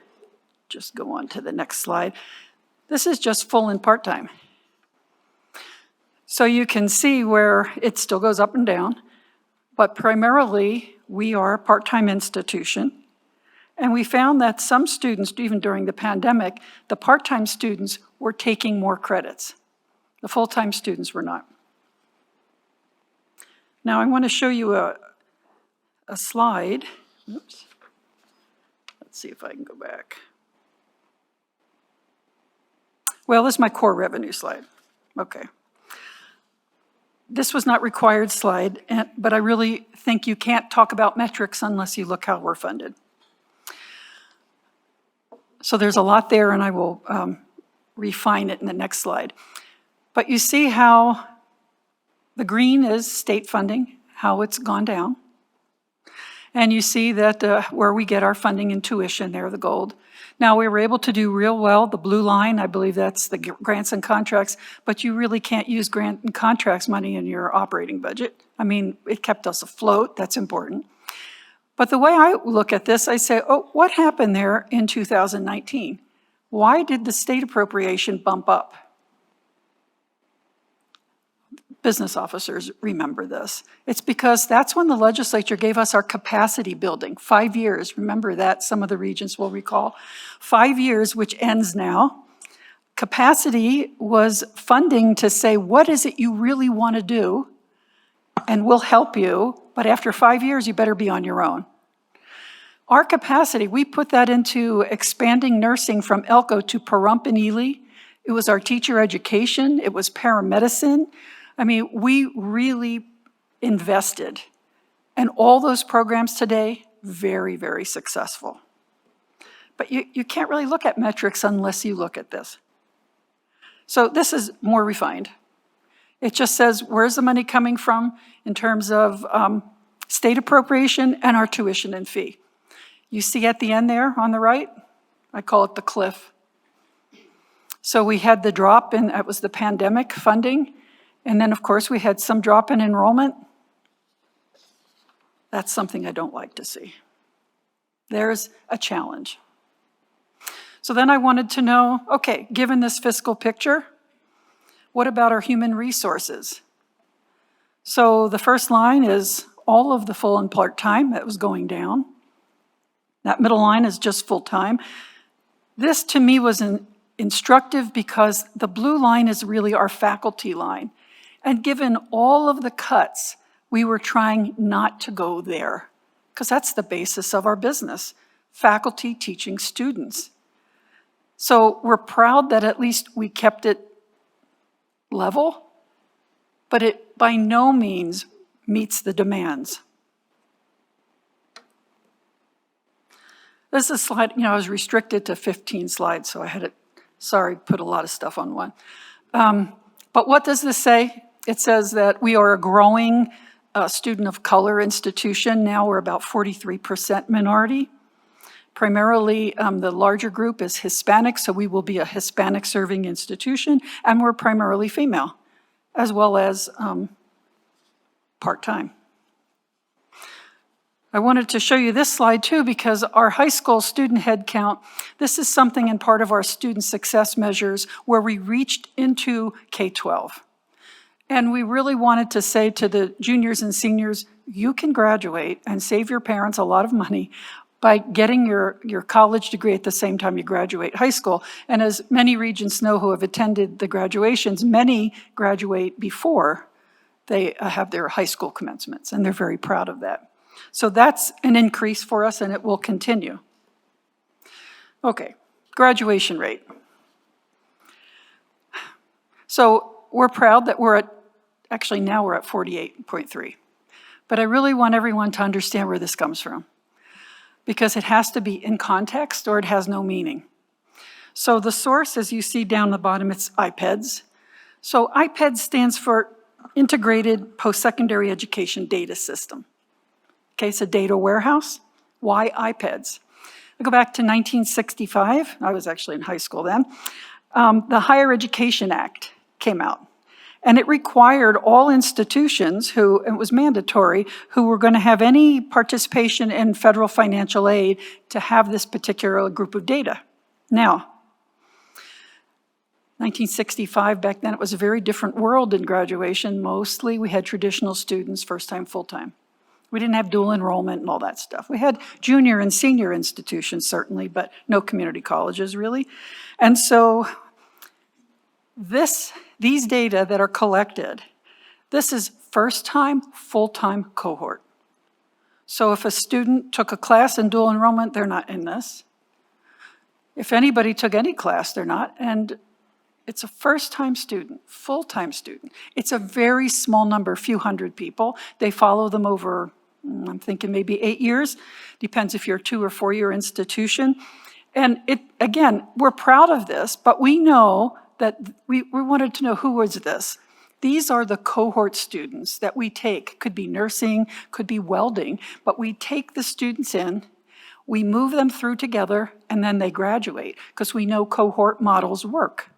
just go on to the next slide. This is just full and part-time. So you can see where it still goes up and down, but primarily we are a part-time institution. And we found that some students, even during the pandemic, the part-time students were taking more credits. The full-time students were not. Now I want to show you a slide. Oops. Let's see if I can go back. Well, this is my core revenue slide. Okay. This was not required slide, but I really think you can't talk about metrics unless you look how we're funded. So there's a lot there, and I will refine it in the next slide. But you see how the green is state funding, how it's gone down. And you see that where we get our funding and tuition, there, the gold. Now, we were able to do real well. The blue line, I believe that's the grants and contracts, but you really can't use grant and contracts money in your operating budget. I mean, it kept us afloat, that's important. But the way I look at this, I say, oh, what happened there in 2019? Why did the state appropriation bump up? Business officers remember this. It's because that's when the legislature gave us our capacity building, 5 years. Remember that, some of the regents will recall. 5 years, which ends now. Capacity was funding to say, what is it you really want to do? And we'll help you, but after 5 years, you better be on your own. Our capacity, we put that into expanding nursing from Elko to Pahrump and Ely. It was our teacher education, it was paramedicine. I mean, we really invested. And all those programs today, very, very successful. But you can't really look at metrics unless you look at this. So this is more refined. It just says, where's the money coming from in terms of state appropriation and our tuition and fee. You see at the end there on the right, I call it the cliff. So we had the drop in, that was the pandemic funding. And then, of course, we had some drop in enrollment. That's something I don't like to see. There's a challenge. So then I wanted to know, okay, given this fiscal picture, what about our human resources? So the first line is all of the full and part-time, that was going down. That middle line is just full-time. This to me was instructive because the blue line is really our faculty line. And given all of the cuts, we were trying not to go there because that's the basis of our business, faculty teaching students. So we're proud that at least we kept it level, but it by no means meets the demands. This is a slide, I was restricted to 15 slides, so I had to, put a lot of stuff on one. But what does this say? It says that we are a growing student of color institution. Now we're about 43% minority. Primarily, the larger group is Hispanic, so we will be a Hispanic serving institution, and we're primarily female, as well as part-time. I wanted to show you this slide too because our high school student head count, this is something in part of our student success measures where we reached into K-12. And we really wanted to say to the juniors and seniors, you can graduate and save your parents a lot of money by getting your college degree at the same time you graduate high school. And as many regents know who have attended the graduations, many graduate before they have their high school commencements, and they're very proud of that. So that's an increase for us, and it will continue. Okay, graduation rate. So we're proud that we're at, actually now we're at 48.3. But I really want everyone to understand where this comes from, because it has to be in context or it has no meaning. So the source, as you see down the bottom, it's IPEDS. So IPEDS stands for Integrated Post-Secondary Education Data System. Okay, it's a data warehouse. Why IPEDS? I go back to 1965. I was actually in high school then. The Higher Education Act came out. And it required all institutions who, it was mandatory, who were going to have any participation in federal financial aid to have this particular group of data. Now, 1965, back then it was a very different world in graduation. Mostly we had traditional students, first time, full time. We didn't have dual enrollment and all that stuff. We had junior and senior institutions certainly, but no community colleges really. And so these data that are collected, this is first time, full time cohort. So if a student took a class in dual enrollment, they're not in this. If anybody took any class, they're not. And it's a first-time student, full-time student. It's a very small number, a few hundred people. They follow them over, I'm thinking maybe 8 years. Depends if you're a 2 or 4 year institution. And again, we're proud of this, but we know that we wanted to know who was this. These are the cohort students that we take. Could be nursing, could be welding, but we take the students in, we move them through together, and then they graduate, because we know cohort models work.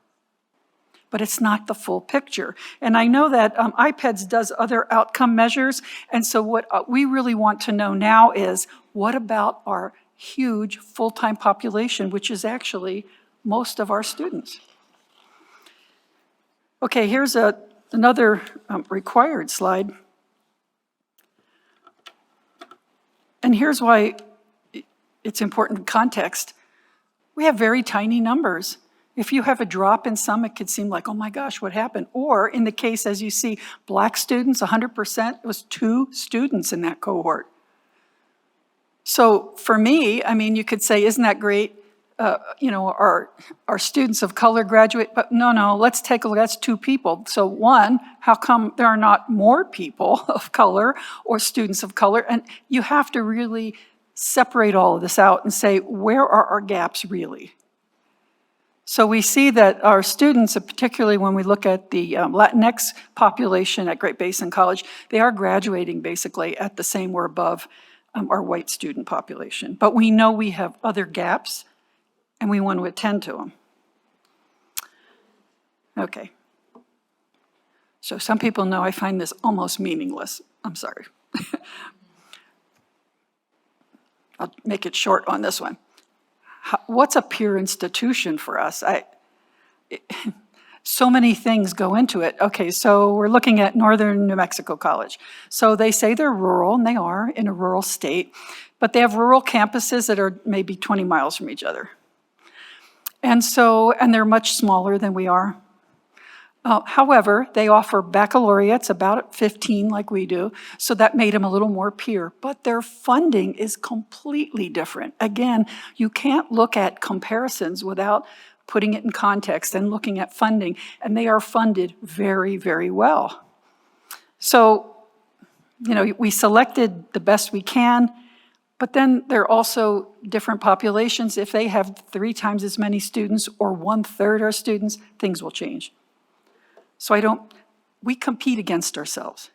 But it's not the full picture. And I know that IPEDS does other outcome measures, and so what we really want to know now is, what about our huge full-time population, which is actually most of our students? Okay, here's another required slide. And here's why it's important context. We have very tiny numbers. If you have a drop in some, it could seem like, oh my gosh, what happened? Or in the case, as you see, Black students, 100%, it was 2 students in that cohort. So for me, I mean, you could say, isn't that great? Our students of color graduate, but no, let's take a look, that's 2 people. So one, how come there are not more people of color or students of color? And you have to really separate all of this out and say, where are our gaps really? So we see that our students, particularly when we look at the Latinx population at Great Basin College, they are graduating basically at the same or above our white student population. But we know we have other gaps, and we want to attend to them. Okay. So some people know I find this almost meaningless. I'm sorry. I'll make it short on this one. What's a peer institution for us? So many things go into it. Okay, so we're looking at Northern New Mexico College. So they say they're rural, and they are in a rural state, but they have rural campuses that are maybe 20 miles from each other. And they're much smaller than we are. However, they offer baccalaureates, about 15 like we do, so that made them a little more peer. But their funding is completely different. Again, you can't look at comparisons without putting it in context and looking at funding, and they are funded very, very well. So, we selected the best we can, but then there are also different populations. If they have 3 times as many students or 1/3 are students, things will change. So we compete against ourselves.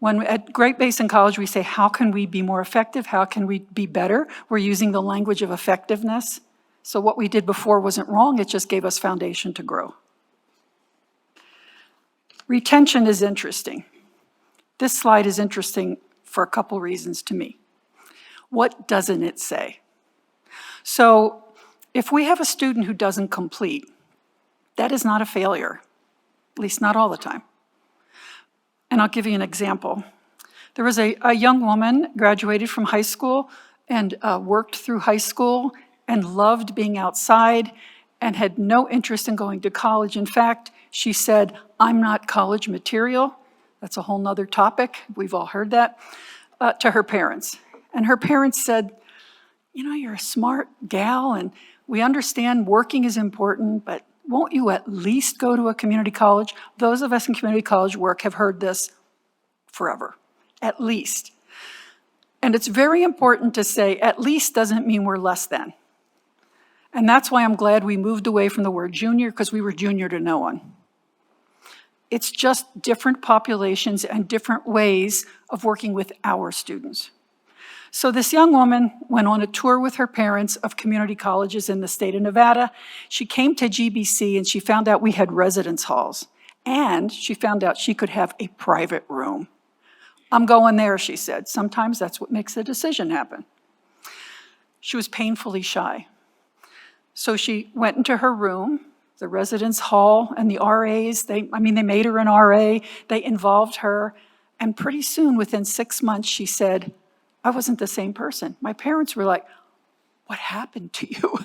When at Great Basin College, we say, how can we be more effective? How can we be better? We're using the language of effectiveness. So what we did before wasn't wrong, it just gave us foundation to grow. Retention is interesting. This slide is interesting for a couple reasons to me. What doesn't it say? So if we have a student who doesn't complete, that is not a failure. At least not all the time. And I'll give you an example. There was a young woman, graduated from high school and worked through high school and loved being outside and had no interest in going to college. In fact, she said, I'm not college material. That's a whole nother topic. We've all heard that, to her parents. And her parents said, you're a smart gal and we understand working is important, but won't you at least go to a community college? Those of us in community college work have heard this forever, at least. And it's very important to say at least doesn't mean we're less than. And that's why I'm glad we moved away from the word junior, because we were junior to no one. It's just different populations and different ways of working with our students. So this young woman went on a tour with her parents of community colleges in the state of Nevada. She came to GBC and she found out we had residence halls. And she found out she could have a private room. I'm going there, she said. Sometimes that's what makes the decision happen. She was painfully shy. So she went into her room, the residence hall, and the RAs, they made her an RA, they involved her, and pretty soon, within 6 months, she said, I wasn't the same person. My parents were like, what happened to you?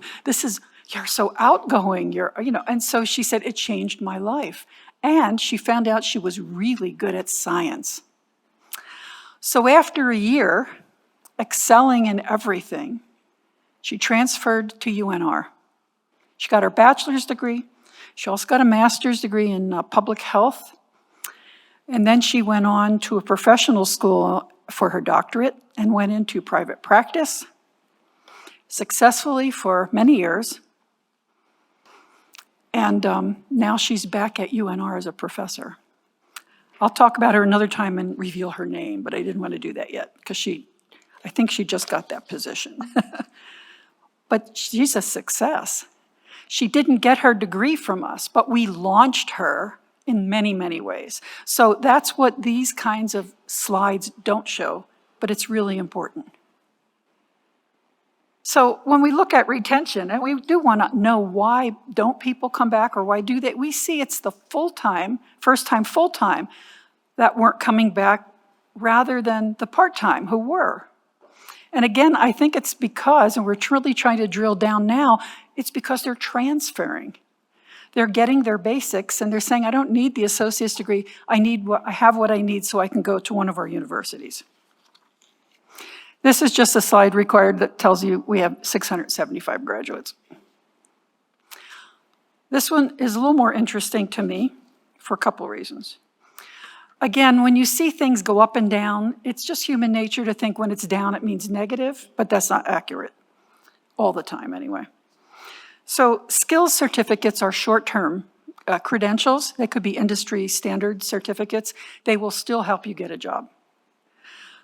You're so outgoing, and so she said, it changed my life. And she found out she was really good at science. So after a year, excelling in everything, she transferred to UNR. She got her bachelor's degree. She also got a master's degree in public health. And then she went on to a professional school for her doctorate and went into private practice successfully for many years. And now she's back at UNR as a professor. I'll talk about her another time and reveal her name, but I didn't want to do that yet because I think she just got that position. But she's a success. She didn't get her degree from us, but we launched her in many, many ways. So that's what these kinds of slides don't show, but it's really important. So when we look at retention, and we do want to know why don't people come back or why do they, we see it's the full-time, first-time full-time that weren't coming back rather than the part-time who were. And again, I think it's because, and we're really trying to drill down now, it's because they're transferring. They're getting their basics and they're saying, I don't need the associate's degree, I have what I need so I can go to one of our universities. This is just a slide required that tells you we have 675 graduates. This one is a little more interesting to me for a couple reasons. Again, when you see things go up and down, it's just human nature to think when it's down it means negative, but that's not accurate all the time anyway. So skills certificates are short-term credentials. They could be industry standard certificates. They will still help you get a job.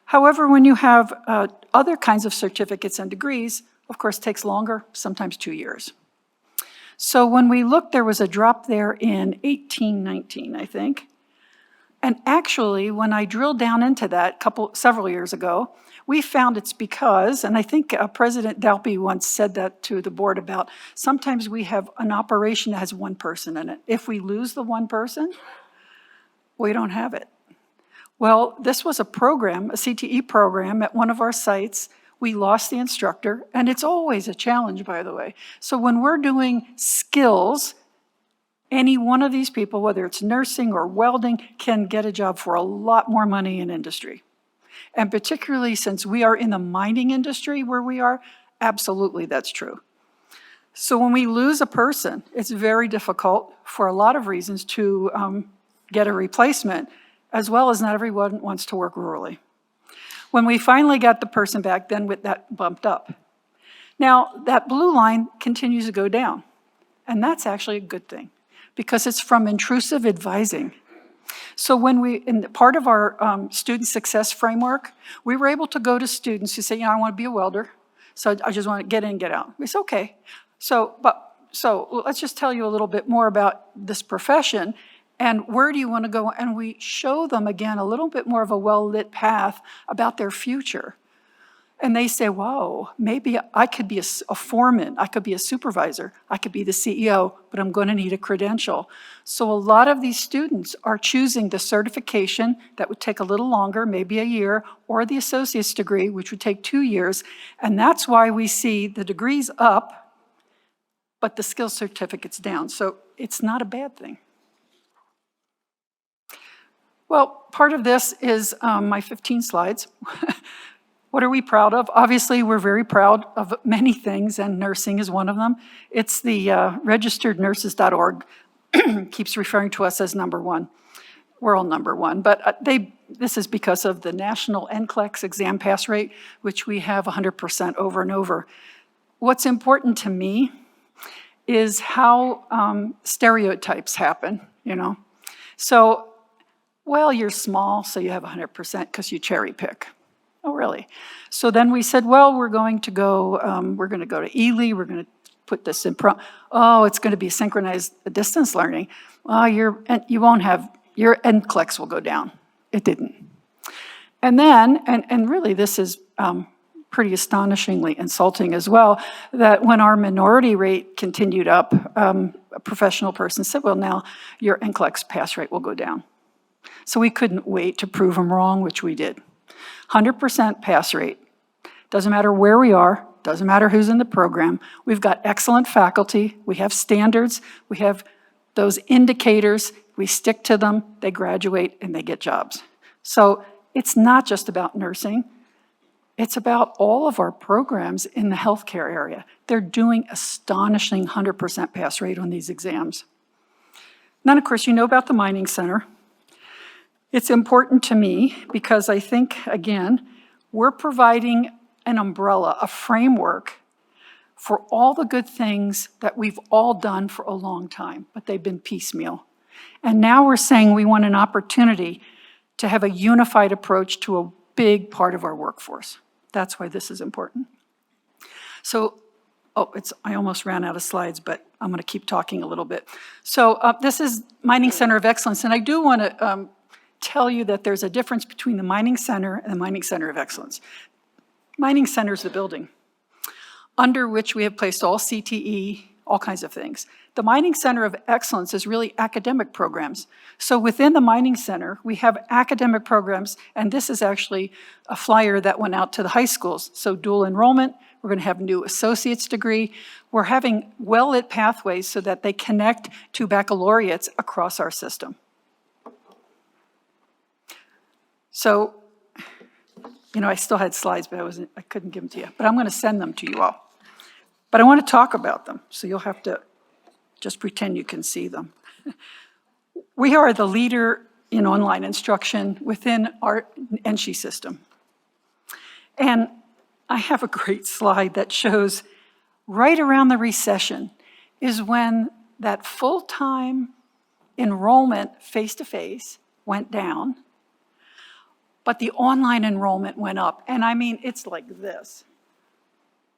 However, when you have other kinds of certificates and degrees, of course, it takes longer, sometimes 2 years. So when we looked, there was a drop there in 1819, I think. And actually, when I drilled down into that several years ago, we found it's because, and I think President Dalpy once said that to the board about, sometimes we have an operation that has one person in it. If we lose the one person, we don't have it. Well, this was a program, a CTE program at one of our sites. We lost the instructor, and it's always a challenge, by the way. So when we're doing skills, any one of these people, whether it's nursing or welding, can get a job for a lot more money in industry. And particularly since we are in the mining industry where we are, absolutely that's true. So when we lose a person, it's very difficult for a lot of reasons to get a replacement, as well as not everyone wants to work rurally. When we finally got the person back, then that bumped up. Now, that blue line continues to go down, and that's actually a good thing because it's from intrusive advising. So when in part of our student success framework, we were able to go to students who say, I want to be a welder, so I just want to get in, get out. We said, okay. So let's just tell you a little bit more about this profession and where do you want to go? And we show them, again, a little bit more of a well-lit path about their future. And they say, whoa, maybe I could be a foreman, I could be a supervisor, I could be the CEO, but I'm going to need a credential. So a lot of these students are choosing the certification that would take a little longer, maybe a year, or the associate's degree, which would take 2 years. And that's why we see the degrees up, but the skills certificates down. So it's not a bad thing. Well, part of this is my 15 slides. What are we proud of? Obviously, we're very proud of many things, and nursing is one of them. It's the registerednurses.org keeps referring to us as #1. We're all #1, but this is because of the national NCLEX exam pass rate, which we have 100% over and over. What's important to me is how stereotypes happen, So, well, you're small, so you have 100% because you cherry pick. Oh, really? So then we said, well, we're going to go to Ely, we're going to put this in oh, it's going to be synchronized distance learning. Well, you won't have, your NCLEX will go down. It didn't. And then, and really this is pretty astonishingly insulting as well, that when our minority rate continued up, a professional person said, well, now your NCLEX pass rate will go down. So we couldn't wait to prove them wrong, which we did. 100% pass rate. Doesn't matter where we are, doesn't matter who's in the program. We've got excellent faculty, we have standards, we have those indicators, we stick to them, they graduate and they get jobs. So it's not just about nursing, it's about all of our programs in the healthcare area. They're doing astonishing 100% pass rate on these exams. Then, of course, you know about the mining center. It's important to me because I think, again, we're providing an umbrella, a framework for all the good things that we've all done for a long time, but they've been piecemeal. And now we're saying we want an opportunity to have a unified approach to a big part of our workforce. That's why this is important. So, I almost ran out of slides, but I'm going to keep talking a little bit. So this is Mining Center of Excellence, and I do want to tell you that there's a difference between the Mining Center and the Mining Center of Excellence. Mining Center is the building under which we have placed all CTE, all kinds of things. The Mining Center of Excellence is really academic programs. So within the Mining Center, we have academic programs, and this is actually a flyer that went out to the high schools. So dual enrollment, we're going to have new associate's degree. We're having well-lit pathways so that they connect to baccalaureates across our system. So, you know, I still had slides, but I couldn't give them to you. But I'm going to send them to you all. But I want to talk about them, so you'll have to just pretend you can see them. We are the leader in online instruction within our NSHE system. And I have a great slide that shows right around the recession is when that full-time enrollment face-to-face went down, but the online enrollment went up. And I mean, it's like this.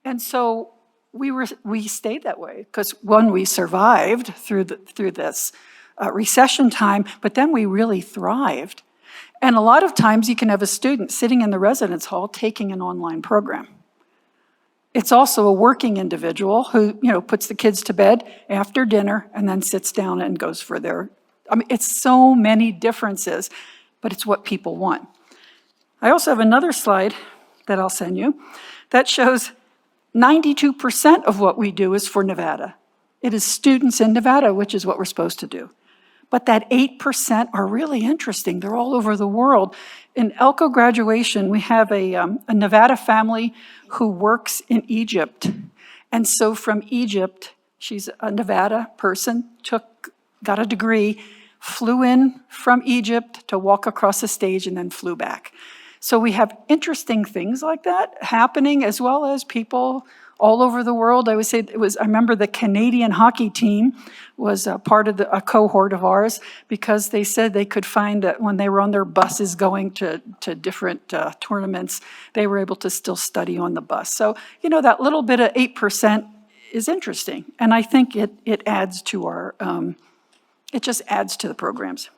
And so we stayed that way because, one, we survived through this recession time, but then we really thrived. And a lot of times you can have a student sitting in the residence hall taking an online program. It's also a working individual who, you know, puts the kids to bed after dinner and then sits down and goes for their, I mean, it's so many differences, but it's what people want. I also have another slide that I'll send you that shows 92% of what we do is for Nevada. It is students in Nevada, which is what we're supposed to do. But that 8% are really interesting. They're all over the world. In Elko graduation, we have a Nevada family who works in Egypt. And so from Egypt, she's a Nevada person, got a degree, flew in from Egypt to walk across the stage and then flew back. So we have interesting things like that happening, as well as people all over the world. I would say I remember the Canadian hockey team was a part of a cohort of ours because they said they could find that when they were on their buses going to different tournaments, they were able to still study on the bus. So, you know, that little bit of 8% is interesting. And I think it adds to our, it just adds to the programs.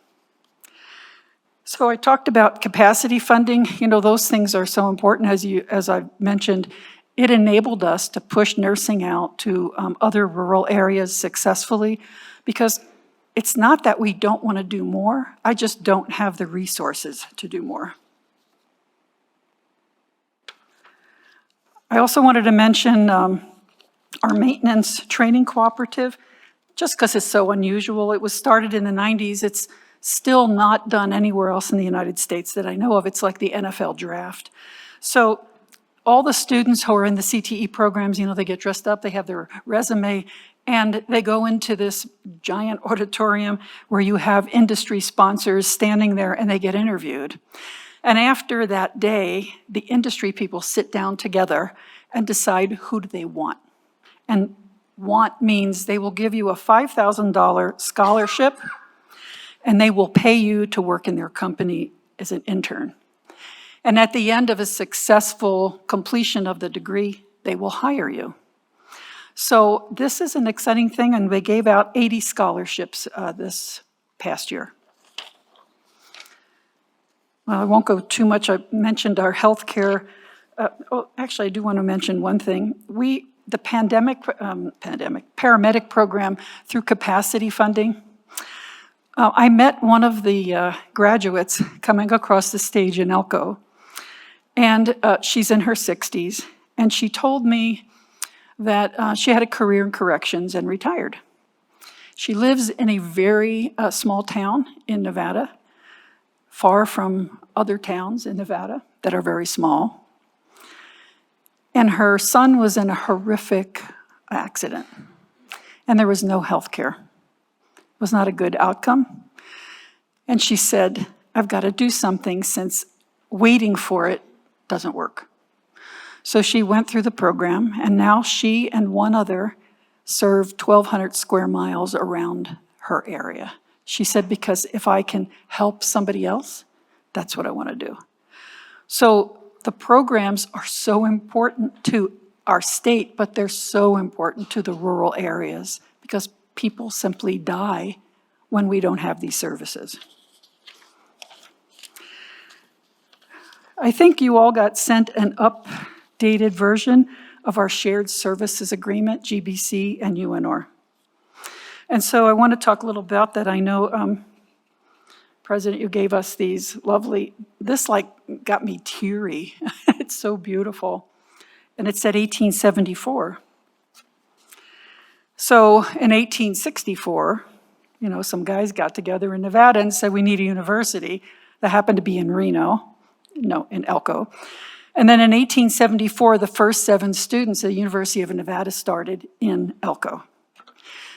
So I talked about capacity funding. You know, those things are so important, as I've mentioned. It enabled us to push nursing out to other rural areas successfully because it's not that we don't want to do more, I just don't have the resources to do more. I also wanted to mention our maintenance training cooperative, just because it's so unusual. It was started in the 90s. It's still not done anywhere else in the United States that I know of. It's like the NFL draft. So all the students who are in the CTE programs, you know, they get dressed up, they have their resume, and they go into this giant auditorium where you have industry sponsors standing there and they get interviewed. And after that day, the industry people sit down together and decide who do they want. And want means they will give you a $5,000 scholarship and they will pay you to work in their company as an intern. And at the end of a successful completion of the degree, they will hire you. So this is an exciting thing, and they gave out 80 scholarships this past year. Well, I won't go too much. I mentioned our healthcare. Actually, I do want to mention one thing. The paramedic program through capacity funding. I met one of the graduates coming across the stage in Elko, and she's in her 60s, and she told me that she had a career in corrections and retired. She lives in a very small town in Nevada, far from other towns in Nevada that are very small. And her son was in a horrific accident, and there was no health care. It was not a good outcome. And she said, I've got to do something since waiting for it doesn't work. So she went through the program, and now she and one other serve 1,200 square miles around her area. She said, because if I can help somebody else, that's what I want to do. So the programs are so important to our state, but they're so important to the rural areas because people simply die when we don't have these services. I think you all got sent an updated version of our shared services agreement, GBC and UNR. And so I want to talk a little about that. I know, President, you gave us these lovely, this like got me teary. It's so beautiful. And it said 1874. So in 1864, you know, some guys got together in Nevada and said, we need a university. That happened to be in in Elko. And then in 1874, the first 7 students at the University of Nevada started in Elko.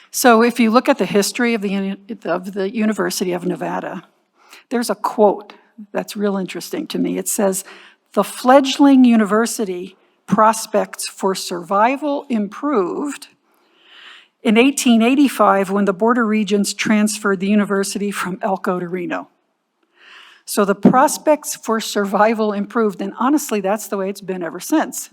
So if you look at the history of the University of Nevada, there's a quote that's real interesting to me. It says, the fledgling university prospects for survival improved in 1885 when the Board of Regents transferred the university from Elko to Reno. So the prospects for survival improved, and honestly, that's the way it's been ever since.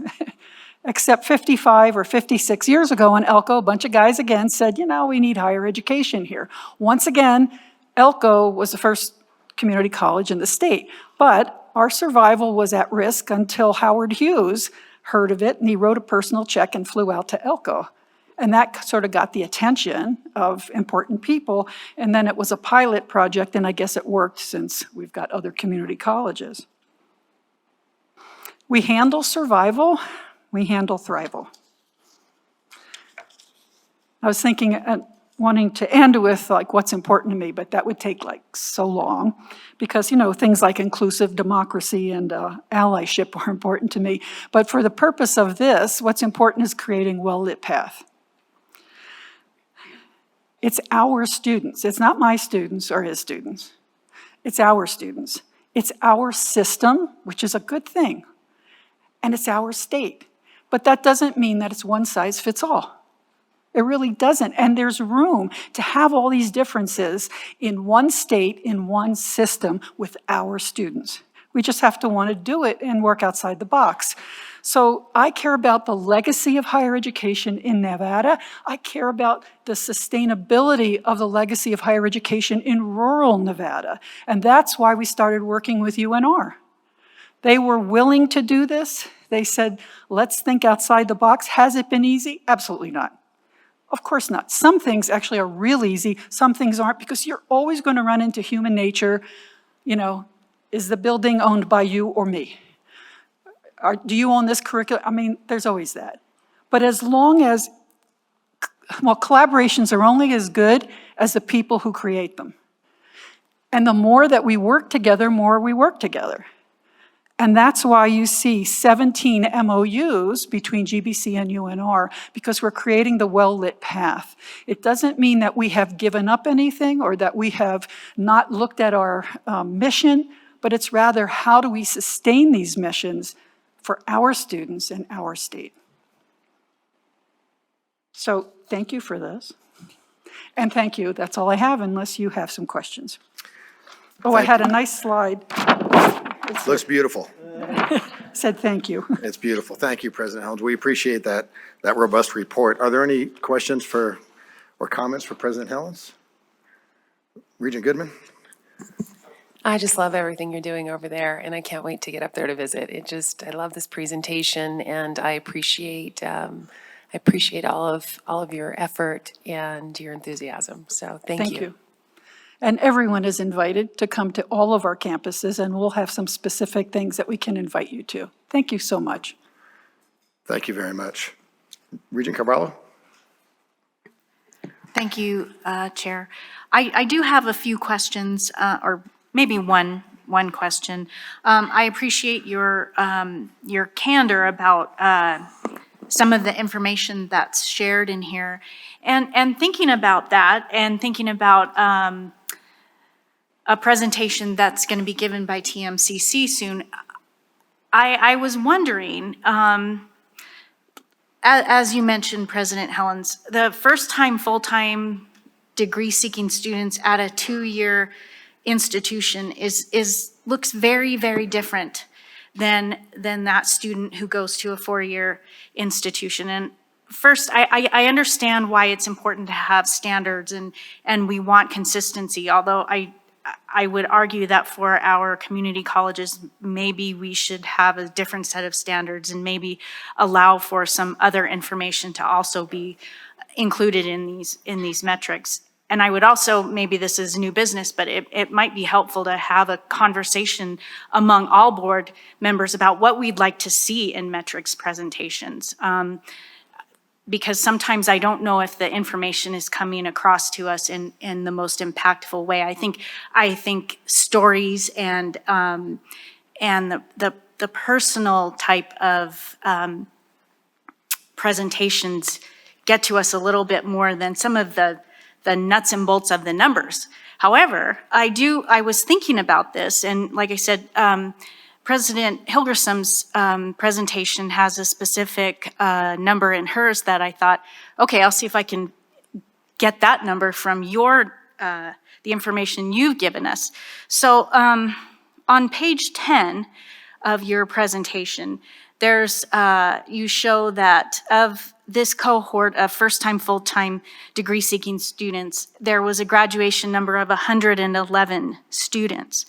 Except 55 or 56 years ago in Elko, a bunch of guys again said, you know, we need higher education here. Once again, Elko was the first community college in the state, but our survival was at risk until Howard Hughes heard of it, and he wrote a personal check and flew out to Elko. And that sort of got the attention of important people, and then it was a pilot project, and I guess it worked since we've got other community colleges. We handle survival, we handle thrival. I was thinking, wanting to end with like what's important to me, but that would take like so long because, you know, things like inclusive democracy and allyship are important to me. But for the purpose of this, what's important is creating well-lit path. It's our students. It's not my students or his students. It's our students. It's our system, which is a good thing. And it's our state. But that doesn't mean that it's one size fits all. It really doesn't. And there's room to have all these differences in one state, in one system with our students. We just have to want to do it and work outside the box. So I care about the legacy of higher education in Nevada. I care about the sustainability of the legacy of higher education in rural Nevada. And that's why we started working with UNR. They were willing to do this. They said, let's think outside the box. Has it been easy? Absolutely not. Of course not. Some things actually are real easy. Some things aren't because you're always going to run into human nature. You know, is the building owned by you or me? Do you own this curriculum? I mean, there's always that. But as long as, well, collaborations are only as good as the people who create them. And the more that we work together, more we work together. And that's why you see 17 MOUs between GBC and UNR, because we're creating the well-lit path. It doesn't mean that we have given up anything or that we have not looked at our mission, but it's rather how do we sustain these missions for our students and our state. So thank you for this. And thank you. That's all I have unless you have some questions. Oh, I had a nice slide. Looks beautiful. said thank you. It's beautiful. Thank you, President Helms. We appreciate that robust report. Are there any questions or comments for President Helms? Regent Goodman? I just love everything you're doing over there, and I can't wait to get up there to visit. I love this presentation, and I appreciate all of your effort and your enthusiasm. So thank you. And everyone is invited to come to all of our campuses, and we'll have some specific things that we can invite you to. Thank you so much. Thank you very much. Regent Carvalho? Thank you, Chair. I do have a few questions, or maybe one question. I appreciate your candor about some of the information that's shared in here. And thinking about that, and thinking about a presentation that's going to be given by TMCC soon, I was wondering, as you mentioned, President Helens, the first-time full-time degree-seeking students at a 2-year institution looks very, very different than that student who goes to a 4-year institution. And first, I understand why it's important to have standards and we want consistency, although I would argue that for our community colleges, maybe we should have a different set of standards and maybe allow for some other information to also be included in these metrics. And I would also, maybe this is new business, but it might be helpful to have a conversation among all board members about what we'd like to see in metrics presentations. Because sometimes I don't know if the information is coming across to us in the most impactful way. I think stories and the personal type of presentations get to us a little bit more than some of the nuts and bolts of the numbers. However, I was thinking about this, and like I said, President Hilgersum's presentation has a specific number in hers that I thought, okay, I'll see if I can get that number from the information you've given us. So on page 10 of your presentation, you show that of this cohort of first-time, full-time degree-seeking students, there was a graduation number of 111 students.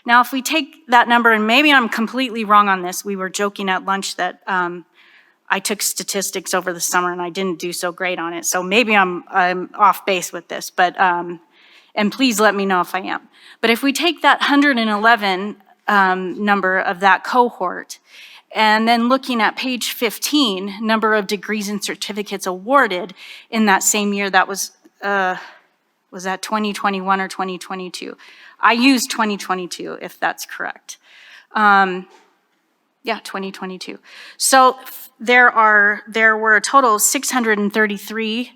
Now, if we take that number, and maybe I'm completely wrong on this, we were joking at lunch that I took statistics over the summer and I didn't do so great on it, so maybe I'm off base with this, but, and please let me know if I am. But if we take that 111 number of that cohort, and then looking at page 15, number of degrees and certificates awarded in that same year, that was that 2021 or 2022? I use 2022, if that's correct. Yeah, 2022. So there were a total of 633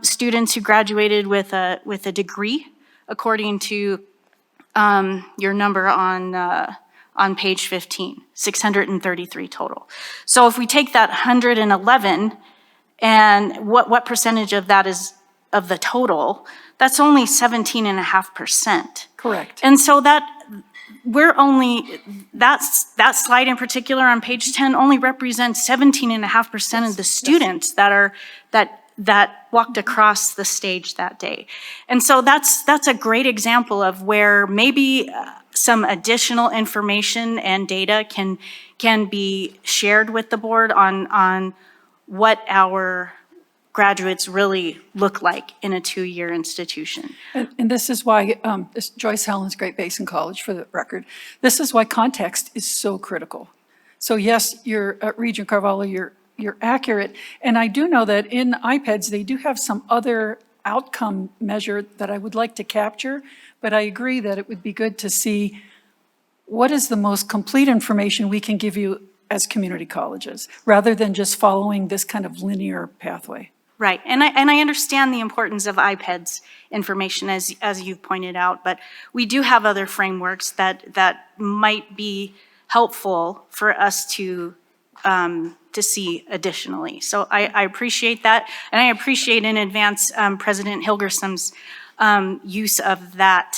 students who graduated with a degree, according to your number on page 15, 633 total. So if we take that 111, and what percentage of that is of the total, that's only 17.5%. Correct. And so that slide in particular on page 10 only represents 17.5% of the students that walked across the stage that day. And so that's a great example of where maybe some additional information and data can be shared with the board on what our graduates really look like in a 2-year institution. And this is why, Joyce Helens, Great Basin College for the record, this is why context is so critical. So yes, Regent Carvalho, you're accurate. And I do know that in IPEDS, they do have some other outcome measure that I would like to capture, but I agree that it would be good to see what is the most complete information we can give you as community colleges, rather than just following this kind of linear pathway. Right, and I understand the importance of IPEDS information, as you've pointed out, but we do have other frameworks that might be helpful for us to see additionally. So I appreciate that, and I appreciate in advance President Hilgersum's use of that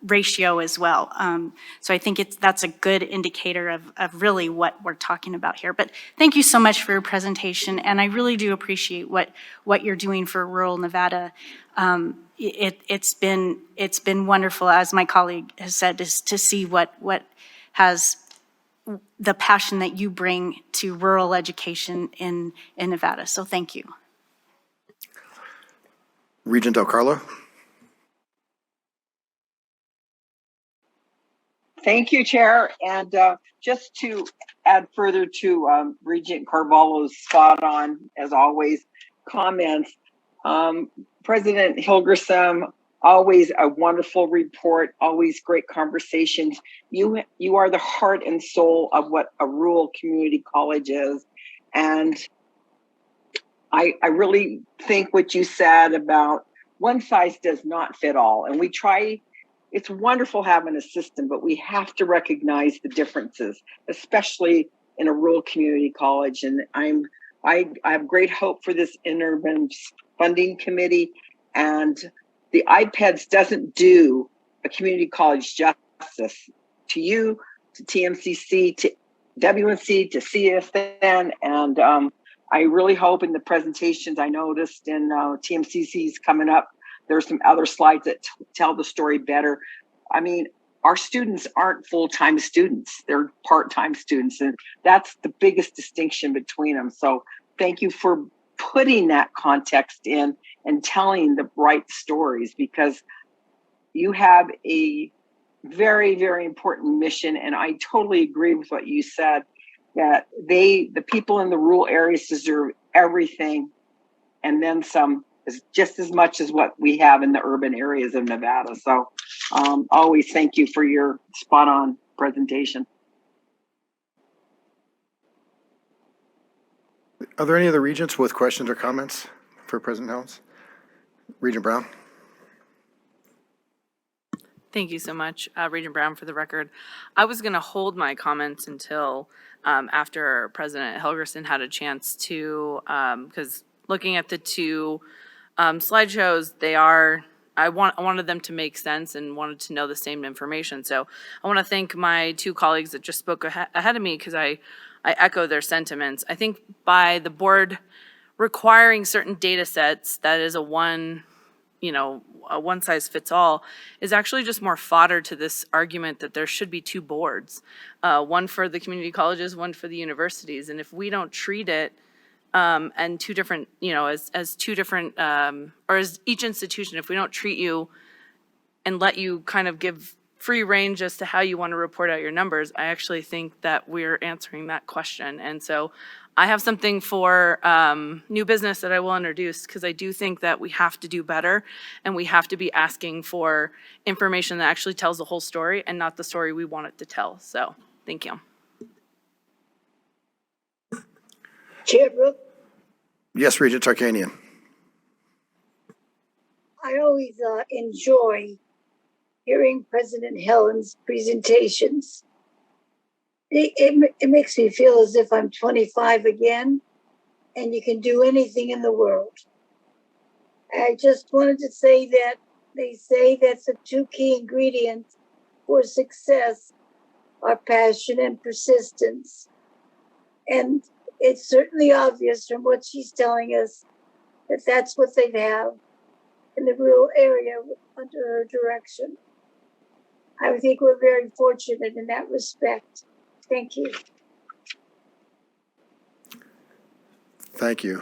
ratio as well. So I think that's a good indicator of really what we're talking about here. But thank you so much for your presentation, and I really do appreciate what you're doing for rural Nevada. It's been wonderful, as my colleague has said, to see what has the passion that you bring to rural education in Nevada. So thank you. Regent Del Carlo? Thank you, Chair. And just to add further to Regent Carvalho's spot on, as always, comments, President Hilgersom, always a wonderful report, always great conversations. You are the heart and soul of what a rural community college is. And I really think what you said about one size does not fit all. And we try, it's wonderful having a system, but we have to recognize the differences, especially in a rural community college. And I have great hope for this interim funding committee, and the IPEDS doesn't do a community college justice to you, to TMCC, to WNC, to CSN, and I really hope in the presentations I noticed in TMCC's coming up, there's some other slides that tell the story better. I mean, our students aren't full-time students, they're part-time students, and that's the biggest distinction between them. So thank you for putting that context in and telling the right stories, because you have a very, very important mission. And I totally agree with what you said, that the people in the rural areas deserve everything and then some, just as much as what we have in the urban areas of Nevada. So always thank you for your spot on presentation. Are there any other regents with questions or comments for President Helens? Regent Brown? Thank you so much, Regent Brown, for the record. I was going to hold my comments until after President Helgerson had a chance to, because looking at the two slideshows, I wanted them to make sense and wanted to know the same information. So I want to thank my two colleagues that just spoke ahead of me, because I echo their sentiments. I think by the board requiring certain data sets, that is a one size fits all, is actually just more fodder to this argument that there should be two boards, one for the community colleges, one for the universities. And if we don't treat it and two different, as two different, or as each institution, if we don't treat you and let you kind of give free range as to how you want to report out your numbers, I actually think that we're answering that question. And so I have something for new business that I will introduce, because I do think that we have to do better, and we have to be asking for information that actually tells the whole story and not the story we want it to tell. So thank you. Chair Brooke, Yes, Regent Tarkanian. I always enjoy hearing President Helen's presentations. It makes me feel as if I'm 25 again, and you can do anything in the world. I just wanted to say that they say that the two key ingredients for success are passion and persistence. And it's certainly obvious from what she's telling us that that's what they have in the rural area under her direction. I think we're very fortunate in that respect. Thank you. Thank you.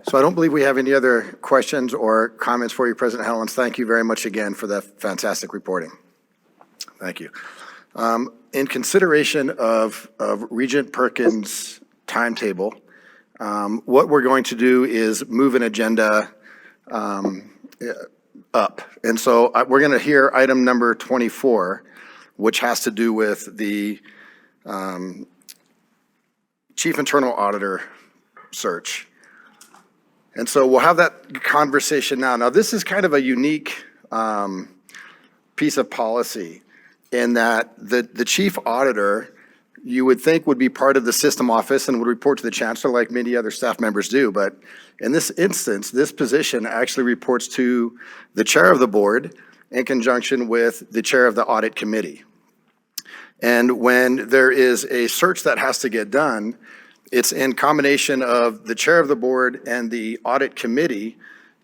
So I don't believe we have any other questions or comments for you, President Helens. Thank you very much again for that fantastic reporting. Thank you. In consideration of Regent Perkins' timetable, what we're going to do is move an agenda up. And so we're going to hear item number 24, which has to do with the Chief Internal Auditor search. And so we'll have that conversation now. Now, this is kind of a unique piece of policy in that the chief auditor, you would think, would be part of the system office and would report to the chancellor like many other staff members do. But in this instance, this position actually reports to the chair of the board, in conjunction with the chair of the audit committee. And when there is a search that has to get done, it's in combination of the chair of the board and the audit committee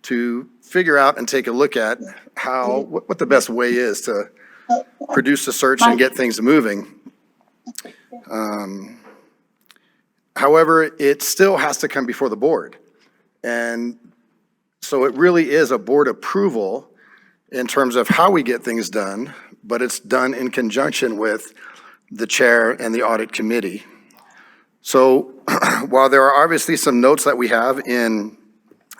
to figure out and take a look at how, what the best way is to produce the search and get things moving. However, it still has to come before the board. And so it really is a board approval in terms of how we get things done, but it's done in conjunction with the chair and the audit committee. So while there are obviously some notes that we have in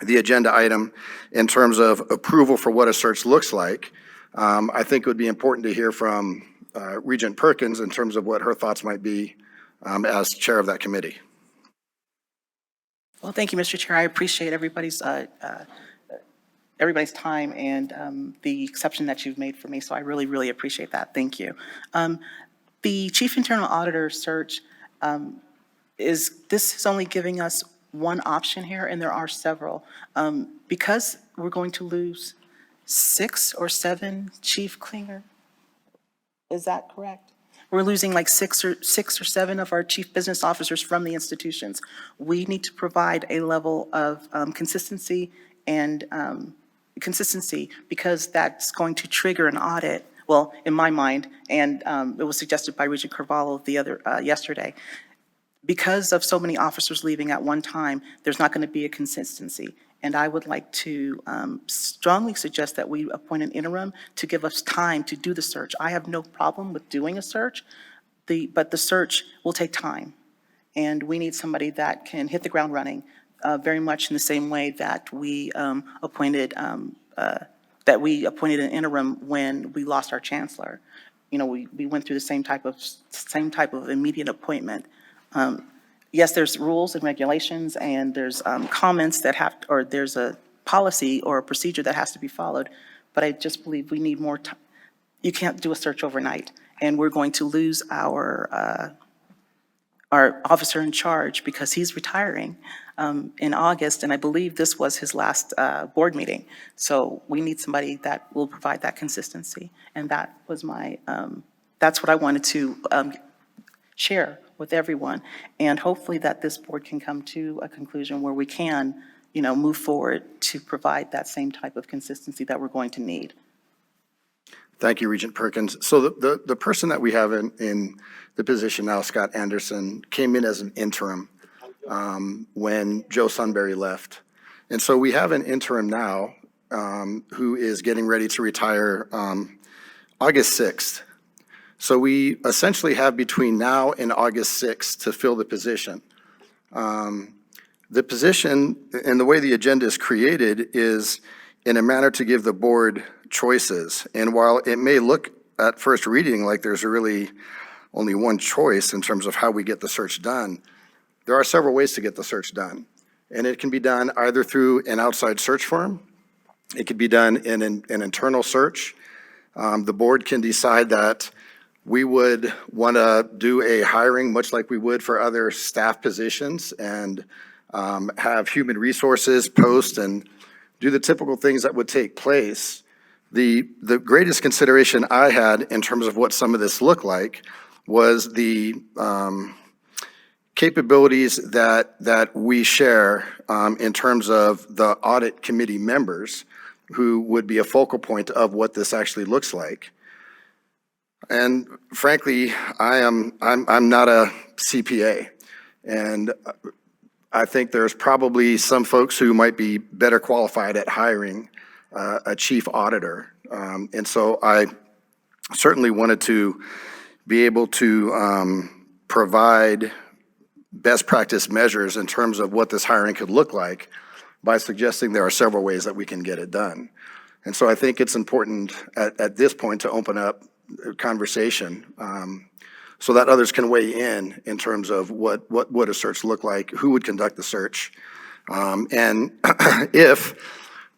the agenda item in terms of approval for what a search looks like, I think it would be important to hear from Regent Perkins in terms of what her thoughts might be as chair of that committee. Well, thank you, Mr. Chair. I appreciate everybody's time and the exception that you've made for me, so I really, really appreciate that. Thank you. The Chief Internal Auditor search, this is only giving us one option here, and there are several. Because we're going to lose 6 or 7 Chief Klinger, is that correct? We're losing like six or seven of our chief business officers from the institutions. We need to provide a level of consistency and because that's going to trigger an audit. Well, in my mind, and it was suggested by Regent Carvalho yesterday. Because of so many officers leaving at one time, there's not going to be a consistency. And I would like to strongly suggest that we appoint an interim to give us time to do the search. I have no problem with doing a search, but the search will take time. And we need somebody that can hit the ground running, very much in the same way that we appointed an interim when we lost our chancellor. You know, we went through the same type of immediate appointment. Yes, there's rules and regulations, and there's comments that or there's a policy or a procedure that has to be followed, but I just believe we need more time. You can't do a search overnight, and we're going to lose our officer in charge because he's retiring in August, and I believe this was his last board meeting. So we need somebody that will provide that consistency, and that was that's what I wanted to share with everyone, and hopefully that this board can come to a conclusion where we can, move forward to provide that same type of consistency that we're going to need. Thank you, Regent Perkins. So the person that we have in the position now, Scott Anderson, came in as an interim when Joe Sunbury left. And so we have an interim now who is getting ready to retire August 6th. So we essentially have between now and August 6th to fill the position. The position and the way the agenda is created is in a manner to give the board choices. And while it may look at first reading like there's really only one choice in terms of how we get the search done, there are several ways to get the search done. And it can be done either through an outside search firm. It could be done in an internal search. The board can decide that we would want to do a hiring much like we would for other staff positions and have human resources post and do the typical things that would take place. The greatest consideration I had in terms of what some of this looked like was the capabilities that we share in terms of the audit committee members who would be a focal point of what this actually looks like. And frankly, I'm not a CPA, and I think there's probably some folks who might be better qualified at hiring a chief auditor. And so I certainly wanted to be able to provide best practice measures in terms of what this hiring could look like by suggesting there are several ways that we can get it done. And so I think it's important at this point to open up conversation so that others can weigh in terms of what would a search look like, who would conduct the search, and if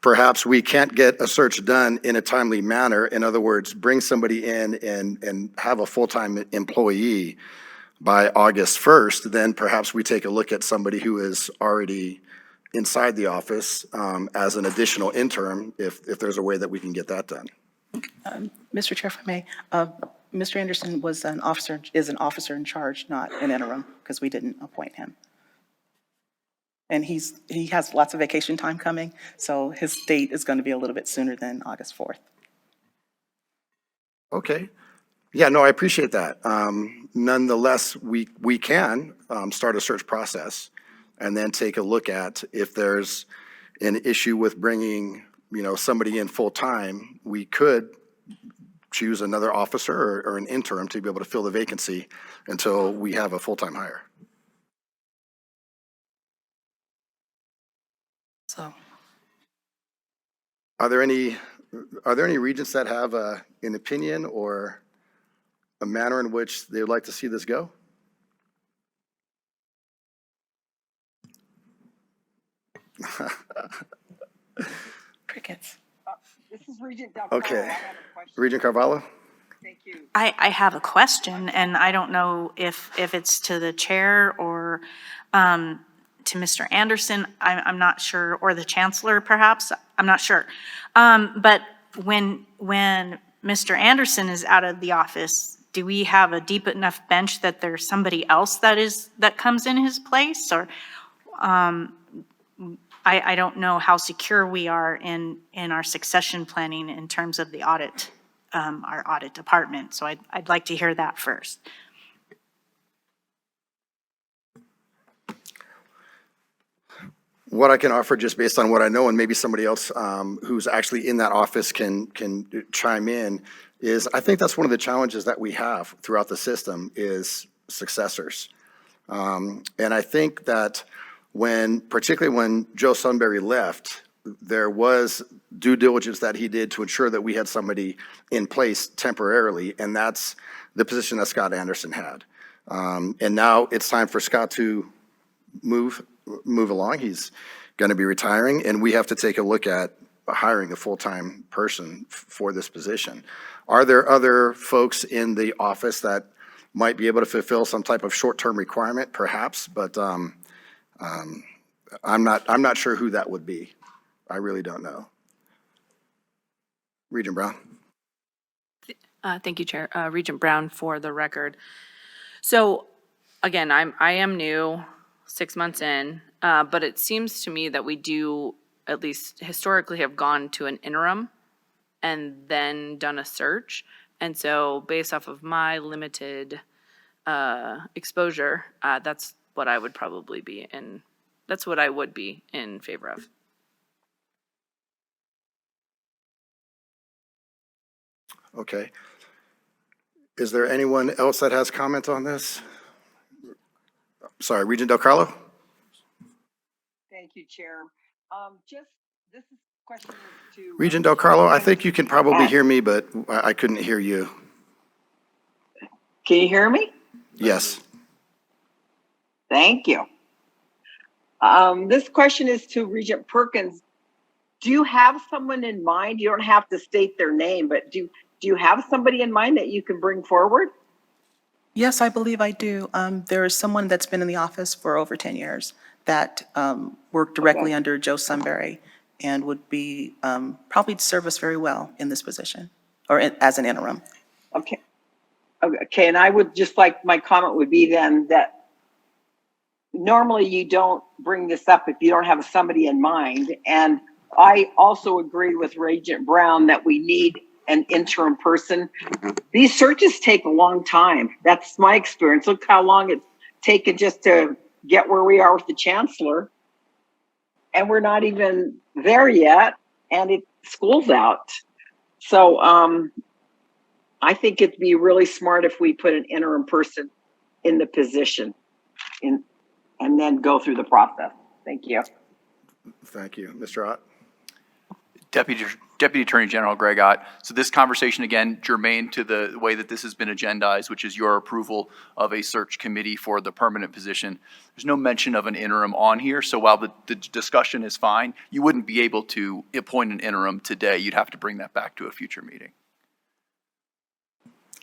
perhaps we can't get a search done in a timely manner, in other words, bring somebody in and have a full-time employee by August 1st, then perhaps we take a look at somebody who is already inside the office as an additional interim if there's a way that we can get that done. Mr. Chair, if I may, Mr. Anderson is an officer in charge, not an interim, because we didn't appoint him. And he has lots of vacation time coming, so his date is going to be a little bit sooner than August 4th. Okay. Yeah, no, I appreciate that. Nonetheless, we can start a search process and then take a look at if there's an issue with bringing, somebody in full-time. We could choose another officer or an interim to be able to fill the vacancy until we have a full-time hire. So, Are there any regents that have an opinion or a manner in which they would like to see this go? crickets. This is Regent Del Carlo. Okay. I have a question. Regent Carvalho? Thank you. I have a question, and I don't know if it's to the chair or to Mr. Anderson. I'm not sure, or the chancellor perhaps. I'm not sure. But when Mr. Anderson is out of the office, do we have a deep enough bench that there's somebody else that comes in his place? Or I don't know how secure we are in our succession planning in terms of the audit, our audit department. So I'd like to hear that first. What I can offer, just based on what I know, and maybe somebody else who's actually in that office can chime in, is I think that's one of the challenges that we have throughout the system is successors. And I think that particularly when Joe Sunbury left, there was due diligence that he did to ensure that we had somebody in place temporarily, and that's the position that Scott Anderson had. And now it's time for Scott to move along. He's going to be retiring, and we have to take a look at hiring a full-time person for this position. Are there other folks in the office that might be able to fulfill some type of short-term requirement? Perhaps, but I'm not sure who that would be. I really don't know. Regent Brown. Thank you, Chair. Regent Brown for the record. So again, I am new, 6 months in, but it seems to me that we do, at least historically, have gone to an interim and then done a search. And so based off of my limited exposure, that's what I would probably be in. That's what I would be in favor of. Okay. Is there anyone else that has comment on this? Sorry, Regent Del Carlo? Thank you, Chair. This is question to Regent Del Carlo, I think you can probably hear me, but I couldn't hear you. Can you hear me? Yes. Thank you. This question is to Regent Perkins. Do you have someone in mind? You don't have to state their name, but do you have somebody in mind that you can bring forward? Yes, I believe I do. There is someone that's been in the office for over 10 years that worked directly under Joe Sunbury and would be probably serve us very well in this position or as an interim. Okay. Okay, and I would just like, my comment would be then that normally you don't bring this up if you don't have somebody in mind. And I also agree with Regent Brown that we need an interim person. These searches take a long time. That's my experience. Look how long it's taken just to get where we are with the chancellor. And we're not even there yet, and school's out. So I think it'd be really smart if we put an interim person in the position and then go through the process. Thank you. Thank you. Mr. Ott? Deputy Attorney General Greg Ott. So this conversation, again, germane to the way that this has been agendized, which is your approval of a search committee for the permanent position. There's no mention of an interim on here, so while the discussion is fine, you wouldn't be able to appoint an interim today. You'd have to bring that back to a future meeting.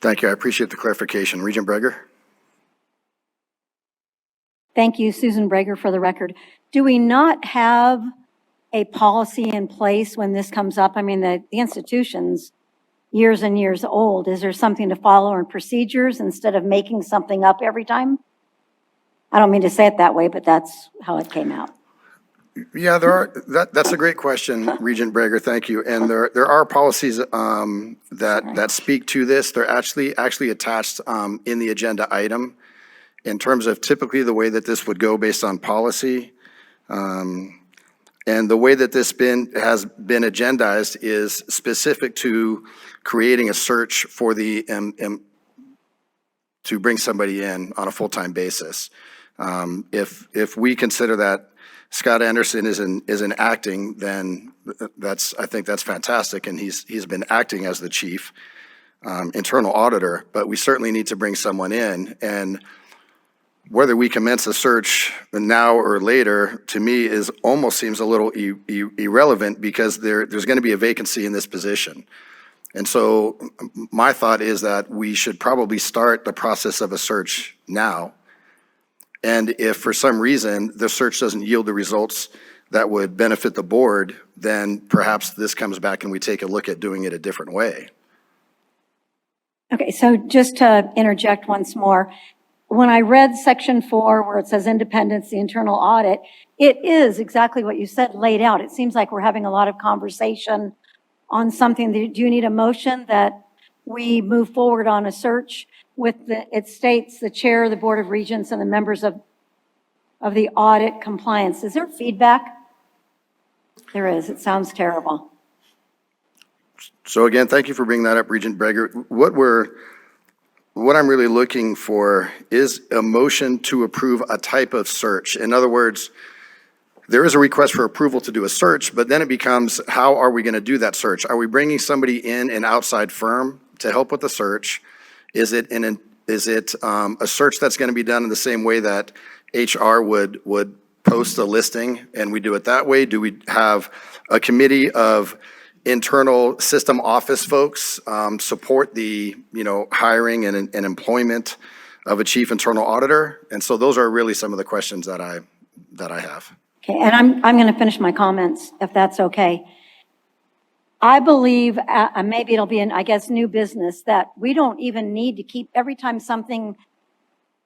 Thank you. I appreciate the clarification. Regent Breger? Thank you, Susan Breger, for the record. Do we not have a policy in place when this comes up? I mean, the institutions years and years old. Is there something to follow in procedures instead of making something up every time? I don't mean to say it that way, but that's how it came out. Yeah, that's a great question, Regent Breger, thank you. And there are policies that speak to this. They're actually attached in the agenda item in terms of typically the way that this would go based on policy. And the way that this has been agendized is specific to creating a search for to bring somebody in on a full-time basis. If we consider that Scott Anderson is in acting, then I think that's fantastic, and he's been acting as the chief internal auditor, but we certainly need to bring someone in. And whether we commence a search now or later, to me, almost seems a little irrelevant, because there's going to be a vacancy in this position. And so my thought is that we should probably start the process of a search now. And if for some reason the search doesn't yield the results that would benefit the board, then perhaps this comes back and we take a look at doing it a different way. Okay, so just to interject once more, when I read section 4 where it says independence, the internal audit, it is exactly what you said laid out. It seems like we're having a lot of conversation on something. Do you need a motion that we move forward on a search with it states the chair, the Board of Regents, and the members of the audit compliance? Is there feedback? There is. It sounds terrible. So again, thank you for bringing that up, Regent Breger. What I'm really looking for is a motion to approve a type of search. In other words, there is a request for approval to do a search, but then it becomes, how are we going to do that search? Are we bringing somebody in, an outside firm, to help with the search? Is it a search that's going to be done in the same way that HR would post a listing and we do it that way? Do we have a committee of internal system office folks support the hiring and employment of a chief internal auditor? And so those are really some of the questions that I have. Okay, and I'm going to finish my comments, if that's okay. I believe, maybe it'll be I guess, new business, that we don't even need to keep, every time something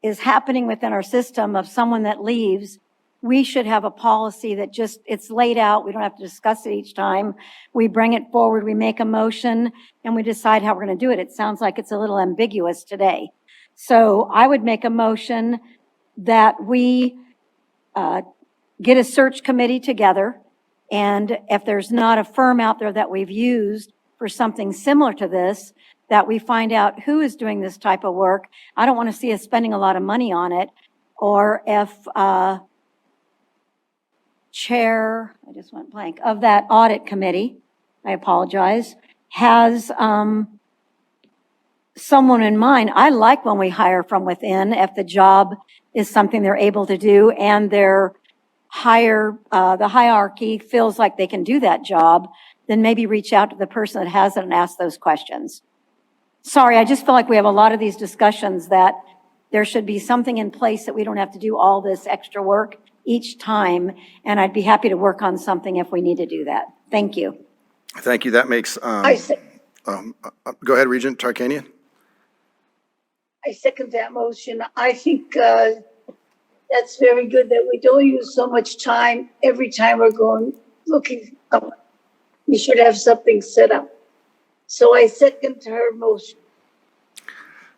is happening within our system of someone that leaves, we should have a policy that just, it's laid out. We don't have to discuss it each time. We bring it forward, we make a motion, and we decide how we're going to do it. It sounds like it's a little ambiguous today. So I would make a motion that we get a search committee together, and if there's not a firm out there that we've used for something similar to this, that we find out who is doing this type of work. I don't want to see us spending a lot of money on it, or if chair, I just went blank, of that audit committee, I apologize, has someone in mind. I like when we hire from within, if the job is something they're able to do and they're the hierarchy feels like they can do that job, then maybe reach out to the person that has it and ask those questions. Sorry, I just feel like we have a lot of these discussions that there should be something in place that we don't have to do all this extra work each time, and I'd be happy to work on something if we need to do that. Thank you. Thank you. That makes, go ahead, Regent Tarkanian. I second that motion. I think that's very good that we don't use so much time every time we're going looking. We should have something set up. So I second her motion.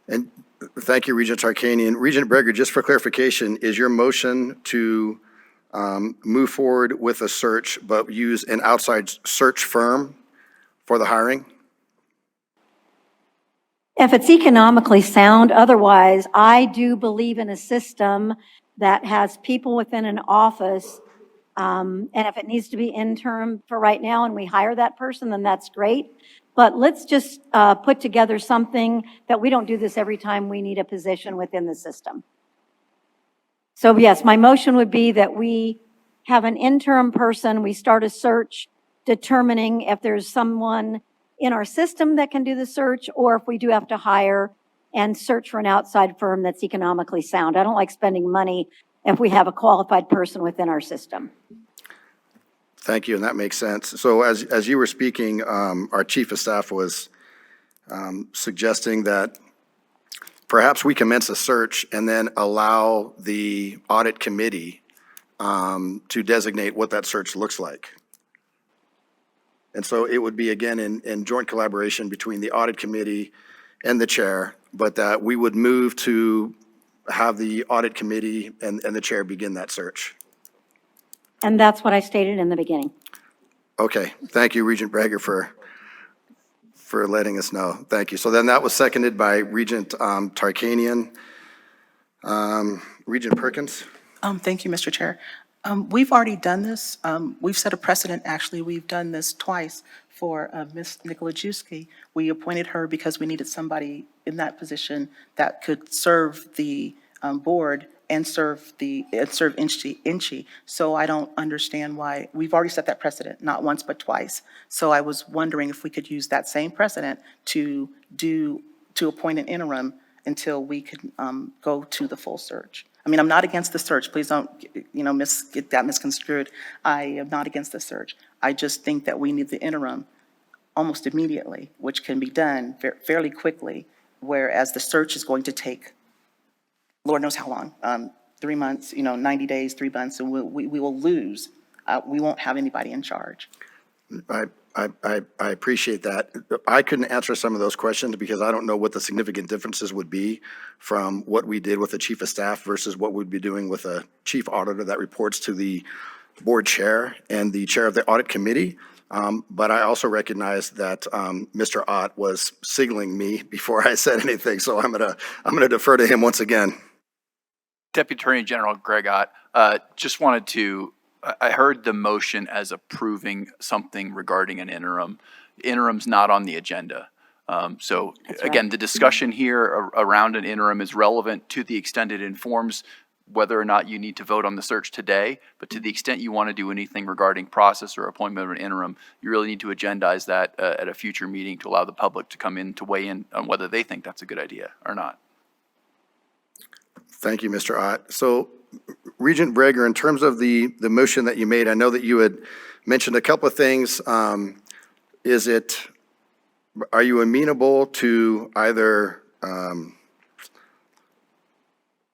And thank you, Regent Tarkanian. Regent Breger, just for clarification, is your motion to move forward with a search but use an outside search firm for the hiring? If it's economically sound, otherwise, I do believe in a system that has people within an office, and if it needs to be interim for right now and we hire that person, then that's great. But let's just put together something that we don't do this every time we need a position within the system. So yes, my motion would be that we have an interim person, we start a search determining if there's someone in our system that can do the search, or if we do have to hire and search for an outside firm that's economically sound. I don't like spending money if we have a qualified person within our system. Thank you, and that makes sense. So as you were speaking, our chief of staff was suggesting that perhaps we commence a search and then allow the audit committee to designate what that search looks like. And so it would be, again, in joint collaboration between the audit committee and the chair, but that we would move to have the audit committee and the chair begin that search. And that's what I stated in the beginning. Okay, thank you, Regent Breger, for letting us know. Thank you. So then that was seconded by Regent Tarkanian. Regent Perkins? Thank you, Mr. Chair. We've already done this. We've set a precedent, actually. We've done this twice for Ms. Nikolajewski. We appointed her because we needed somebody in that position that could serve the board and serve Inchi. So I don't understand why, we've already set that precedent, not once but twice. So I was wondering if we could use that same precedent to appoint an interim until we could go to the full search. I mean, I'm not against the search. Please don't, get that misconstrued. I am not against the search. I just think that we need the interim almost immediately, which can be done fairly quickly, whereas the search is going to take Lord knows how long, 3 months, 90 days, 3 months, and we will lose. We won't have anybody in charge. I appreciate that. I couldn't answer some of those questions because I don't know what the significant differences would be from what we did with the chief of staff versus what we'd be doing with a chief auditor that reports to the board chair and the chair of the audit committee. But I also recognize that Mr. Ott was signaling me before I said anything, so I'm gonna defer to him once again. Deputy Attorney General Greg Ott, just wanted to, I heard the motion as approving something regarding an interim. Interim's not on the agenda. So again, the discussion here around an interim is relevant to the extent it informs whether or not you need to vote on the search today, but to the extent you want to do anything regarding process or appointment of an interim, you really need to agendize that at a future meeting to allow the public to come in to weigh in on whether they think that's a good idea or not. Thank you, Mr. Ott. So, Regent Breger, in terms of the motion that you made, I know that you had mentioned a couple of things. Are you amenable to either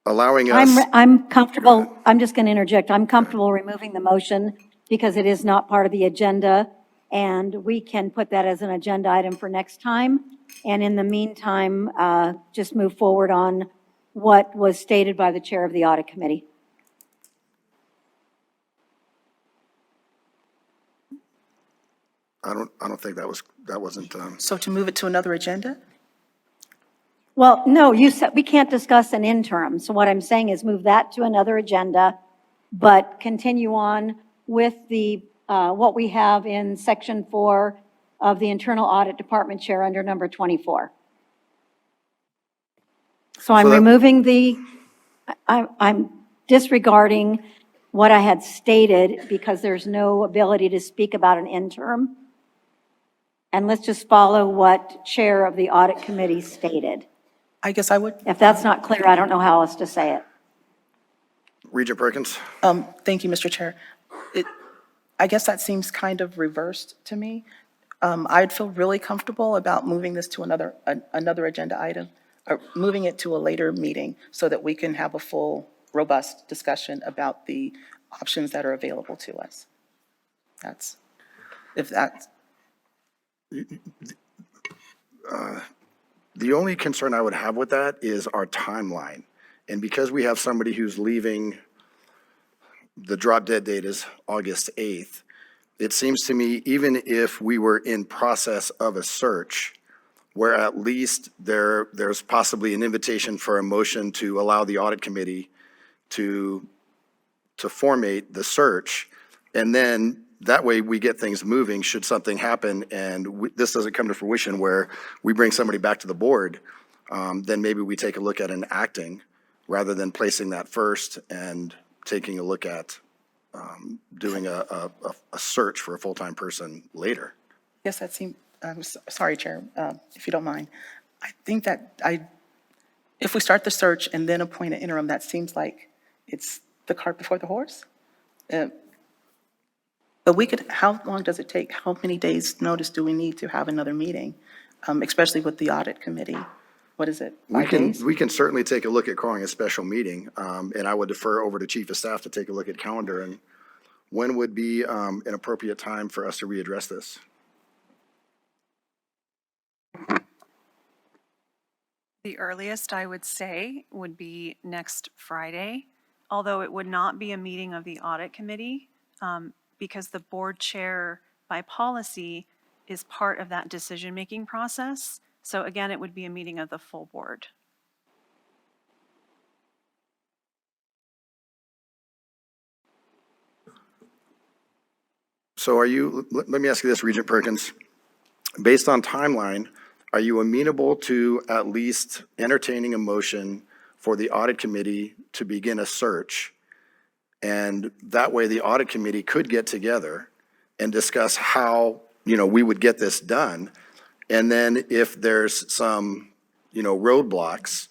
allowing us? I'm comfortable, I'm just going to interject. I'm comfortable removing the motion because it is not part of the agenda, and we can put that as an agenda item for next time. And in the meantime, just move forward on what was stated by the chair of the audit committee. I don't think that wasn't. So to move it to another agenda? Well, no, you said we can't discuss an interim. So what I'm saying is move that to another agenda, but continue on with the, what we have in section 4 of the internal audit department chair under number 24. So I'm removing I'm disregarding what I had stated because there's no ability to speak about an interim. And let's just follow what chair of the audit committee stated. I guess I would. If that's not clear, I don't know how else to say it. Regent Perkins? Thank you, Mr. Chair. I guess that seems kind of reversed to me. I'd feel really comfortable about moving this to another agenda item, or moving it to a later meeting so that we can have a full, robust discussion about the options that are available to us. The only concern I would have with that is our timeline. And because we have somebody who's leaving, the drop dead date is August 8th, it seems to me even if we were in process of a search, where at least there's possibly an invitation for a motion to allow the audit committee to formate the search, and then that way we get things moving should something happen and this doesn't come to fruition where we bring somebody back to the board, then maybe we take a look at an acting rather than placing that first and taking a look at doing a search for a full-time person later. Yes, that seems, I'm sorry, Chair, if you don't mind. I think that if we start the search and then appoint an interim, that seems like it's the cart before the horse. But how long does it take? How many days' notice do we need to have another meeting? especially with the audit committee. What is it, 5 days? We can certainly take a look at calling a special meeting, and I would defer over to Chief of Staff to take a look at calendar. And when would be an appropriate time for us to readdress this? The earliest I would say would be next Friday, although it would not be a meeting of the audit committee because the board chair by policy is part of that decision-making process. So again, it would be a meeting of the full board. So let me ask you this, Regent Perkins. Based on timeline, are you amenable to at least entertaining a motion for the audit committee to begin a search? And that way the audit committee could get together and discuss how, we would get this done. And then if there's some, roadblocks,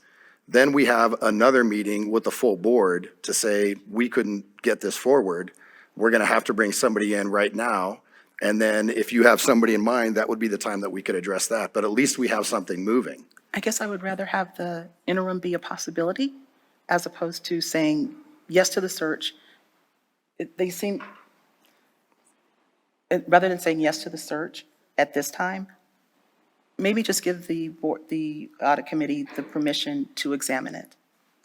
then we have another meeting with the full board to say, we couldn't get this forward. We're going to have to bring somebody in right now. And then if you have somebody in mind, that would be the time that we could address that. But at least we have something moving. I guess I would rather have the interim be a possibility as opposed to saying yes to the search. Rather than saying yes to the search at this time, maybe just give the audit committee the permission to examine it.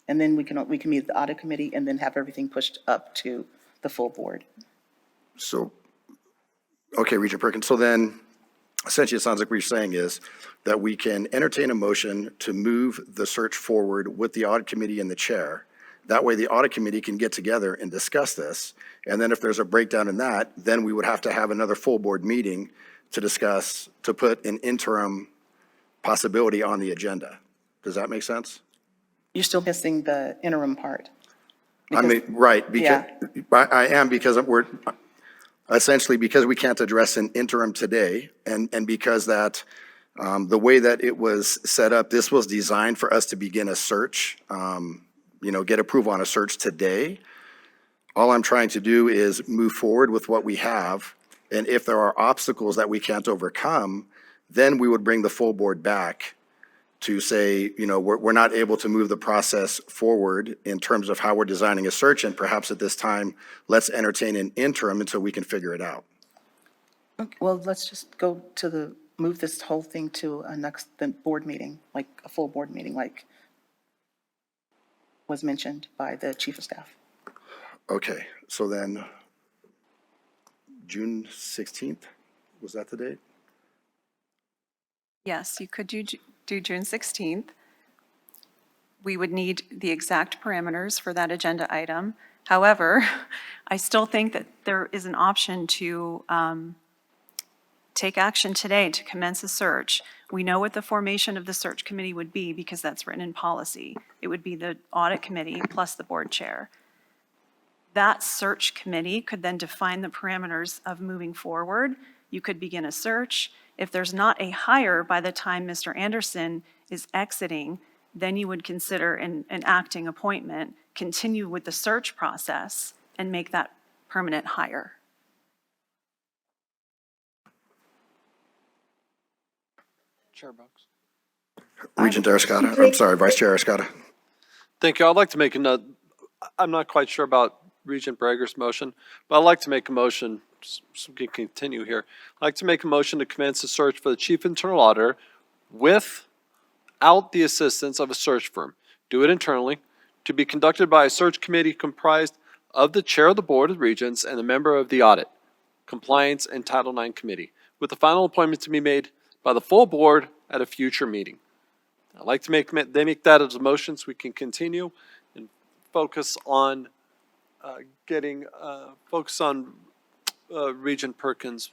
And then we can meet the audit committee and then have everything pushed up to the full board. So, okay, Regent Perkins. So then essentially it sounds like what you're saying is that we can entertain a motion to move the search forward with the audit committee and the chair. That way the audit committee can get together and discuss this. And then if there's a breakdown in that, then we would have to have another full board meeting to discuss, to put an interim possibility on the agenda. Does that make sense? You're still missing the interim part. Right, because I am, because we're essentially, because we can't address an interim today, and because that the way that it was set up, this was designed for us to begin a search, get approval on a search today. All I'm trying to do is move forward with what we have, and if there are obstacles that we can't overcome, then we would bring the full board back to say, we're not able to move the process forward in terms of how we're designing a search, and perhaps at this time, let's entertain an interim until we can figure it out. Okay, well, let's just go to move this whole thing to the board meeting, like a full board meeting, like was mentioned by the Chief of Staff. Okay, so then June 16th, was that the date? Yes, you could do June 16th. We would need the exact parameters for that agenda item. However, I still think that there is an option to take action today to commence a search. We know what the formation of the search committee would be because that's written in policy. It would be the audit committee plus the board chair. That search committee could then define the parameters of moving forward. You could begin a search. If there's not a hire by the time Mr. Anderson is exiting, then you would consider an acting appointment, continue with the search process, and make that permanent hire. Chair Brooks. Regent Arascata, I'm sorry, Vice Chair Arascata. Thank you. I'd like to make another, I'm not quite sure about Regent Breger's motion, but I'd like to make a motion, so we can continue here. I'd like to make a motion to commence a search for the Chief Internal Auditor without the assistance of a search firm. Do it internally, to be conducted by a search committee comprised of the Chair of the Board of Regents and a member of the Audit, Compliance, and Title IX Committee, with the final appointment to be made by the full board at a future meeting. I'd like to make that as a motion so we can continue and focus on Regent Perkins'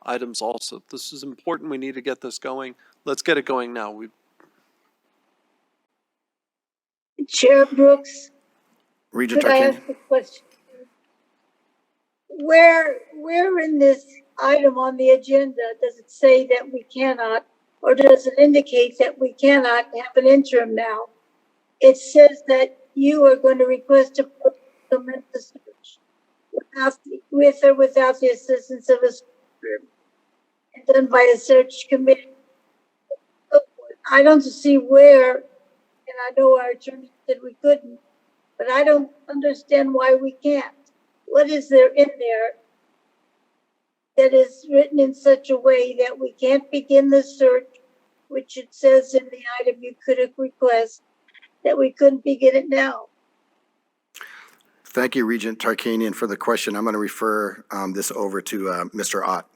items also. This is important. We need to get this going. Let's get it going now. Chair Brooks, Regent could I ask a question? Where in this item on the agenda does it say that we cannot, or does it indicate that we cannot have an interim now? It says that you are going to request to implement the search with or without the assistance of a search firm and done by a search committee. I don't see where, and I know our attorney said we couldn't, but I don't understand why we can't. What is there in there that is written in such a way that we can't begin the search, which it says in the item you could request, that we couldn't begin it now? Thank you, Regent Tarkanian, for the question. I'm going to refer this over to Mr. Ott.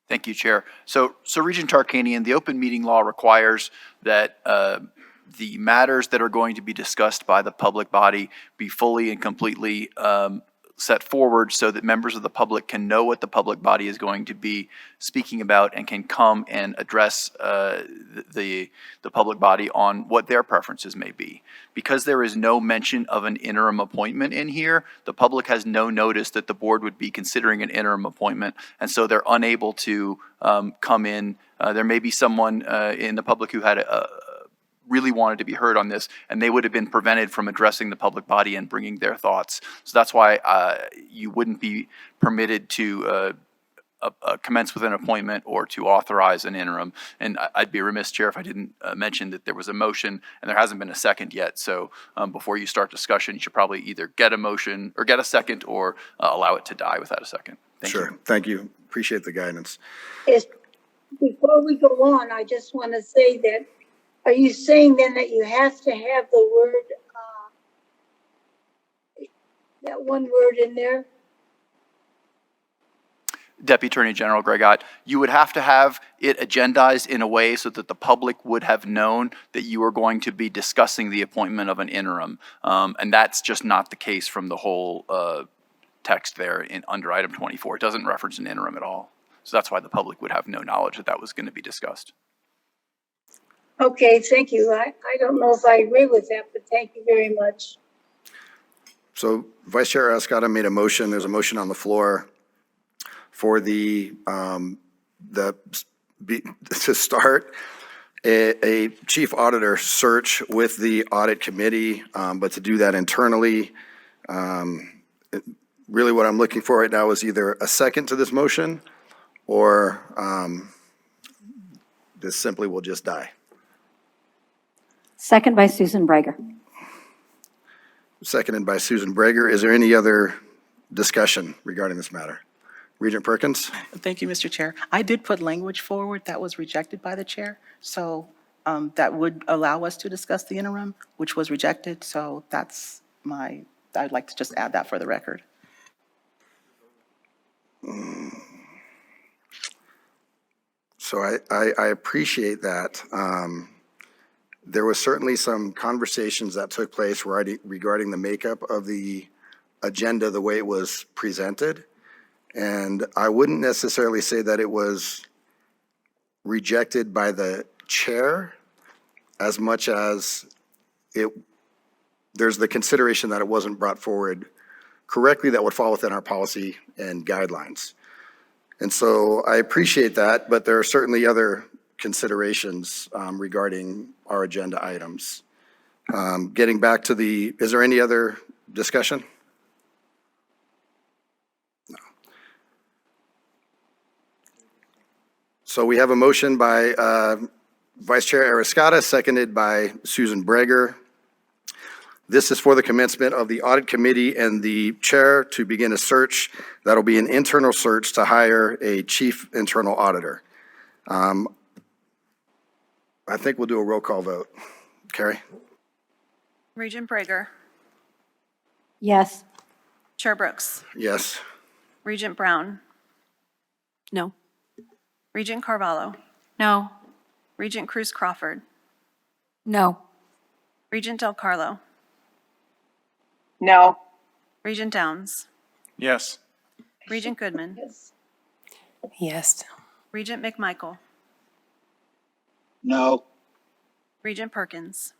Thank you, Chair. So Regent Tarkanian, the open meeting law requires that the matters that are going to be discussed by the public body be fully and completely set forward so that members of the public can know what the public body is going to be speaking about and can come and address the public body on what their preferences may be. Because there is no mention of an interim appointment in here, the public has no notice that the board would be considering an interim appointment, and so they're unable to come in. There may be someone in the public who had really wanted to be heard on this, and they would have been prevented from addressing the public body and bringing their thoughts. So that's why you wouldn't be permitted to commence with an appointment or to authorize an interim. And I'd be remiss, Chair, if I didn't mention that there was a motion and there hasn't been a second yet. So before you start discussion, you should probably either get a motion or get a second or allow it to die without a second. Thank you. Thank you. Appreciate the guidance. Yes. Before we go on, I just want to say that, are you saying then that you have to have the word, that one word in there? Deputy Attorney General Greg Ott, you would have to have it agendized in a way so that the public would have known that you are going to be discussing the appointment of an interim. And that's just not the case from the whole text there under item 24. It doesn't reference an interim at all. So that's why the public would have no knowledge that that was going to be discussed. Okay, thank you. I don't know if I agree with that, but thank you very much. So Vice Chair Escada made a motion. There's a motion on the floor for to start a chief auditor search with the audit committee, but to do that internally. Really what I'm looking for right now is either a second to this motion or this simply will just die. Second by Susan Brager. Seconded by Susan Brager. Is there any other discussion regarding this matter? Regent Perkins? Thank you, Mr. Chair. I did put language forward that was rejected by the chair, so that would allow us to discuss the interim, which was rejected, so that's I'd like to just add that for the record. So I appreciate that. There was certainly some conversations that took place regarding the makeup of the agenda, the way it was presented. And I wouldn't necessarily say that it was rejected by the chair as much as there's the consideration that it wasn't brought forward correctly that would fall within our policy and guidelines. And so I appreciate that, but there are certainly other considerations regarding our agenda items. Getting back to is there any other discussion? No. So we have a motion by Vice Chair Arascata, seconded by Susan Brager. This is for the commencement of the audit committee and the chair to begin a search. That'll be an internal search to hire a chief internal auditor. I think we'll do a roll call vote. Carrie? Regent Brager. Yes. Chair Brooks. Yes. Regent Brown. No. Regent Carvalho. No. Regent Cruz Crawford. No. Regent Del Carlo. No. Regent Downs. Yes. Regent Goodman. Yes. Yes. Regent McMichael. No. Regent Perkins.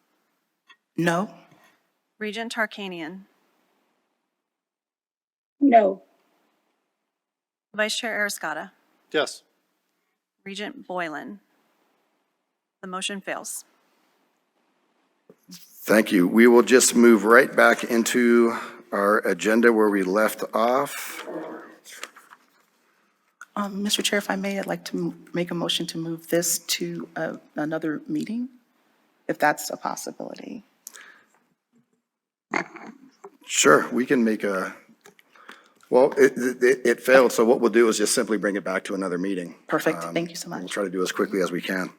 No. Regent Tarkanian. No. Vice Chair Arascata. Yes. Regent Boylan. The motion fails. Thank you. We will just move right back into our agenda where we left off. Mr. Chair, if I may, I'd like to make a motion to move this to another meeting, if that's a possibility. Sure, we can make well, it failed, so what we'll do is just simply bring it back to another meeting. Perfect, thank you so We'll much. try to do as quickly as we can.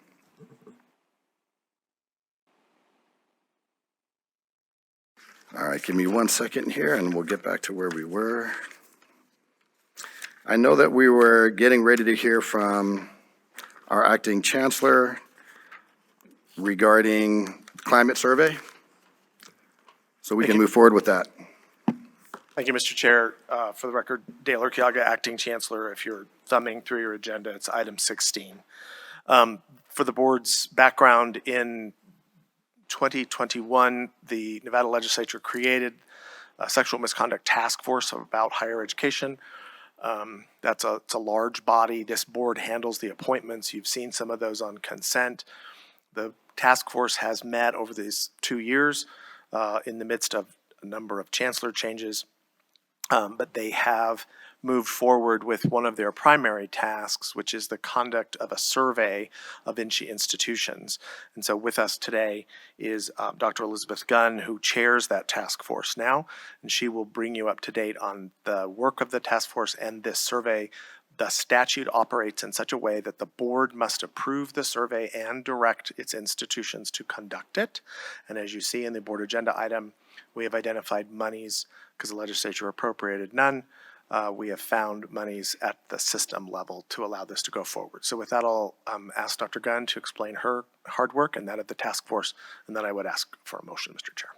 All right, give me 1 second here and we'll get back to where we were. I know that we were getting ready to hear from our acting chancellor regarding climate survey. So we can move forward with that. Thank you, Mr. Chair. For the record, Dale Urquiaga, Acting Chancellor. If you're thumbing through your agenda, it's item 16. For the board's background, in 2021, the Nevada legislature created a sexual misconduct task force about higher education. It's a large body. This board handles the appointments. You've seen some of those on consent. The task force has met over these 2 years in the midst of a number of chancellor changes. But they have moved forward with one of their primary tasks, which is the conduct of a survey of INCHE institutions. And so with us today is Dr. Elizabeth Gunn, who chairs that task force now, and she will bring you up to date on the work of the task force and this survey. The statute operates in such a way that the board must approve the survey and direct its institutions to conduct it. And as you see in the board agenda item, we have identified monies, because the legislature appropriated none. We have found monies at the system level to allow this to go forward. So with that, I'll ask Dr. Gunn to explain her hard work and that of the task force, and then I would ask for a motion, Mr. Chair.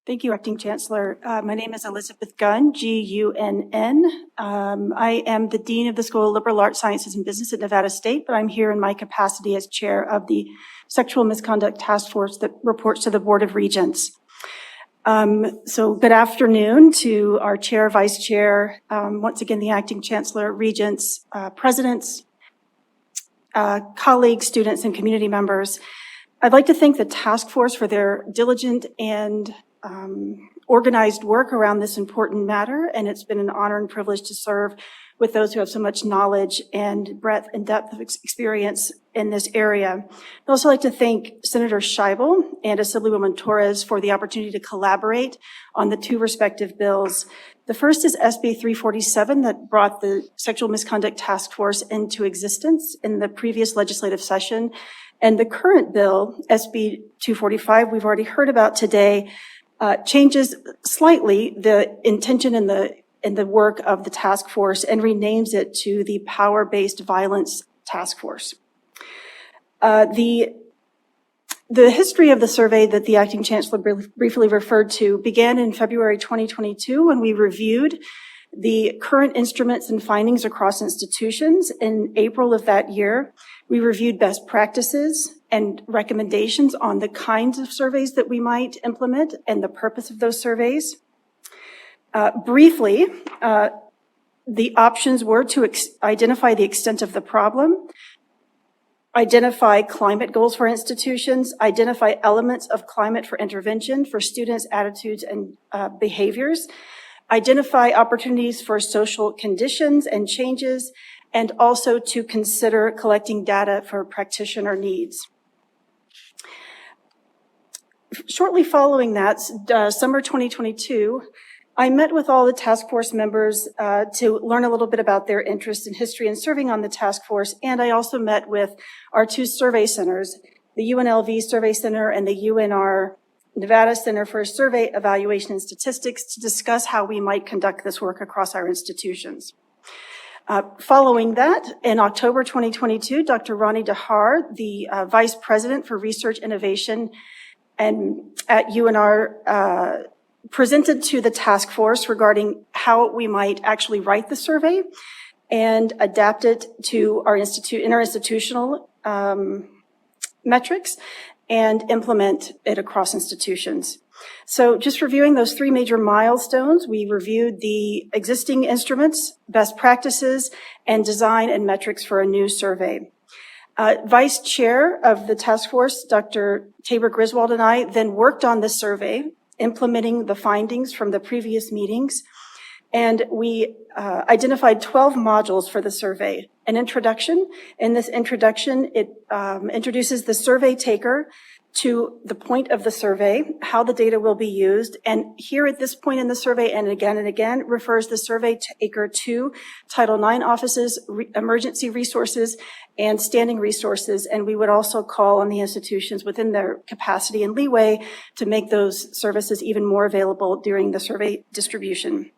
Thank you, Acting Chancellor. My name is Elizabeth Gunn, G-U-N-N. I am the Dean of the School of Liberal Arts, Sciences, and Business at Nevada State, but I'm here in my capacity as chair of the Sexual Misconduct Task Force that reports to the Board of Regents. So good afternoon to our chair, vice chair, once again, the Acting Chancellor, regents, presidents, colleagues, students, and community members. I'd like to thank the task force for their diligent and organized work around this important matter, and it's been an honor and privilege to serve with those who have so much knowledge and breadth and depth of experience in this area. I'd also like to thank Senator Scheibel and Assemblywoman Torres for the opportunity to collaborate on the two respective bills. The first is SB 347 that brought the Sexual Misconduct Task Force into existence in the previous legislative session. And the current bill, SB 245, we've already heard about today, changes slightly the intention in the work of the task force and renames it to the Power-Based Violence Task Force. The history of the survey that the Acting Chancellor briefly referred to began in February 2022 when we reviewed the current instruments and findings across institutions. In April of that year, we reviewed best practices and recommendations on the kinds of surveys that we might implement and the purpose of those surveys. Briefly, the options were to identify the extent of the problem, identify climate goals for institutions, identify elements of climate for intervention for students' attitudes and behaviors, identify opportunities for social conditions and changes, and also to consider collecting data for practitioner needs. Shortly following that, summer 2022, I met with all the task force members to learn a little bit about their interest in history and serving on the task force, and I also met with our two survey centers, the UNLV Survey Center and the UNR Nevada Center for Survey Evaluation and Statistics, to discuss how we might conduct this work across our institutions. Following that, in October 2022, Dr. Ronnie DeHar, the Vice President for Research Innovation and at UNR, presented to the task force regarding how we might actually write the survey and adapt it to our interinstitutional metrics and implement it across institutions. So just reviewing those three major milestones, we reviewed the existing instruments, best practices, and design and metrics for a new survey. Vice Chair of the task force, Dr. Tabor Griswold, and I then worked on this survey, implementing the findings from the previous meetings, And we identified 12 modules for the survey. An introduction. In this introduction, it introduces the survey taker to the point of the survey, how the data will be used. And here at this point in the survey, and again, refers the survey taker to Title IX offices, emergency resources, and standing resources. And we would also call on the institutions within their capacity and leeway to make those services even more available during the survey distribution.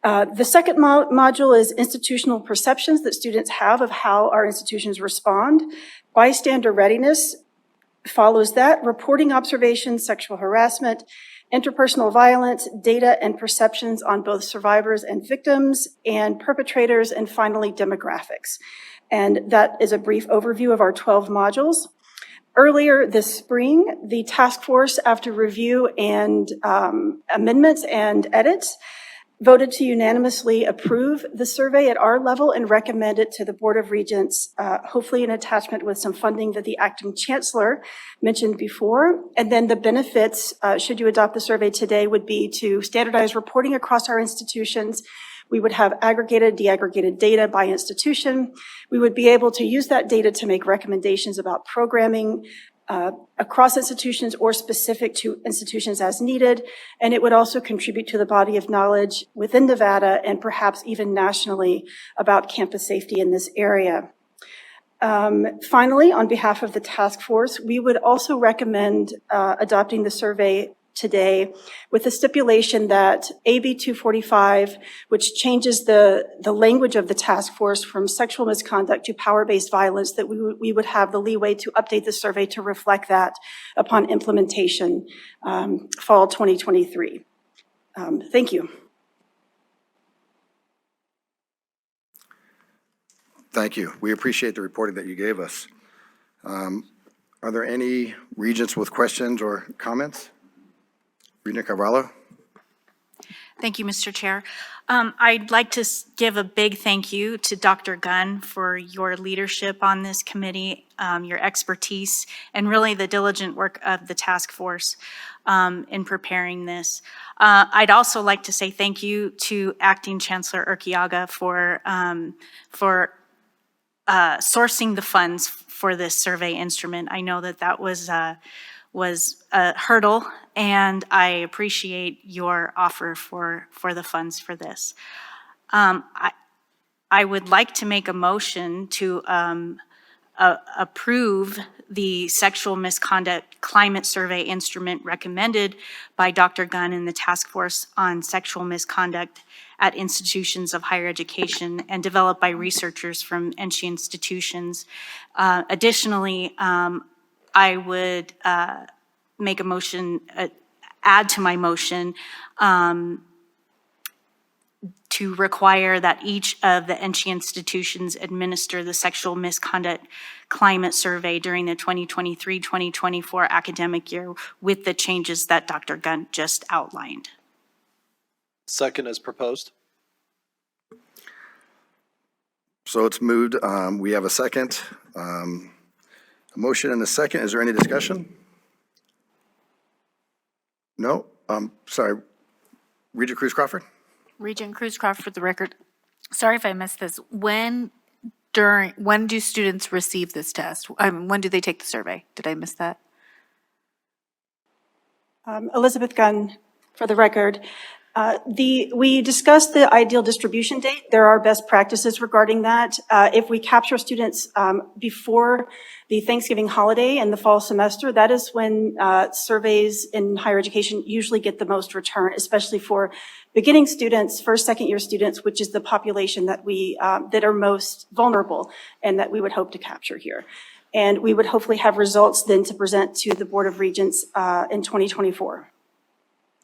The second module is institutional perceptions that students have of how our institutions respond. Bystander readiness follows that, reporting observations, sexual harassment, interpersonal violence, data and perceptions on both survivors and victims and perpetrators, and finally demographics. And that is a brief overview of our 12 modules. Earlier this spring, the task force, after review and amendments and edits, voted to unanimously approve the survey at our level and recommend it to the Board of Regents, hopefully an attachment with some funding that the acting chancellor mentioned before. And then the benefits, should you adopt the survey today, would be to standardize reporting across our institutions. We would have aggregated, deaggregated data by institution. We would be able to use that data to make recommendations about programming across institutions or specific to institutions as needed. And it would also contribute to the body of knowledge within Nevada and perhaps even nationally about campus safety in this area. Finally, on behalf of the task force, we would also recommend adopting the survey today with the stipulation that AB 245, which changes the language of the task force from sexual misconduct to power-based violence, that we would have the leeway to update the survey to reflect that upon implementation fall 2023. Thank you. Thank you. We appreciate the reporting that you gave us. Are there any regents with questions or comments? Regent Carvalho? Thank you, Mr. Chair. I'd like to give a big thank you to Dr. Gunn for your leadership on this committee, your expertise, and really the diligent work of the task force in preparing this. I'd also like to say thank you to Acting Chancellor Urquiaga for sourcing the funds for this survey instrument. I know that was a hurdle, and I appreciate your offer for the funds for this. I would like to make a motion to approve the sexual misconduct climate survey instrument recommended by Dr. Gunn and the Task Force on Sexual Misconduct at Institutions of Higher Education and developed by researchers from NC institutions. Additionally, I would make a motion, add to my motion to require that each of the NC institutions administer the sexual misconduct climate survey during the 2023-2024 academic year with the changes that Dr. Gunn just outlined. Second as proposed. So it's moved. We have a second. A motion and a second. Is there any discussion? No? Sorry. Regent Cruz Crawford? Regent Cruz Crawford for the record. Sorry if I missed this. When do students receive this test? When do they take the survey? Did I miss that? Elizabeth Gunn for the record. We discussed the ideal distribution date. There are best practices regarding that. If we capture students before the Thanksgiving holiday and the fall semester, that is when surveys in higher education usually get the most return, especially for beginning students, first, second year students, which is the population that that are most vulnerable and that we would hope to capture here. And we would hopefully have results then to present to the Board of Regents in 2024.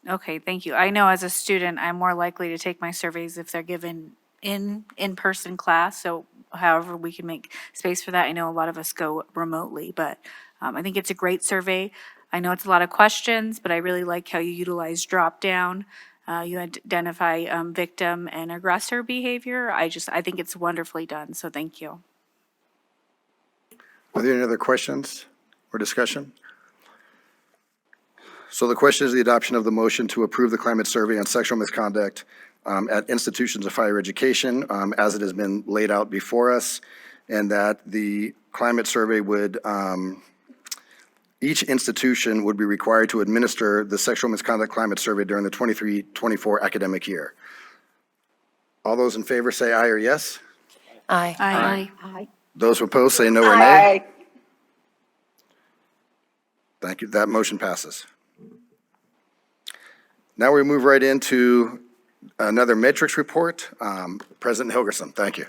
Okay, thank you. I know as a student, I'm more likely to take my surveys if they're given in-person class. So however we can make space for that. I know a lot of us go remotely, but I think it's a great survey. I know it's a lot of questions, but I really like how you utilize drop down. You identify victim and aggressor behavior. I think it's wonderfully done. So thank you. Are there any other questions or discussion? So the question is the adoption of the motion to approve the climate survey on sexual misconduct at institutions of higher education, as it has been laid out before us, and that the climate survey would, each institution would be required to administer the sexual misconduct climate survey during the 23-24 academic year. All those in favor say aye or yes. Aye. Aye. Those opposed say no or nay. Aye. Thank you. That motion passes. Now we move right into another metrics report. President Hilgerson, thank you.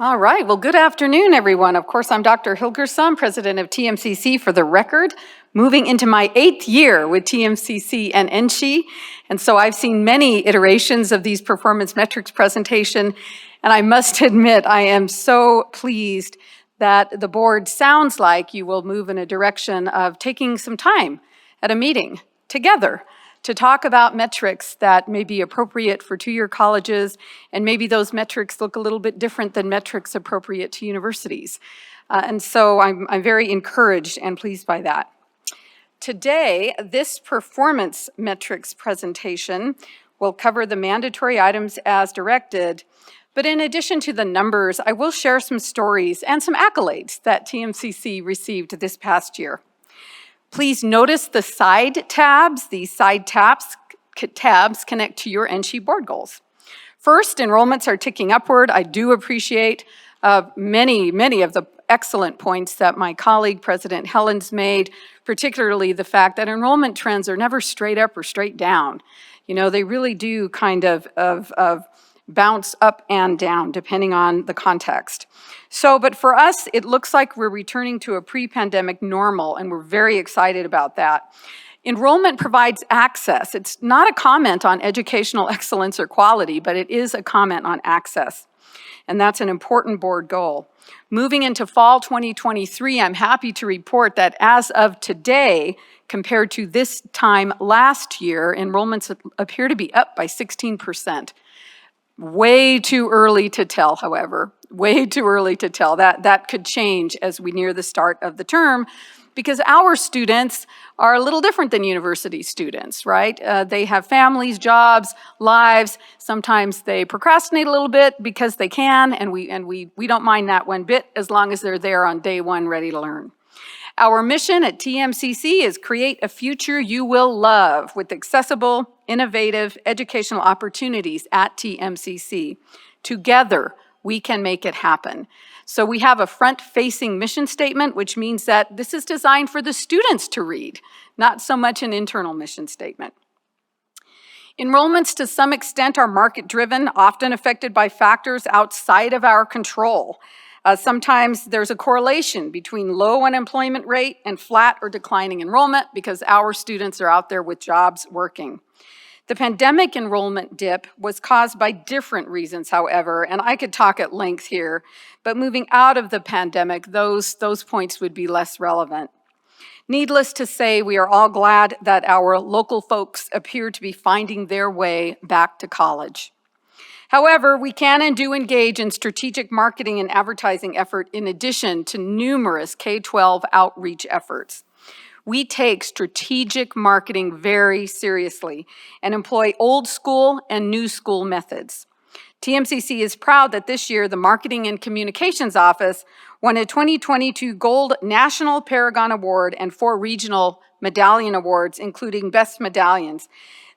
All right, well, good afternoon, everyone. Of course, I'm Dr. Hilgerson, president of TMCC for the record, moving into my 8th year with TMCC and NSHE. And so I've seen many iterations of these performance metrics presentation, and I must admit, I am so pleased that the board sounds like you will move in a direction of taking some time at a meeting together to talk about metrics that may be appropriate for two-year colleges, and maybe those metrics look a little bit different than metrics appropriate to universities. And so I'm very encouraged and pleased by that. Today, this performance metrics presentation will cover the mandatory items as directed, but in addition to the numbers, I will share some stories and some accolades that TMCC received this past year. Please notice the side tabs. These side tabs connect to your NSHE board goals. First, enrollments are ticking upward. I do appreciate many of the excellent points that my colleague, President Helens, made, particularly the fact that enrollment trends are never straight up or straight down. You know, they really do kind of bounce up and down depending on the context. So, but for us, it looks like we're returning to a pre-pandemic normal, and we're very excited about that. Enrollment provides access. It's not a comment on educational excellence or quality, but it is a comment on access. And that's an important board goal. Moving into fall 2023, I'm happy to report that as of today, compared to this time last year, enrollments appear to be up by 16%. Way too early to tell, however. Way too early to tell. That could change as we near the start of the term, because our students are a little different than university students, right? They have families, jobs, lives. Sometimes they procrastinate a little bit because they can, and we don't mind that one bit as long as they're there on day one ready to learn. Our mission at TMCC is create a future you will love with accessible, innovative educational opportunities at TMCC. Together, we can make it happen. So we have a front-facing mission statement, which means that this is designed for the students to read, not so much an internal mission statement. Enrollments to some extent are market-driven, often affected by factors outside of our control. Sometimes there's a correlation between low unemployment rate and flat or declining enrollment because our students are out there with jobs working. The pandemic enrollment dip was caused by different reasons, however, and I could talk at length here, but moving out of the pandemic, those points would be less relevant. Needless to say, we are all glad that our local folks appear to be finding their way back to college. However, we can and do engage in strategic marketing and advertising effort in addition to numerous K-12 outreach efforts. We take strategic marketing very seriously and employ old school and new school methods. TMCC is proud that this year the Marketing and Communications Office won a 2022 Gold National Paragon Award and 4 regional medallion awards, including Best Medallions.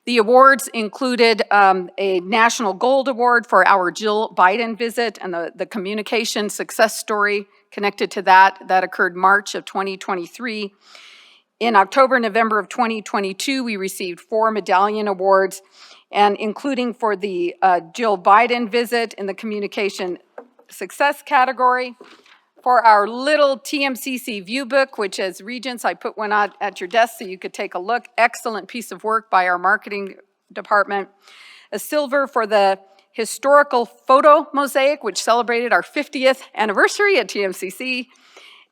The awards included a National Gold Award for our Jill Biden visit and the communication success story connected to that occurred March of 2023. In October, November of 2022, we received 4 medallion awards, and including for the Jill Biden visit in the communication success category. For our little TMCC view book, which as regents, I put one out at your desk so you could take a look. Excellent piece of work by our marketing department. A silver for the historical photo mosaic, which celebrated our 50th anniversary at TMCC.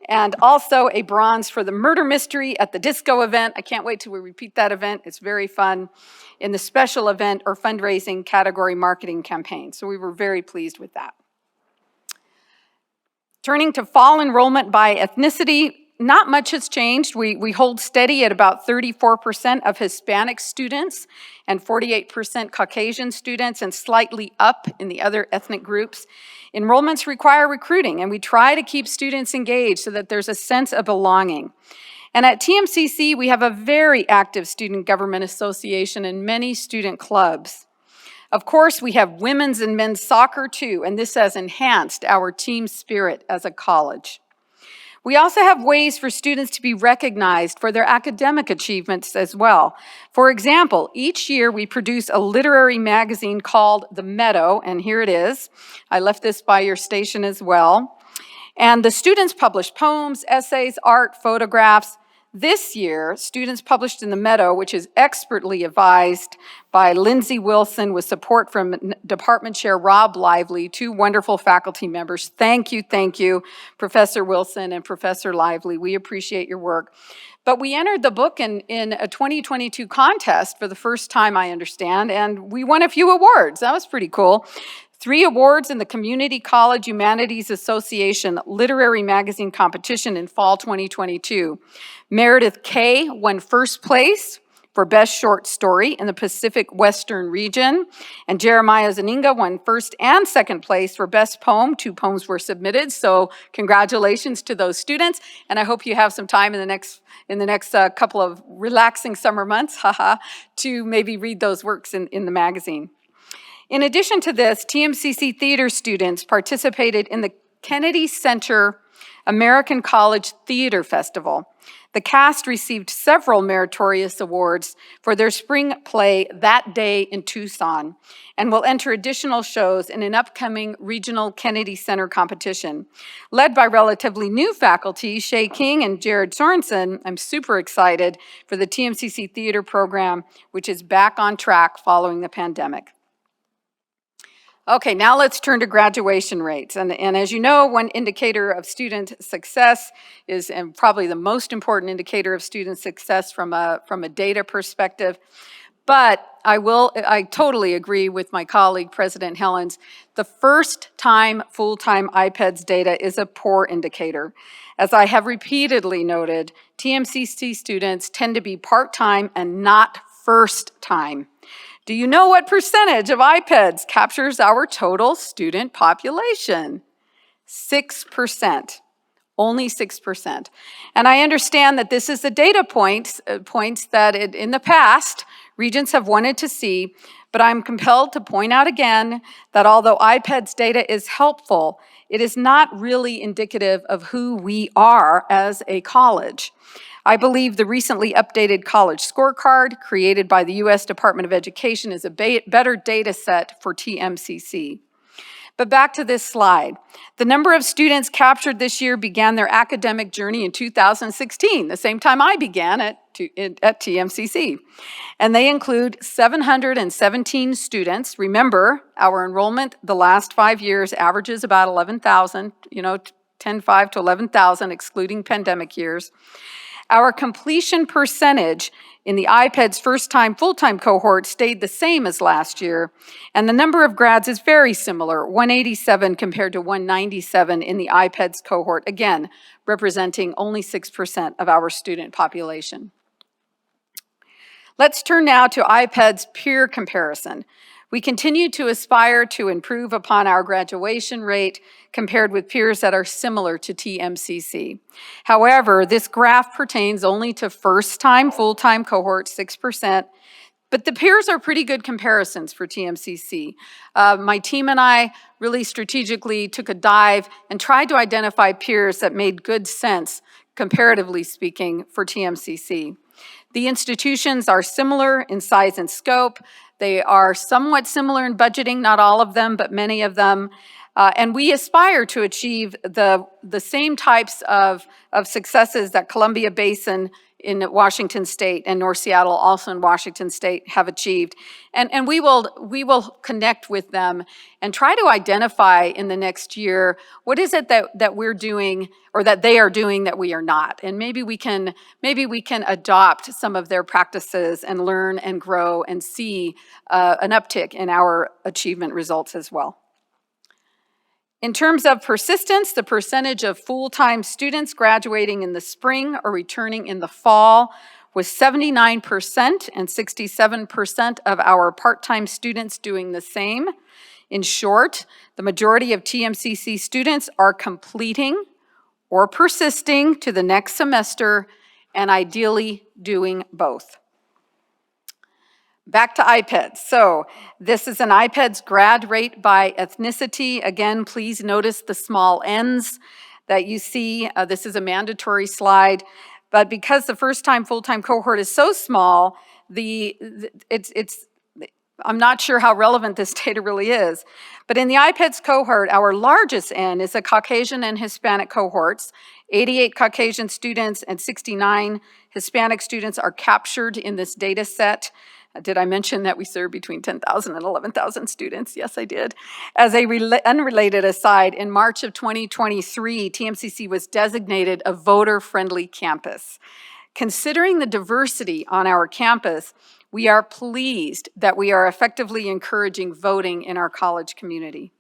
And also a bronze for the murder mystery at the disco event. I can't wait till we repeat that event. It's very fun. In the special event or fundraising category marketing campaign. So we were very pleased with that. Turning to fall enrollment by ethnicity, not much has changed. We hold steady at about 34% of Hispanic students and 48% Caucasian students, and slightly up in the other ethnic groups. Enrollments require recruiting, and we try to keep students engaged so that there's a sense of belonging. And at TMCC, we have a very active student government association and many student clubs. Of course, we have women's and men's soccer too, and this has enhanced our team spirit as a college. We also have ways for students to be recognized for their academic achievements as well. For example, each year we produce a literary magazine called The Meadow, and here it is. I left this by your station as well. And the students publish poems, essays, art, photographs. This year, students published in The Meadow, which is expertly advised by Lindsay Wilson with support from Department Chair Rob Lively, two wonderful faculty members. Thank you, Professor Wilson and Professor Lively. We appreciate your work. But we entered the book in a 2022 contest for the first time, I understand, and we won a few awards. That was pretty cool. 3 awards in the Community College Humanities Association Literary Magazine Competition in fall 2022. Meredith Kay won first place for Best Short Story in the Pacific Western region, and Jeremiah Zaninga won first and second place for Best Poem. 2 poems were submitted, so congratulations to those students, and I hope you have some time in the next couple of relaxing summer months, to maybe read those works in the magazine. In addition to this, TMCC theater students participated in the Kennedy Center American College Theater Festival. The cast received several meritorious awards for their spring play That Day in Tucson, and will enter additional shows in an upcoming regional Kennedy Center competition. Led by relatively new faculty, Shay King and Jared Sorensen, I'm super excited for the TMCC theater program, which is back on track following the pandemic. Okay, now let's turn to graduation rates. And as you know, one indicator of student success is, and probably the most important indicator of student success from a data perspective. But I totally agree with my colleague, President Helens. The first time full-time IPEDS data is a poor indicator. As I have repeatedly noted, TMCC students tend to be part-time and not first-time. Do you know what percentage of IPEDS captures our total student population? 6%, only 6%. And I understand that this is the data points that in the past, regents have wanted to see, but I'm compelled to point out again that although IPEDS data is helpful, it is not really indicative of who we are as a college. I believe the recently updated college scorecard created by the U.S. Department of Education is a better data set for TMCC. But back to this slide. The number of students captured this year began their academic journey in 2016, the same time I began at TMCC. And they include 717 students. Remember, our enrollment the last 5 years averages about 11,000, 10,500 to 11,000, excluding pandemic years. Our completion percentage in the IPEDS first-time, full-time cohort stayed the same as last year, and the number of grads is very similar, 187 compared to 197 in the IPEDS cohort, again, representing only 6% of our student population. Let's turn now to IPEDS peer comparison. We continue to aspire to improve upon our graduation rate compared with peers that are similar to TMCC. However, this graph pertains only to first-time, full-time cohort, 6%, but the peers are pretty good comparisons for TMCC. My team and I really strategically took a dive and tried to identify peers that made good sense, comparatively speaking, for TMCC. The institutions are similar in size and scope. They are somewhat similar in budgeting, not all of them, but many of them. And we aspire to achieve the same types of successes that Columbia Basin in Washington State and North Seattle, also in Washington State, have achieved. And we will connect with them and try to identify in the next year what is it that we're doing or that they are doing that we are not. And maybe we can adopt some of their practices and learn and grow and see an uptick in our achievement results as well. In terms of persistence, the percentage of full-time students graduating in the spring or returning in the fall was 79% and 67% of our part-time students doing the same. In short, the majority of TMCC students are completing or persisting to the next semester and ideally doing both. Back to iPads. So this is an iPads grad rate by ethnicity. Again, please notice the small n's that you see. This is a mandatory slide, but because the first-time full-time cohort is so small, I'm not sure how relevant this data really is, but in the iPads cohort, our largest N is the Caucasian and Hispanic cohorts. 88 Caucasian students and 69 Hispanic students are captured in this data set. Did I mention that we serve between 10,000 and 11,000 students? Yes, I did. As a unrelated aside, in March of 2023, TMCC was designated a voter-friendly campus. Considering the diversity on our campus, we are pleased that we are effectively encouraging voting in our college community.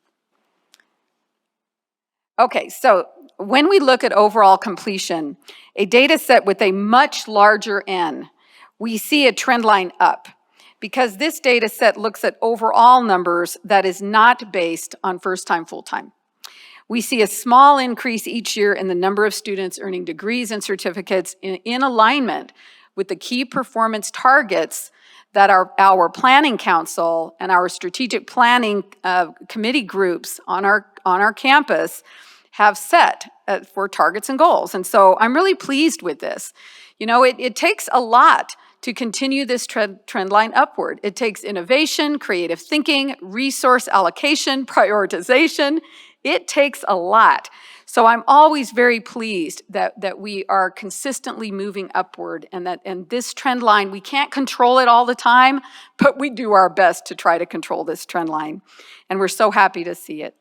Okay, so when we look at overall completion, a data set with a much larger N, we see a trend line up because this data set looks at overall numbers that is not based on first-time, full-time. We see a small increase each year in the number of students earning degrees and certificates in alignment with the key performance targets that our planning council and our strategic planning committee groups on our campus have set for targets and goals. And so I'm really pleased with this. You know, it takes a lot to continue this trend line upward. It takes innovation, creative thinking, resource allocation, prioritization. It takes a lot. So I'm always very pleased that we are consistently moving upward and this trend line, we can't control it all the time, but we do our best to try to control this trend line. And we're so happy to see it.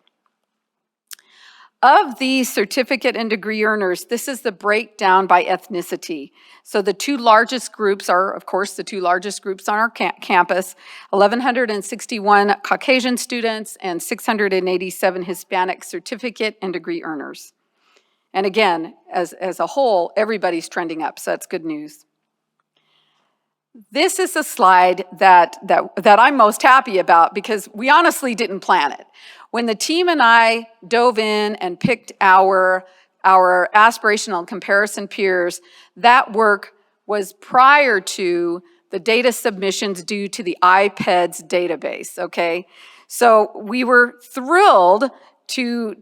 Of these certificate and degree earners, this is the breakdown by ethnicity. So the two largest groups are, of course, the two largest groups on our campus, 1,161 Caucasian students and 687 Hispanic certificate and degree earners. And again, as a whole, everybody's trending up, so that's good news. This is a slide that I'm most happy about because we honestly didn't plan it. When the team and I dove in and picked our aspirational comparison peers, that work was prior to the data submissions due to the iPads database, okay? So we were thrilled to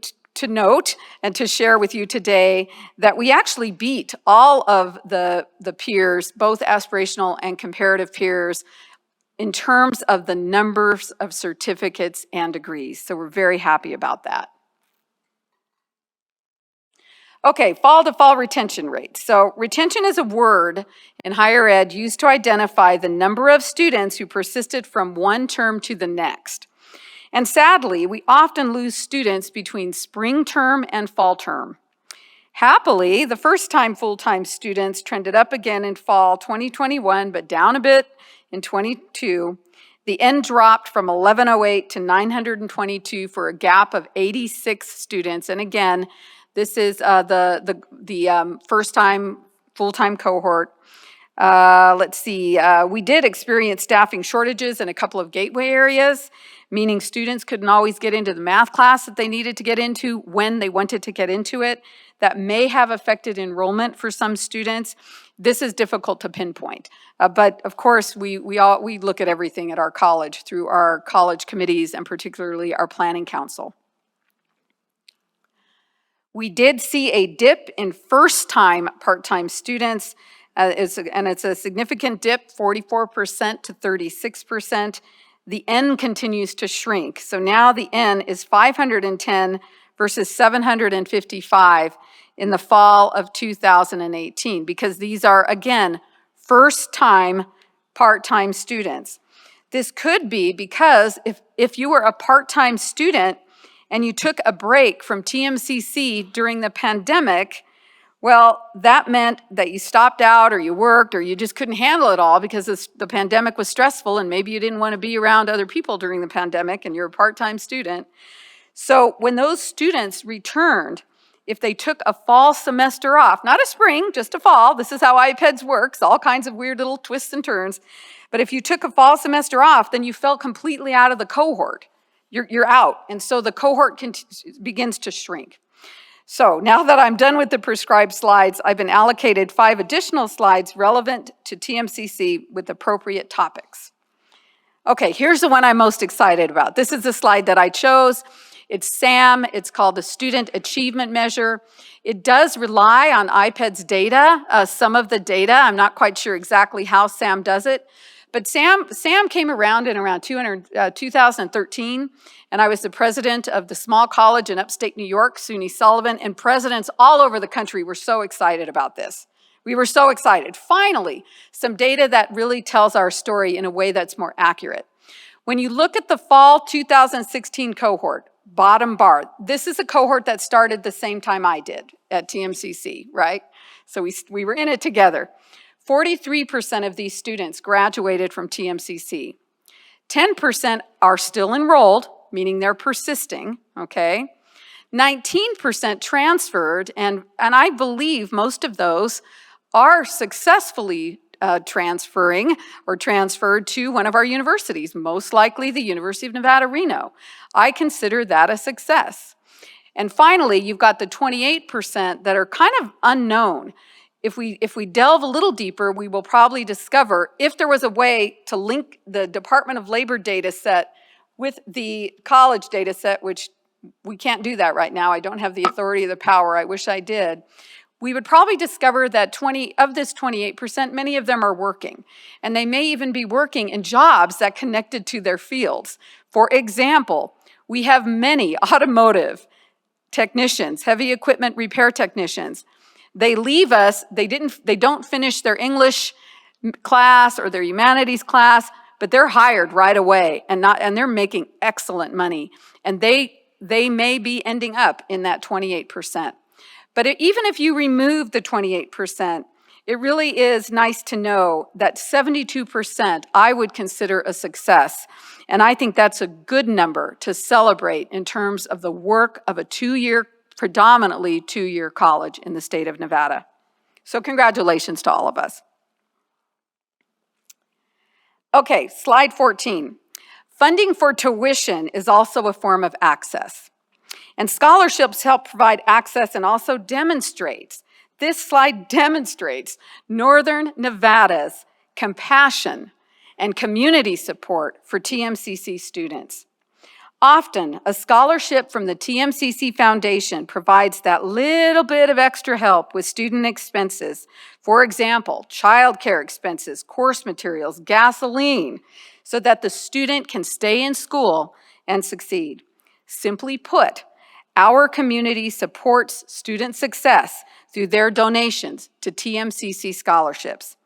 note and to share with you today that we actually beat all of the peers, both aspirational and comparative peers, in terms of the numbers of certificates and degrees. So we're very happy about that. Okay, fall to fall retention rate. So retention is a word in higher ed used to identify the number of students who persisted from one term to the next. And sadly, we often lose students between spring term and fall term. Happily, the first-time full-time students trended up again in fall 2021, but down a bit in 22. The N dropped from 1108 to 922 for a gap of 86 students. And again, this is the first-time full-time cohort. Let's see, we did experience staffing shortages in a couple of gateway areas, meaning students couldn't always get into the math class that they needed to get into when they wanted to get into it. That may have affected enrollment for some students. This is difficult to pinpoint. But of course, we look at everything at our college through our college committees and particularly our planning council. We did see a dip in first-time part-time students, and it's a significant dip, 44% to 36%. The N continues to shrink. So now the N is 510 versus 755 in the fall of 2018, because these are, again, first-time part-time students. This could be because if you were a part-time student and you took a break from TMCC during the pandemic, well, that meant that you stopped out or you worked or you just couldn't handle it all because the pandemic was stressful and maybe you didn't want to be around other people during the pandemic and you're a part-time student. So when those students returned, if they took a fall semester off, not a spring, just a fall, this is how IPEDS works, all kinds of weird little twists and turns, but if you took a fall semester off, then you fell completely out of the cohort. You're out, and so the cohort begins to shrink. So now that I'm done with the prescribed slides, I've been allocated 5 additional slides relevant to TMCC with appropriate topics. Okay, here's the one I'm most excited about. This is the slide that I chose. It's SAM, it's called the Student Achievement Measure. It does rely on IPEDS data, some of the data. I'm not quite sure exactly how SAM does it, but SAM came around in around 2013, and I was the president of the small college in upstate New York, SUNY Sullivan, and presidents all over the country were so excited about this. We were so excited. Finally, some data that really tells our story in a way that's more accurate. When you look at the fall 2016 cohort, bottom bar, this is a cohort that started the same time I did at TMCC, right? So we were in it together. 43% of these students graduated from TMCC. 10% are still enrolled, meaning they're persisting, okay? 19% transferred, and I believe most of those are successfully transferring or transferred to one of our universities, most likely the University of Nevada, Reno. I consider that a success. And finally, you've got the 28% that are kind of unknown. If we delve a little deeper, we will probably discover if there was a way to link the Department of Labor data set with the college data set, which we can't do that right now. I don't have the authority or the power. I wish I did. We would probably discover that of this 28%, many of them are working. And they may even be working in jobs that connected to their fields. For example, we have many automotive technicians, heavy equipment repair technicians. They leave us, they don't finish their English class or their humanities class, but they're hired right away and they're making excellent money. And they may be ending up in that 28%. But even if you remove the 28%, it really is nice to know that 72% I would consider a success. And I think that's a good number to celebrate in terms of the work of a predominantly two-year college in the state of Nevada. So congratulations to all of us. Okay, slide 14. Funding for tuition is also a form of access. And scholarships help provide access and also demonstrates, this slide demonstrates Northern Nevada's compassion and community support for TMCC students. Often, a scholarship from the TMCC Foundation provides that little bit of extra help with student expenses. For example, childcare expenses, course materials, gasoline, so that the student can stay in school and succeed. Simply put, our community supports student success through their donations to TMCC scholarships.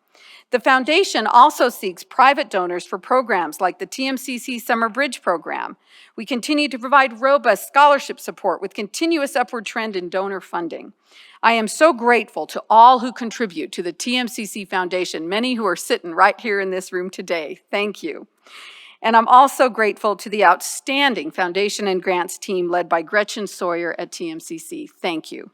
The foundation also seeks private donors for programs like the TMCC Summer Bridge program. We continue to provide robust scholarship support with continuous upward trend in donor funding. I am so grateful to all who contribute to the TMCC Foundation, many who are sitting right here in this room today. Thank you. And I'm also grateful to the outstanding foundation and grants team led by Gretchen Sawyer at TMCC. Thank you.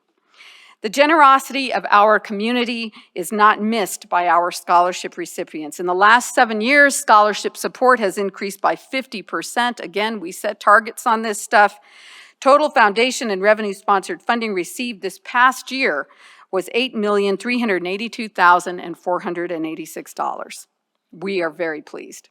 The generosity of our community is not missed by our scholarship recipients. In the last 7 years, scholarship support has increased by 50%. Again, we set targets on this stuff. Total foundation and revenue-sponsored funding received this past year was $8,382,486. We are very pleased.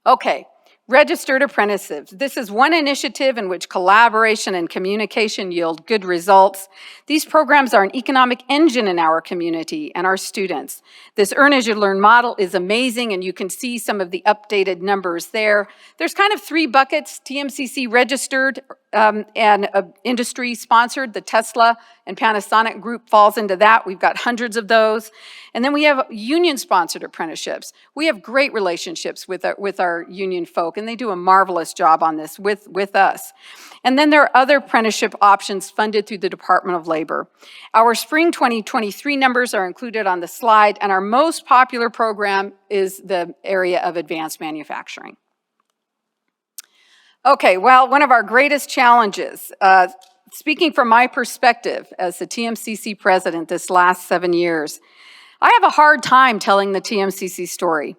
Okay, registered apprentices. This is one initiative in which collaboration and communication yield good results. These programs are an economic engine in our community and our students. This Earn As You Learn model is amazing, and you can see some of the updated numbers there. There's kind of 3 buckets: TMCC registered and industry sponsored. The Tesla and Panasonic group falls into that. We've got hundreds of those. And then we have union-sponsored apprenticeships. We have great relationships with our union folk, and they do a marvelous job on this with us. And then there are other apprenticeship options funded through the Department of Labor. Our spring 2023 numbers are included on the slide, and our most popular program is the area of advanced manufacturing. Okay, well, one of our greatest challenges, speaking from my perspective as the TMCC president this last 7 years, I have a hard time telling the TMCC story,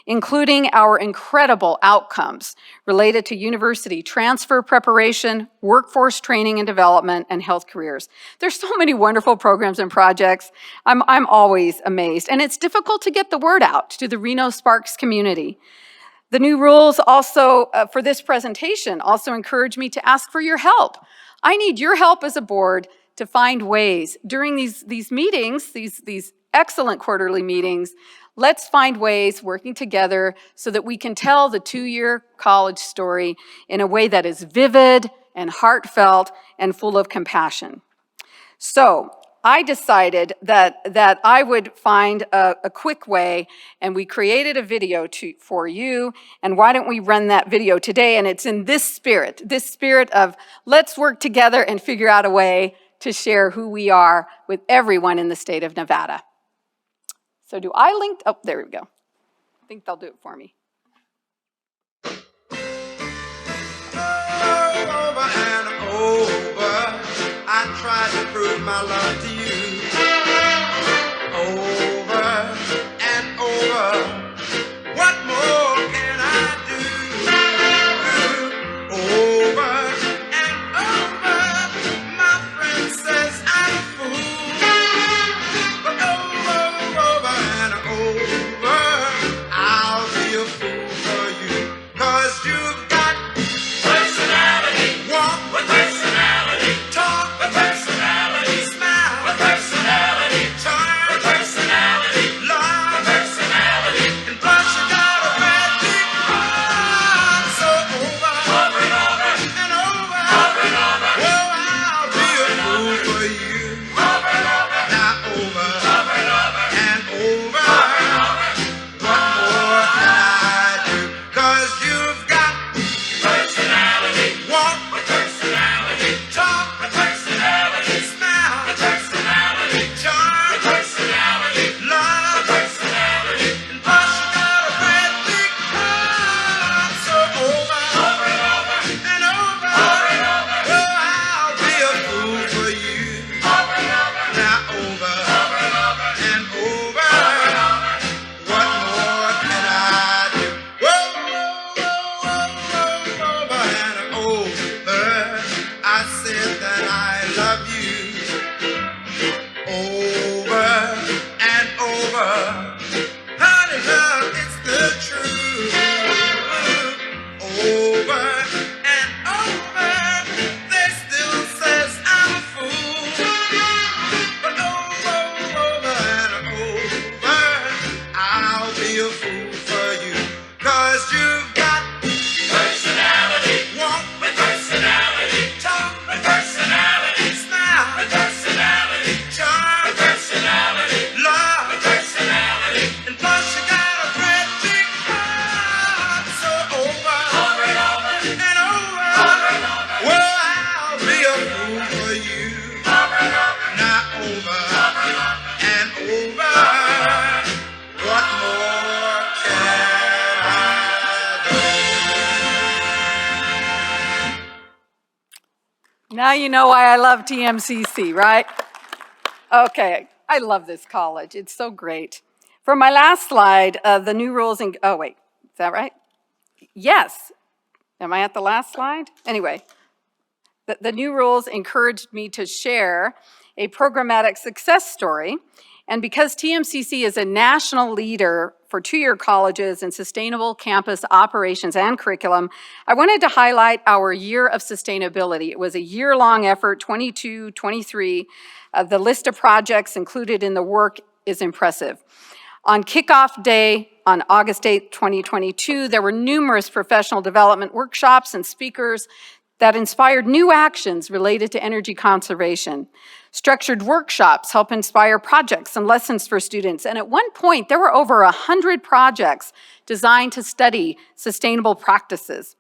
including our incredible outcomes related to university transfer preparation, workforce training and development, and health careers. There's so many wonderful programs and projects. I'm always amazed, and it's difficult to get the word out to the Reno Sparks community. The new rules also for this presentation also encourage me to ask for your help. I need your help as a board to find ways during these meetings, these excellent quarterly meetings. Let's find ways working together so that we can tell the two-year college story in a way that is vivid and heartfelt and full of compassion. So I decided that I would find a quick way, and we created a video for you, and why don't we run that video today? And it's in this spirit of let's work together and figure out a way to share who we are with everyone in the state of Nevada. So do I link? Oh, there we go. I think they'll do it for me. Over and over, I tried to prove my love to you. Over and over, what more can I do? Over and over, my friend says I'm a fool. But over and over, I'll be a fool for you. 'Cause you've got personality, walk with personality, talk with personality, smile with personality, charm with personality, love with personality, and plus you got a red big heart. So over and over and over, well, I'll be a fool for you. Now over and over, what more can I do? 'Cause you've got personality, walk with personality, talk with personality, smile with personality, charm with personality, love with personality, and plus you got a red big heart. So over and over, well, I'll be a fool for you. Now over and over, what more can I do? Over and over, I said that I love you. Over and over, honey love, it's the truth. Over and over, they still says I'm a fool. But over and over, I'll be a fool for you. 'Cause you've got personality, walk with personality, talk with personality, smile with personality, charm with personality, love with personality, and plus you got a red big heart. So over and over, well, I'll be a fool for you. Now over and over, what more can I do? Now you know why I love TMCC, right? Okay, I love this college. It's so great. For my last slide, the new rules and, oh wait, is that right? Yes. Am I at the last slide? Anyway, the new rules encouraged me to share a programmatic success story. And because TMCC is a national leader for two-year colleges and sustainable campus operations and curriculum, I wanted to highlight our year of sustainability. It was a year-long effort, 22-23. The list of projects included in the work is impressive. On kickoff day, on August 8, 2022, there were numerous professional development workshops and speakers that inspired new actions related to energy conservation. Structured workshops help inspire projects and lessons for students. And at one point, there were over 100 projects designed to study sustainable practices.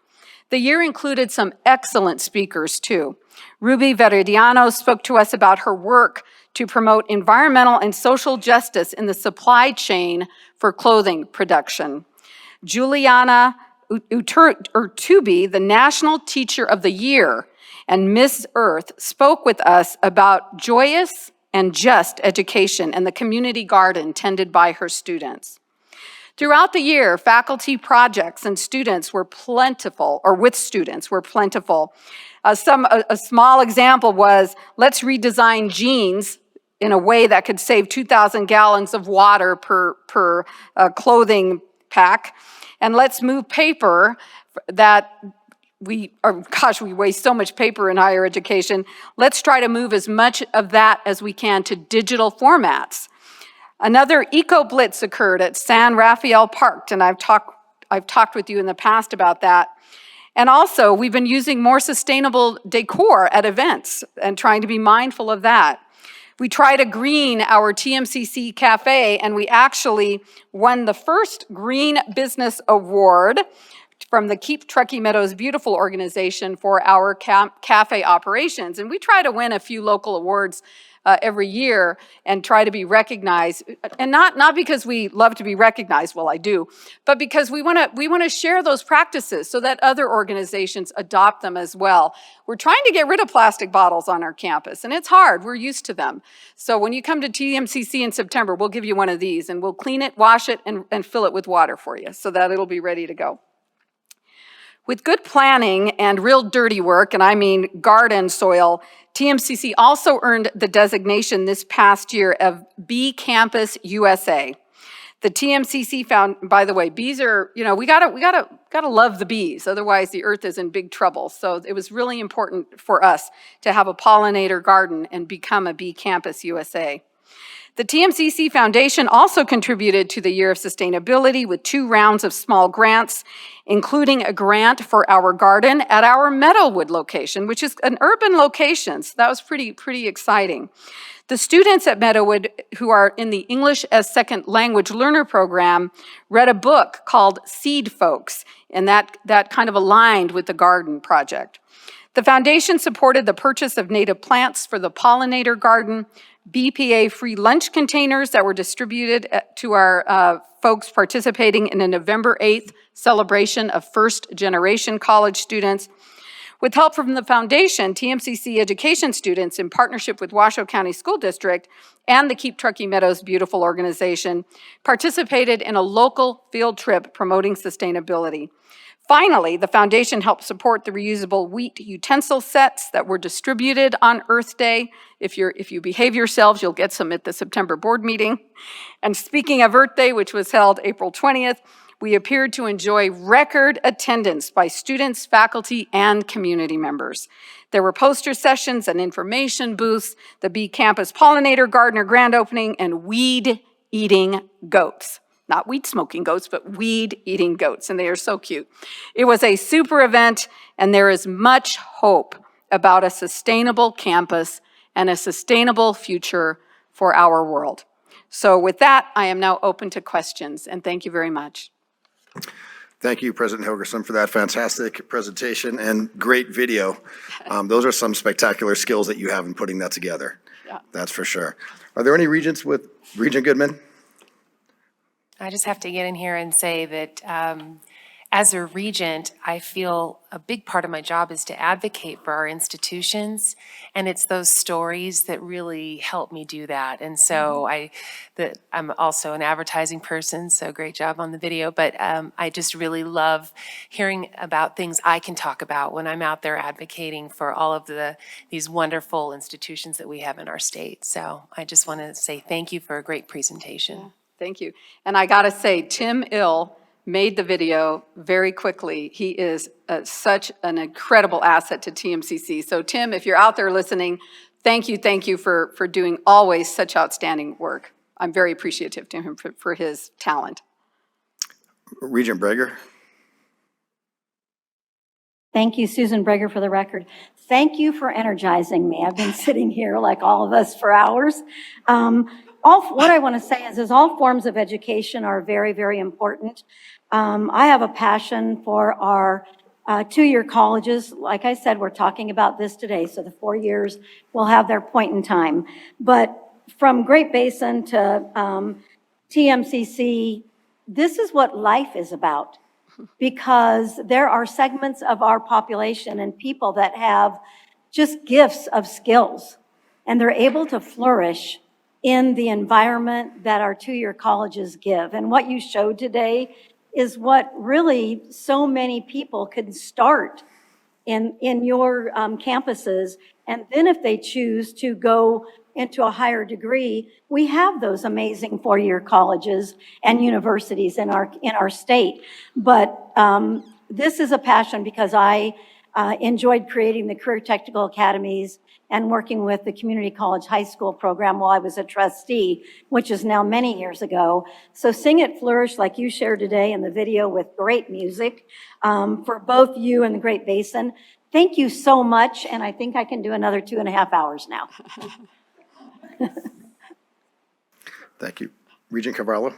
The year included some excellent speakers, too. Ruby Veridiano spoke to us about her work to promote environmental and social justice in the supply chain for clothing production. Juliana Urtubi, the National Teacher of the Year, and Miss Earth spoke with us about joyous and just education and the community garden tended by her students. Throughout the year, faculty projects and students were plentiful, or with students were plentiful. A small example was, let's redesign jeans in a way that could save 2,000 gallons of water per clothing pack. And let's move paper that we waste so much paper in higher education. Let's try to move as much of that as we can to digital formats. Another eco-blitz occurred at San Rafael Park, and I've talked with you in the past about that. And also, we've been using more sustainable decor at events and trying to be mindful of that. We try to green our TMCC Cafe, and we actually won the first Green Business Award from the Keep Truckee Meadows Beautiful organization for our cafe operations. And we try to win a few local awards every year and try to be recognized, and not because we love to be recognized, well I do, but because we want to share those practices so that other organizations adopt them as well. We're trying to get rid of plastic bottles on our campus, and it's hard, we're used to them. So when you come to TMCC in September, we'll give you one of these and we'll clean it, wash it, and fill it with water for you so that it'll be ready to go. With good planning and real dirty work, and I mean garden soil, TMCC also earned the designation this past year of Bee Campus USA. The TMCC found, by the way, bees are, we gotta love the bees, otherwise the earth is in big trouble. So it was really important for us to have a pollinator garden and become a Bee Campus USA. The TMCC Foundation also contributed to the Year of Sustainability with 2 rounds of small grants, including a grant for our garden at our Meadowwood location, which is an urban location. So that was pretty exciting. The students at Meadowwood who are in the English as Second Language Learner program read a book called Seed Folks, and that kind of aligned with the garden project. The foundation supported the purchase of native plants for the pollinator garden, BPA-free lunch containers that were distributed to our folks participating in a November 8th celebration of first-generation college students. With help from the foundation, TMCC education students in partnership with Washoe County School District and the Keep Truckee Meadows Beautiful organization participated in a local field trip promoting sustainability. Finally, the foundation helped support the reusable wheat utensil sets that were distributed on Earth Day. If you behave yourselves, you'll get some at the September board meeting. And speaking of Earth Day, which was held April 20th, we appeared to enjoy record attendance by students, faculty, and community members. There were poster sessions and information booths, the Bee Campus Pollinator Gardener grand opening, and weed-eating goats. Not weed-smoking goats, but weed-eating goats, and they are so cute. It was a super event, and there is much hope about a sustainable campus and a sustainable future for our world. So with that, I am now open to questions, and thank you very much. Thank you, President Hilgerson, for that fantastic presentation and great video. Those are some spectacular skills that you have in putting that together. Yeah. That's for sure. Are there any regents with Regent Goodman? I just have to get in here and say that as a regent, I feel a big part of my job is to advocate for our institutions, and it's those stories that really help me do that. And so I'm also an advertising person, so great job on the video, but I just really love hearing about things I can talk about when I'm out there advocating for all of these wonderful institutions that we have in our state. So I just want to say thank you for a great presentation. Yeah, thank you. And I gotta say, Tim Ill made the video very quickly. He is such an incredible asset to TMCC. So Tim, if you're out there listening, thank you for doing always such outstanding work. I'm very appreciative to him for his talent. Regent Breger. Thank you, Susan Breger, for the record. Thank you for energizing me. I've been sitting here like all of us for hours. What I want to say is all forms of education are very, very important. I have a passion for our two-year colleges. Like I said, we're talking about this today, so the 4 years will have their point in time. But from Great Basin to TMCC, this is what life is about. because there are segments of our population and people that have just gifts of skills, and they're able to flourish in the environment that our two-year colleges give. And what you showed today is what really so many people can start in your campuses. And then if they choose to go into a higher degree, we have those amazing four-year colleges and universities in our state. But this is a passion because I enjoyed creating the Career Technical Academies and working with the Community College High School program while I was a trustee, which is now many years ago. So Sing It Flourish, like you shared today in the video with great music for both you and the Great Basin. Thank you so much, and I think I can do another 2.5 hours now. Thank you. Regent Carvalho?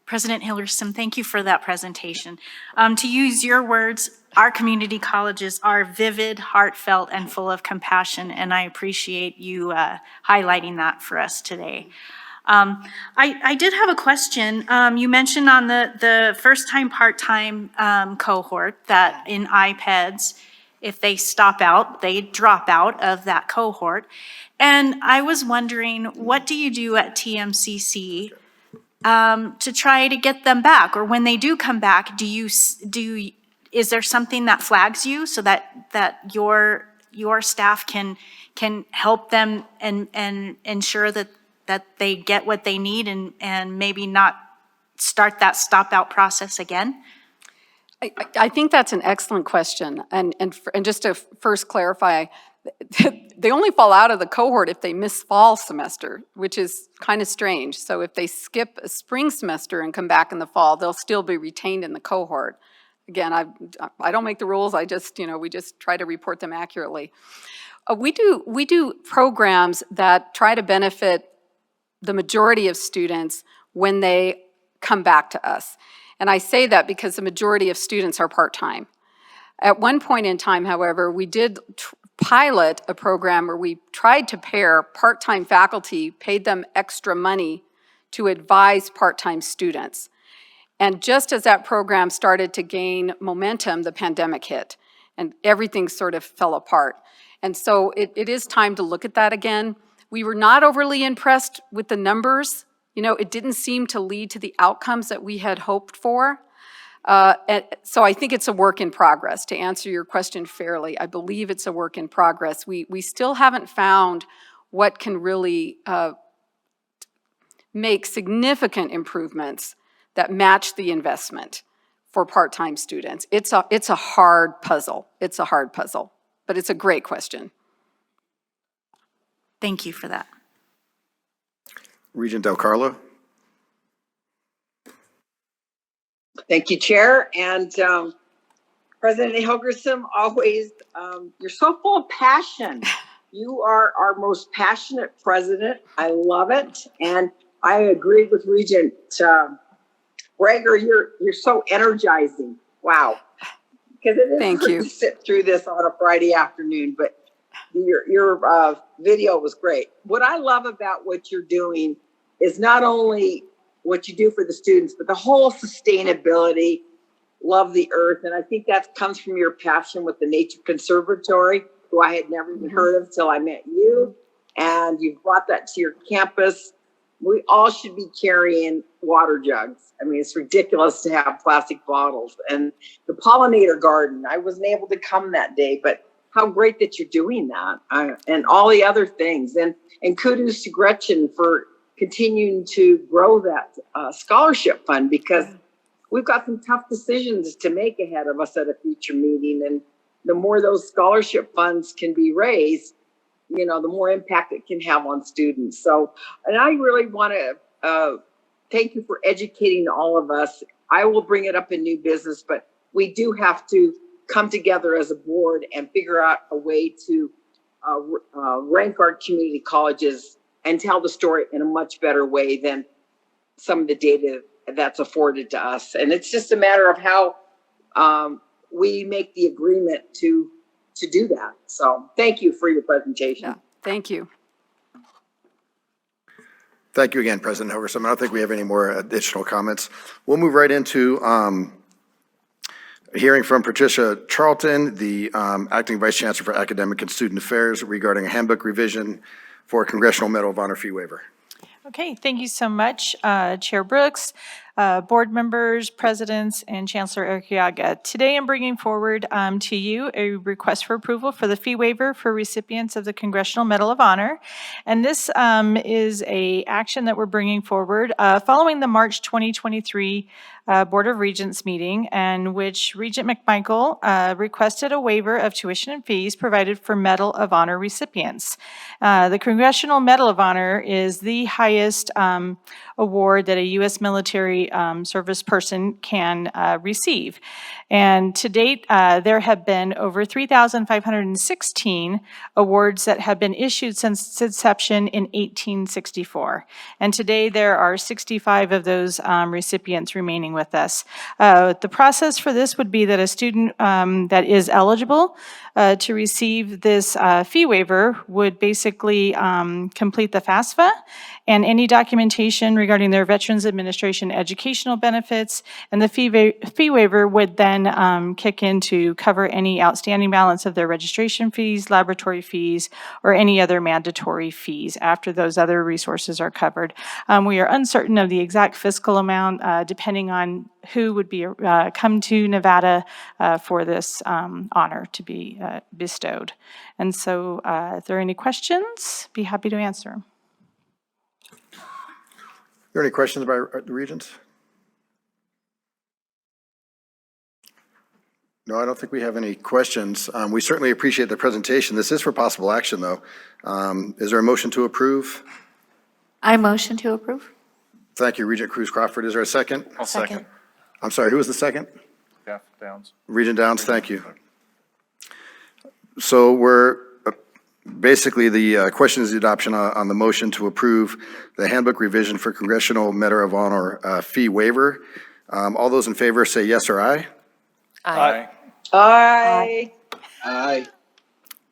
President Hilgersum, thank you for that presentation. To use your words, our community colleges are vivid, heartfelt, and full of compassion, and I appreciate you highlighting that for us today. I did have a question. You mentioned on the first-time, part-time cohort that in IPEDS, if they stop out, they drop out of that cohort. And I was wondering, what do you do at TMCC to try to get them back? Or when they do come back, is there something that flags you so that your staff can help them and ensure that they get what they need and maybe not start that stop out process again? I think that's an excellent question. And just to first clarify, they only fall out of the cohort if they miss fall semester, which is kind of strange. So if they skip a spring semester and come back in the fall, they'll still be retained in the cohort. Again, I don't make the rules. I just, we just try to report them accurately. We do programs that try to benefit the majority of students when they come back to us. And I say that because the majority of students are part-time. At one point in time, however, we did pilot a program where we tried to pair part-time faculty, paid them extra money to advise part-time students. And just as that program started to gain momentum, the pandemic hit and everything sort of fell apart. And so it is time to look at that again. We were not overly impressed with the numbers. It didn't seem to lead to the outcomes that we had hoped for. So I think it's a work in progress. To answer your question fairly, I believe it's a work in progress. We still haven't found what can really make significant improvements that match the investment for part-time students. It's a hard puzzle. It's a hard puzzle, but it's a great question. Thank you for that. Regent Del Carlo? Thank you, Chair. And President Hilgersum, always, you're so full of passion. You are our most passionate president. I love it. And I agree with Regent Breger. You're so energizing. Wow. Because it is Thank hard you. to sit through this on a Friday afternoon, but your video was great. What I love about what you're doing is not only what you do for the students, but the whole sustainability, love the earth. And I think that comes from your passion with the Nature Conservatory, who I had never even heard of till I met you. And you've brought that to your campus. We all should be carrying water jugs. I mean, it's ridiculous to have plastic bottles. And the pollinator garden, I wasn't able to come that day, but how great that you're doing that, and all the other things. And kudos to Gretchen for continuing to grow that scholarship fund, because we've got some tough decisions to make ahead of us at a future meeting. And the more those scholarship funds can be raised, the more impact it can have on students. So, and I really want to thank you for educating all of us. I will bring it up in new business, but we do have to come together as a board and figure out a way to rank our community colleges and tell the story in a much better way than some of the data that's afforded to us. And it's just a matter of how we make the agreement to do that. So thank you for your presentation. Yeah, thank you. Thank you again, President Hilgerson. I don't think we have any more additional comments. We'll move right into a hearing from Patricia Charlton, the Acting Vice Chancellor for Academic and Student Affairs, regarding a handbook revision for a Congressional Medal of Honor fee waiver. Okay, thank you so much, Chair Brooks, board members, presidents, and Chancellor Arriaga. Today I'm bringing forward to you a request for approval for the fee waiver for recipients of the Congressional Medal of Honor. And this is a action that we're bringing forward following the March 2023 Board of Regents meeting, in which Regent McMichael requested a waiver of tuition and fees provided for Medal of Honor recipients. The Congressional Medal of Honor is the highest award that a U.S. military service person can receive. And to date, there have been over 3,516 awards that have been issued since its inception in 1864. And today, there are 65 of those recipients remaining with us. The process for this would be that a student that is eligible to receive this fee waiver would basically complete the FAFSA and any documentation regarding their Veterans Administration educational benefits, and the fee waiver would then kick in to cover any outstanding balance of their registration fees, laboratory fees, or any other mandatory fees after those other resources are covered. We are uncertain of the exact fiscal amount depending on who would be come to Nevada for this honor to be bestowed. And so if there are any questions, be happy to answer. Are there any questions by the Regents? No, I don't think we have any questions. We certainly appreciate the presentation. This is for possible action, though. Is there a motion to approve? I motion to approve. Thank you, Regent Cruz Crawford. Is there a second? I'll second. I'm sorry, who was the second? Jeff Downs. Regent Downs, thank you. So we're basically the question is the adoption on the motion to approve the handbook revision for Congressional Medal of Honor fee waiver. All those in favor say yes or aye. Aye. Aye. Aye.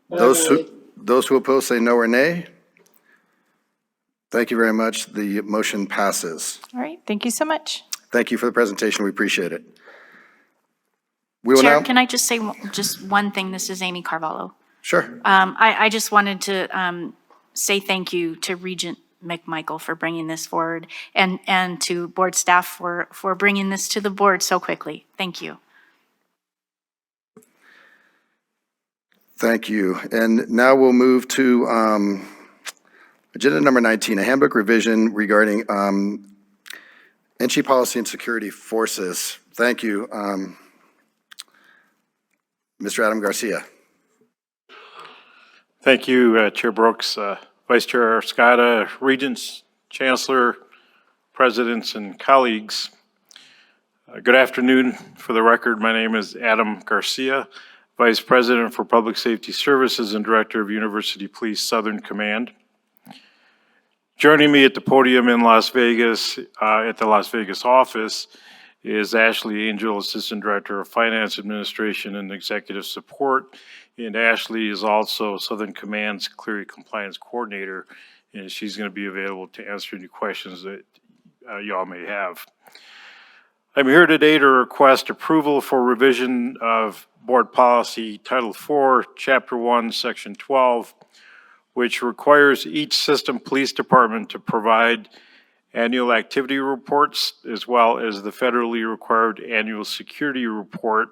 Those who oppose say no or nay. Thank you very much. The motion passes. All right, thank you so much. Thank you for the presentation. We appreciate it. We will Chair, now. can I just say just one thing? This is Amy Carvalho. Sure. I just wanted to say thank you to Regent McMichael for bringing this forward and to board staff for bringing this to the board so quickly. Thank you. Thank you. And now we'll move to agenda number 19, a handbook revision regarding NSHE policy and security forces. Thank you. Mr. Adam Garcia. Thank you, Chair Brooks, Vice Chair Scotta, Regents, Chancellor, Presidents, and colleagues. Good afternoon. For the record, my name is Adam Garcia, Vice President for Public Safety Services and Director of University Police Southern Command. Joining me at the podium in Las Vegas, at the Las Vegas office, is Ashley Angel, Assistant Director of Finance Administration and Executive Support. And Ashley is also Southern Command's Clery Compliance Coordinator, and she's going to be available to answer any questions that y'all may have. I'm here today to request approval for revision of Board Policy Title IV, Chapter 1, Section 12, which requires each system police department to provide annual activity reports as well as the federally required annual security report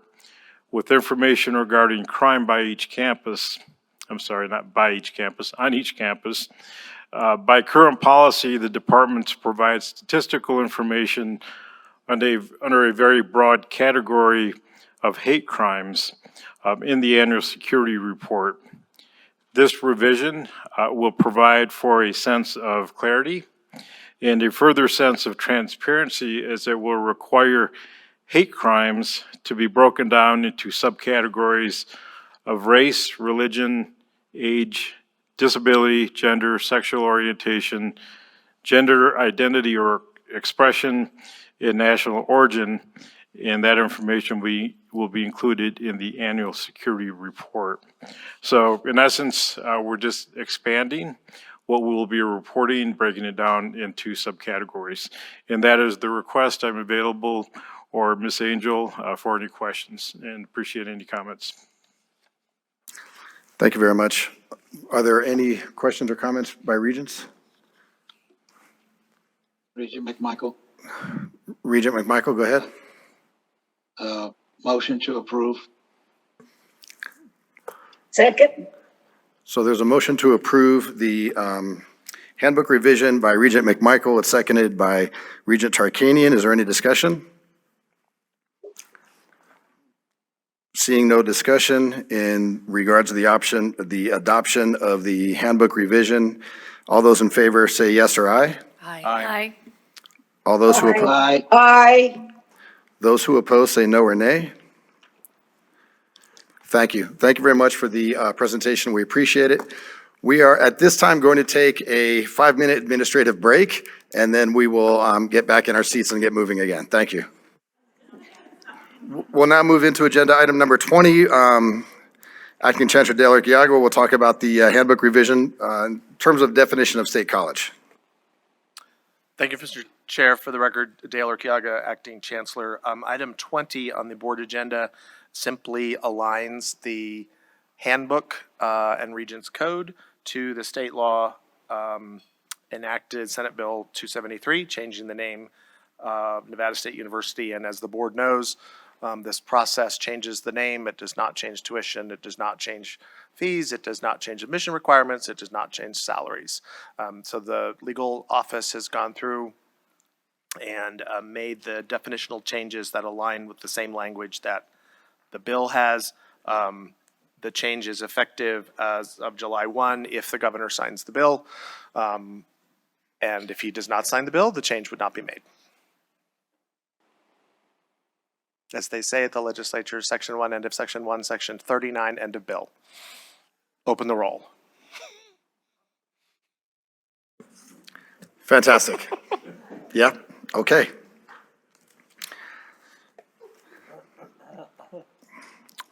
with information regarding crime by each campus. I'm sorry, not by each campus, on each campus. By current policy, the departments provide statistical information under a very broad category of hate crimes in the annual security report. This revision will provide for a sense of clarity and a further sense of transparency, as it will require hate crimes to be broken down into subcategories of race, religion, age, disability, gender, sexual orientation, gender identity or expression, and national origin, and that information will be included in the annual security report. So in essence, we're just expanding what we will be reporting, breaking it down into subcategories. And that is the request. I'm available, or Ms. Angel, for any questions, and appreciate any comments. Thank you very much. Are there any questions or comments by regents? Regent McMichael, Regent McMichael, go ahead. motion to approve. Second. So there's a motion to approve the handbook revision by Regent McMichael. It's seconded by Regent Tarkanian. Is there any discussion? Seeing no discussion in regards to the adoption of the handbook revision, all those in favor say yes or aye. Aye. All those who oppose, Aye. those who oppose say no or nay. Thank you. Thank you very much for the presentation. We appreciate it. We are at this time going to take a 5-minute administrative break, and then we will get back in our seats and get moving again. Thank you. We'll now move into agenda item number 20. Acting Chancellor Dale Arqueaga will talk about the handbook revision in terms of definition of state college. Thank you, Mr. Chair. For the record, Dale Arqueaga, Acting Chancellor. Item 20 on the board agenda simply aligns the handbook and Regents Code to the state law enacted Senate Bill 273, changing the name of Nevada State University. And as the board knows, this process changes the name. It does not change tuition. It does not change fees. It does not change admission requirements. It does not change salaries. So the legal office has gone through and made the definitional changes that align with the same language that the bill has. The change is effective as of July 1 if the governor signs the bill. And if he does not sign the bill, the change would not be made. As they say at the legislature, Section 1, end of Section 1, Section 39, end of bill. Open the roll. Fantastic. Yeah, okay.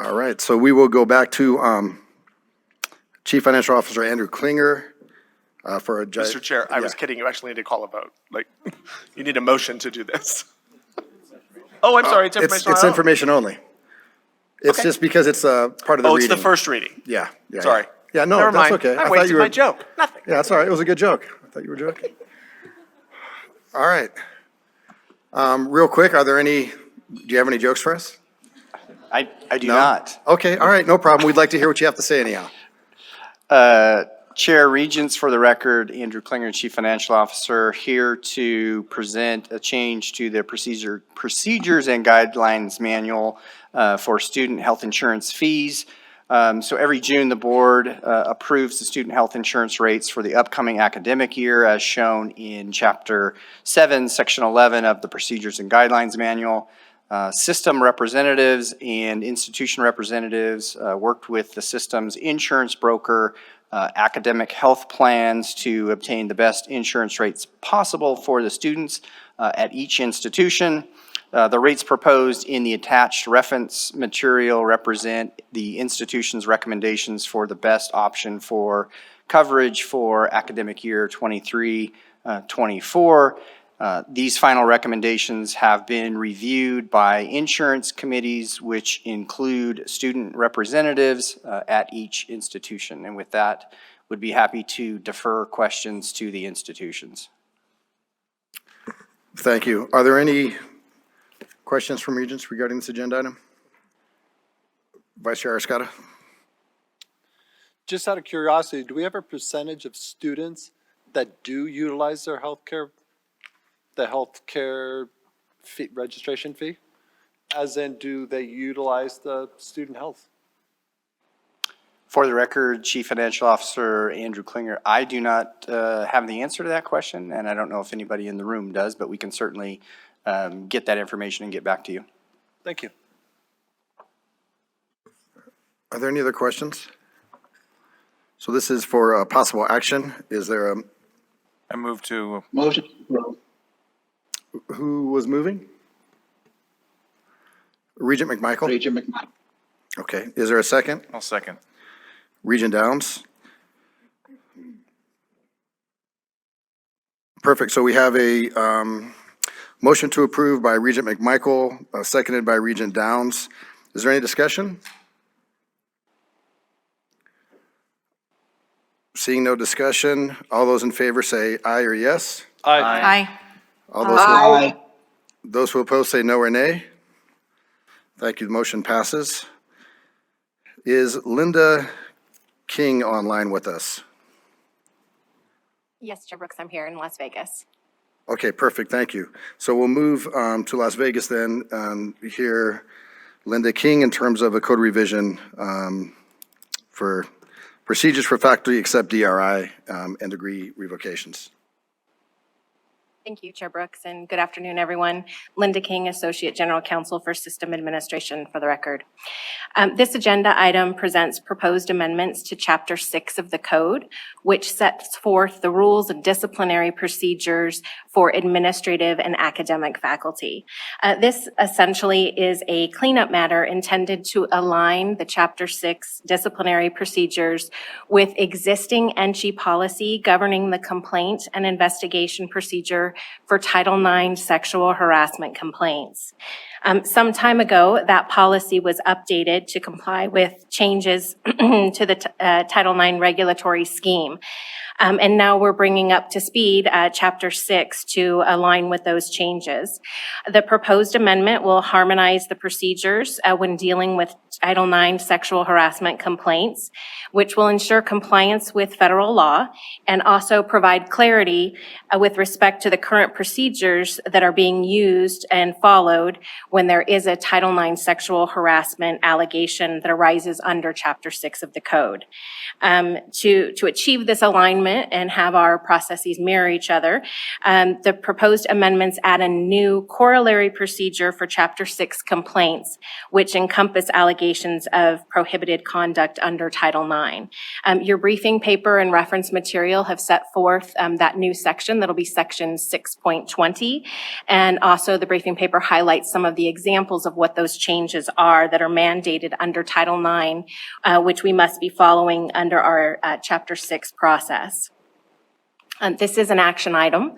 All right, so we will go back to Chief Financial Officer Andrew Klinger for a Mr. Chair, I was kidding. You actually need to call a vote. Like, you need a motion to do this. Oh, I'm sorry, it's information. It's information only. It's just because it's part of the reading. Oh, it's the first reading. Yeah. Sorry. Yeah, no, Never that's mind. okay. I wasted my joke. Nothing. Yeah, that's all right. It was a good joke. I thought you were joking. All right. Real quick, do you have any jokes for us? I do not. Okay, all right, no problem. We'd like to hear what you have to say anyhow. Chair, Regents, for the record, Andrew Klinger, Chief Financial Officer, here to present a change to the procedures and guidelines manual for student health insurance fees. So every June, the board approves the student health insurance rates for the upcoming academic year as shown in Chapter 7, Section 11 of the Procedures and Guidelines Manual. System representatives and institution representatives worked with the system's insurance broker, academic health plans to obtain the best insurance rates possible for the students at each institution. The rates proposed in the attached reference material represent the institution's recommendations for the best option for coverage for academic year 23-24. These final recommendations have been reviewed by insurance committees, which include student representatives at each institution. And with that, would be happy to defer questions to the institutions. Thank you. Are there any questions from Regents regarding this agenda item? Vice Chair Arcata? Just out of curiosity, do we have a percentage of students that do utilize their healthcare fee, registration fee? As in, do they utilize the student health? For the record, Chief Financial Officer Andrew Klinger, I do not have the answer to that question, and I don't know if anybody in the room does, but we can certainly get that information and get back to you. Thank you. Are there any other questions? So this is for possible action. Is there a? I move to. Motion. Who was moving? Regent McMichael? Regent McMichael. Okay, is there a second? I'll second. Regent Downs? Perfect. So we have a motion to approve by Regent McMichael, seconded by Regent Downs. Is there any discussion? Seeing no discussion, all those in favor say aye or yes. Aye. All those who, those who oppose say no or nay. Thank you. The motion passes. Is Linda King online with us? Yes, Chair Brooks, I'm here in Las Vegas. Okay, perfect. Thank you. So we'll move to Las Vegas then, hear Linda King in terms of a code revision for procedures for faculty accept DRI and degree revocations. Thank you, Chair Brooks, and good afternoon, everyone. Linda King, Associate General Counsel for System Administration, for the record. This agenda item presents proposed amendments to Chapter 6 of the Code, which sets forth the rules and disciplinary procedures for administrative and academic faculty. This essentially is a cleanup matter intended to align the Chapter 6 disciplinary procedures with existing NCHE policy governing the complaint and investigation procedure for Title IX sexual harassment complaints. Some time ago, that policy was updated to comply with changes to the Title IX regulatory scheme. And now we're bringing up to speed Chapter 6 to align with those changes. The proposed amendment will harmonize the procedures when dealing with Title IX sexual harassment complaints, which will ensure compliance with federal law and also provide clarity with respect to the current procedures that are being used and followed when there is a Title IX sexual harassment allegation that arises under Chapter 6 of the Code. To achieve this alignment and have our processes mirror each other, the proposed amendments add a new corollary procedure for Chapter 6 complaints, which encompass allegations of prohibited conduct under Title IX. Your briefing paper and reference material have set forth that new section. That'll be Section 6.20. And also the briefing paper highlights some of the examples of what those changes are that are mandated under Title IX, which we must be following under our Chapter 6 process. This is an action item.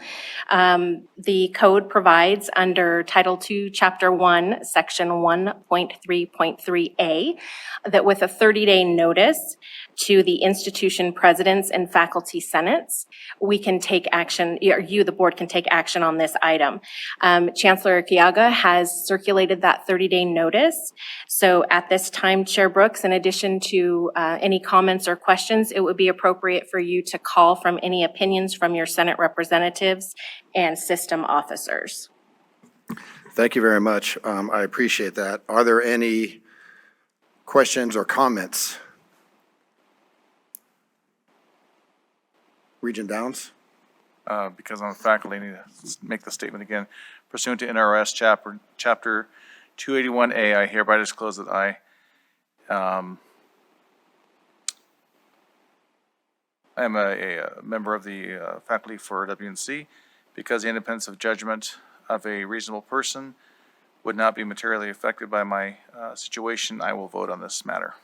The code provides under Title II, Chapter 1, Section 1.3.3a, that with a 30-day notice to the institution presidents and faculty senates, we can take action, or you, the board, can take action on this item. Chancellor Urquiaga has circulated that 30-day notice. So at this time, Chair Brooks, in addition to any comments or questions, it would be appropriate for you to call from any opinions from your Senate representatives and system officers. Thank you very much. I appreciate that. Are there any questions or comments? Regent Downs? Because I'm a faculty, I need to make the statement again. Pursuant to NRS Chapter 281A, I hereby disclose that I am a member of the faculty for WNC. Because the independence of judgment of a reasonable person would not be materially affected by my situation, I will vote on this matter.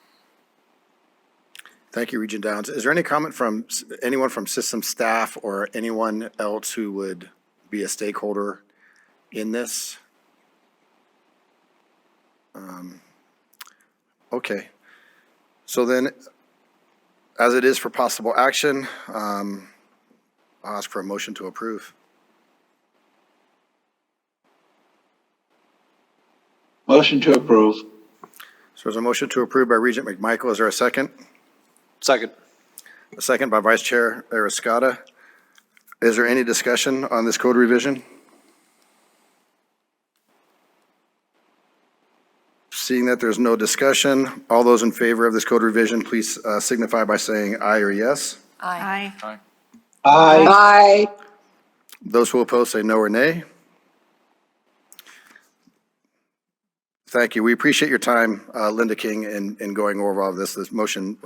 Thank you, Regent Downs. Is there any comment from anyone from system staff or anyone else who would be a stakeholder in this? Okay. So then, as it is for possible action, I'll ask for a motion to approve. Motion to approve. So there's a motion to approve by Regent McMichael. Is there a second? Second. A second by Vice Chair Arascada. Is there any discussion on this code revision? Seeing that there's no discussion, all those in favor of this code revision, please signify by saying aye or yes. Aye. Aye. Aye. Aye. Those who oppose say no or nay. Thank you. We appreciate your time, Linda King, in going over all of this. This motion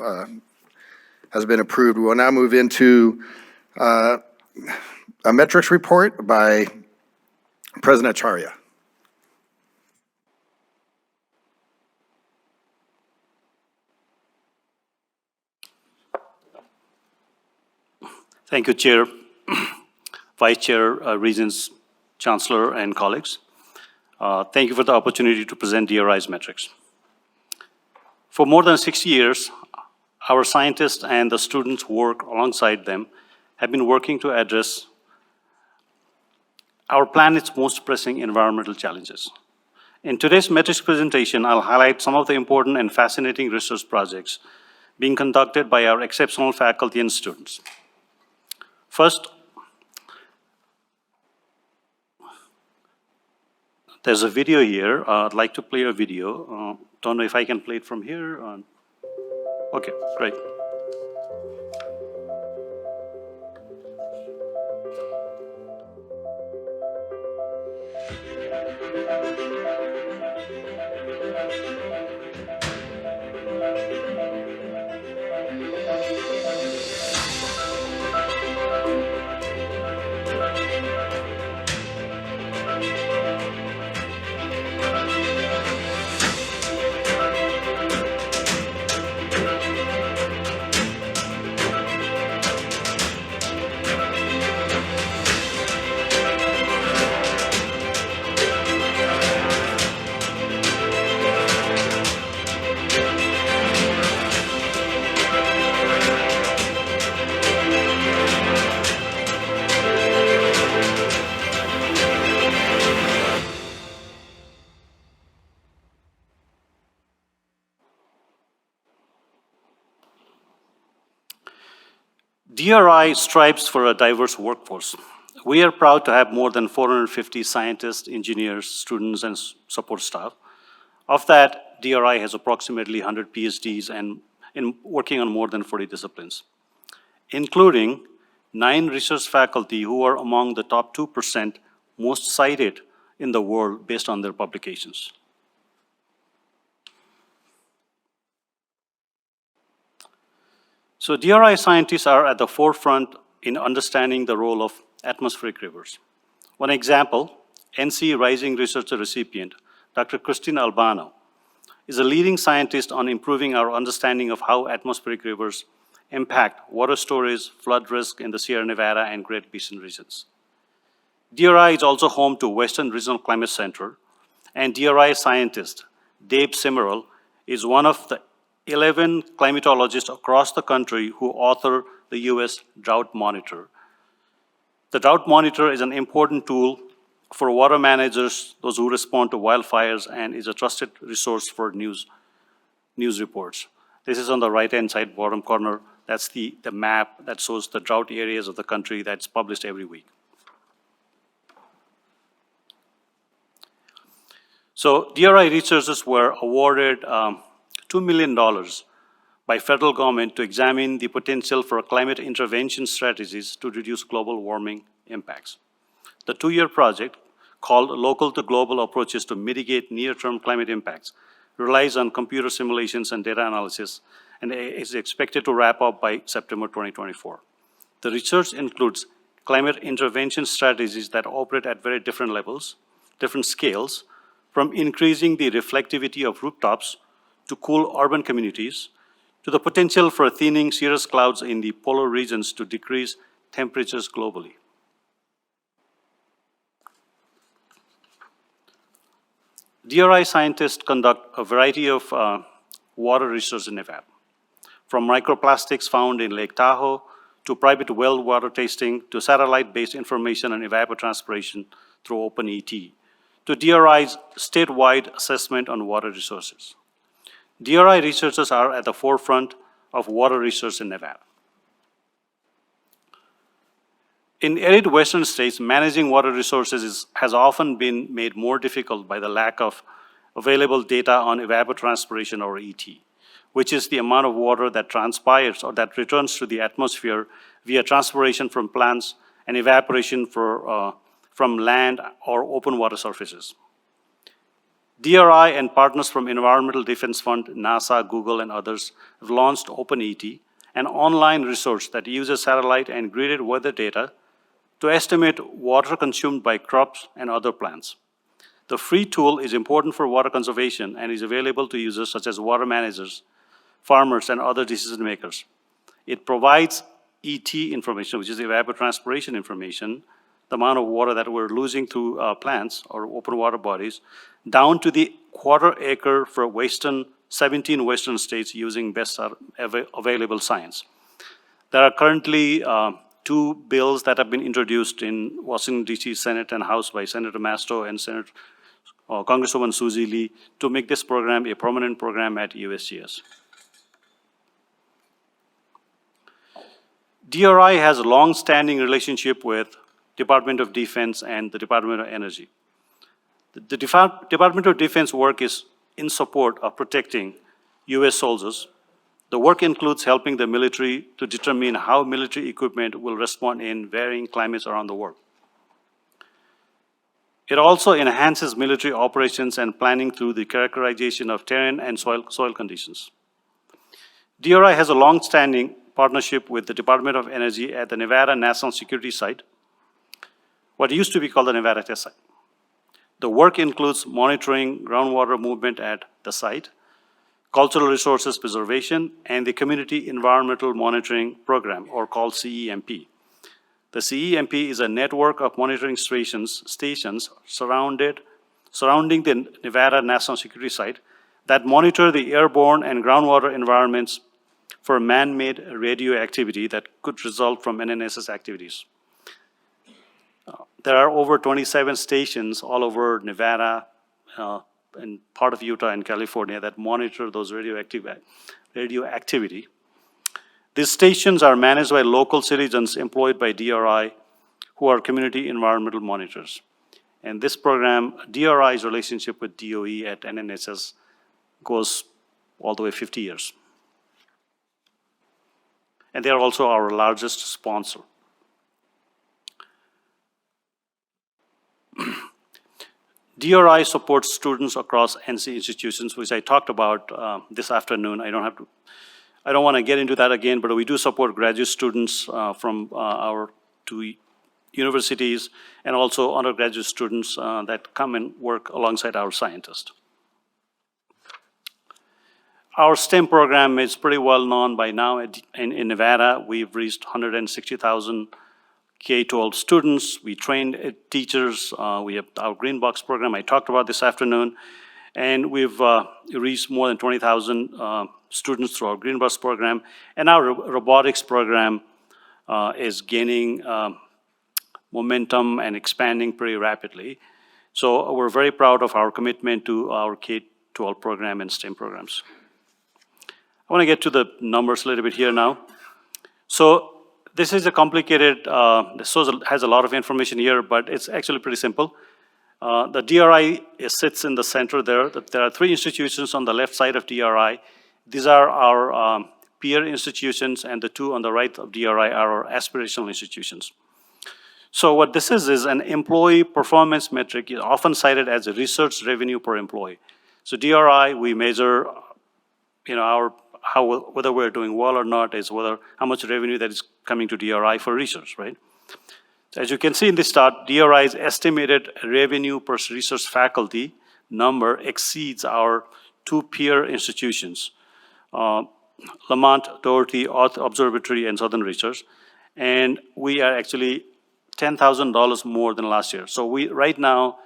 has been approved. We will now move into a metrics report by President Acharya. Thank you, Chair. Vice Chair, Regents, Chancellor, and colleagues. Thank you for the opportunity to present DRI's metrics. For more than 60 years, our scientists and the students who work alongside them have been working to address our planet's most pressing environmental challenges. In today's metrics presentation, I'll highlight some of the important and fascinating research projects being conducted by our exceptional faculty and students. First, there's a video here. I'd like to play a video. Don't know if I can play it from here. Okay, great. DRI strives for a diverse workforce. We are proud to have more than 450 scientists, engineers, students, and support staff. Of that, DRI has approximately 100 PhDs and working on more than 40 disciplines, including 9 research faculty who are among the top 2% most cited in the world based on their publications. So DRI scientists are at the forefront in understanding the role of atmospheric rivers. One example, NC Rising Researcher recipient, Dr. Christine Albano, is a leading scientist on improving our understanding of how atmospheric rivers impact water storage, flood risk in the Sierra Nevada and Great Basin regions. DRI is also home to Western Regional Climate Center, and DRI scientist Dave Simmerl is one of the 11 climatologists across the country who author the U.S. Drought Monitor. The Drought Monitor is an important tool for water managers, those who respond to wildfires, and is a trusted resource for news reports. This is on the right-hand side, bottom corner. That's the map that shows the drought areas of the country that's published every week. So DRI researchers were awarded $2 million by federal government to examine the potential for climate intervention strategies to reduce global warming impacts. The 2-year project, called Local to Global Approaches to Mitigate Near-Term Climate Impacts, relies on computer simulations and data analysis and is expected to wrap up by September 2024. The research includes climate intervention strategies that operate at very different levels, different scales, from increasing the reflectivity of rooftops to cool urban communities, to the potential for thinning cirrus clouds in the polar regions to decrease temperatures globally. DRI scientists conduct a variety of water research in Nevada, from microplastics found in Lake Tahoe, to private well water tasting, to satellite-based information on evapotranspiration through OpenET, to DRI's statewide assessment on water resources. DRI researchers are at the forefront of water research in Nevada. In arid western states, managing water resources has often been made more difficult by the lack of available data on evapotranspiration, or ET, which is the amount of water that transpires or that returns to the atmosphere via transpiration from plants and evaporation from land or open water surfaces. DRI and partners from Environmental Defense Fund, NASA, Google, and others have launched OpenET, an online resource that uses satellite and gridded weather data to estimate water consumed by crops and other plants. The free tool is important for water conservation and is available to users such as water managers, farmers, and other decision makers. It provides ET information, which is evapotranspiration information, the amount of water that we're losing through plants or open water bodies, down to the quarter acre for 17 western states using best available science. There are currently 2 bills that have been introduced in Washington DC Senate and House by Senator Masto and Congresswoman Susie Lee to make this program a permanent program at USGS. DRI has a long-standing relationship with Department of Defense and the Department of Energy. The Department of Defense work is in support of protecting US soldiers. The work includes helping the military to determine how military equipment will respond in varying climates around the world. It also enhances military operations and planning through the characterization of terrain and soil conditions. DRI has a long-standing partnership with the Department of Energy at the Nevada National Security Site, what used to be called the Nevada Test Site. The work includes monitoring groundwater movement at the site, cultural resources preservation, and the Community Environmental Monitoring Program, or called CEMP. The CEMP is a network of monitoring stations surrounding the Nevada National Security Site that monitor the airborne and groundwater environments for man-made radioactivity that could result from NNSS activities. There are over 27 stations all over Nevada and part of Utah and California that monitor those radioactivity. These stations are managed by local citizens employed by DRI who are community environmental monitors. And this program, DRI's relationship with DOE at NNSS goes all the way 50 years. And they are also our largest sponsor. DRI supports students across NC institutions, which I talked about this afternoon. I don't want to get into that again, but we do support graduate students from our 2 universities and also undergraduate students that come and work alongside our scientists. Our STEM program is pretty well known by now in Nevada. We've reached 160,000 K-12 students. We trained teachers. We have our Green Box program I talked about this afternoon. And we've reached more than 20,000 students through our Green Box program. And our robotics program is gaining momentum and expanding pretty rapidly. So we're very proud of our commitment to our K-12 program and STEM programs. I want to get to the numbers a little bit here now. So this is a complicated, this has a lot of information here, but it's actually pretty simple. The DRI sits in the center there. There are 3 institutions on the left side of DRI. These are our peer institutions, and the 2 on the right of DRI are our aspirational institutions. So what this is an employee performance metric, often cited as a research revenue per employee. So DRI, we measure, whether we're doing well or not is how much revenue that is coming to DRI for research, right? So as you can see in this chart, DRI's estimated revenue per research faculty number exceeds our 2 peer institutions, Lamont, Doherty, Observatory, and Southern Research, and we are actually $10,000 more than last year. So right now,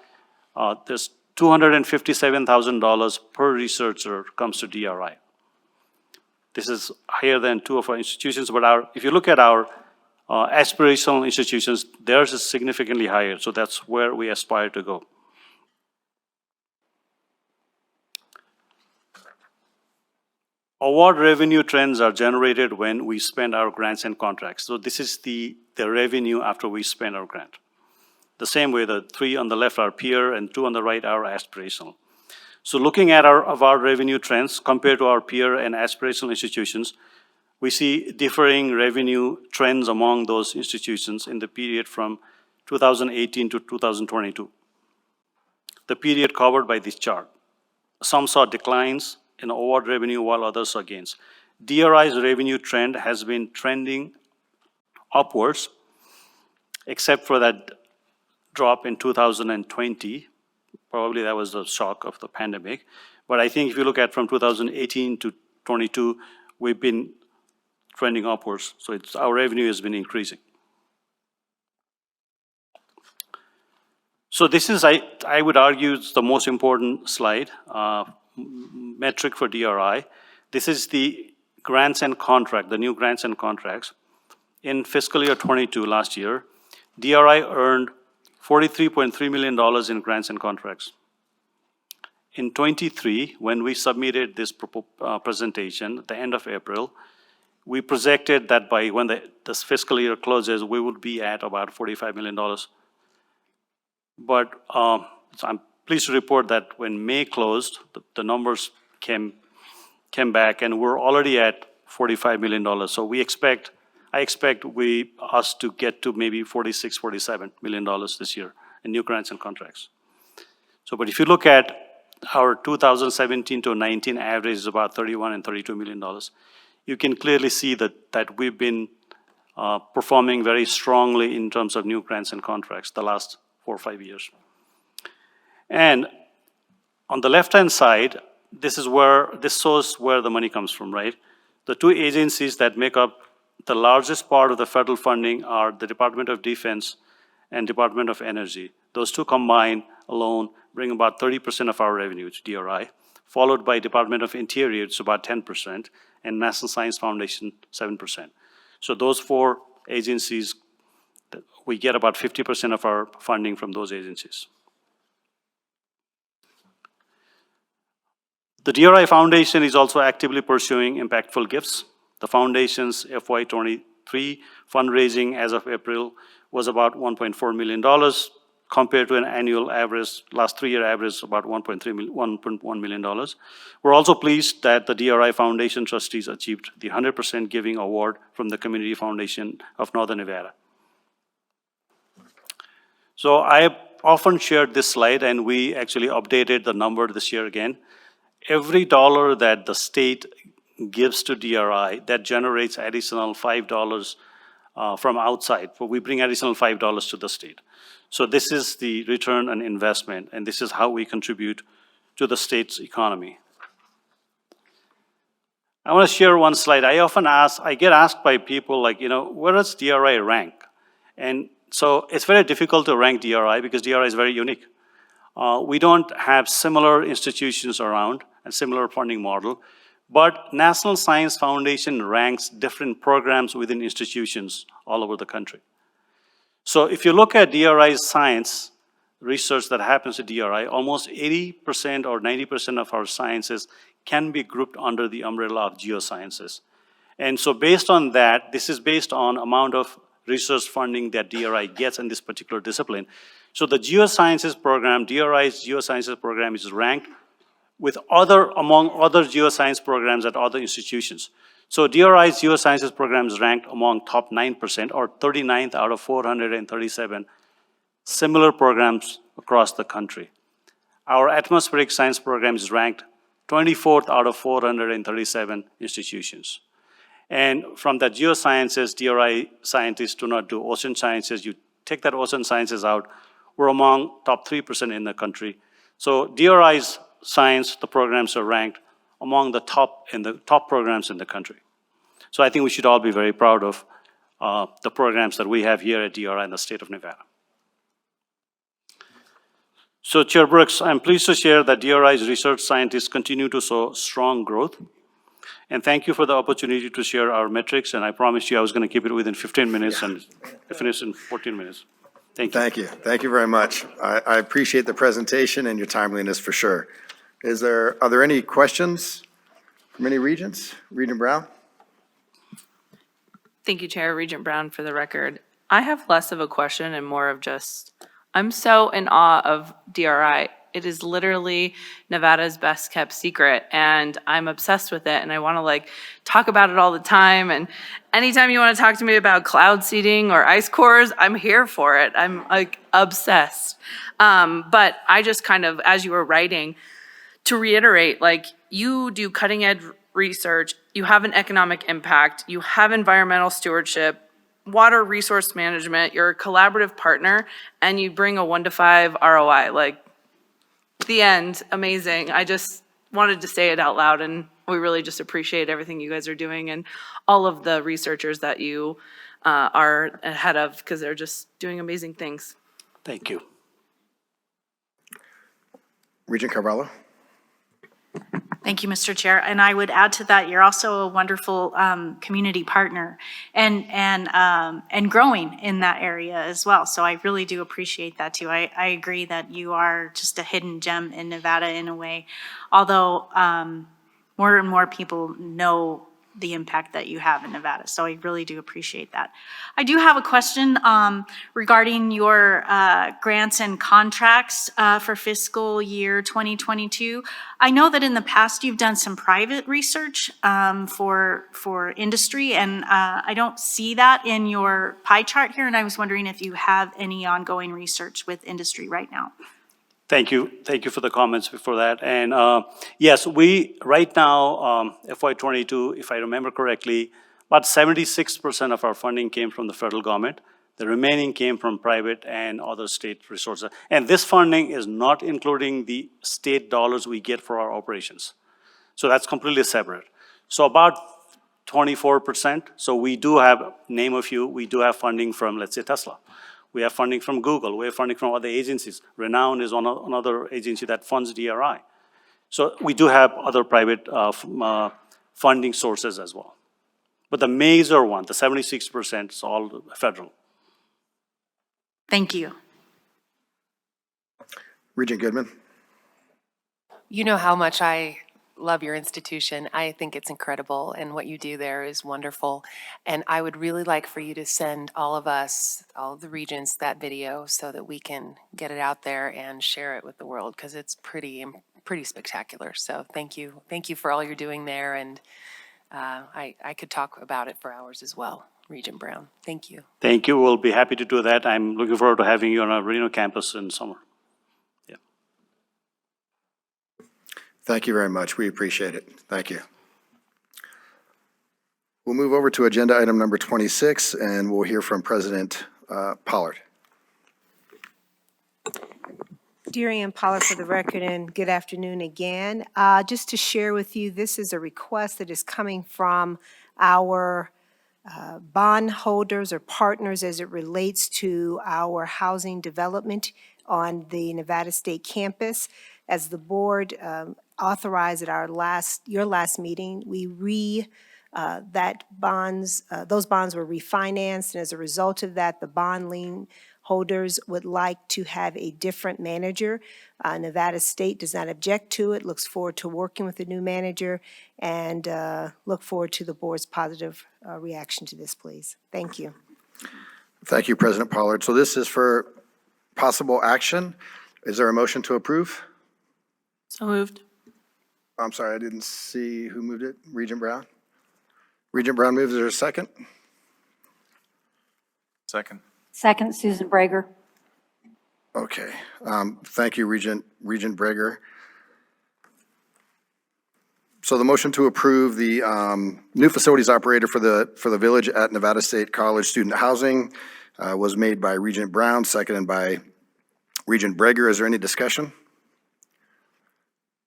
there's $257,000 per researcher comes to DRI. This is higher than 2 of our institutions, but if you look at our aspirational institutions, theirs is significantly higher, so that's where we aspire to go. Award revenue trends are generated when we spend our grants and contracts. So this is the revenue after we spend our grant. The same way, the 3 on the left are peer and 2 on the right are aspirational. So looking at our award revenue trends compared to our peer and aspirational institutions, we see differing revenue trends among those institutions in the period from 2018 to 2022. The period covered by this chart. Some saw declines in award revenue while others saw gains. DRI's revenue trend has been trending upwards, except for that drop in 2020. Probably that was the shock of the pandemic. But I think if you look at from 2018 to 22, we've been trending upwards. So our revenue has been increasing. So this is, I would argue, it's the most important slide, metric for DRI. This is the grants and contract, the new grants and contracts. In fiscal year 22, last year, DRI earned $43.3 million in grants and contracts. In 23, when we submitted this presentation at the end of April, we projected that by when this fiscal year closes, we would be at about $45 million. But so I'm pleased to report that when May closed, the numbers came back, and we're already at $45 million. So I expect us to get to maybe $46, $47 million this year in new grants and contracts. So, but if you look at our 2017 to 19 average is about $31 and $32 million. You can clearly see that we've been performing very strongly in terms of new grants and contracts the last 4 or 5 years. And on the left-hand side, this shows where the money comes from, right? The two agencies that make up the largest part of the federal funding are the Department of Defense and Department of Energy. Those two combined alone bring about 30% of our revenue to DRI, followed by Department of Interior, it's about 10%, and National Science Foundation, 7%. So those four agencies, we get about 50% of our funding from those agencies. The DRI Foundation is also actively pursuing impactful gifts. The Foundation's FY23 fundraising as of April was about $1.4 million, compared to an annual average, last 3-year average, about $1.1 million. We're also pleased that the DRI Foundation trustees achieved the 100% Giving Award from the Community Foundation of Northern Nevada. So I have often shared this slide, and we actually updated the number this year again. Every dollar that the state gives to DRI, that generates additional $5 from outside. We bring additional $5 to the state. So this is the return on investment, and this is how we contribute to the state's economy. I want to share one slide. I get asked by people like, where does DRI rank? And so it's very difficult to rank DRI because DRI is very unique. We don't have similar institutions around and similar funding model, but National Science Foundation ranks different programs within institutions all over the country. So if you look at DRI's science research that happens at DRI, almost 80% or 90% of our sciences can be grouped under the umbrella of geosciences. And so based on that, this is based on amount of research funding that DRI gets in this particular discipline. So the geosciences program, DRI's geosciences program is ranked among other geoscience programs at other institutions. So DRI's geosciences program is ranked among top 9% or 39th out of 437 similar programs across the country. Our atmospheric science program is ranked 24th out of 437 institutions. And from the geosciences, DRI scientists do not do ocean sciences. You take that ocean sciences out, we're among top 3% in the country. So DRI's science, the programs are ranked among the top programs in the country. So I think we should all be very proud of the programs that we have here at DRI in the state of Nevada. So Chair Brooks, I'm pleased to share that DRI's research scientists continue to show strong growth. And thank you for the opportunity to share our metrics. And I promised you I was going to keep it within 15 minutes and finish in 14 minutes. Thank you. Thank you. Thank you very much. I appreciate the presentation and your timeliness for sure. Are there any questions from any regents? Regent Brown? Thank you, Chair. Regent Brown for the record. I have less of a question and more of just, I'm so in awe of DRI. It is literally Nevada's best kept secret, and I'm obsessed with it, and I want to talk about it all the time. And anytime you want to talk to me about cloud seeding or ice cores, I'm here for it. I'm obsessed. But I just kind of, as you were writing, to reiterate, you do cutting edge research, you have an economic impact, you have environmental stewardship, water resource management, you're a collaborative partner, and you bring a 1 to 5 ROI. The end, amazing. I just wanted to say it out loud, and we really just appreciate everything you guys are doing and all of the researchers that you are ahead of, because they're just doing amazing things. Thank you. Regent Carvalho? Thank you, Mr. Chair. And I would add to that, you're also a wonderful community partner and growing in that area as well. So I really do appreciate that too. I agree that you are just a hidden gem in Nevada in a way, although more and more people know the impact that you have in Nevada. So I really do appreciate that. I do have a question regarding your grants and contracts for fiscal year 2022. I know that in the past you've done some private research for industry, and I don't see that in your pie chart here, and I was wondering if you have any ongoing research with industry right now. Thank you. Thank you for the comments before that. And yes, we, right now, FY22, if I remember correctly, about 76% of our funding came from the federal government. The remaining came from private and other state resources. And this funding is not including the state dollars we get for our operations. So that's completely separate. So about 24%. So we do have, name a few, we do have funding from, let's say, Tesla. We have funding from Google. We have funding from other agencies. Renown is another agency that funds DRI. So we do have other private funding sources as well. But the major one, the 76%, is all federal. Thank you. Regent Goodman? You know how much I love your institution. I think it's incredible, and what you do there is wonderful. And I would really like for you to send all of us, all of the regents, that video so that we can get it out there and share it with the world, because it's pretty spectacular. So thank you. Thank you for all you're doing there, and I could talk about it for hours as well. Regent Brown, thank you. Thank you. We'll be happy to do that. I'm looking forward to having you on our Reno campus in summer. Thank you very much. We appreciate it. Thank you. We'll move over to agenda item number 26, and we'll hear from President Pollard. Dear Ann Pollard for the record, and good afternoon again. Just to share with you, this is a request that is coming from our bond holders or partners as it relates to our housing development on the Nevada State campus. As the board authorized at your last meeting, those bonds were refinanced, and as a result of that, the bond lien holders would like to have a different manager. Nevada State does not object to it, looks forward to working with the new manager, and look forward to the board's positive reaction to this, please. Thank you. Thank you, President Pollard. So this is for possible action. Is there a motion to approve? So moved. I'm sorry, I didn't see who moved it. Regent Brown? Regent Brown moves. Is there a second? Second. Second, Susan Brager. Okay. Thank you, Regent Brager. So the motion to approve the new facilities operator for the village at Nevada State College Student Housing was made by Regent Brown, seconded by Regent Brager. Is there any discussion?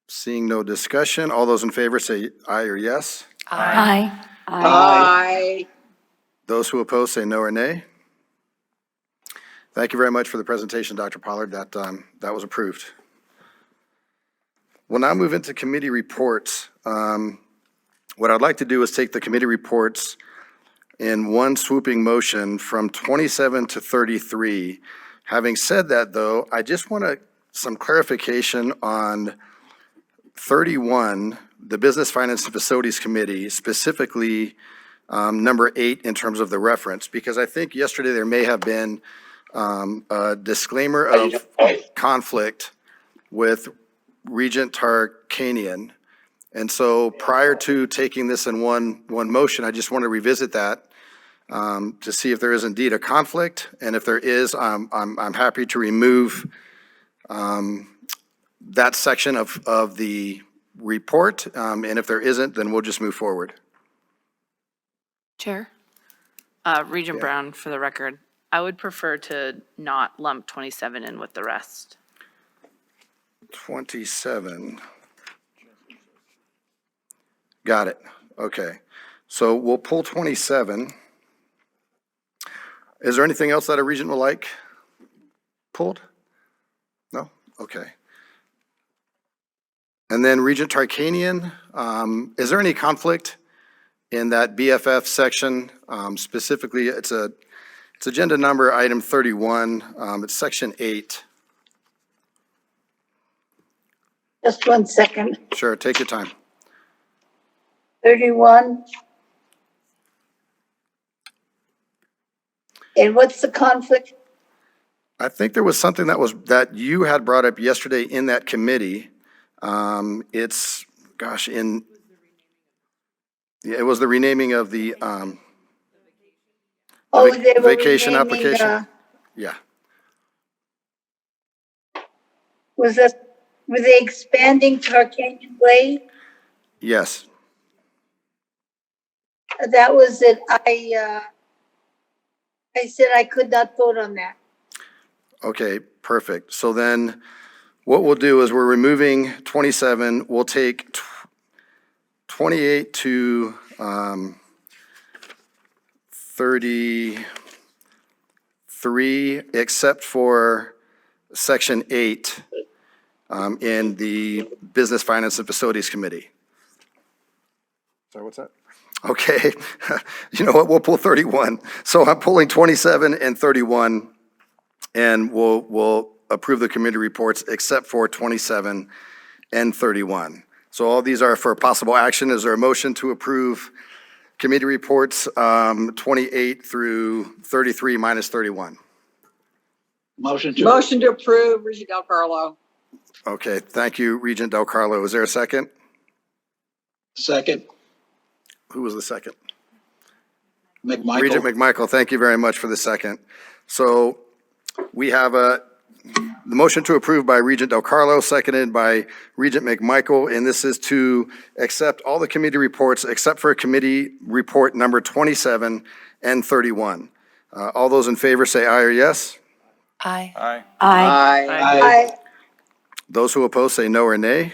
Seeing no discussion, all those in favor say aye or yes. Aye. Aye. Those who oppose say no or nay. Thank you very much for the presentation, Dr. Pollard. That was approved. We'll now move into committee reports. What I'd like to do is take the committee reports in one swooping motion from 27 to 33. Having said that, though, I just want some clarification on 31, the Business, Finance, and Facilities Committee, specifically number 8 in terms of the reference, because I think yesterday there may have been a disclaimer of conflict with Regent Tarkanian. And so prior to taking this in one motion, I just want to revisit that to see if there is indeed a conflict. And if there is, I'm happy to remove that section of the report. And if there isn't, then we'll just move forward. Chair? Regent Brown, for the record, I would prefer to not lump 27 in with the rest. 27. Got it. Okay. So we'll pull 27. Is there anything else that a regent would like pulled? No? Okay. And then Regent Tarkanian, is there any conflict in that BFF section? Specifically, it's agenda number item 31, it's section 8. Just 1 second. Sure, take your time. 31. And what's the conflict? I think there was something that you had brought up yesterday in that committee. It's, gosh, yeah, it was the renaming of the They were vacation renaming, application. Yeah. were they expanding Tarkanian Way? Yes. That was it. I said I could not vote on that. Okay, perfect. So then what we'll do is we're removing 27. We'll take 28 to 33, except for section 8 in the Business, Finance, and Facilities Committee. Sorry, what's that? Okay, you know what, we'll pull 31. So I'm pulling 27 and 31, and we'll approve the committee reports except for 27 and 31. So all these are for possible action. Is there a motion to approve committee reports 28 through 33 minus 31? Motion to. Motion to approve, Regent Del Carlo. Okay, thank you, Regent Del Carlo. Is there a second? Second. Who was the second? McMichael. Regent McMichael, thank you very much for the second. So we have the motion to approve by Regent Del Carlo, seconded by Regent McMichael, and this is to accept all the committee reports except for committee report number 27 and 31. All those in favor say aye or yes. Aye. Aye. Aye. Aye. Those who oppose say no or nay.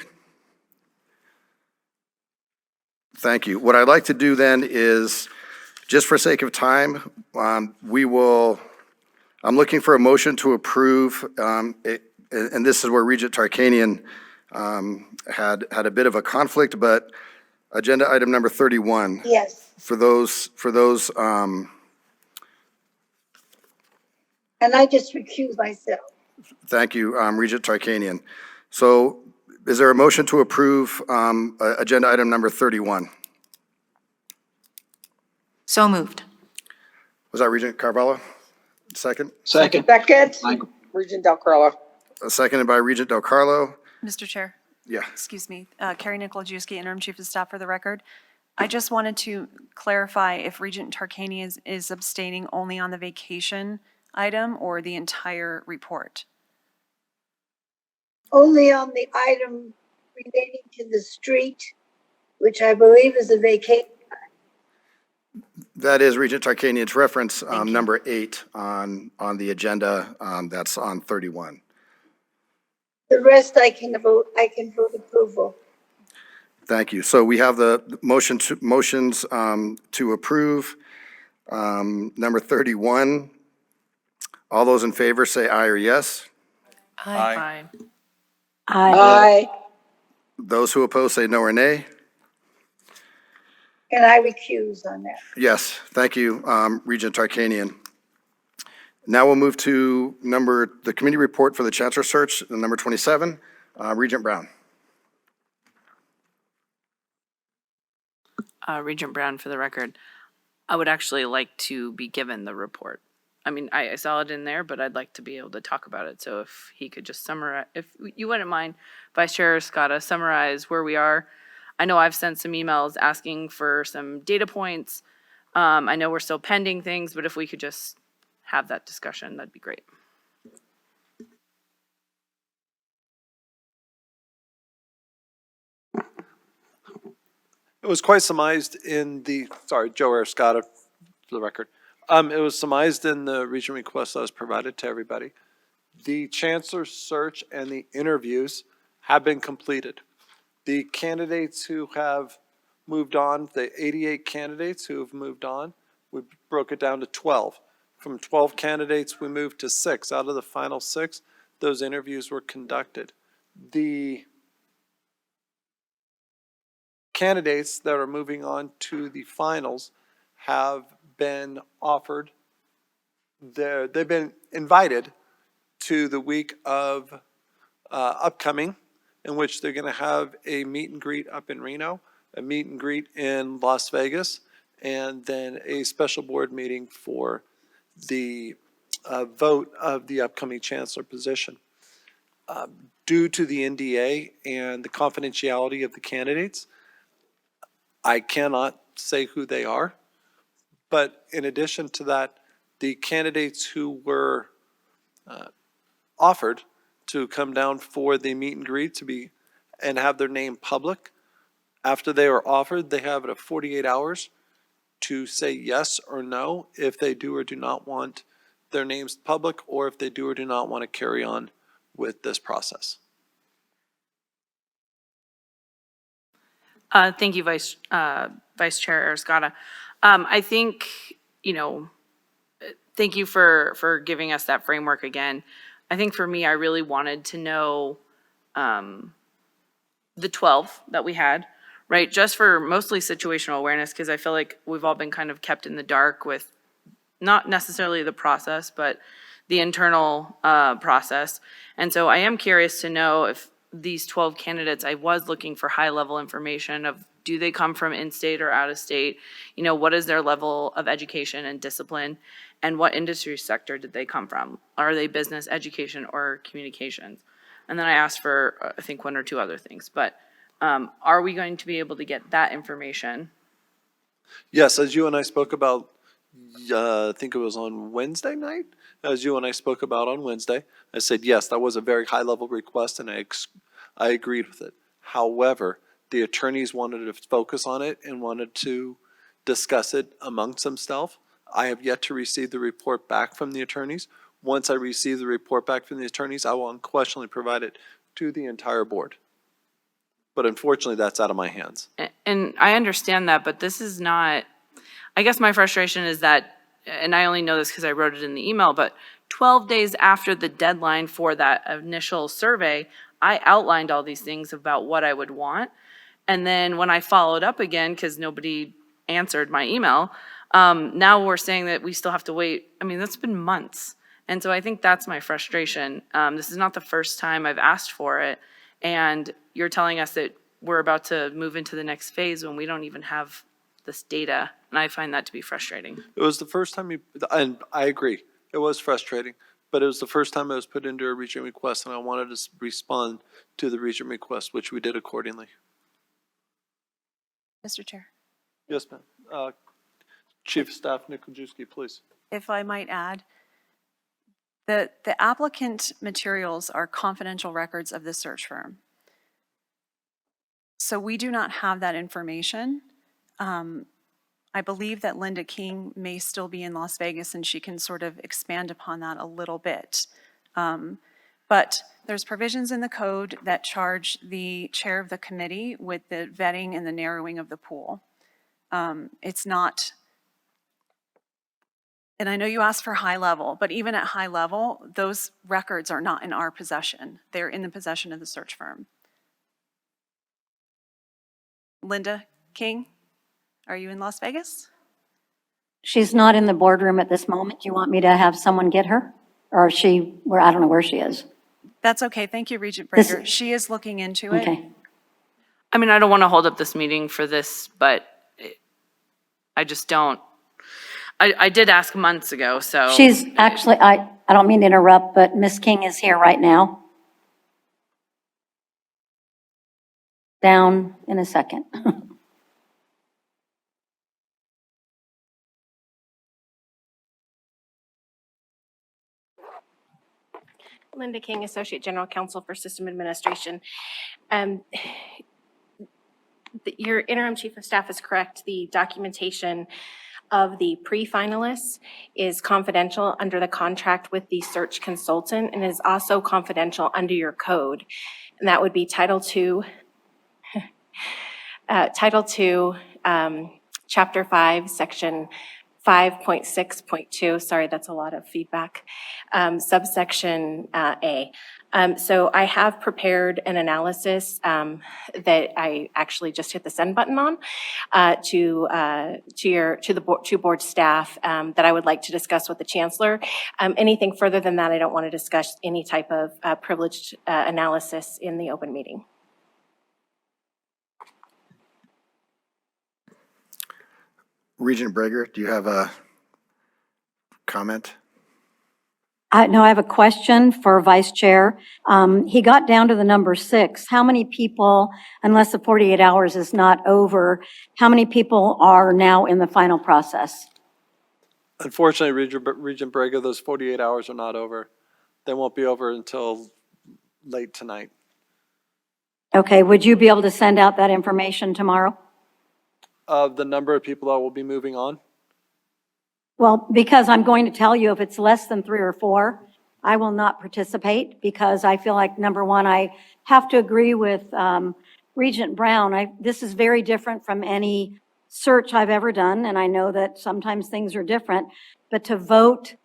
Thank you. What I'd like to do then is, just for sake of time, I'm looking for a motion to approve, and this is where Regent Tarkanian had a bit of a conflict, but agenda item number 31. Yes. For those, And I just recuse myself. thank you, Regent Tarkanian. So is there a motion to approve agenda item number 31? So moved. Was that Regent Carvalho? Second? Second. Second, Michael. Regent Del Carlo. Seconded by Regent Del Carlo. Mr. Chair, Yeah. excuse me, Carrie Nicola-Jewski, Interim Chief of Staff for the record. I just wanted to clarify if Regent Tarkanian is abstaining only on the vacation item or the entire report. Only on the item relating to the street, which I believe is a vacation. That is Regent Tarkanian's reference, number 8 on the agenda. That's on 31. The rest I can vote approval. Thank you. So we have the motions to approve. Number 31. All those in favor say aye or yes. Aye. Aye. Those who oppose say no or nay. And I recuse on that. Yes, thank you, Regent Tarkanian. Now we'll move to the committee report for the Chancellor Search, number 27, Regent Brown. Regent Brown, for the record, I would actually like to be given the report. I mean, I saw it in there, but I'd like to be able to talk about it. So if he could just summarize, if you wouldn't mind, Vice Chair Escada, summarize where we are. I know I've sent some emails asking for some data points. I know we're still pending things, but if we could just have that discussion, that'd be great. It was quite surmised in the, sorry, Joe Escada, for the record. It was surmised in the region request that was provided to everybody. The Chancellor Search and the interviews have been completed. The candidates who have moved on, the 88 candidates who have moved on, we broke it down to 12. From 12 candidates, we moved to 6. Out of the final 6, those interviews were conducted. The candidates that are moving on to the finals have been offered, they've been invited to the week of upcoming, in which they're going to have a meet and greet up in Reno, a meet and greet in Las Vegas, and then a special board meeting for the vote of the upcoming chancellor position. Due to the NDA and the confidentiality of the candidates, I cannot say who they are. But in addition to that, the candidates who were offered to come down for the meet and greet and have their name public, after they were offered, they have 48 hours to say yes or no if they do or do not want their names public, or if they do or do not want to carry on with this process. Thank you, Vice Chair Arcegada. I think, thank you for giving us that framework again. I think for me, I really wanted to know the 12 that we had, right? Just for mostly situational awareness, because I feel like we've all been kind of kept in the dark with not necessarily the process, but the internal process. And so I am curious to know if these 12 candidates, I was looking for high-level information of, do they come from in-state or out-of-state? What is their level of education and discipline? And what industry sector did they come from? Are they business, education, or communications? And then I asked for, I think, one or two other things. But are we going to be able to get that information? Yes, as you and I spoke about, I think it was on Wednesday night, as you and I spoke about on Wednesday, I said, yes, that was a very high-level request, and I agreed with it. However, the attorneys wanted to focus on it and wanted to discuss it amongst themselves. I have yet to receive the report back from the attorneys. Once I receive the report back from the attorneys, I will unquestionably provide it to the entire board. But unfortunately, that's out of my hands. And I understand that, but this is not, I guess my frustration is that, and I only know this because I wrote it in the email, but 12 days after the deadline for that initial survey, I outlined all these things about what I would want. And then when I followed up again, because nobody answered my email, now we're saying that we still have to wait. I mean, that's been months. And so I think that's my frustration. This is not the first time I've asked for it. And you're telling us that we're about to move into the next phase when we don't even have this data. And I find that to be frustrating. It was the first time and I agree, it was frustrating, but it was the first time it was put into a region request, and I wanted to respond to the region request, which we did accordingly. Mr. Chair, Yes, ma'am. Chief of Staff Nick Krajewski, please. if I might add, the applicant materials are confidential records of the search firm. So we do not have that information. I believe that Linda King may still be in Las Vegas, and she can sort of expand upon that a little bit. But there's provisions in the code that charge the chair of the committee with the vetting and the narrowing of the pool. It's not, and I know you asked for high level, but even at high level, those records are not in our possession. They're in the possession of the search firm. Linda King, are you in Las Vegas? She's not in the boardroom at this moment. Do you want me to have someone get her? Or is she, where, I don't know where she is. That's okay. Thank you, Regent Breaker. She is looking into it. Okay. I mean, I don't want to hold up this meeting for this, but I just don't. I did ask months ago, so. She's actually, I don't mean to interrupt, but Miss King is here right now. Down in a second. Linda King, Associate General Counsel for System Administration. Your interim chief of staff is correct. The documentation of the pre-finalists is confidential under the contract with the search consultant, and is also confidential under your code. And that would be Title II, Chapter 5, Section 5.6.2, sorry, that's a lot of feedback, subsection A. So I have prepared an analysis that I actually just hit the send button on to board staff that I would like to discuss with the chancellor. Anything further than that, I don't want to discuss any type of privileged analysis in the open meeting. Regent Breger, do you have a comment? No, I have a question for Vice Chair. He got down to the number 6. How many people, unless the 48 hours is not over, how many people are now in the final process? Unfortunately, Regent Breger, those 48 hours are not over. They won't be over until late tonight. Okay, would you be able to send out that information tomorrow? Of the number of people that will be moving on? Well, because I'm going to tell you if it's less than 3 or 4, I will not participate because I feel like, number one, I have to agree with Regent Brown. This is very different from any search I've ever done, and I know that sometimes things are different, but to vote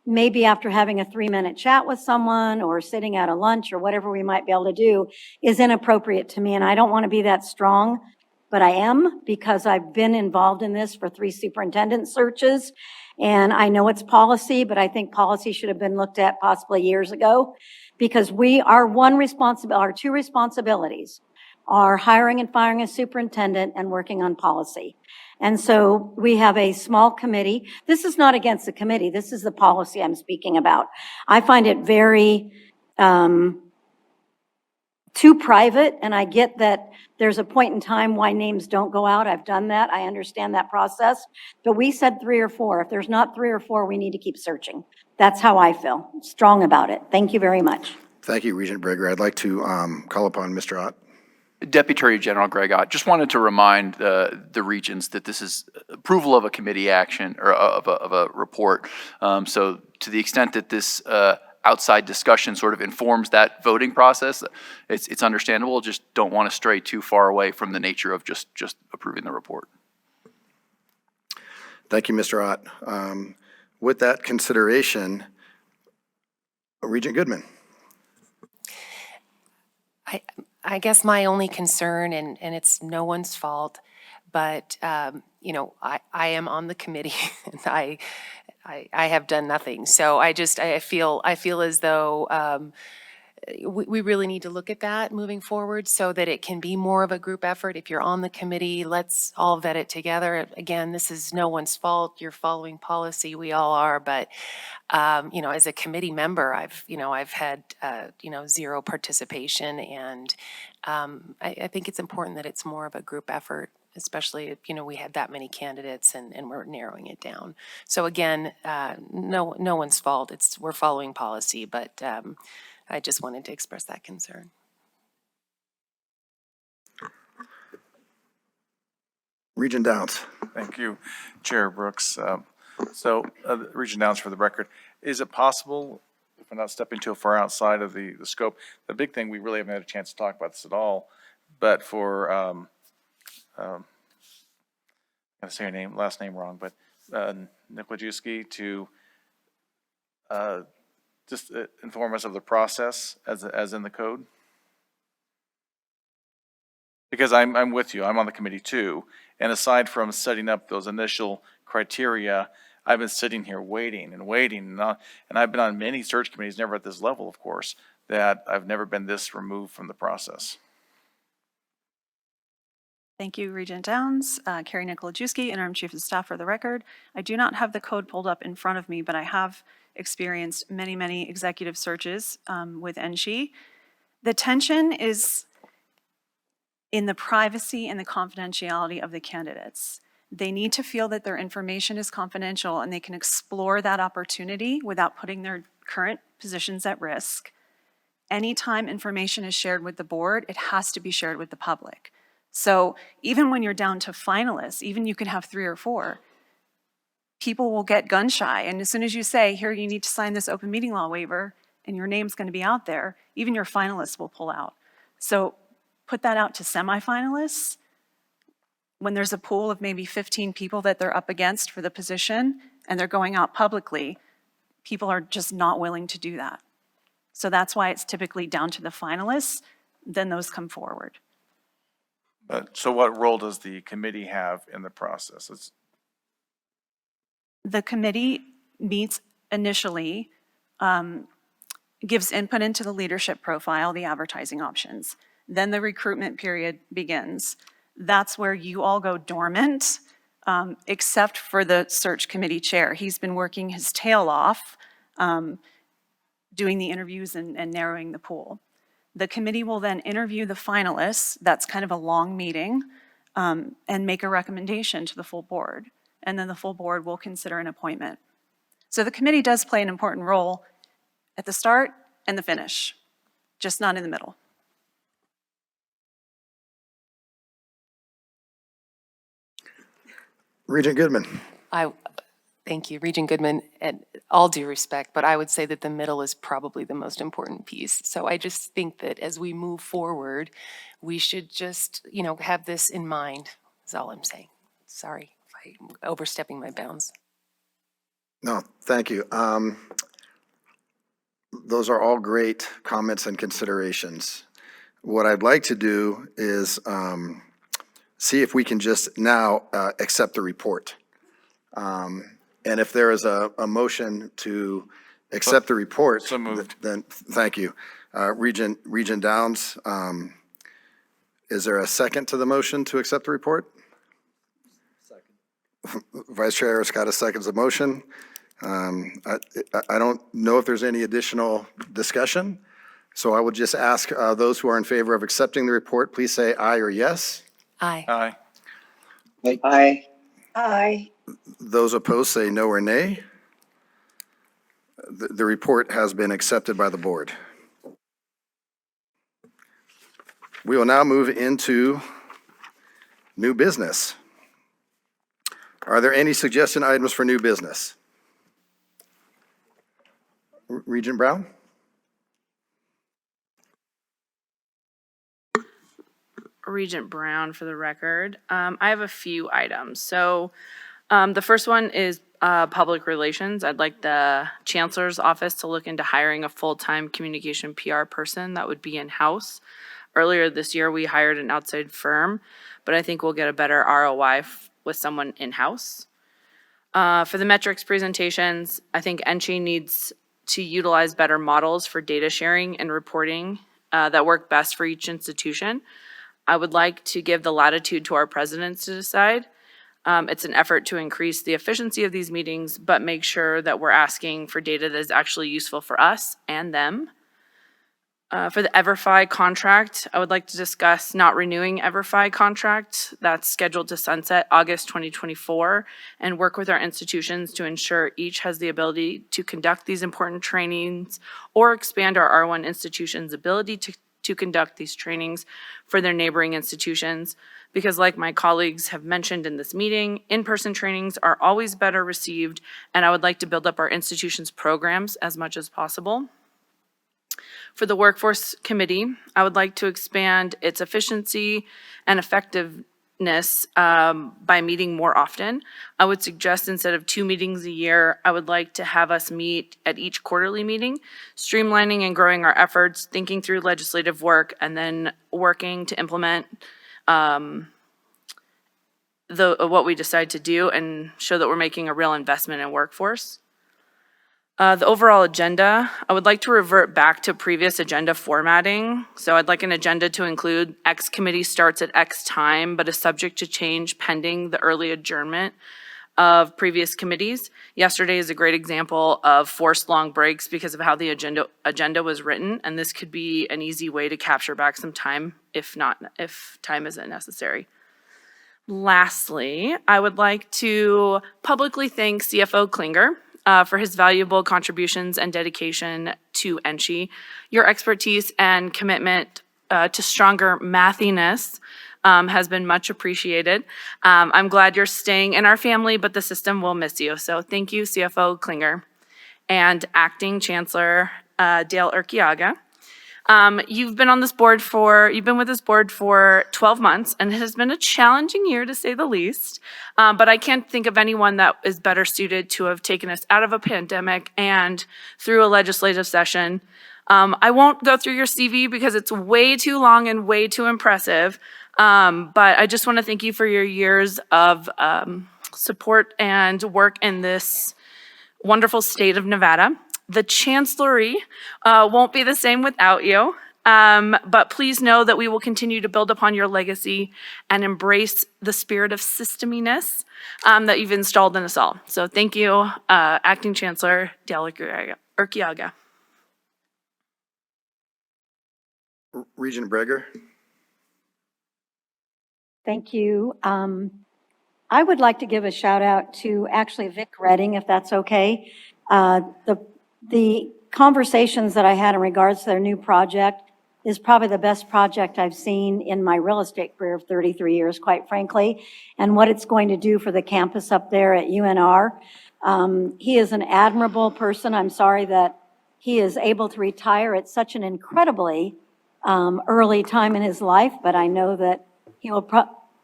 maybe after having a 3-minute chat with someone or sitting at a lunch or whatever we might be able to do is inappropriate to me, and I don't want to be that strong. But I am, because I've been involved in this for 3 superintendent searches, and I know it's policy, but I think policy should have been looked at possibly years ago, because our 2 responsibilities are hiring and firing a superintendent and working on policy. And so we have a small committee. This is not against the committee. This is the policy I'm speaking about. I find it very too private, and I get that there's a point in time why names don't go out. I've done that. I understand that process. But we said 3 or 4. If there's not 3 or 4, we need to keep searching. That's how I feel, strong about it. Thank you very much. Thank you, Regent Breger. I'd like to call upon Mr. Ott. Deputy Attorney General Greg Ott, just wanted to remind the regents that this is approval of a committee action or of a report. So to the extent that this outside discussion sort of informs that voting process, it's understandable. Just don't want to stray too far away from the nature of just approving the report. Thank you, Mr. Ott. With that consideration, Regent Goodman. I guess my only concern, and it's no one's fault, but you know, I am on the committee and I have done nothing. So I feel as though we really need to look at that moving forward so that it can be more of a group effort. If you're on the committee, let's all vet it together. Again, this is no one's fault. You're following policy. We all are. But you know, as a committee member, I've had zero participation, and I think it's important that it's more of a group effort, especially if, you know, we had that many candidates and we're narrowing it down. So again, no one's fault. We're following policy, but I just wanted to express that concern. Regent Downs. Thank you, Chair Brooks. Regent Downs, for the record, is it possible, if we're not stepping too far outside of the scope, the big thing, we really haven't had a chance to talk about this at all, but for, I'm going to say her last name wrong, but Nikolajewski to just inform us of the process as in the code? Because I'm with you, I'm on the committee too, and aside from setting up those initial criteria, I've been sitting here waiting and waiting, and I've been on many search committees, never at this level, of course, that I've never been this removed from the process. Thank you, Regent Downs. Carrie Nikolajewski, Interim Chief of Staff, for the record. I do not have the code pulled up in front of me, but I have experienced many executive searches with NSHE. The tension is in the privacy and the confidentiality of the candidates. They need to feel that their information is confidential and they can explore that opportunity without putting their current positions at risk. Anytime information is shared with the board, it has to be shared with the public. So even when you're down to finalists, even you can have 3 or 4, people will get gun shy. And as soon as you say, here, you need to sign this open meeting law waiver, and your name's going to be out there, even your finalists will pull out. So put that out to semifinalists. when there's a pool of maybe 15 people that they're up against for the position and they're going out publicly, people are just not willing to do that. So that's why it's typically down to the finalists, then those come forward. But, so what role does the committee have in the process? The committee meets initially, gives input into the leadership profile, the advertising options. Then the recruitment period begins. That's where you all go dormant, except for the search committee chair. He's been working his tail off, doing the interviews and narrowing the pool. The committee will then interview the finalists. That's kind of a long meeting, and make a recommendation to the full board. And then the full board will consider an appointment. So the committee does play an important role at the start and the finish, just not in the middle. Regent Goodman. Thank you, Regent Goodman, and all due respect, but I would say that the middle is probably the most important piece. So I just think that as we move forward, we should just, have this in mind, is all I'm saying. Sorry if I'm overstepping my bounds. No, thank you. Those are all great comments and considerations. What I'd like to do is see if we can just now accept the report. And if there is a motion to accept the report. So moved. Then, thank you. Regent Downs, is there a second to the motion to accept the report? Second. Vice Chair Escada seconds the motion. I don't know if there's any additional discussion, so I would just ask those who are in favor of accepting the report, please say aye or yes. Aye. Aye. Aye. Aye. Those opposed say no or nay. The report has been accepted by the board. We will now move into new business. Are there any suggestion items for new business? Regent Brown? Regent Brown for the record. I have a few items. So the first one is public relations. I'd like the Chancellor's office to look into hiring a full-time communication PR person that would be in-house. Earlier this year, we hired an outside firm, but I think we'll get a better ROI with someone in-house. For the metrics presentations, I think NCHE needs to utilize better models for data sharing and reporting that work best for each institution. I would like to give the latitude to our presidents to decide. It's an effort to increase the efficiency of these meetings, but make sure that we're asking for data that is actually useful for us and them. For the EverFi contract, I would like to discuss not renewing EverFi contract that's scheduled to sunset August 2024 and work with our institutions to ensure each has the ability to conduct these important trainings or expand our R1 institution's ability to conduct these trainings for their neighboring institutions. Because like my colleagues have mentioned in this meeting, in-person trainings are always better received, and I would like to build up our institution's programs as much as possible. For the Workforce Committee, I would like to expand its efficiency and effectiveness by meeting more often. I would suggest instead of 2 meetings a year, I would like to have us meet at each quarterly meeting, streamlining and growing our efforts, thinking through legislative work, and then working to implement what we decide to do and show that we're making a real investment in workforce. The overall agenda, I would like to revert back to previous agenda formatting. So I'd like an agenda to include X committee starts at X time, but is subject to change pending the early adjournment of previous committees. Yesterday is a great example of forced long breaks because of how the agenda was written, and this could be an easy way to capture back some time if time isn't necessary. Lastly, I would like to publicly thank CFO Klinger for his valuable contributions and dedication to NCHE. Your expertise and commitment to stronger mathiness has been much appreciated. I'm glad you're staying in our family, but the system will miss you. So thank you, CFO Klinger. And Acting Chancellor Dale Urquiaga. You've been with this board for 12 months, and it has been a challenging year to say the least. But I can't think of anyone that is better suited to have taken us out of a pandemic and through a legislative session. I won't go through your CV because it's way too long and way too impressive. But I just want to thank you for your years of support and work in this wonderful state of Nevada. The Chancellery won't be the same without you, but please know that we will continue to build upon your legacy and embrace the spirit of systeminess that you've installed in us all. So thank you, Acting Chancellor Dale Urquiaga. Regent Breger. Thank you. I would like to give a shout out to actually Vic Redding, if that's okay. The conversations that I had in regards to their new project is probably the best project I've seen in my real estate career of 33 years, quite frankly, and what it's going to do for the campus up there at UNR. He is an admirable person. I'm sorry that he is able to retire at such an incredibly early time in his life, but I know that he will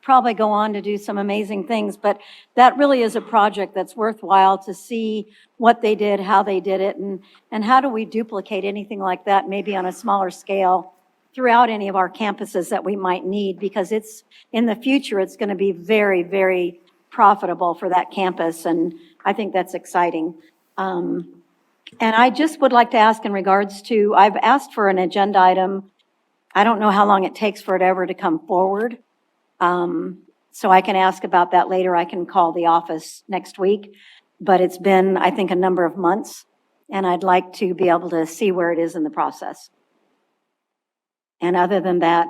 probably go on to do some amazing things. But that really is a project that's worthwhile to see what they did, how they did it, and how do we duplicate anything like that, maybe on a smaller scale throughout any of our campuses that we might need, because it's in the future, it's going to be very, very profitable for that campus. And I think that's exciting. And I just would like to ask in regards to, I've asked for an agenda item. I don't know how long it takes for it ever to come forward. So I can ask about that later. I can call the office next week, but it's been, I think, a number of months, and I'd like to be able to see where it is in the process. And other than that,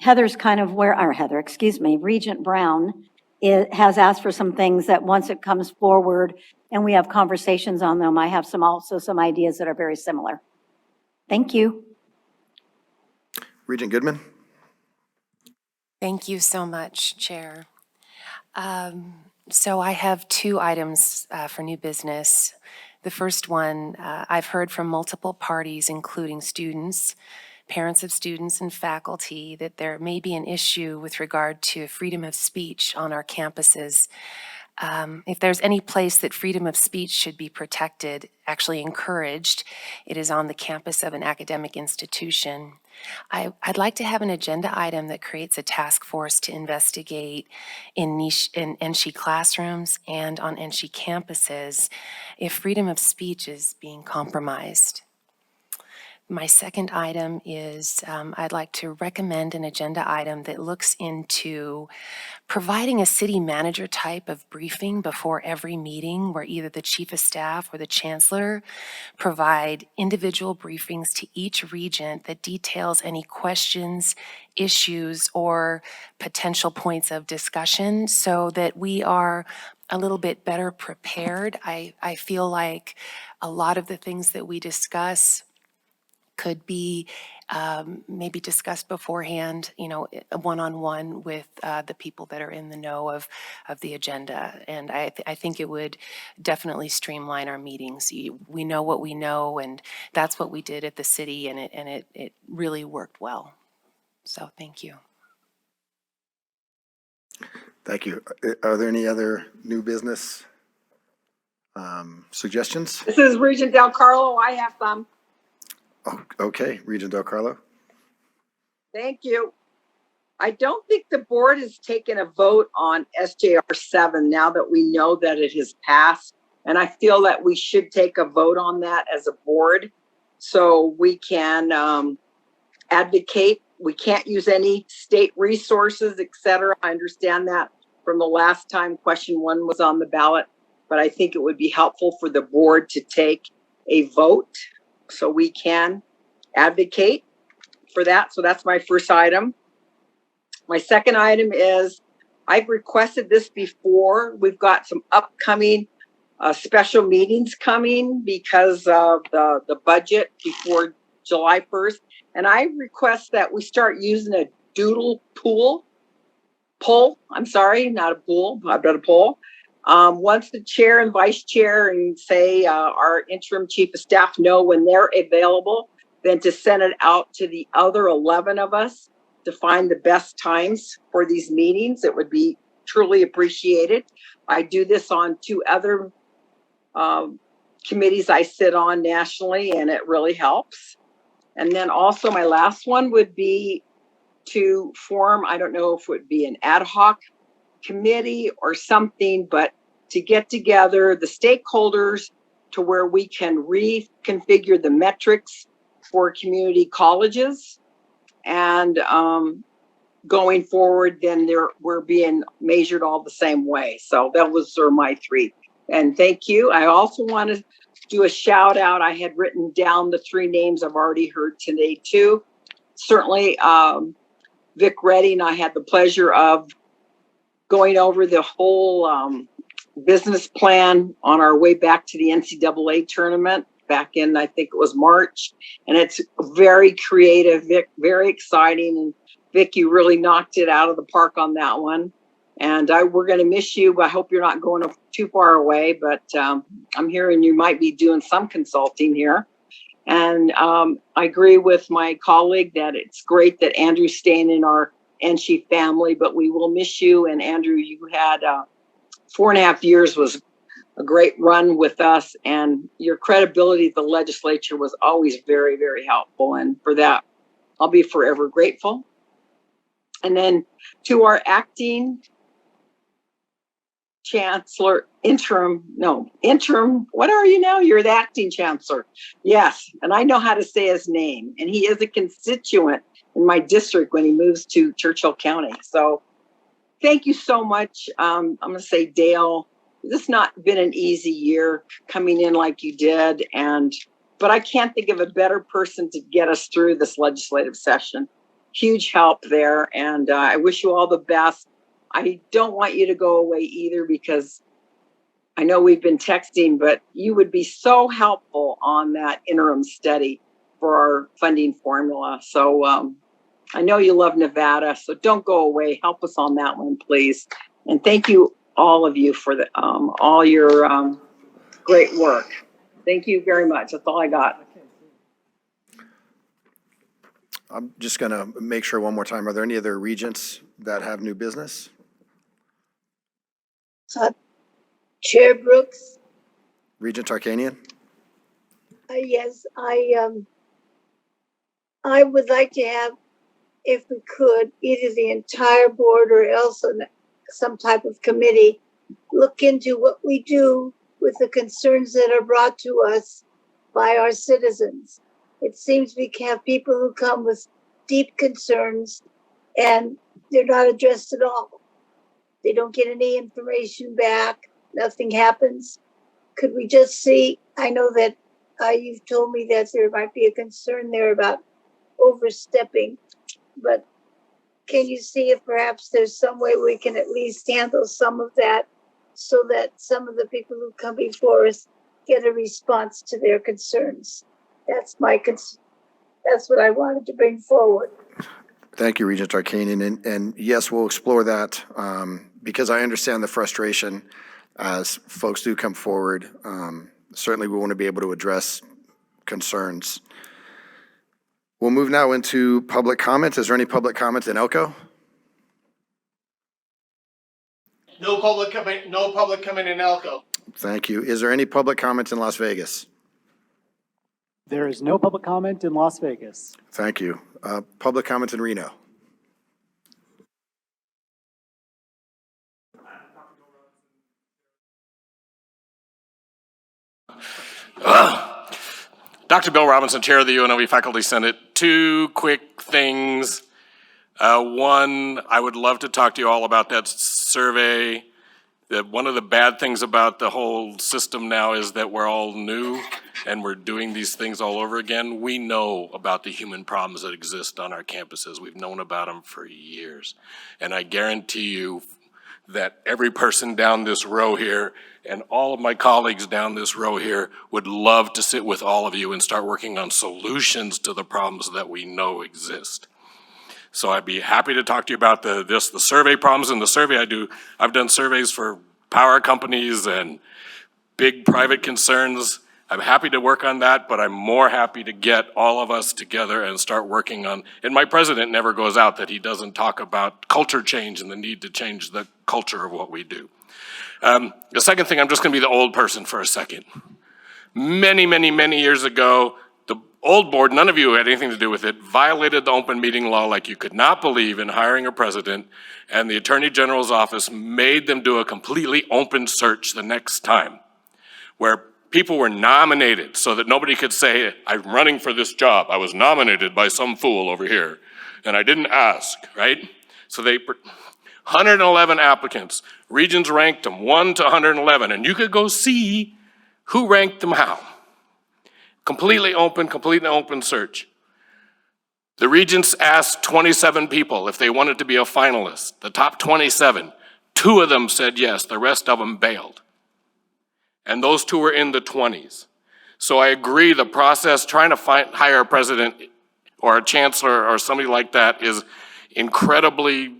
Heather's kind of Regent Brown has asked for some things that once it comes forward and we have conversations on them, I have some ideas that are very similar. Thank you. Regent Goodman. Thank you so much, Chair. So I have two items for new business. The first one, I've heard from multiple parties, including students, parents of students, and faculty, that there may be an issue with regard to freedom of speech on our campuses. If there's any place that freedom of speech should be protected, actually encouraged, it is on the campus of an academic institution. I'd like to have an agenda item that creates a task force to investigate in NSHE classrooms and on NSHE campuses if freedom of speech is being compromised. My second item is I'd like to recommend an agenda item that looks into providing a city manager type of briefing before every meeting, where either the chief of staff or the chancellor provide individual briefings to each regent that details any questions, issues, or potential points of discussion, so that we are a little bit better prepared. I feel like a lot of the things that we discuss could be maybe discussed beforehand, one-on-one with the people that are in the know of the agenda. And I think it would definitely streamline our meetings. We know what we know, and that's what we did at the city, and it really worked well. So thank you. Thank you. Are there any other new business suggestions? This is Regent Del Carlo. I have some. Oh, okay, Regent Del Carlo. Thank you. I don't think the board has taken a vote on SJR 7 now that we know that it has passed. And I feel that we should take a vote on that as a board so we can advocate. We can't use any state resources, et cetera. I understand that from the last time question 1 was on the ballot, but I think it would be helpful for the board to take a vote so we can advocate for that. So that's my first item. My second item is, I've requested this before. We've got some upcoming special meetings coming because of the budget before July 1st. And I request that we start using a doodle poll. I'm sorry, not a pool, but a poll. Once the chair and vice chair and say our interim chief of staff know when they're available, then to send it out to the other 11 of us to find the best times for these meetings. It would be truly appreciated. I do this on 2 other committees I sit on nationally, and it really helps. And then also my last one would be to form, I don't know if it would be an ad hoc committee or something, but to get together the stakeholders to where we can reconfigure the metrics for community colleges. And going forward, then we're being measured all the same way. So those are my 3. And thank you. I also want to do a shout out. I had written down the 3 names I've already heard today too. Certainly, Vic Redding, I had the pleasure of going over the whole business plan on our way back to the NCAA tournament back in, I think it was March. And it's very creative, Vic, very exciting. And Vic, you really knocked it out of the park on that one. And we're going to miss you. I hope you're not going too far away, but I'm hearing you might be doing some consulting here. And I agree with my colleague that it's great that Andrew's staying in our NSHE family, but we will miss you. And Andrew, you had 4.5 years was a great run with us, and your credibility at the legislature was always very, very helpful. And for that, I'll be forever grateful. And then to our acting chancellor, interim, what are you now? You're the acting chancellor. Yes, and I know how to say his name. And he is a constituent in my district when he moves to Churchill County. So thank you so much. I'm going to say, Dale, this has not been an easy year coming in like you did. But I can't think of a better person to get us through this legislative session. Huge help there. And I wish you all the best. I don't want you to go away either, because I know we've been texting, but you would be so helpful on that interim study for our funding formula. So I know you love Nevada, so don't go away. Help us on that one, please. And thank you, all of you, for all your great work. Thank you very much. That's all I got. I'm just going to make sure one more time. Are there any other regents that have new business? Chair Brooks? Regent Tarkanian? Yes, I would like to have, if we could, either the entire board or else some type of committee look into what we do with the concerns that are brought to us by our citizens. It seems we have people who come with deep concerns and they're not addressed at all. They don't get any information back. Nothing happens. Could we just see, I know that you've told me that there might be a concern there about overstepping, but can you see if perhaps there's some way we can at least handle some of that so that some of the people who come before us get a response to their concerns? That's that's what I wanted to bring forward. Thank you, Regent Tarkanian. And yes, we'll explore that because I understand the frustration as folks do come forward. Certainly, we want to be able to address concerns. We'll move now into public comment. Is there any public comment in Elko? No public comment in Elko. Thank you. Is there any public comment in Las Vegas? There is no public comment in Las Vegas. Thank you. Public comment in Reno? Dr. Bill Robinson, Chair of the UNLV Faculty Senate. 2 quick things. One, I would love to talk to you all about that survey. That one of the bad things about the whole system now is that we're all new and we're doing these things all over again. We know about the human problems that exist on our campuses. We've known about them for years. And I guarantee you that every person down this row here and all of my colleagues down this row here would love to sit with all of you and start working on solutions to the problems that we know exist. So I'd be happy to talk to you about the survey problems. In the survey I do, I've done surveys for power companies and big private concerns. I'm happy to work on that, but I'm more happy to get all of us together and start working on, and my president never goes out that he doesn't talk about culture change and the need to change the culture of what we do. The second thing, I'm just gonna be the old person for a second. Many, many, many years ago, the old board, none of you had anything to do with it, violated the open meeting law like you could not believe in hiring a president, and the Attorney General's office made them do a completely open search the next time, where people were nominated so that nobody could say, I'm running for this job. I was nominated by some fool over here, and I didn't ask, right? So 111 applicants. Regions ranked them 1 to 111, and you could go see who ranked them how. Completely open search. The Regents asked 27 people if they wanted to be a finalist. The top 27, 2 of them said yes, the rest of them bailed. And those 2 were in the 20s. So I agree, the process, trying to hire a president or a chancellor or somebody like that is incredibly,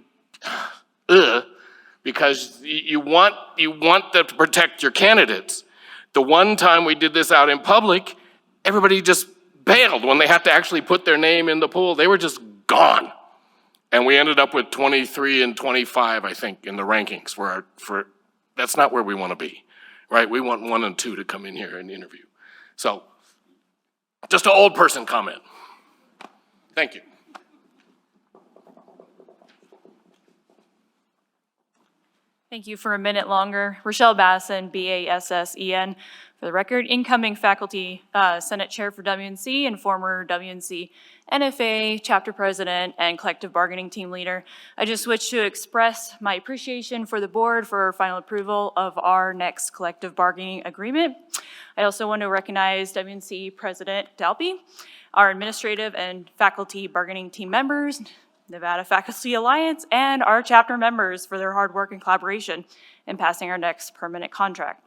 because you want to protect your candidates. The one time we did this out in public, everybody just bailed when they had to actually put their name in the pool. They were just gone. And we ended up with 23 and 25, I think, in the rankings that's not where we want to be, right? We want 1 and 2 to come in here and interview. So, just an old person comment. Thank you. Thank you for a minute longer. Rochelle Basson, BASSEN. For the record, incoming faculty Senate Chair for WNC and former WNC NFA chapter president and collective bargaining team leader. I just wish to express my appreciation for the board for final approval of our next collective bargaining agreement. I also want to recognize WNC President Dalpy, our administrative and faculty bargaining team members, Nevada Faculty Alliance, and our chapter members for their hard work and collaboration in passing our next permanent contract.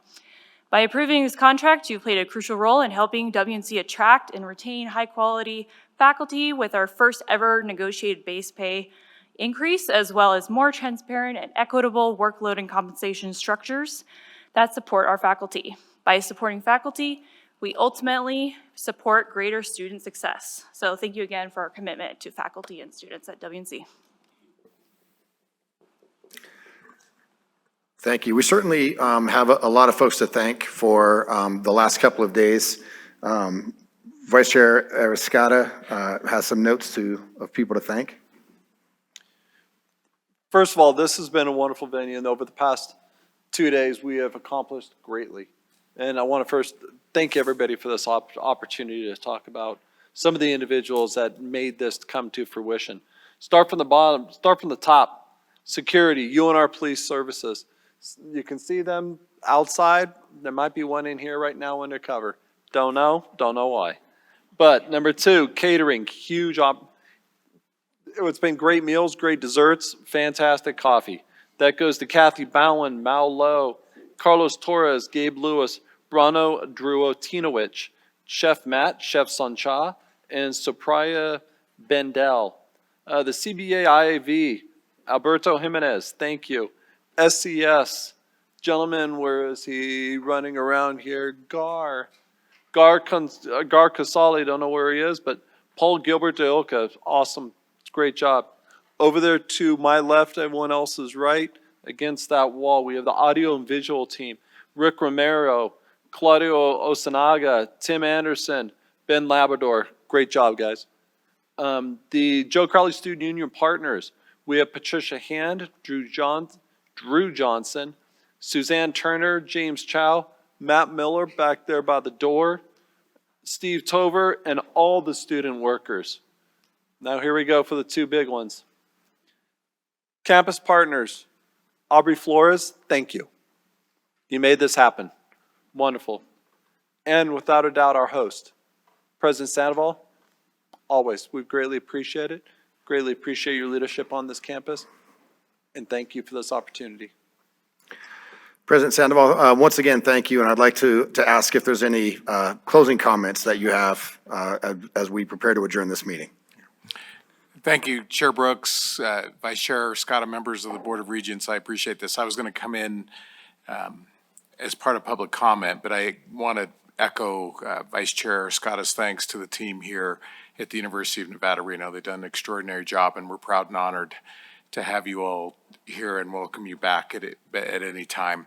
By approving this contract, you played a crucial role in helping WNC attract and retain high-quality faculty with our first ever negotiated base pay increase, as well as more transparent and equitable workload and compensation structures that support our faculty. By supporting faculty, we ultimately support greater student success. So thank you again for our commitment to faculty and students at WNC. Thank you. We certainly have a lot of folks to thank for the last couple of days. Vice Chair Ariscada has some notes of people to thank. First of all, this has been a wonderful venue, and over the past 2 days, we have accomplished greatly. And I want to first thank everybody for this opportunity to talk about some of the individuals that made this come to fruition. Start from the bottom, start from the top. Security, UNR Police Services. You can see them outside. There might be one in here right now undercover. Don't know why. But number 2, catering, huge it's been great meals, great desserts, fantastic coffee. That goes to Kathy Bowen, Mao Lowe, Carlos Torres, Gabe Lewis, Brano Druotinowicz, Chef Matt, Chef Sancha, and Sopraya Bendel. The CBA IAV, Alberto Jimenez, thank you. SCS, gentleman, where is he running around here? Gar Casale, don't know where he is, but Paul Gilbert de Ilka, awesome, great job. Over there to my left, everyone else is right. Against that wall, we have the audio and visual team. Rick Romero, Claudio Osanaga, Tim Anderson, Ben Labrador. Great job, guys. The Joe Crowley Student Union partners, we have Patricia Hand, Drew Johnson, Suzanne Turner, James Chow, Matt Miller back there by the door, Steve Tover, and all the student workers. Now here we go for the 2 big ones. Campus partners, Aubrey Flores, thank you. You made this happen. Wonderful. And without a doubt, our host, President Sandoval, always, we greatly appreciate it. Greatly appreciate your leadership on this campus. And thank you for this opportunity. President Sandoval, once again, thank you. And I'd like to ask if there's any closing comments that you have as we prepare to adjourn this meeting. Thank you, Chair Brooks, Vice Chair Scott, members of the Board of Regents. I appreciate this. I was going to come in as part of public comment, but I want to echo Vice Chair Scotta's thanks to the team here at the University of Nevada, Reno. They've done an extraordinary job, and we're proud and honored to have you all here and welcome you back at any time.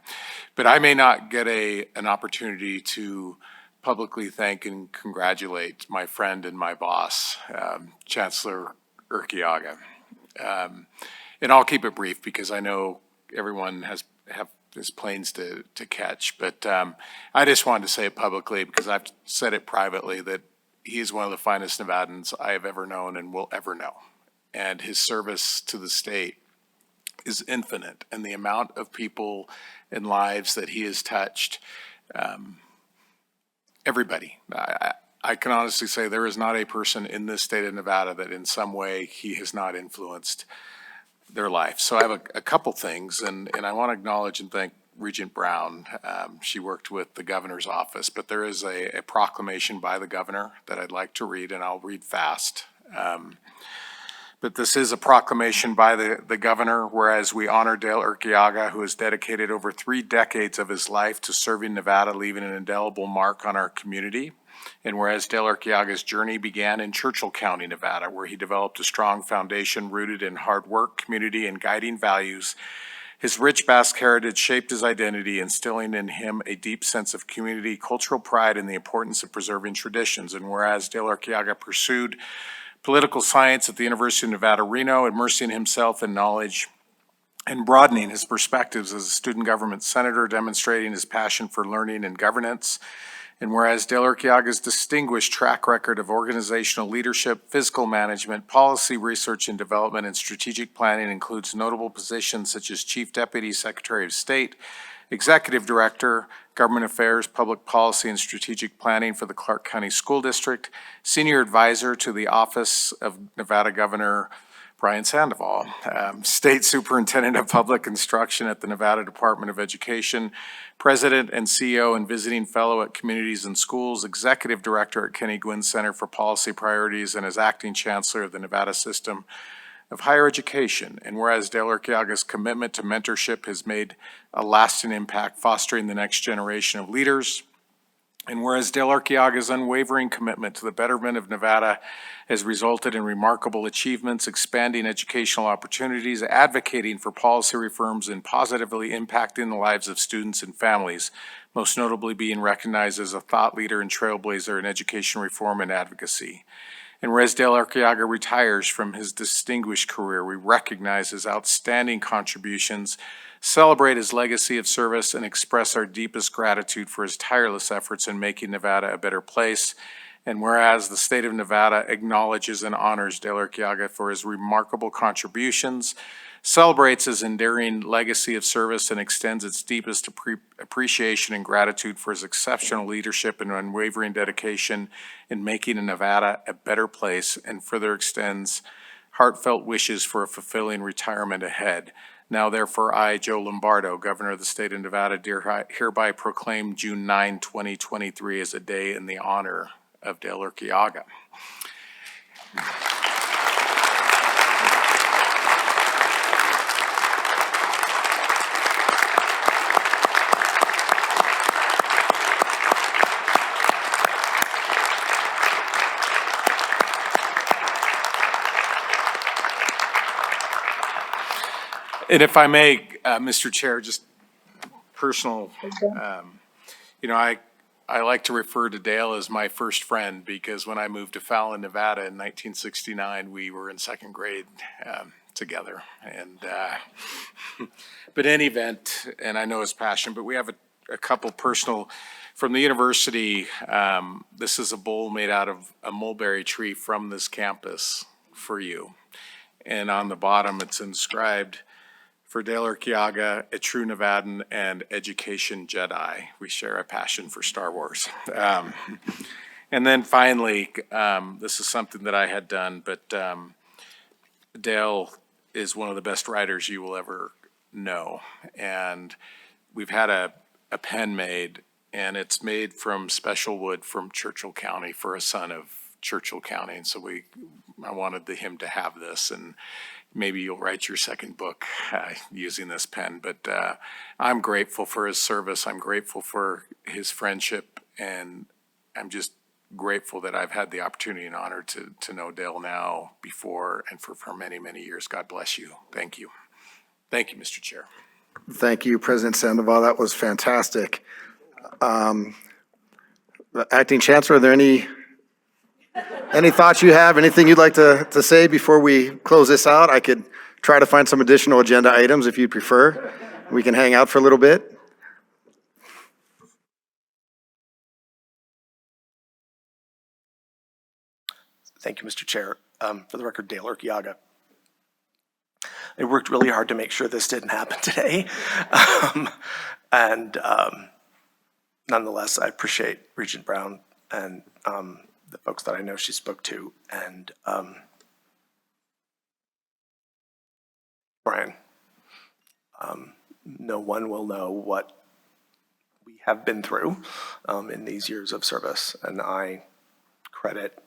But I may not get an opportunity to publicly thank and congratulate my friend and my boss, Chancellor Urquiaga. And I'll keep it brief because I know everyone has planes to catch. But I just wanted to say it publicly because I've said it privately that he is one of the finest Nevadans I have ever known and will ever know. And his service to the state is infinite. And the amount of people and lives that he has touched, everybody. I can honestly say there is not a person in this state of Nevada that in some way he has not influenced their life. So I have a couple things, and I want to acknowledge and thank Regent Brown. She worked with the governor's office, but there is a proclamation by the governor that I'd like to read, and I'll read fast. But this is a proclamation by the governor, whereas we honor Dale Urquiaga, who has dedicated over 3 decades of his life to serving Nevada, leaving an indelible mark on our community. And whereas Dale Urquiaga's journey began in Churchill County, Nevada, where he developed a strong foundation rooted in hard work, community, and guiding values, his rich Basque heritage shaped his identity, instilling in him a deep sense of community, cultural pride, and the importance of preserving traditions. And whereas Dale Urquiaga pursued political science at the University of Nevada, Reno, immersing himself in knowledge and broadening his perspectives as a student government senator, demonstrating his passion for learning and governance. And whereas Dale Urquiaga's distinguished track record of organizational leadership, fiscal management, policy research and development, and strategic planning includes notable positions such as Chief Deputy Secretary of State, Executive Director, Government Affairs, Public Policy and Strategic Planning for the Clark County School District, Senior Advisor to the Office of Nevada Governor Brian Sandoval, State Superintendent of Public Instruction at the Nevada Department of Education, President and CEO and Visiting Fellow at Communities and Schools, Executive Director at Kenny Gwynn Center for Policy Priorities, and as Acting Chancellor of the Nevada System of Higher Education. And whereas Dale Urquiaga's commitment to mentorship has made a lasting impact, fostering the next generation of leaders, and whereas Dale Urquiaga's unwavering commitment to the betterment of Nevada has resulted in remarkable achievements, expanding educational opportunities, advocating for policy reforms, and positively impacting the lives of students and families, most notably being recognized as a thought leader and trailblazer in education reform and advocacy. And whereas Dale Urquiaga retires from his distinguished career, we recognize his outstanding contributions, celebrate his legacy of service, and express our deepest gratitude for his tireless efforts in making Nevada a better place. And whereas the state of Nevada acknowledges and honors Dale Urquiaga for his remarkable contributions, celebrates his enduring legacy of service, and extends its deepest appreciation and gratitude for his exceptional leadership and unwavering dedication in making Nevada a better place, and further extends heartfelt wishes for a fulfilling retirement ahead. Now, therefore, I, Joe Lombardo, Governor of the State of Nevada, hereby proclaim June 9, 2023 as a day in the honor of Dale Urquiaga. And if I may, Mr. Chair, just personal, I like to refer to Dale as my first friend because when I moved to Fallon, Nevada in 1969, we were in second grade together. And but in any event, and I know his passion, but we have a couple personal, from the university, this is a bowl made out of a mulberry tree from this campus for you. And on the bottom, it's inscribed, "For Dale Urquiaga, a true Nevadan and education Jedi. We share a passion for Star Wars." And then finally, this is something that I had done, but Dale is one of the best writers you will ever know. And we've had a pen made, and it's made from special wood from Churchill County for a son of Churchill County. And so I wanted him to have this, and maybe you'll write your second book using this pen. But I'm grateful for his service. I'm grateful for his friendship And I'm just grateful that I've had the opportunity and honor to know Dale now before and for many, many years. God bless you. Thank you. Thank you, Mr. Chair. Thank you, President Sandoval. That was fantastic. Acting Chancellor, are there any thoughts you have, anything you'd like to say before we close this out? I could try to find some additional agenda items if you'd prefer. We can hang out for a little bit. Thank you, Mr. Chair. For the record, Dale Urquiaga. I worked really hard to make sure this didn't happen today. Nonetheless, I appreciate Regent Brown and the folks that I know she spoke to, and Brian. No one will know what we have been through in these years of service, and I credit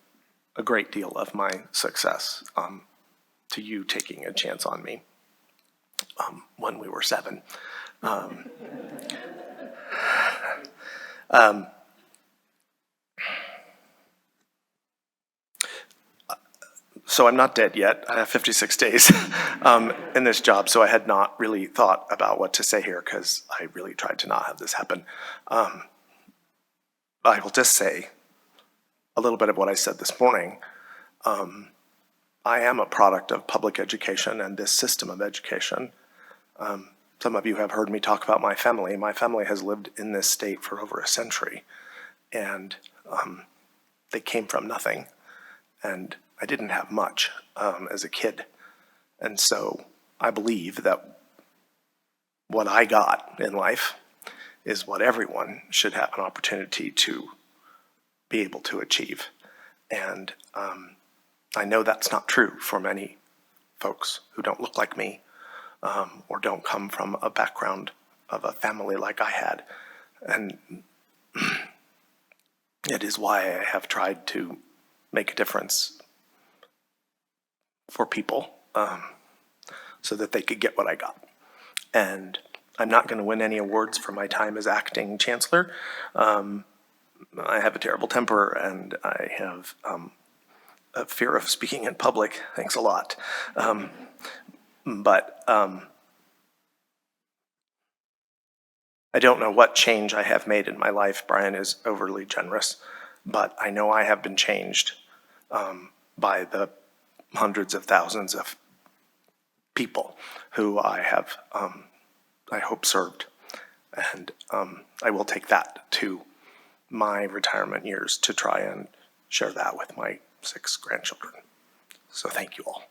a great deal of my success to you taking a chance on me when we were 7. So I'm not dead yet. I have 56 days in this job, so I had not really thought about what to say here because I really tried to not have this happen. I will just say a little bit of what I said this morning. I am a product of public education and this system of education. Some of you have heard me talk about my family. My family has lived in this state for over a century, and they came from nothing, and I didn't have much as a kid. And so I believe that what I got in life is what everyone should have an opportunity to be able to achieve. And I know that's not true for many folks who don't look like me or don't come from a background of a family like I had. And it is why I have tried to make a difference for people so that they could get what I got. And I'm not going to win any awards for my time as acting chancellor. I have a terrible temper, and I have a fear of speaking in public. Thanks a lot. But I don't know what change I have made in my life. Brian is overly generous, but I know I have been changed by the hundreds of thousands of people who I have, I hope, served. And I will take that to my retirement years to try and share that with my 6 grandchildren. So thank you all.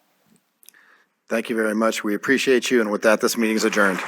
Thank you very much. We appreciate you. And with that, this meeting is adjourned.